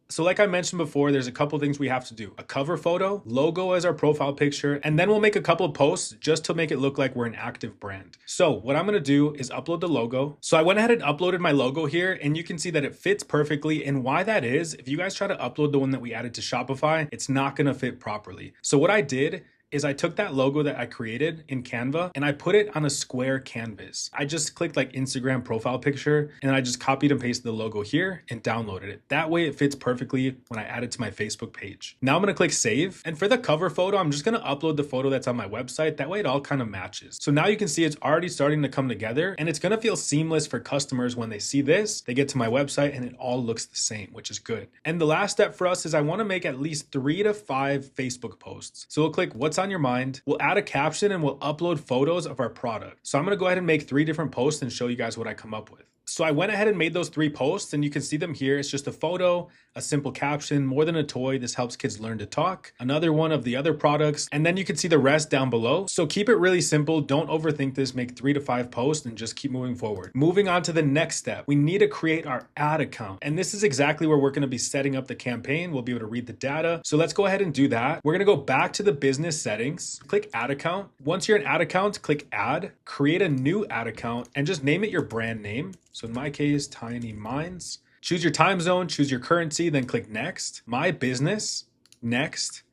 So like I mentioned before, there's a couple things we have to do. A cover photo, logo as our profile picture, and then we'll make a couple of posts just to make it look like we're an active brand. So what I'm gonna do is upload the logo. So I went ahead and uploaded my logo here, and you can see that it fits perfectly. And why that is, if you guys try to upload the one that we added to Shopify, it's not gonna fit properly. So what I did is I took that logo that I created in Canva and I put it on a square canvas. I just clicked like Instagram profile picture, and I just copied and pasted the logo here and downloaded it. That way it fits perfectly when I add it to my Facebook page. Now I'm gonna click save. And for the cover photo, I'm just gonna upload the photo that's on my website. That way it all kind of matches. So now you can see it's already starting to come together, and it's gonna feel seamless for customers when they see this. They get to my website and it all looks the same, which is good. And the last step for us is I wanna make at least 3 to 5 Facebook posts. So we'll click what's on your mind. We'll add a caption and we'll upload photos of our product. So I'm gonna go ahead and make 3 different posts and show you guys what I come up with. So I went ahead and made those 3 posts, and you can see them here. It's just a photo, a simple caption, more than a toy. This helps kids learn to talk. Another one of the other products, and then you can see the rest down below. So keep it really simple. Don't overthink this. Make 3 to 5 posts and just keep moving forward. Moving on to the next step, we need to create our ad account. And this is exactly where we're gonna be setting up the campaign. We'll be able to read the data. So let's go ahead and do that. We're gonna go back to the business settings, click ad account. Once you're in ad account, click add, create a new ad account, and just name it your brand name. So in my case, Tiny Minds. Choose your time zone, choose your currency, then click next. My business, next,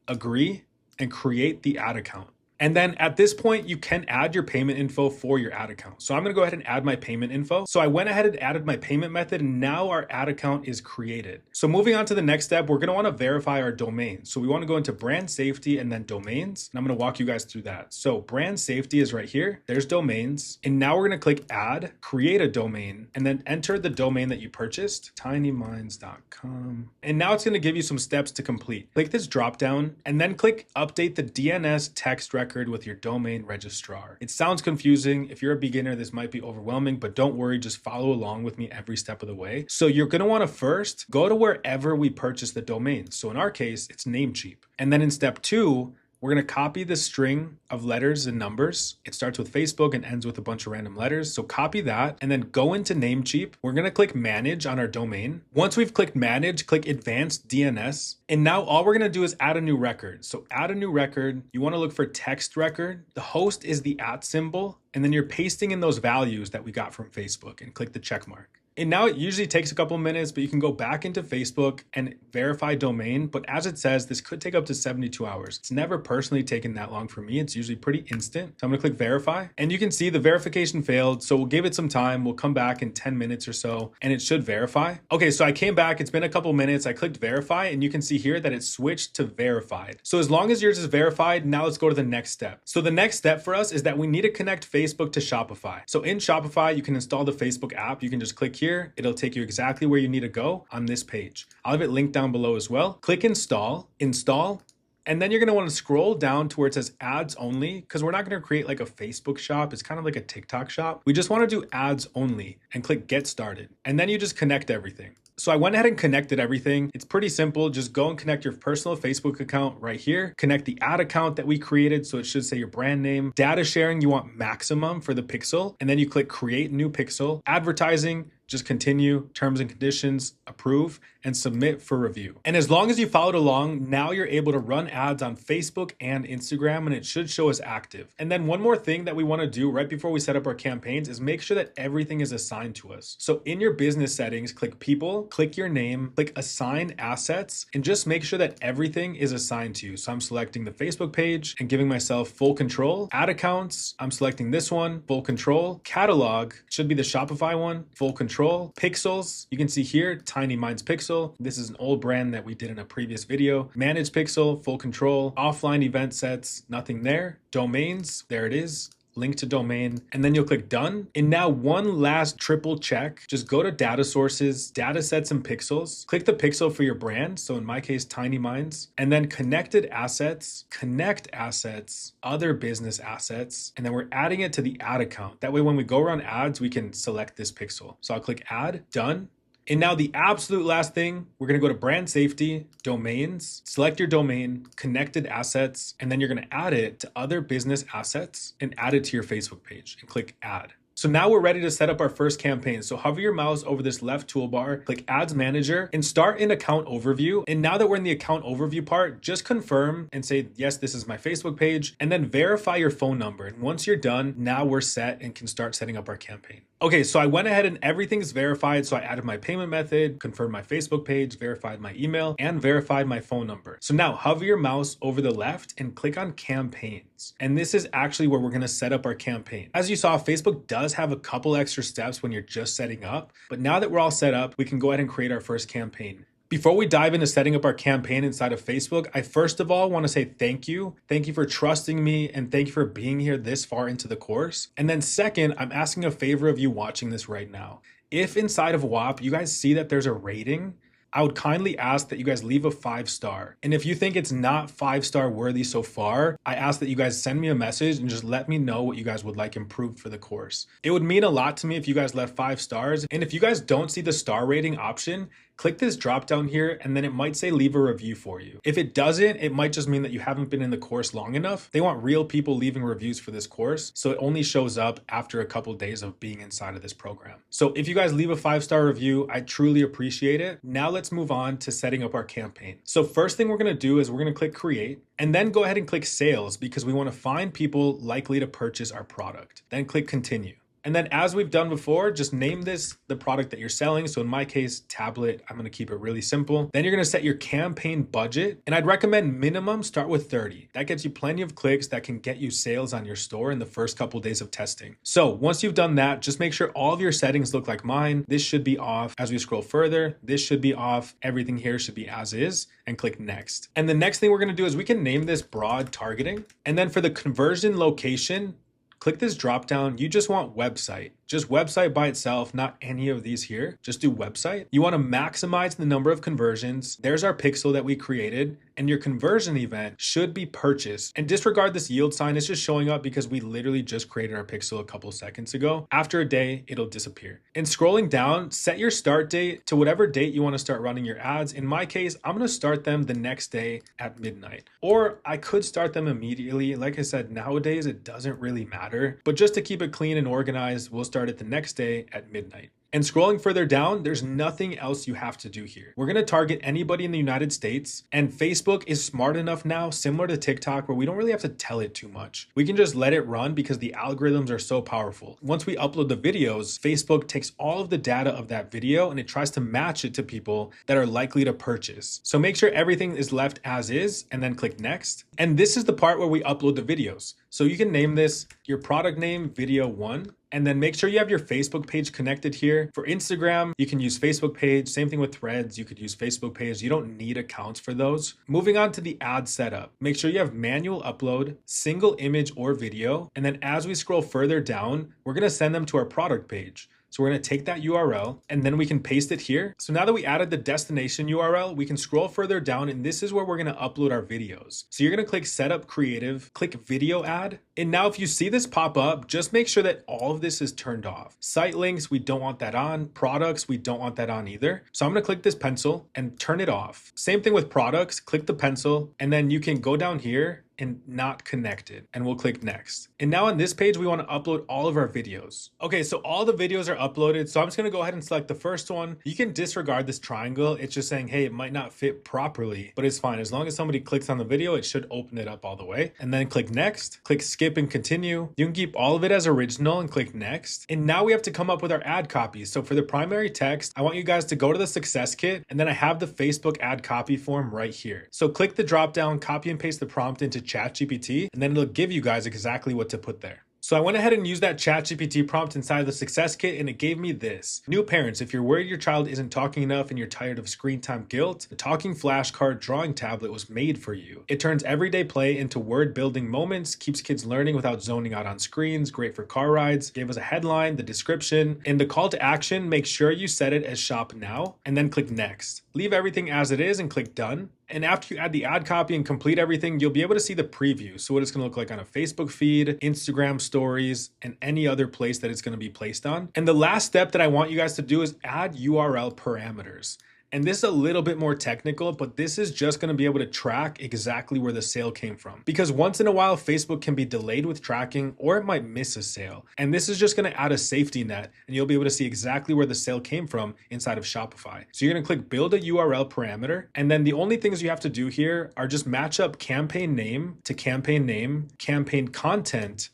agree, and create the ad account. And then at this point, you can add your payment info for your ad account. So I'm gonna go ahead and add my payment info. So I went ahead and added my payment method, and now our ad account is created. So moving on to the next step, we're gonna wanna verify our domain. So we wanna go into brand safety and then domains. And I'm gonna walk you guys through that. So brand safety is right here. There's domains. And now we're gonna click add, create a domain, and then enter the domain that you purchased, tinyminds.com. And now it's gonna give you some steps to complete. Click this drop down and then click update the DNS text record record with your domain registrar. It sounds confusing. If you're a beginner, this might be overwhelming, but don't worry, just follow along with me every step of the way. So you're gonna wanna first go to wherever we purchase the domain. So in our case, it's Namecheap. And then in step 2, we're gonna copy the string of letters and numbers. It starts with Facebook and ends with a bunch of random letters. So copy that and then go into Namecheap. We're gonna click Manage on our domain. Once we've clicked Manage, click Advanced DNS. And now all we're gonna do is add a new record. So add a new record. You wanna look for text record. The host is the @ symbol. And then you're pasting in those values that we got from Facebook and click the check mark. And now it usually takes a couple minutes, but you can go back into Facebook and verify domain. But as it says, this could take up to 72 hours. It's never personally taken that long for me. It's usually pretty instant. So I'm gonna click verify and you can see the verification failed. So we'll give it some time. We'll come back in 10 minutes or so and it should verify. Okay, so I came back, it's been a couple minutes. I clicked verify and you can see here that it switched to verified. So as long as yours is verified, now let's go to the next step. So the next step for us is that we need to connect Facebook to Shopify. So in Shopify, you can install the Facebook app. You can just click here. It'll take you exactly where you need to go on this page. I'll have it linked down below as well. Click install, and then you're gonna wanna scroll down to where it says ads only, because we're not gonna create like a Facebook shop. It's kind of like a TikTok shop. We just wanna do ads only and click get started. And then you just connect everything. So I went ahead and connected everything. It's pretty simple. Just go and connect your personal Facebook account right here. Connect the ad account that we created. So it should say your brand name. Data sharing, you want maximum for the pixel. And then you click create new pixel. Advertising, just continue, terms and conditions, approve, and submit for review. And as long as you followed along, now you're able to run ads on Facebook and Instagram, and it should show as active. And then one more thing that we wanna do right before we set up our campaigns is make sure that everything is assigned to us. So in your business settings, click people, click your name, click assign assets, and just make sure that everything is assigned to you. So I'm selecting the Facebook page and giving myself full control. Ad accounts, I'm selecting this one, full control. Catalog, should be the Shopify one, full control. Pixels, you can see here, Tiny Minds Pixel. This is an old brand that we did in a previous video. Manage Pixel, full control. Offline event sets, nothing there. Domains, there it is. Link to domain, and then you'll click done. And now one last triple check, just go to data sources, data sets and pixels, click the pixel for your brand. So in my case, Tiny Minds, and then connected assets, connect assets, other business assets. And then we're adding it to the ad account. That way, when we go run ads, we can select this pixel. So I'll click add, done. And now the absolute last thing, we're gonna go to brand safety, domains, select your domain, connected assets, and then you're gonna add it to other business assets and add it to your Facebook page and click add. So now we're ready to set up our first campaign. So hover your mouse over this left toolbar, click Ads Manager, and start in Account Overview. And now that we're in the Account Overview part, just confirm and say, yes, this is my Facebook page, and then verify your phone number. And once you're done, now we're set and can start setting up our campaign. Okay, so I went ahead and everything's verified. So I added my payment method, confirmed my Facebook page, verified my email, and verified my phone number. So now hover your mouse over the left and click on Campaigns. And this is actually where we're gonna set up our campaign. As you saw, Facebook does have a couple extra steps when you're just setting up, but now that we're all set up, we can go ahead and create our first campaign. Before we dive into setting up our campaign inside of Facebook, I first of all want to say thank you. Thank you for trusting me and thank you for being here this far into the course. And then second, I'm asking a favor of you watching this right now. If inside of WAP, you guys see that there's a rating, I would kindly ask that you guys leave a 5-star. And if you think it's not 5-star worthy so far, I ask that you guys send me a message and just let me know what you guys would like improved for the course. It would mean a lot to me if you guys left 5 stars. And if you guys don't see the star rating option, click this drop down here and then it might say leave a review for you. If it doesn't, it might just mean that you haven't been in the course long enough. They want real people leaving reviews for this course, so it only shows up after a couple days of being inside of this program. So if you guys leave a 5-star review, I truly appreciate it. Now let's move on to setting up our campaign. So first thing we're gonna do is we're gonna click create and then go ahead and click sales because we wanna find people likely to purchase our product. Then click continue. And then as we've done before, just name this the product that you're selling. So in my case, tablet, I'm gonna keep it really simple. Then you're gonna set your campaign budget. And I'd recommend minimum start with 30. That gets you plenty of clicks that can get you sales on your store in the first couple days of testing. So once you've done that, just make sure all of your settings look like mine. This should be off. As we scroll further, this should be off. Everything here should be as is and click next. And the next thing we're gonna do is we can name this broad targeting. And then for the conversion location, click this drop down. You just want website. Just website by itself, not any of these here. Just do website. You want to maximize the number of conversions. There's our pixel that we created, and your conversion event should be purchased. And disregard this yield sign. It's just showing up because we literally just created our pixel a couple seconds ago. After a day, it'll disappear. And scrolling down, set your start date to whatever date you want to start running your ads. In my case, I'm going to start them the next day at midnight. Or I could start them immediately. Like I said, nowadays it doesn't really matter. But just to keep it clean and organized, we'll start it the next day at midnight. And scrolling further down, there's nothing else you have to do here. We're going to target anybody in the United States, and Facebook is smart enough now, similar to TikTok, where we don't really have to tell it too much. We can just let it run because the algorithms are so powerful. Once we upload the videos, Facebook takes all of the data of that video and it tries to match it to people that are likely to purchase. So make sure everything is left as is and then click next. And this is the part where we upload the videos. So you can name this your product name video 1. And then make sure you have your Facebook page connected here. For Instagram, you can use Facebook page. Same thing with Threads. You could use Facebook page. You don't need accounts for those. Moving on to the ad setup. Make sure you have manual upload, single image or video. And then as we scroll further down, we're going to send them to our product page. So we're going to take that URL and then we can paste it here. So now that we added the destination URL, we can scroll further down and this is where we're going to upload our videos. So you're going to click Setup Creative, click Video Ad. And now if you see this pop up, just make sure that all of this is turned off. Site links, we don't want that on. Products, we don't want that on either. So I'm going to click this pencil and turn it off. Same thing with products, click the pencil and then you can go down here and not connected, and we'll click next. And now on this page, we want to upload all of our videos. Okay, so all the videos are uploaded. So I'm just going to go ahead and select the first one. You can disregard this triangle. It's just saying, hey, it might not fit properly, but it's fine. As long as somebody clicks on the video, it should open it up all the way. And then click next, click skip and continue. You can keep all of it as original and click next. And now we have to come up with our ad copies. So for the primary text, I want you guys to go to the success kit, and then I have the Facebook ad copy form right here. So click the drop down, copy and paste the prompt into ChatGPT, and then it'll give you guys exactly what to put there. So I went ahead and used that ChatGPT prompt inside of the success kit and it gave me this. New parents, if you're worried your child isn't talking enough and you're tired of screen time guilt, the talking flashcard drawing tablet was made for you. It turns everyday play into word building moments, keeps kids learning without zoning out on screens, great for car rides, gave us a headline, the description, and the call to action, make sure you set it as shop now and then click next. Leave everything as it is and click done. And after you add the ad copy and complete everything, you'll be able to see the preview. So what it's going to look like on a Facebook feed, Instagram stories, and any other place that it's going to be placed on. And the last step that I want you guys to do is add URL parameters. And this is a little bit more technical, but this is just going to be able to track exactly where the sale came from. Because once in a while, Facebook can be delayed with tracking or it might miss a sale. And this is just going to add a safety net and you'll be able to see exactly where the sale came from inside of Shopify. So you're going to click build a URL parameter. And then the only things you have to do here are just match up campaign name to campaign name, campaign content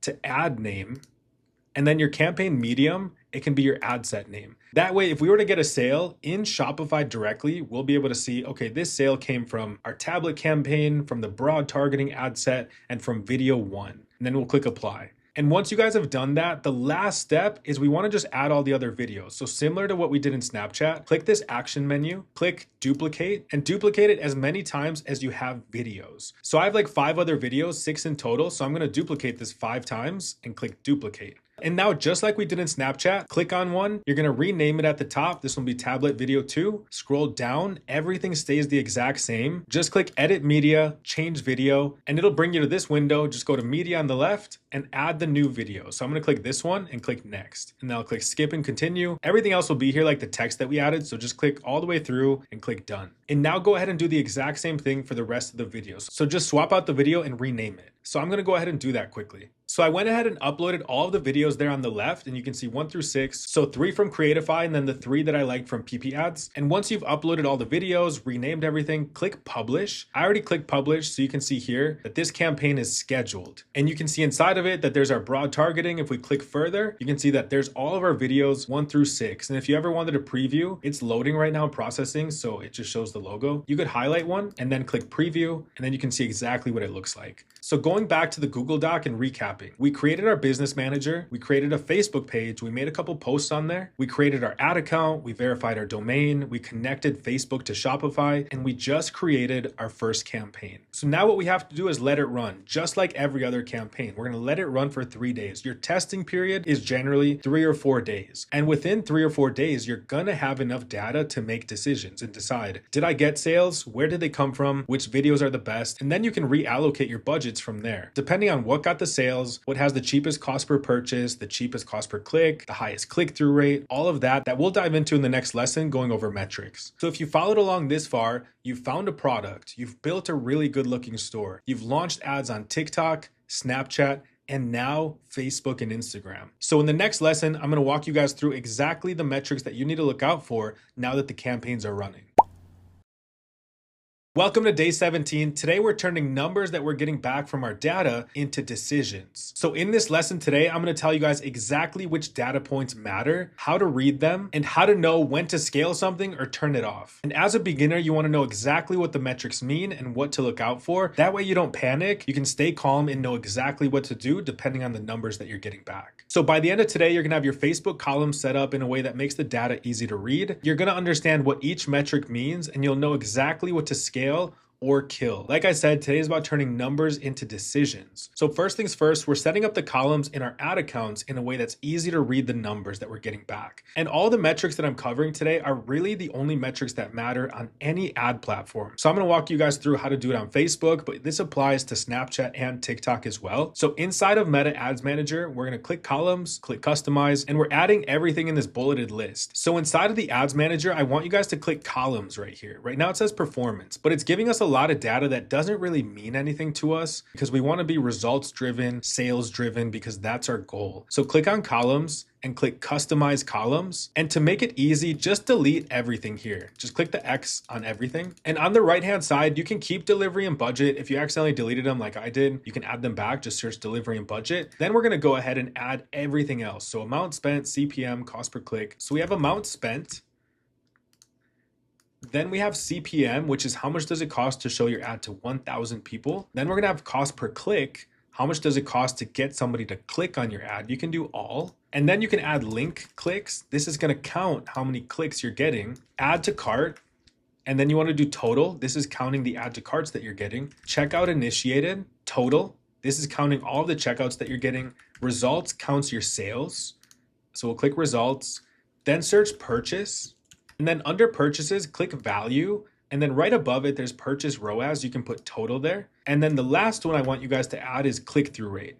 to ad name, and then your campaign medium, it can be your ad set name. That way, if we were to get a sale in Shopify directly, we'll be able to see, okay, this sale came from our tablet campaign, from the broad targeting ad set, and from video 1. And then we'll click apply. And once you guys have done that, the last step is we want to just add all the other videos. So similar to what we did in Snapchat, click this action menu, click duplicate, and duplicate it as many times as you have videos. So I have like 5 other videos, 6 in total. So I'm going to duplicate this 5 times and click duplicate. And now, just like we did in Snapchat, click on one, you're going to rename it at the top. This will be tablet video 2. Scroll down, everything stays the exact same. Just click edit media, change video, and it'll bring you to this window. Just go to media on the left and add the new video. So I'm going to click this one and click next. And then I'll click skip and continue. Everything else will be here like the text that we added. So just click all the way through and click done. And now go ahead and do the exact same thing for the rest of the videos. So just swap out the video and rename it. So I'm going to go ahead and do that quickly. So I went ahead and uploaded all of the videos there on the left, and you can see 1 through 6. So 3 from Creatify and then the 3 that I liked from PP Ads. And once you've uploaded all the videos, renamed everything, click publish. I already clicked publish, so you can see here that this campaign is scheduled. And you can see inside of it that there's our broad targeting. If we click further, you can see that there's all of our videos 1 through 6. And if you ever wanted a preview, it's loading right now, processing, so it just shows the logo. You could highlight one and then click preview, and then you can see exactly what it looks like. So going back to the Google Doc and recapping, we created our business manager, we created a Facebook page, we made a couple posts on there, we created our ad account, we verified our domain, we connected Facebook to Shopify, and we just created our first campaign. So now what we have to do is let it run, just like every other campaign. We're going to let it run for 3 days. Your testing period is generally 3 or 4 days. And within 3 or 4 days, you're gonna have enough data to make decisions and decide, did I get sales? Where did they come from? Which videos are the best? And then you can reallocate your budgets from there. Depending on what got the sales, what has the cheapest cost per purchase, the cheapest cost per click, the highest click-through rate, all of that we'll dive into in the next lesson going over metrics. So if you followed along this far, you've found a product, you've built a really good looking store, you've launched ads on TikTok, Snapchat, and now Facebook and Instagram. So in the next lesson, I'm gonna walk you guys through exactly the metrics that you need to look out for now that the campaigns are running. Welcome to day 17. Today we're turning numbers that we're getting back from our data into decisions. So in this lesson today, I'm going to tell you guys exactly which data points matter, how to read them, and how to know when to scale something or turn it off. And as a beginner, you want to know exactly what the metrics mean and what to look out for. That way you don't panic, you can stay calm and know exactly what to do depending on the numbers that you're getting back. So by the end of today, you're going to have your Facebook column set up in a way that makes the data easy to read. You're going to understand what each metric means and you'll know exactly what to scale or kill. Like I said, today is about turning numbers into decisions. So first things first, we're setting up the columns in our ad accounts in a way that's easy to read the numbers that we're getting back. And all the metrics that I'm covering today are really the only metrics that matter on any ad platform. So I'm gonna walk you guys through how to do it on Facebook, but this applies to Snapchat and TikTok as well. So inside of Meta Ads Manager, we're gonna click columns, click customize, and we're adding everything in this bulleted list. So inside of the Ads Manager, I want you guys to click columns right here. Right now it says performance, but it's giving us a lot of data that doesn't really mean anything to us because we want to be results driven, sales driven, because that's our goal. So click on columns and click customize columns. And to make it easy, just delete everything here. Just click the X on everything. And on the right-hand side, you can keep delivery and budget. If you accidentally deleted them like I did, you can add them back, just search delivery and budget. Then we're gonna go ahead and add everything else. So amount spent, CPM, cost per click. So we have amount spent. Then we have CPM, which is how much does it cost to show your ad to 1,000 people. Then we're gonna have cost per click. How much does it cost to get somebody to click on your ad? You can do all. And then you can add link clicks. This is gonna count how many clicks you're getting. Add to cart. And then you wanna do total. This is counting the add to carts that you're getting. Checkout initiated, total. This is counting all the checkouts that you're getting. Results counts your sales. So we'll click results. Then search purchase. And then under purchases, click value. And then right above it, there's purchase ROAS. You can put total there. And then the last one I want you guys to add is click-through rate.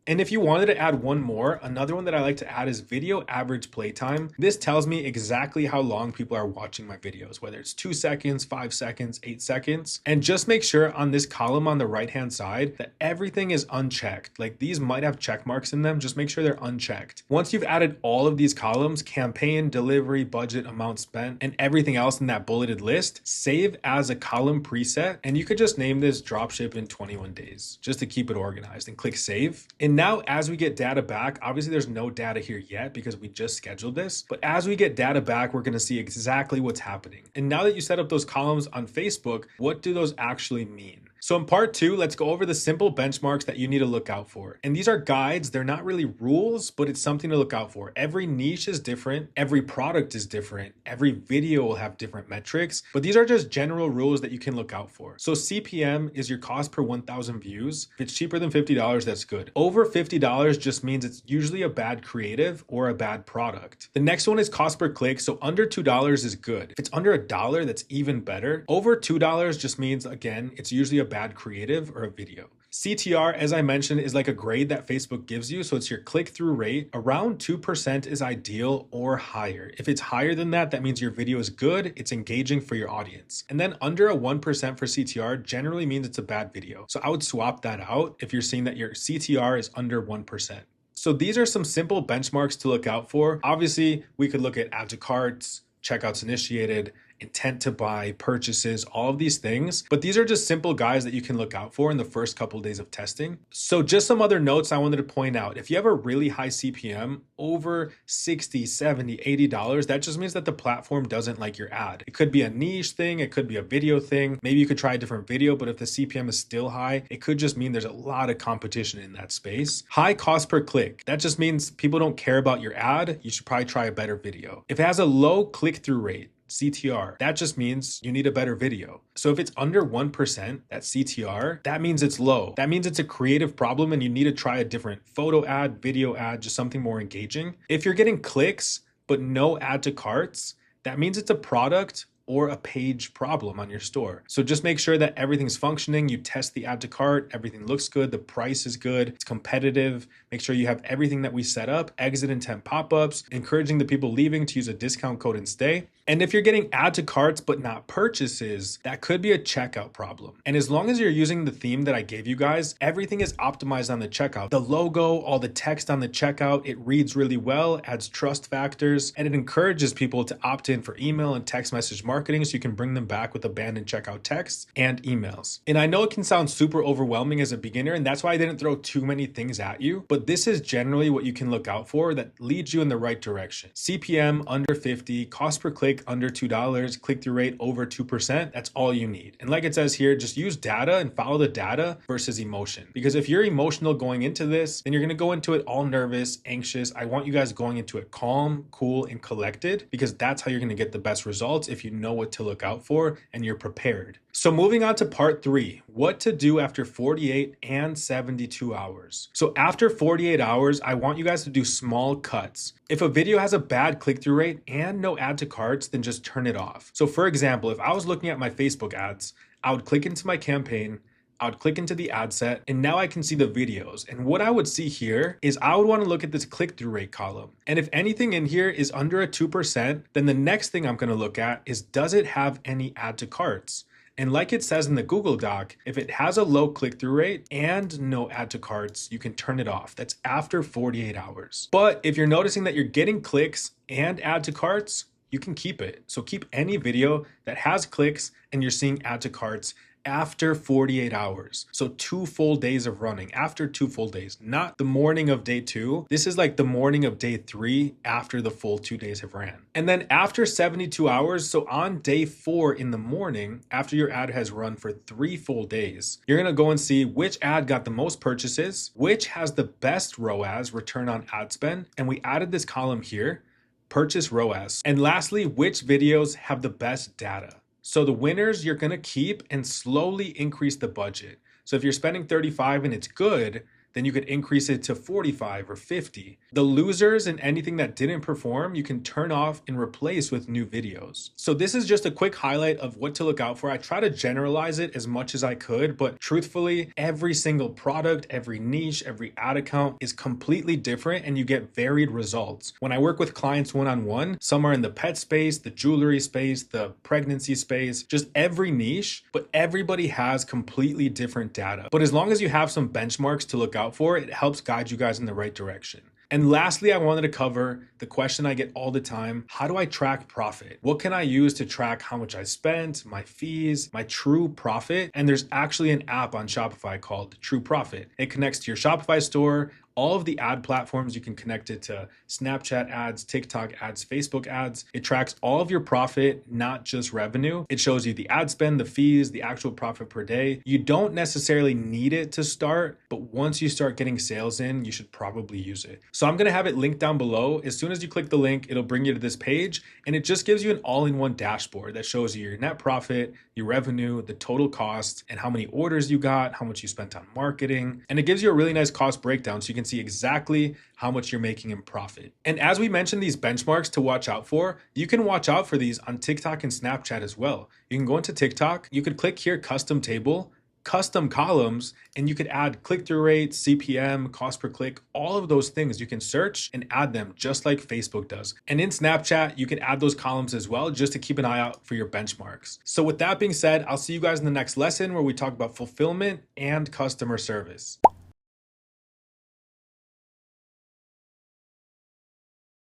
And if you wanted to add one more, another one that I like to add is video average playtime. This tells me exactly how long people are watching my videos, whether it's 2 seconds, 5 seconds, 8 seconds. And just make sure on this column on the right-hand side that everything is unchecked. Like these might have check marks in them. Just make sure they're unchecked. Once you've added all of these columns, campaign, delivery, budget, amount spent, and everything else in that bulleted list, save as a column preset. And you could just name this dropship in 21 days, just to keep it organized, and click save. And now as we get data back, obviously there's no data here yet because we just scheduled this, but as we get data back, we're gonna see exactly what's happening. And now that you set up those columns on Facebook, what do those actually mean? So in part 2, let's go over the simple benchmarks that you need to look out for. And these are guides, they're not really rules, but it's something to look out for. Every niche is different, every product is different, every video will have different metrics, but these are just general rules that you can look out for. So CPM is your cost per 1,000 views. If it's cheaper than $50, that's good. Over $50 just means it's usually a bad creative or a bad product. The next one is cost per click. So under $2 is good. If it's under $1, that's even better. Over $2 just means, again, it's usually a bad creative or a video. CTR, as I mentioned, is like a grade that Facebook gives you. So it's your click-through rate. Around 2% is ideal or higher. If it's higher than that, that means your video is good, it's engaging for your audience. And then under a 1% for CTR generally means it's a bad video. So I would swap that out if you're seeing that your CTR is under 1%. So these are some simple benchmarks to look out for. Obviously, we could look at add to carts, checkouts initiated, intent to buy, purchases, all of these things. But these are just simple guides that you can look out for in the first couple of days of testing. So just some other notes I wanted to point out. If you have a really high CPM, over $60, $70, $80, that just means that the platform doesn't like your ad. It could be a niche thing, it could be a video thing. Maybe you could try a different video, but if the CPM is still high, it could just mean there's a lot of competition in that space. High cost per click, that just means people don't care about your ad. You should probably try a better video. If it has a low click-through rate, CTR. That just means you need a better video. So if it's under 1%, that CTR, that means it's low. That means it's a creative problem and you need to try a different photo ad, video ad, just something more engaging. If you're getting clicks, but no add to carts, that means it's a product or a page problem on your store. So just make sure that everything's functioning. You test the add to cart, everything looks good, the price is good, it's competitive. Make sure you have everything that we set up, exit intent pop-ups, encouraging the people leaving to use a discount code and stay. And if you're getting add to carts but not purchases, that could be a checkout problem. And as long as you're using the theme that I gave you guys, everything is optimized on the checkout. The logo, all the text on the checkout, it reads really well, adds trust factors, and it encourages people to opt in for email and text message marketing so you can bring them back with abandoned checkout texts and emails. And I know it can sound super overwhelming as a beginner, and that's why I didn't throw too many things at you, but this is generally what you can look out for that leads you in the right direction. CPM under 50, cost per click under $2, click-through rate over 2%, that's all you need. And like it says here, just use data and follow the data versus emotion. Because if you're emotional going into this, then you're gonna go into it all nervous, anxious. I want you guys going into it calm, cool, and collected, because that's how you're gonna get the best results if you know what to look out for and you're prepared. So moving on to part 3, what to do after 48 and 72 hours. So after 48 hours, I want you guys to do small cuts. If a video has a bad click-through rate and no add to carts, then just turn it off. So for example, if I was looking at my Facebook ads, I would click into my campaign, I would click into the ad set, and now I can see the videos. And what I would see here is I would want to look at this click-through rate column. And if anything in here is under a 2%, then the next thing I'm going to look at is, does it have any add to carts? And like it says in the Google Doc, if it has a low click-through rate and no add to carts, you can turn it off. That's after 48 hours. But if you're noticing that you're getting clicks and add to carts, you can keep it. So keep any video that has clicks and you're seeing add to carts after 48 hours. So 2 full days of running, after 2 full days, not the morning of day 2. This is like the morning of day 3 after the full 2 days have ran. And then after 72 hours, so on day 4 in the morning, after your ad has run for 3 full days, you're gonna go and see which ad got the most purchases, which has the best ROAS, return on ad spend. And we added this column here, purchase ROAS. And lastly, which videos have the best data. So the winners you're gonna keep and slowly increase the budget. So if you're spending 35 and it's good, then you could increase it to 45 or 50. The losers and anything that didn't perform, you can turn off and replace with new videos. So this is just a quick highlight of what to look out for. I try to generalize it as much as I could, but truthfully, every single product, every niche, every ad account is completely different and you get varied results. When I work with clients one-on-one, some are in the pet space, the jewelry space, the pregnancy space, just every niche, but everybody has completely different data. But as long as you have some benchmarks to look out for, it helps guide you guys in the right direction. And lastly, I wanted to cover the question I get all the time. How do I track profit? What can I use to track how much I spent, my fees, my true profit? And there's actually an app on Shopify called True Profit. It connects to your Shopify store, all of the ad platforms. You can connect it to Snapchat ads, TikTok ads, Facebook ads. It tracks all of your profit, not just revenue. It shows you the ad spend, the fees, the actual profit per day. You don't necessarily need it to start, but once you start getting sales in, you should probably use it. So I'm gonna have it linked down below. As soon as you click the link, it'll bring you to this page, and it just gives you an all-in-one dashboard that shows you your net profit, your revenue, the total cost, and how many orders you got, how much you spent on marketing. And it gives you a really nice cost breakdown so you can see exactly how much you're making in profit. And as we mentioned, these benchmarks to watch out for, you can watch out for these on TikTok and Snapchat as well. You can go into TikTok, you could click here, custom table, custom columns, and you could add click-through rate, CPM, cost per click, all of those things. You can search and add them just like Facebook does. And in Snapchat, you can add those columns as well, just to keep an eye out for your benchmarks. So with that being said, I'll see you guys in the next lesson where we talk about fulfillment and customer service.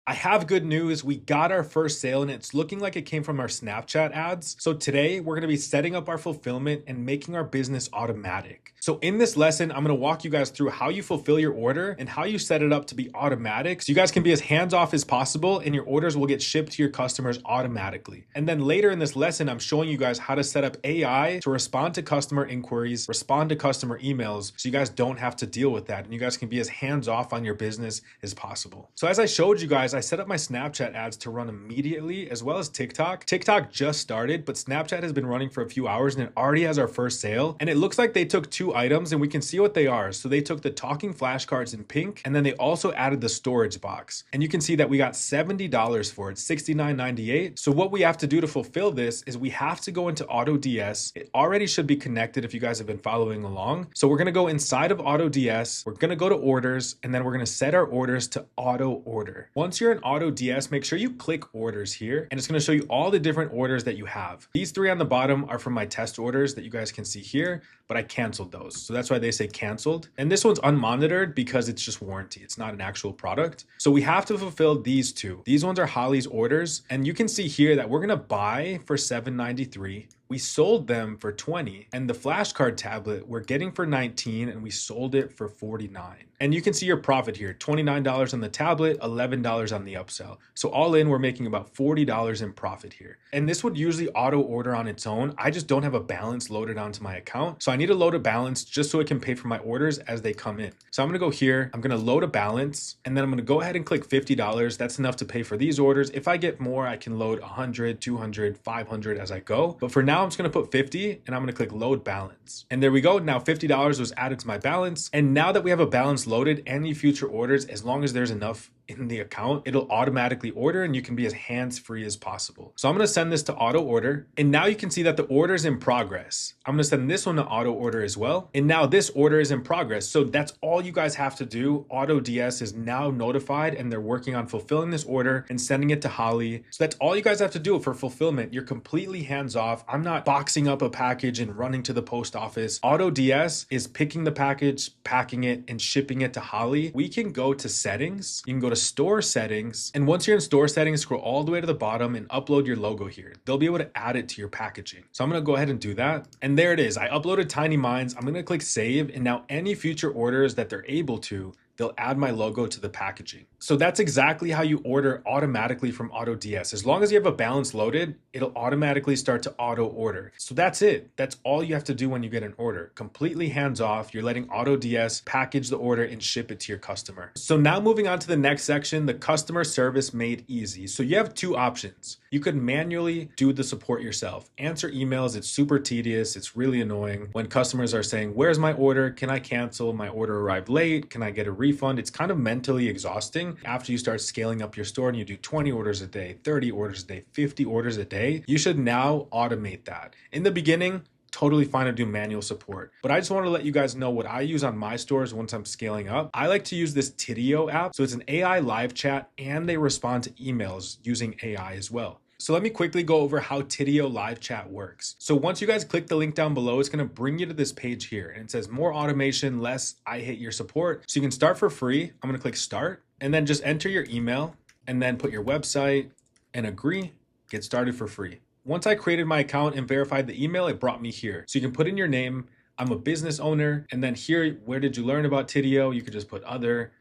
I have good news. We got our first sale and it's looking like it came from our Snapchat ads. So today we're going to be setting up our fulfillment and making our business automatic. So in this lesson, I'm going to walk you guys through how you fulfill your order and how you set it up to be automatic. So you guys can be as hands-off as possible and your orders will get shipped to your customers automatically. And then later in this lesson, I'm showing you guys how to set up AI to respond to customer inquiries, respond to customer emails, so you guys don't have to deal with that and you guys can be as hands-off on your business as possible. So as I showed you guys, I set up my Snapchat ads to run immediately, as well as TikTok. TikTok just started, but Snapchat has been running for a few hours and it already has our first sale. And it looks like they took 2 items and we can see what they are. So they took the talking flashcards in pink, and then they also added the storage box. And you can see that we got $70 for it, $69.98. So what we have to do to fulfill this is we have to go into Auto DS. It already should be connected if you guys have been following along. So we're gonna go inside of Auto DS, we're gonna go to orders, and then we're gonna set our orders to auto order. Once you're in Auto DS, make sure you click orders here, and it's gonna show you all the different orders that you have. These 3 on the bottom are from my test orders that you guys can see here, but I canceled those. So that's why they say canceled. And this one's unmonitored because it's just warranty. It's not an actual product. So we have to fulfill these 2. These ones are Holly's orders. And you can see here that we're gonna buy for $7.93. We sold them for $20, and the flashcard tablet we're getting for $19, and we sold it for $49. And you can see your profit here, $29 on the tablet, $11 on the upsell. So all in, we're making about $40 in profit here. And this would usually auto order on its own. I just don't have a balance loaded onto my account. So I need to load a balance just so it can pay for my orders as they come in. So I'm gonna go here, I'm gonna load a balance, and then I'm gonna go ahead and click $50. That's enough to pay for these orders. If I get more, I can load 100, 200, 500 as I go. But for now, I'm just gonna put 50 and I'm gonna click load balance. And there we go. Now $50 was added to my balance. And now that we have a balance loaded, any future orders, as long as there's enough in the account, it'll automatically order and you can be as hands-free as possible. So I'm gonna send this to auto order. And now you can see that the order is in progress. I'm gonna send this one to auto order as well. And now this order is in progress. So that's all you guys have to do. Auto DS is now notified and they're working on fulfilling this order and sending it to Holly. So that's all you guys have to do for fulfillment. You're completely hands-off. I'm not boxing up a package and running to the post office. Auto DS is picking the package, packing it, and shipping it to Holly. We can go to settings. You can go to store settings. And once you're in store settings, scroll all the way to the bottom and upload your logo here. They'll be able to add it to your packaging. So I'm gonna go ahead and do that. And there it is. I uploaded Tiny Minds. I'm gonna click save. And now any future orders that they're able to, they'll add my logo to the packaging. So that's exactly how you order automatically from Auto DS. As long as you have a balance loaded, it'll automatically start to auto order. So that's it. That's all you have to do when you get an order. Completely hands off. You're letting Auto DS package the order and ship it to your customer. So now moving on to the next section, the customer service made easy. So you have 2 options. You could manually do the support yourself. Answer emails. It's super tedious. It's really annoying when customers are saying, where's my order? Can I cancel? My order arrived late. Can I get a refund? It's kind of mentally exhausting after you start scaling up your store and you do 20 orders a day, 30 orders a day, 50 orders a day. You should now automate that. In the beginning, totally fine to do manual support. But I just want to let you guys know what I use on my stores once I'm scaling up. I like to use this Tidio app. So it's an AI live chat and they respond to emails using AI as well. So let me quickly go over how Tidio live chat works. So once you guys click the link down below, it's gonna bring you to this page here and it says more automation, less I hate your support. So you can start for free. I'm gonna click start and then just enter your email and then put your website and agree, get started for free. Once I created my account and verified the email, it brought me here. So you can put in your name, I'm a business owner, and then here, where did you learn about Tidio? You could just put other.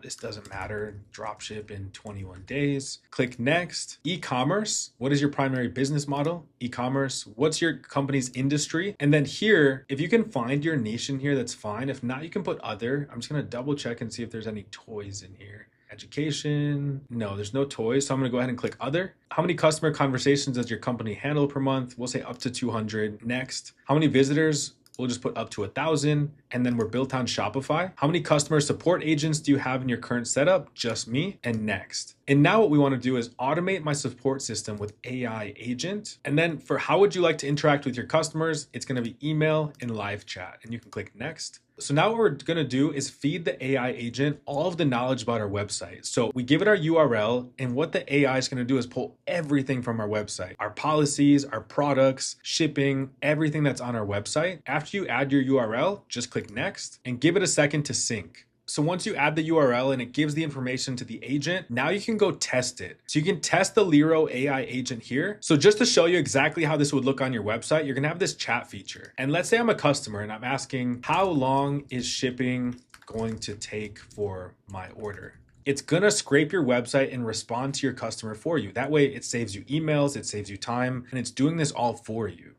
This doesn't matter. Dropship in 21 days. Click next. E-commerce. What is your primary business model? E-commerce. What's your company's industry? And then here, if you can find your niche in here, that's fine. If not, you can put other. I'm just going to double check and see if there's any toys in here. Education. No, there's no toys. So I'm going to go ahead and click other. How many customer conversations does your company handle per month? We'll say up to 200. Next. How many visitors? We'll just put up to 1,000, and then we're built on Shopify. How many customer support agents do you have in your current setup? Just me, and next. And now what we want to do is automate my support system with AI agent. And then for how would you like to interact with your customers? It's going to be email and live chat, and you can click next. So now what we're going to do is feed the AI agent all of the knowledge about our website. So we give it our URL, and what the AI is going to do is pull everything from our website, our policies, our products, shipping, everything that's on our website. After you add your URL, just click next and give it a second to sync. So once you add the URL and it gives the information to the agent, now you can go test it. So you can test the Lero AI agent here. So just to show you exactly how this would look on your website, you're gonna have this chat feature. And let's say I'm a customer and I'm asking, how long is shipping going to take for my order? It's gonna scrape your website and respond to your customer for you. That way it saves you emails, it saves you time, and it's doing this all for you.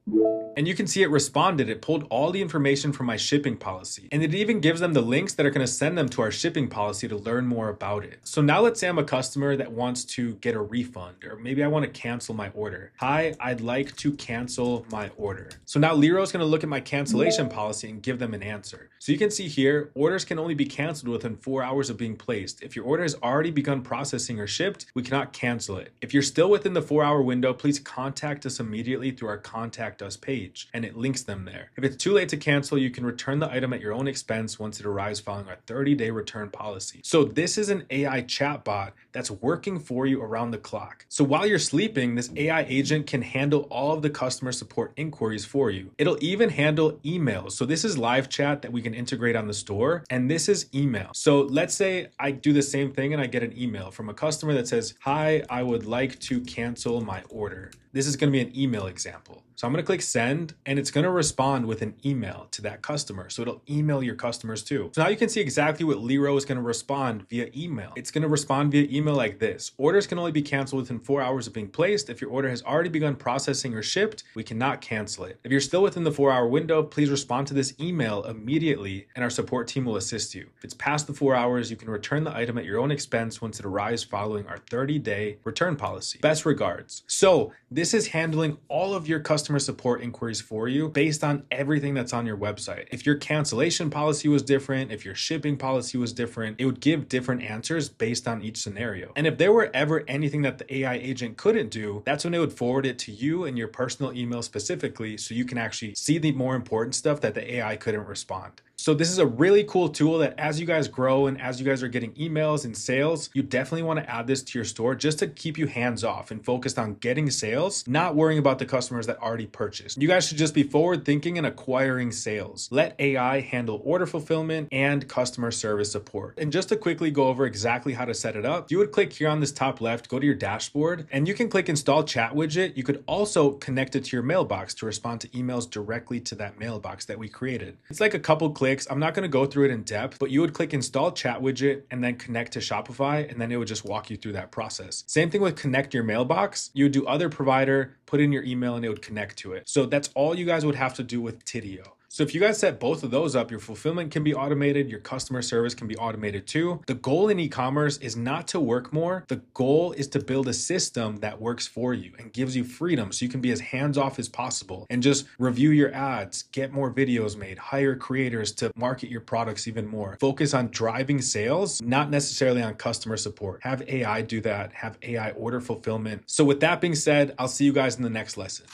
And you can see it responded. It pulled all the information from my shipping policy. And it even gives them the links that are going to send them to our shipping policy to learn more about it. So now let's say I'm a customer that wants to get a refund, or maybe I want to cancel my order. Hi, I'd like to cancel my order. So now Leroy's going to look at my cancellation policy and give them an answer. So you can see here, orders can only be canceled within 4 hours of being placed. If your order has already begun processing or shipped, we cannot cancel it. If you're still within the 4-hour window, please contact us immediately through our Contact Us page, and it links them there. If it's too late to cancel, you can return the item at your own expense once it arrives following our 30-day return policy. So this is an AI chatbot that's working for you around the clock. So while you're sleeping, this AI agent can handle all of the customer support inquiries for you. It'll even handle emails. So this is live chat that we can integrate on the store, and this is email. So let's say I do the same thing and I get an email from a customer that says, hi, I would like to cancel my order. This is going to be an email example. So I'm going to click send, and it's going to respond with an email to that customer. So it'll email your customers too. So now you can see exactly what Leroy is going to respond via email. It's going to respond via email like this. Orders can only be canceled within 4 hours of being placed. If your order has already begun processing or shipped, we cannot cancel it. If you're still within the 4-hour window, please respond to this email immediately and our support team will assist you. If it's past the 4 hours, you can return the item at your own expense once it arrives following our 30-day return policy. Best regards. So this is handling all of your customer support inquiries for you based on everything that's on your website. If your cancellation policy was different, if your shipping policy was different, it would give different answers based on each scenario. And if there were ever anything that the AI agent couldn't do, that's when it would forward it to you and your personal email specifically, so you can actually see the more important stuff that the AI couldn't respond. So this is a really cool tool that as you guys grow and as you guys are getting emails and sales, you definitely want to add this to your store just to keep you hands off and focused on getting sales, not worrying about the customers that already purchased. You guys should just be forward thinking and acquiring sales. Let AI handle order fulfillment and customer service support. And just to quickly go over exactly how to set it up, you would click here on this top left, go to your dashboard, and you can click install chat widget. You could also connect it to your mailbox to respond to emails directly to that mailbox that we created. It's like a couple clicks. I'm not going to go through it in depth, but you would click install chat widget and then connect to Shopify, and then it would just walk you through that process. Same thing with connect your mailbox. You would do other provider, put in your email, and it would connect to it. So that's all you guys would have to do with Tidio. So if you guys set both of those up, your fulfillment can be automated, your customer service can be automated too. The goal in e-commerce is not to work more. The goal is to build a system that works for you and gives you freedom so you can be as hands-off as possible and just review your ads, get more videos made, hire creators to market your products even more. Focus on driving sales, not necessarily on customer support. Have AI do that, have AI order fulfillment. So with that being said, I'll see you guys in the next lesson.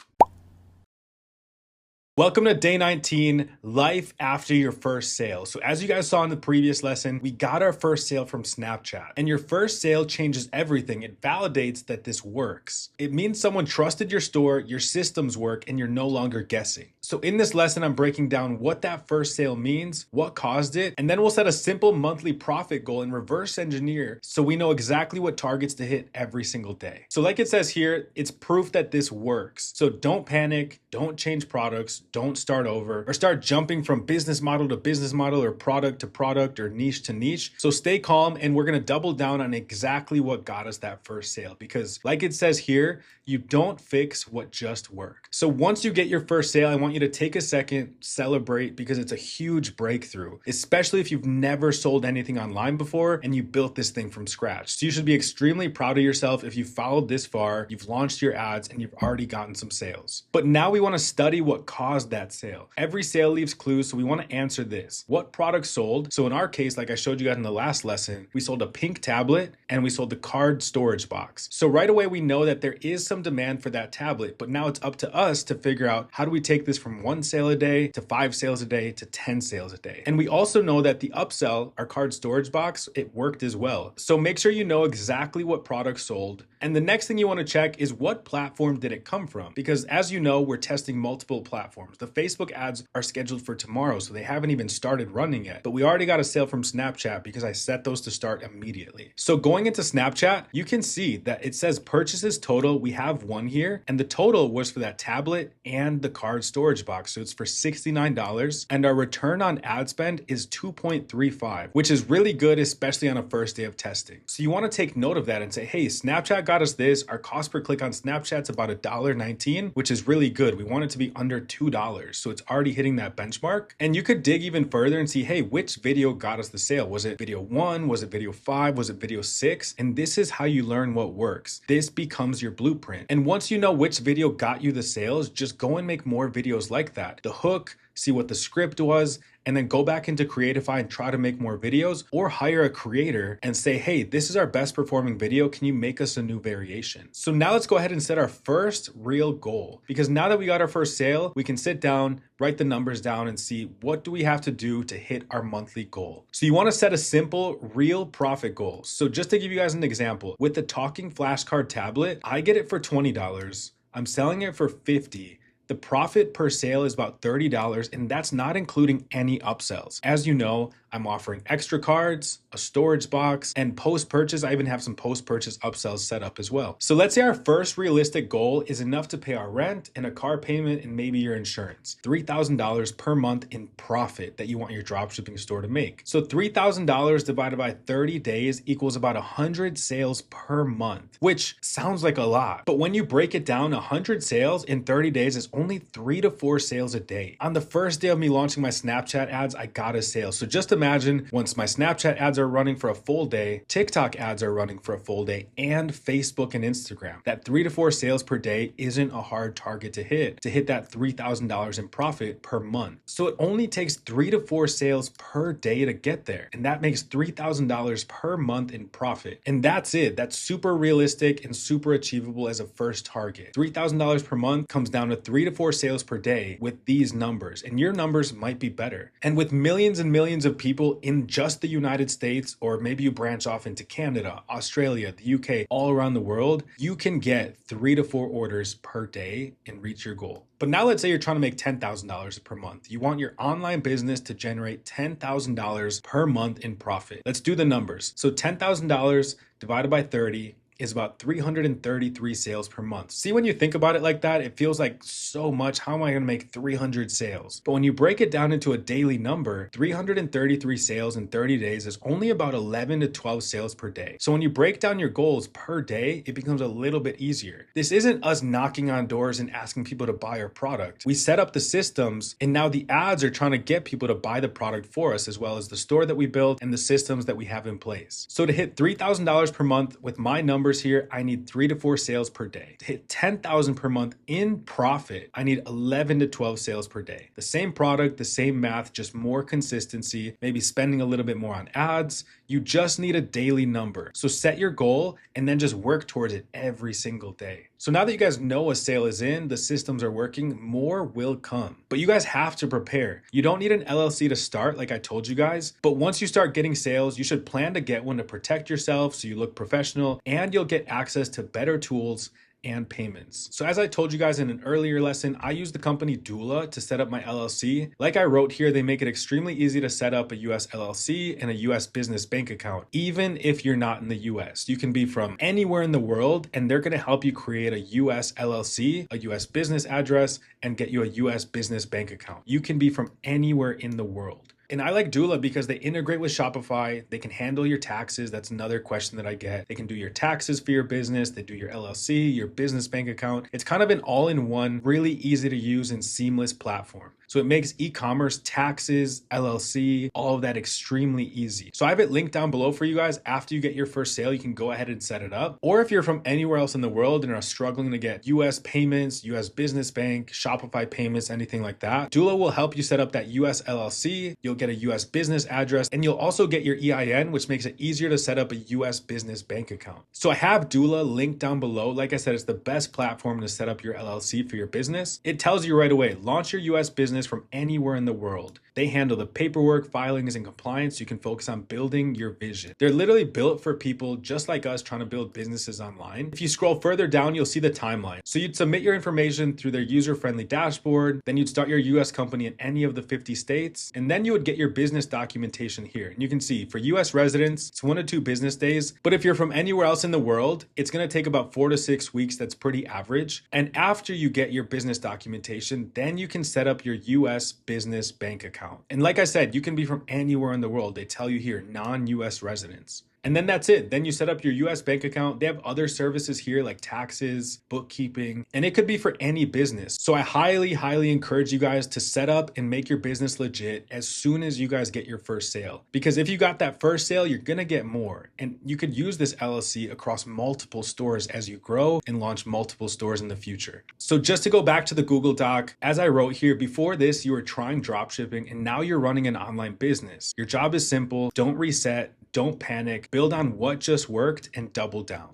Welcome to day 19, life after your first sale. So as you guys saw in the previous lesson, we got our first sale from Snapchat, and your first sale changes everything. It validates that this works. It means someone trusted your store, your systems work, and you're no longer guessing. So in this lesson, I'm breaking down what that first sale means, what caused it, and then we'll set a simple monthly profit goal and reverse engineer so we know exactly what targets to hit every single day. So like it says here, it's proof that this works. So don't panic, don't change products, don't start over, or start jumping from business model to business model or product to product or niche to niche. So stay calm, and we're going to double down on exactly what got us that first sale, because like it says here, you don't fix what just worked. So once you get your first sale, I want you to take a second, celebrate, because it's a huge breakthrough, especially if you've never sold anything online before and you built this thing from scratch. So you should be extremely proud of yourself if you followed this far, you've launched your ads, and you've already gotten some sales. But now we want to study what caused that sale. Every sale leaves clues, so we want to answer this. What product sold? So in our case, like I showed you guys in the last lesson, we sold a pink tablet and we sold the card storage box. So right away, we know that there is some demand for that tablet, but now it's up to us to figure out how do we take this from 1 sale a day to 5 sales a day to 10 sales a day. And we also know that the upsell, our card storage box, it worked as well. So make sure you know exactly what product sold. And the next thing you want to check is what platform did it come from? Because as you know, we're testing multiple platforms. The Facebook ads are scheduled for tomorrow, so they haven't even started running yet. But we already got a sale from Snapchat because I set those to start immediately. So going into Snapchat, you can see that it says purchases total. We have one here, and the total was for that tablet and the card storage box. So it's for $69, and our return on ad spend is 2.35, which is really good, especially on a first day of testing. So you want to take note of that and say, hey, Snapchat got got us this. Our cost per click on Snapchat's about $1.19, which is really good. We want it to be under $2. So it's already hitting that benchmark. And you could dig even further and see, hey, which video got us the sale? Was it video 1? Was it video 5? Was it video 6? And this is how you learn what works. This becomes your blueprint. And once you know which video got you the sales, just go and make more videos like that. The hook, see what the script was, and then go back into Creatify and try to make more videos, or hire a creator and say, hey, this is our best performing video. Can you make us a new variation? So now let's go ahead and set our first real goal, because now that we got our first sale, we can sit down, write the numbers down and see what do we have to do to hit our monthly goal. So you want to set a simple, real profit goal. So just to give you guys an example, with the talking flashcard tablet, I get it for $20. I'm selling it for $50. The profit per sale is about $30, and that's not including any upsells. As you know, I'm offering extra cards, a storage box, and post-purchase, I even have some post-purchase upsells set up as well. So let's say our first realistic goal is enough to pay our rent and a car payment and maybe your insurance. $3,000 per month in profit that you want your dropshipping store to make. So $3,000 divided by 30 days equals about 100 sales per month, which sounds like a lot. But when you break it down, 100 sales in 30 days is only 3 to 4 sales a day. On the first day of me launching my Snapchat ads, I got a sale. So just imagine once my Snapchat ads are running for a full day, TikTok ads are running for a full day, and Facebook and Instagram. That 3 to 4 sales per day isn't a hard target to hit that $3,000 in profit per month. So it only takes 3 to 4 sales per day to get there. And that makes $3,000 per month in profit. And that's it. That's super realistic and super achievable as a first target. $3,000 per month comes down to 3 to 4 sales per day with these numbers, and your numbers might be better. And with millions and millions of people in just the United States, or maybe you branch off into Canada, Australia, the UK, all around the world, you can get 3 to 4 orders per day and reach your goal. But now let's say you're trying to make $10,000 per month. You want your online business to generate $10,000 per month in profit. Let's do the numbers. So $10,000 divided by 30 is about 333 sales per month. See, when you think about it like that, it feels like so much. How am I going to make 300 sales? But when you break it down into a daily number, 333 sales in 30 days is only about 11 to 12 sales per day. So when you break down your goals per day, it becomes a little bit easier. This isn't us knocking on doors and asking people to buy our product. We set up the systems, and now the ads are trying to get people to buy the product for us, as well as the store that we built and the systems that we have in place. So to hit $3,000 per month with my numbers here, I need 3 to 4 sales per day. To hit $10,000 per month in profit, I need 11 to 12 sales per day. The same product, the same math, just more consistency, maybe spending a little bit more on ads. You just need a daily number. So set your goal and then just work towards it every single day. So now that you guys know a sale is in, the systems are working, more will come. But you guys have to prepare. You don't need an LLC to start, like I told you guys. But once you start getting sales, you should plan to get one to protect yourself so you look professional, and you'll get access to better tools and payments. So as I told you guys in an earlier lesson, I use the company Doula to set up my LLC. Like I wrote here, they make it extremely easy to set up a US LLC and a US business bank account, even if you're not in the US. You can be from anywhere in the world, and they're gonna help you create a US LLC, a US business address, and get you a US business bank account. You can be from anywhere in the world. And I like Doula because they integrate with Shopify. They can handle your taxes. That's another question that I get. They can do your taxes for your business. They do your LLC, your business bank account. It's kind of an all-in-one, really easy to use and seamless platform. So it makes e-commerce, taxes, LLC, all of that extremely easy. So I have it linked down below for you guys. After you get your first sale, you can go ahead and set it up. Or if you're from anywhere else in the world and are struggling to get US payments, US business bank, Shopify payments, anything like that, Doula will help you set up that US LLC. You'll get a US business address, and you'll also get your EIN, which makes it easier to set up a US business bank account. So I have Doula linked down below. Like I said, it's the best platform to set up your LLC for your business. It tells you right away, launch your US business from anywhere in the world. They handle the paperwork, filings, and compliance so you can focus on building your vision. They're literally built for people just like us trying to build businesses online. If you scroll further down, you'll see the timeline. So you'd submit your information through their user-friendly dashboard, then you'd start your US company in any of the 50 states, and then you would get your business documentation here. And you can see for US residents, it's 1 to 2 business days. But if you're from anywhere else in the world, it's gonna take about 4 to 6 weeks. That's pretty average. And after you get your business documentation, then you can set up your US business bank account. And like I said, you can be from anywhere in the world. They tell you here, non-US residents. And then that's it. Then you set up your US bank account. They have other services here like taxes, bookkeeping, and it could be for any business. So I highly encourage you guys to set up and make your business legit as soon as you guys get your first sale. Because if you got that first sale, you're gonna get more. And you could use this LLC across multiple stores as you grow and launch multiple stores in the future. So just to go back to the Google Doc, as I wrote here, before this, you were trying dropshipping and now you're running an online business. Your job is simple. Don't reset. Don't panic, build on what just worked and double down.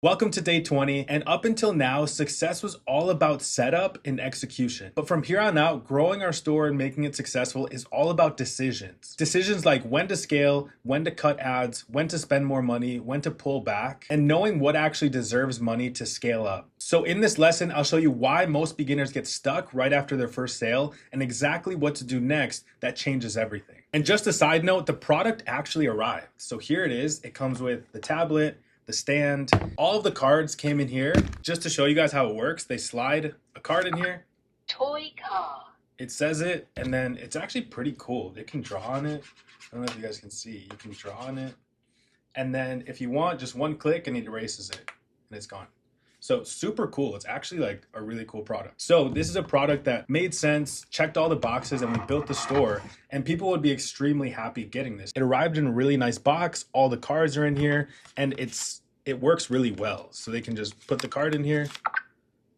Welcome to day 20, and up until now, success was all about setup and execution. But from here on out, growing our store and making it successful is all about decisions. Decisions like when to scale, when to cut ads, when to spend more money, when to pull back, and knowing what actually deserves money to scale up. So in this lesson, I'll show you why most beginners get stuck right after their first sale and exactly what to do next that changes everything. And just a side note, the product actually arrived. So here it is. It comes with the tablet, the stand. All of the cards came in here. Just to show you guys how it works, they slide a card in here. Toy car. It says it, and then it's actually pretty cool. They can draw on it. I don't know if you guys can see. You can draw on it. And then if you want, just one click and it erases it, and it's gone. So super cool. It's actually like a really cool product. So this is a product that made sense, checked all the boxes, and we built the store, and people would be extremely happy getting this. It arrived in a really nice box. All the cards are in here, and it works really well. So they can just put the card in here.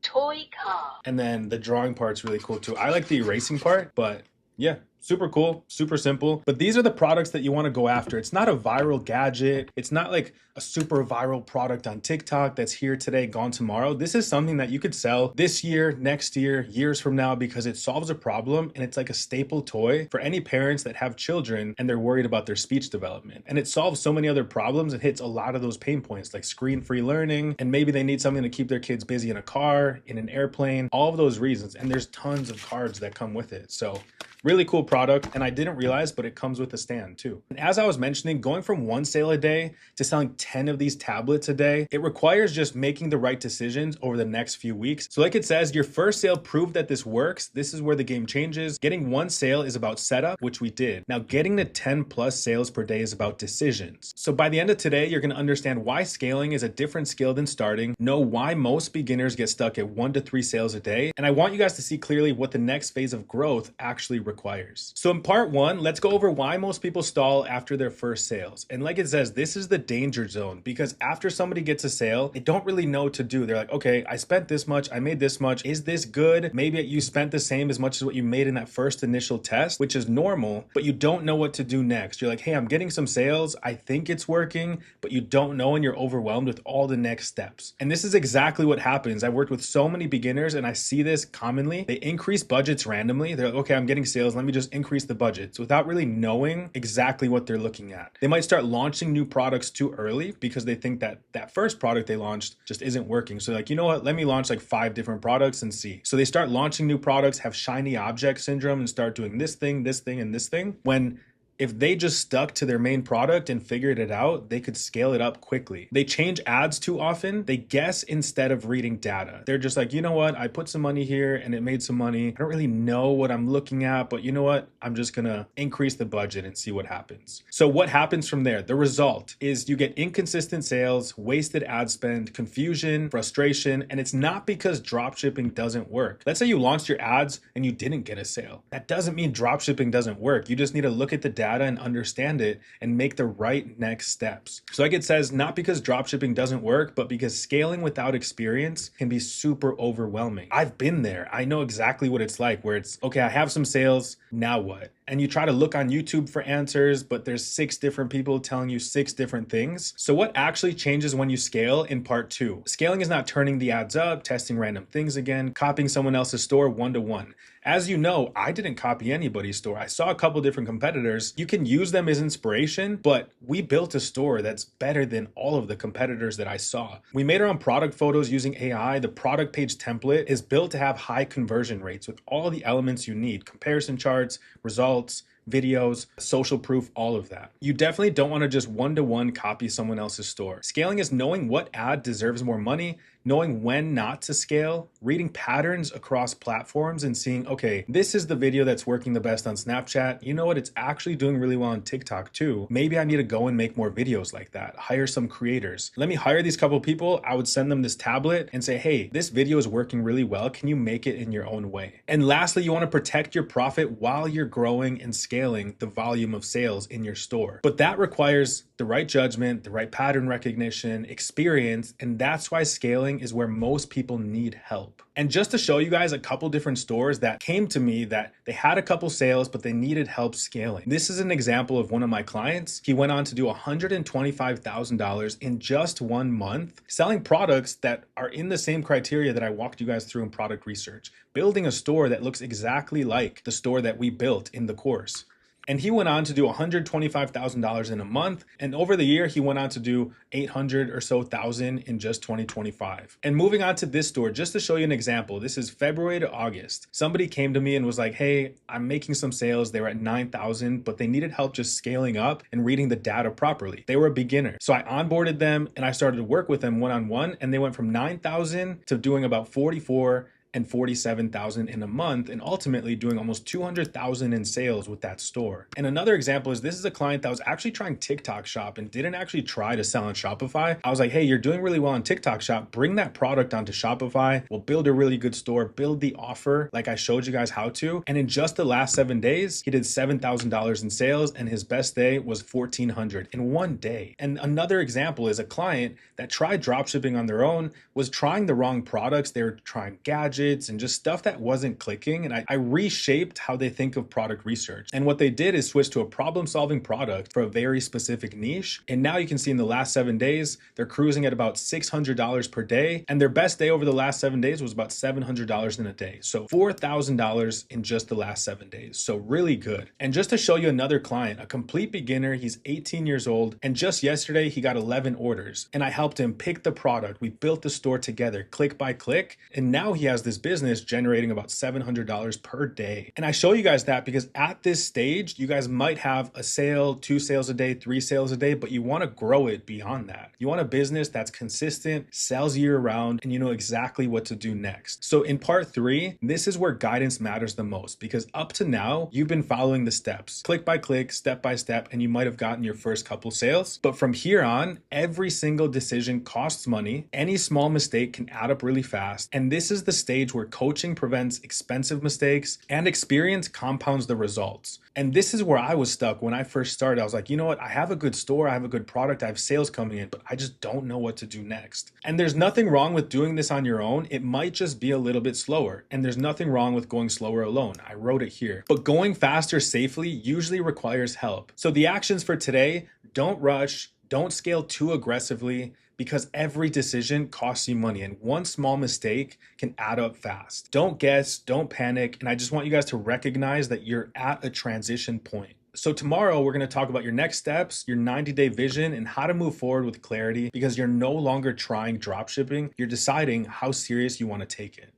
Toy car. And then the drawing part's really cool too. I like the erasing part, but yeah, super cool, super simple. But these are the products that you want to go after. It's not a viral gadget. It's not like a super viral product on TikTok that's here today, gone tomorrow. This is something that you could sell this year, next year, years from now, because it solves a problem and it's like a staple toy for any parents that have children and they're worried about their speech development. And it solves so many other problems. It hits a lot of those pain points like screen-free learning, and maybe they need something to keep their kids busy in a car, in an airplane, all of those reasons. And there's tons of cards that come with it. So really cool product, and I didn't realize, but it comes with a stand too. And as I was mentioning, going from one sale a day to selling 10 of these tablets a day, it requires just making the right decisions over the next few weeks. So like it says, your first sale proved that this works. This is where the game changes. Getting one sale is about setup, which we did. Now getting to 10 plus sales per day is about decisions. So by the end of today, you're going to understand why scaling is a different skill than starting, know why most beginners get stuck at 1 to 3 sales a day, and I want you guys to see clearly what the next phase of growth actually requires. So in part 1, let's go over why most people stall after their first sales. And like it says, this is the danger zone, because after somebody gets a sale, they don't really know what to do. They're like, okay, I spent this much, I made this much. Is this good? Maybe you spent the same as much as what you made in that first initial test, which is normal, but you don't know what to do next. You're like, hey, I'm getting some sales. I think it's working, but you don't know, and you're overwhelmed with all the next steps. And this is exactly what happens. I've worked with so many beginners and I see this commonly. They increase budgets randomly. They're like, okay, I'm getting sales. Let me just increase the budgets without really knowing exactly what they're looking at. They might start launching new products too early because they think that that first product they launched just isn't working. So like, you know what, let me launch like 5 different products and see. So they start launching new products, have shiny object syndrome, and start doing this thing, and this thing, when if they just stuck to their main product and figured it out, they could scale it up quickly. They change ads too often. They guess instead of reading data. They're just like, you know what? I put some money here and it made some money. I don't really know what I'm looking at, but you know what? I'm just gonna increase the budget and see what happens. So what happens from there? The result is you get inconsistent sales, wasted ad spend, confusion, frustration, and it's not because dropshipping doesn't work. Let's say you launched your ads and you didn't get a sale. That doesn't mean dropshipping doesn't work. You just need to look at the data and understand it and make the right next steps. So like it says, not because dropshipping doesn't work, but because scaling without experience can be super overwhelming. I've been there. I know exactly what it's like, where it's, okay, I have some sales, now what? And you try to look on YouTube for answers, but there's 6 different people telling you 6 different things. So what actually changes when you scale in part 2? Scaling is not turning the ads up, testing random things again, copying someone else's store one-to-one. As you know, I didn't copy anybody's store. I saw a couple different competitors. You can use them as inspiration, but we built a store that's better than all of the competitors that I saw. We made our own product photos using AI. The product page template is built to have high conversion rates with all the elements you need: comparison charts, results, videos, social proof, all of that. You definitely don't want to just one-to-one copy someone else's store. Scaling is knowing what ad deserves more money, knowing when not to scale, reading patterns across platforms and seeing, okay, this is the video that's working the best on Snapchat. You know what? It's actually doing really well on TikTok too. Maybe I need to go and make more videos like that. Hire some creators. Let me hire these couple people. I would send them this tablet and say, hey, this video is working really well. Can you make it in your own way? And lastly, you want to protect your profit while you're growing and scaling the volume of sales in your store. But that requires the right judgment, the right pattern recognition, experience, and that's why scaling is where most people need help. And just to show you guys a couple different stores that came to me that they had a couple sales, but they needed help scaling. This is an example of one of my clients. He went on to do $125,000 in just 1 month, selling products that are in the same criteria that I walked you guys through in product research, building a store that looks exactly like the store that we built in the course. And he went on to do $125,000 in a month. And over the year, he went on to do 800 or so thousand in just 2025. And moving on to this store, just to show you an example, this is February to August. Somebody came to me and was like, hey, I'm making some sales. They were at 9,000, but they needed help just scaling up and reading the data properly. They were a beginner. So I onboarded them and I started to work with them one-on-one. And they went from 9,000 to doing about 44 and 47,000 in a month, and ultimately doing almost 200,000 in sales with that store. And another example is this is a client that was actually trying TikTok Shop and didn't actually try to sell on Shopify. I was like, hey, you're doing really well on TikTok Shop. Bring that product onto Shopify. We'll build a really good store, build the offer like I showed you guys how to. And in just the last 7 days, he did $7,000 in sales, and his best day was $1,400 in 1 day. And another example is a client that tried dropshipping on their own, was trying the wrong products. They were trying gadgets and just stuff that wasn't clicking. And I reshaped how they think of product research. And what they did is switch to a problem-solving product for a very specific niche. And now you can see in the last 7 days, they're cruising at about $600 per day. And their best day over the last 7 days was about $700 in a day. So $4,000 in just the last 7 days. So really good. And just to show you another client, a complete beginner, he's 18 years old. And just yesterday, he got 11 orders. And I helped him pick the product. We built the store together, click by click. And now he has this business generating about $700 per day. And I show you guys that because at this stage, you guys might have a sale, 2 sales a day, 3 sales a day, but you want to grow it beyond that. You want a business that's consistent, sells year round, and you know exactly what to do next. So in part 3, this is where guidance matters the most because up to now, you've been following the steps, click by click, step by step, and you might have gotten your first couple sales. But from here on, every single decision costs money. Any small mistake can add up really fast. And this is the stage where coaching prevents expensive mistakes and experience compounds the results. And this is where I was stuck when I first started. I was like, you know what? I have a good store, I have a good product, I have sales coming in, but I just don't know what to do next. And there's nothing wrong with doing this on your own. It might just be a little bit slower. And there's nothing wrong with going slower alone. I wrote it here. But going faster safely usually requires help. So the actions for today, don't rush, don't scale too aggressively, because every decision costs you money and one small mistake can add up fast. Don't guess, don't panic, and I just want you guys to recognize that you're at a transition point. So tomorrow we're going to talk about your next steps, your 90-day vision, and how to move forward with clarity because you're no longer trying dropshipping, you're deciding how serious you want to take it.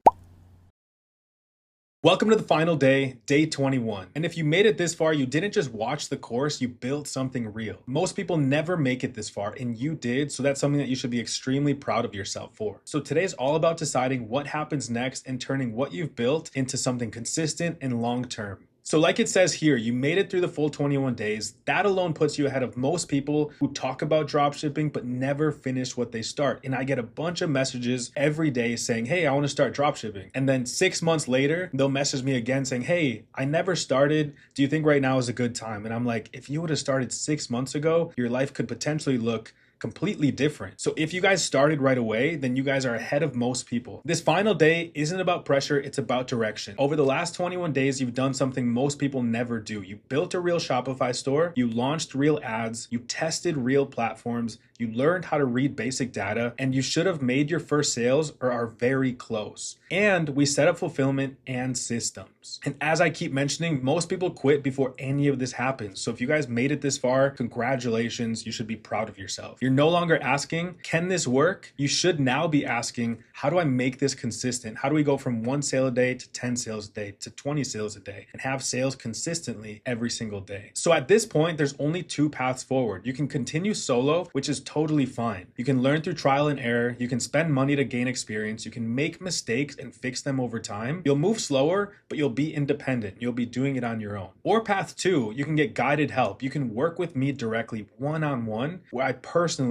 Welcome to the final day, day 21. And if you made it this far, you didn't just watch the course, you built something real. Most people never make it this far, and you did, so that's something that you should be extremely proud of yourself for. So today's all about deciding what happens next and turning what you've built into something consistent and long-term. So like it says here, you made it through the full 21 days. That alone puts you ahead of most people who talk about dropshipping but never finish what they start. And I get a bunch of messages every day saying, hey, I want to start dropshipping. And then 6 months later, they'll message me again saying, hey, I never started. Do you think right now is a good time? And I'm like, if you would have started 6 months ago, your life could potentially look completely different. So if you guys started right away, then you guys are ahead of most people. This final day isn't about pressure, it's about direction. Over the last 21 days, you've done something most people never do. You built a real Shopify store, you launched real ads, you tested real platforms, you learned how to read basic data, and you should have made your first sales or are very close. And we set up fulfillment and systems. And as I keep mentioning, most people quit before any of this happens. So if you guys made it this far, congratulations, you should be proud of yourself. Your You're no longer asking, can this work? You should now be asking, how do I make this consistent? How do we go from 1 sale a day to 10 sales a day to 20 sales a day and have sales consistently every single day? So at this point, there's only 2 paths forward. You can continue solo, which is totally fine. You can learn through trial and error. You can spend money to gain experience. You can make mistakes and fix them over time. You'll move slower, but you'll be independent. You'll be doing it on your own. Or path 2, you can get guided help. You can work with me directly one-on-one, where I personally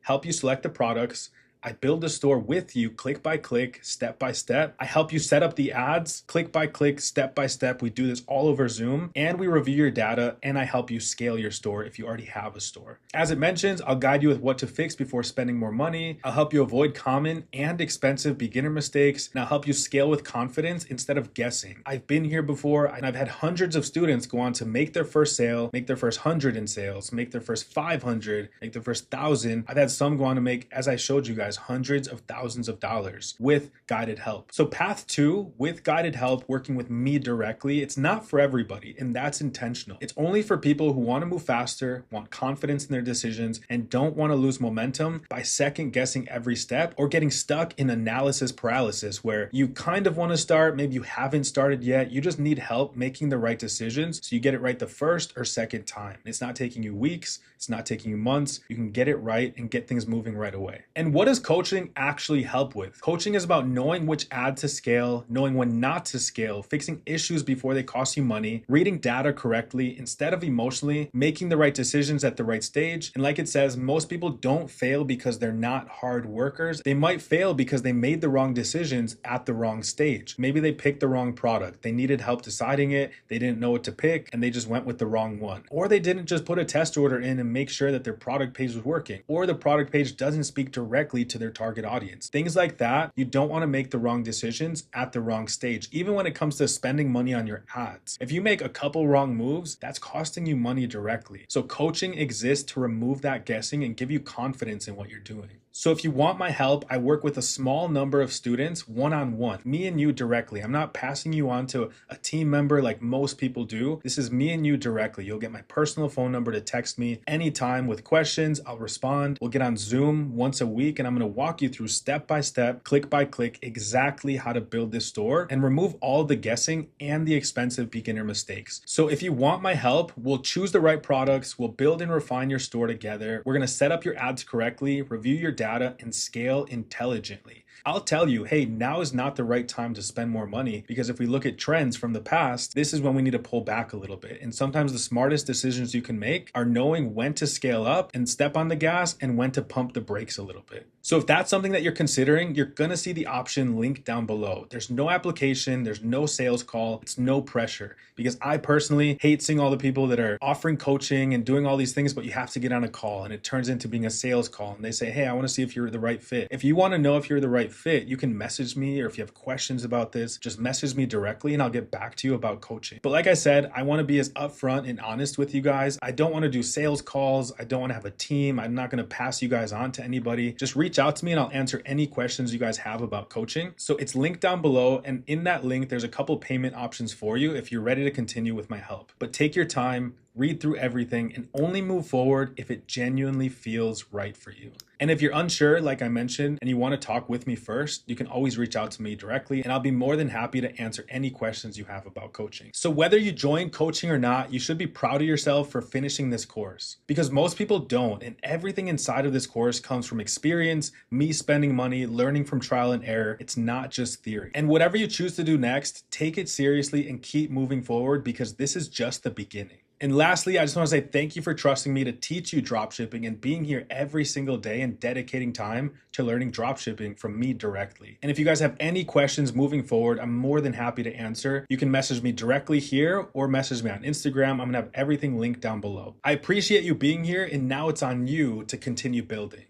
help you select the products. I build the store with you click by click, step by step. I help you set up the ads click by click, step by step. We do this all over Zoom, and we review your data, and I help you scale your store if you already have a store. As it mentions, I'll guide you with what to fix before spending more money. I'll help you avoid common and expensive beginner mistakes, and I'll help you scale with confidence instead of guessing. I've been here before, and I've had hundreds of students go on to make their first sale, make their first 100 in sales, make their first 500, make their first 1,000. I've had some go on to make, as I showed you guys, hundreds of thousands of dollars with guided help. So path 2, with guided help, working with me directly, it's not for everybody, and that's intentional. It's only for people who want to move faster, want confidence in their decisions, and don't want to lose momentum by second guessing every step or getting stuck in analysis paralysis, where you kind of want to start, maybe you haven't started yet, you just need help making the right decisions so you get it right the first or second time. It's not taking you weeks, it's not taking you months, you can get it right and get things moving right away. And what does coaching actually help with? Coaching is about knowing which ad to scale, knowing when not to scale, fixing issues before they cost you money, reading data correctly instead of emotionally, making the right decisions at the right stage. And like it says, most people don't fail because they're not hard workers. They might fail because they made the wrong decisions at the wrong stage. Maybe they picked the wrong product. They needed help deciding it. They didn't know what to pick and they just went with the wrong one. Or they didn't just put a test order in and make sure that their product page was working. Or the product page doesn't speak directly to their target audience. Things like that, you don't want to make the wrong decisions at the wrong stage, even when it comes to spending money on your ads. If you make a couple wrong moves, that's costing you money directly. So coaching exists to remove that guessing and give you confidence in what you're doing. So if you want my help, I work with a small number of students one-on-one, me and you directly. I'm not passing you on to a team member like most people do. This is me and you directly. You'll get my personal phone number to text me anytime with questions. I'll respond. We'll get on Zoom once a week, and I'm going to walk you through step by step, click by click, exactly how to build this store and remove all the guessing and the expensive beginner mistakes. So if you want my help, we'll choose the right products. We'll build and refine your store together. We're going to set up your ads correctly, review your data, and scale intelligently. I'll tell you, hey, now is not the right time to spend more money, because if we look at trends from the past, this is when we need to pull back a little bit. And sometimes the smartest decisions you can make are knowing when to scale up and step on the gas and when to pump the brakes a little bit. So if that's something that you're considering, you're going to see the option linked down below. There's no application, there's no sales call, it's no pressure, because I personally hate seeing all the people that are offering coaching and doing all these things, but you have to get on a call and it turns into being a sales call and they say, hey, I want to see if you're the right fit. If you want to know if you're the right fit, you can message me, or if you have questions about this, just message me directly and I'll get back to you about coaching. But like I said, I want to be as upfront and honest with you guys. I don't want to do sales calls. I don't want to have a team. I'm not going to pass you guys on to anybody. Just reach out to me and I'll answer any questions you guys have about coaching. So it's linked down below, and in that link, there's a couple payment options for you if you're ready to continue with my help. But take your time, read through everything, and only move forward if it genuinely feels right for you. And if you're unsure, like I mentioned, and you want to talk with me first, you can always reach out to me directly, and I'll be more than happy to answer any questions you have about coaching. So whether you join coaching or not, you should be proud of yourself for finishing this course, because most people don't, and everything inside of this course comes from experience, me spending money, learning from trial and error. It's not just theory. And whatever you choose to do next, take it seriously and keep moving forward, because this is just the beginning. And lastly, I just want to say thank you for trusting me to teach you dropshipping and being here every single day and dedicating time to learning dropshipping from me directly. And if you guys have any questions moving forward, I'm more than happy to answer. You can message me directly here or message me on Instagram. I'm going to have everything linked down below. I appreciate you being here, and now it's on you to continue building.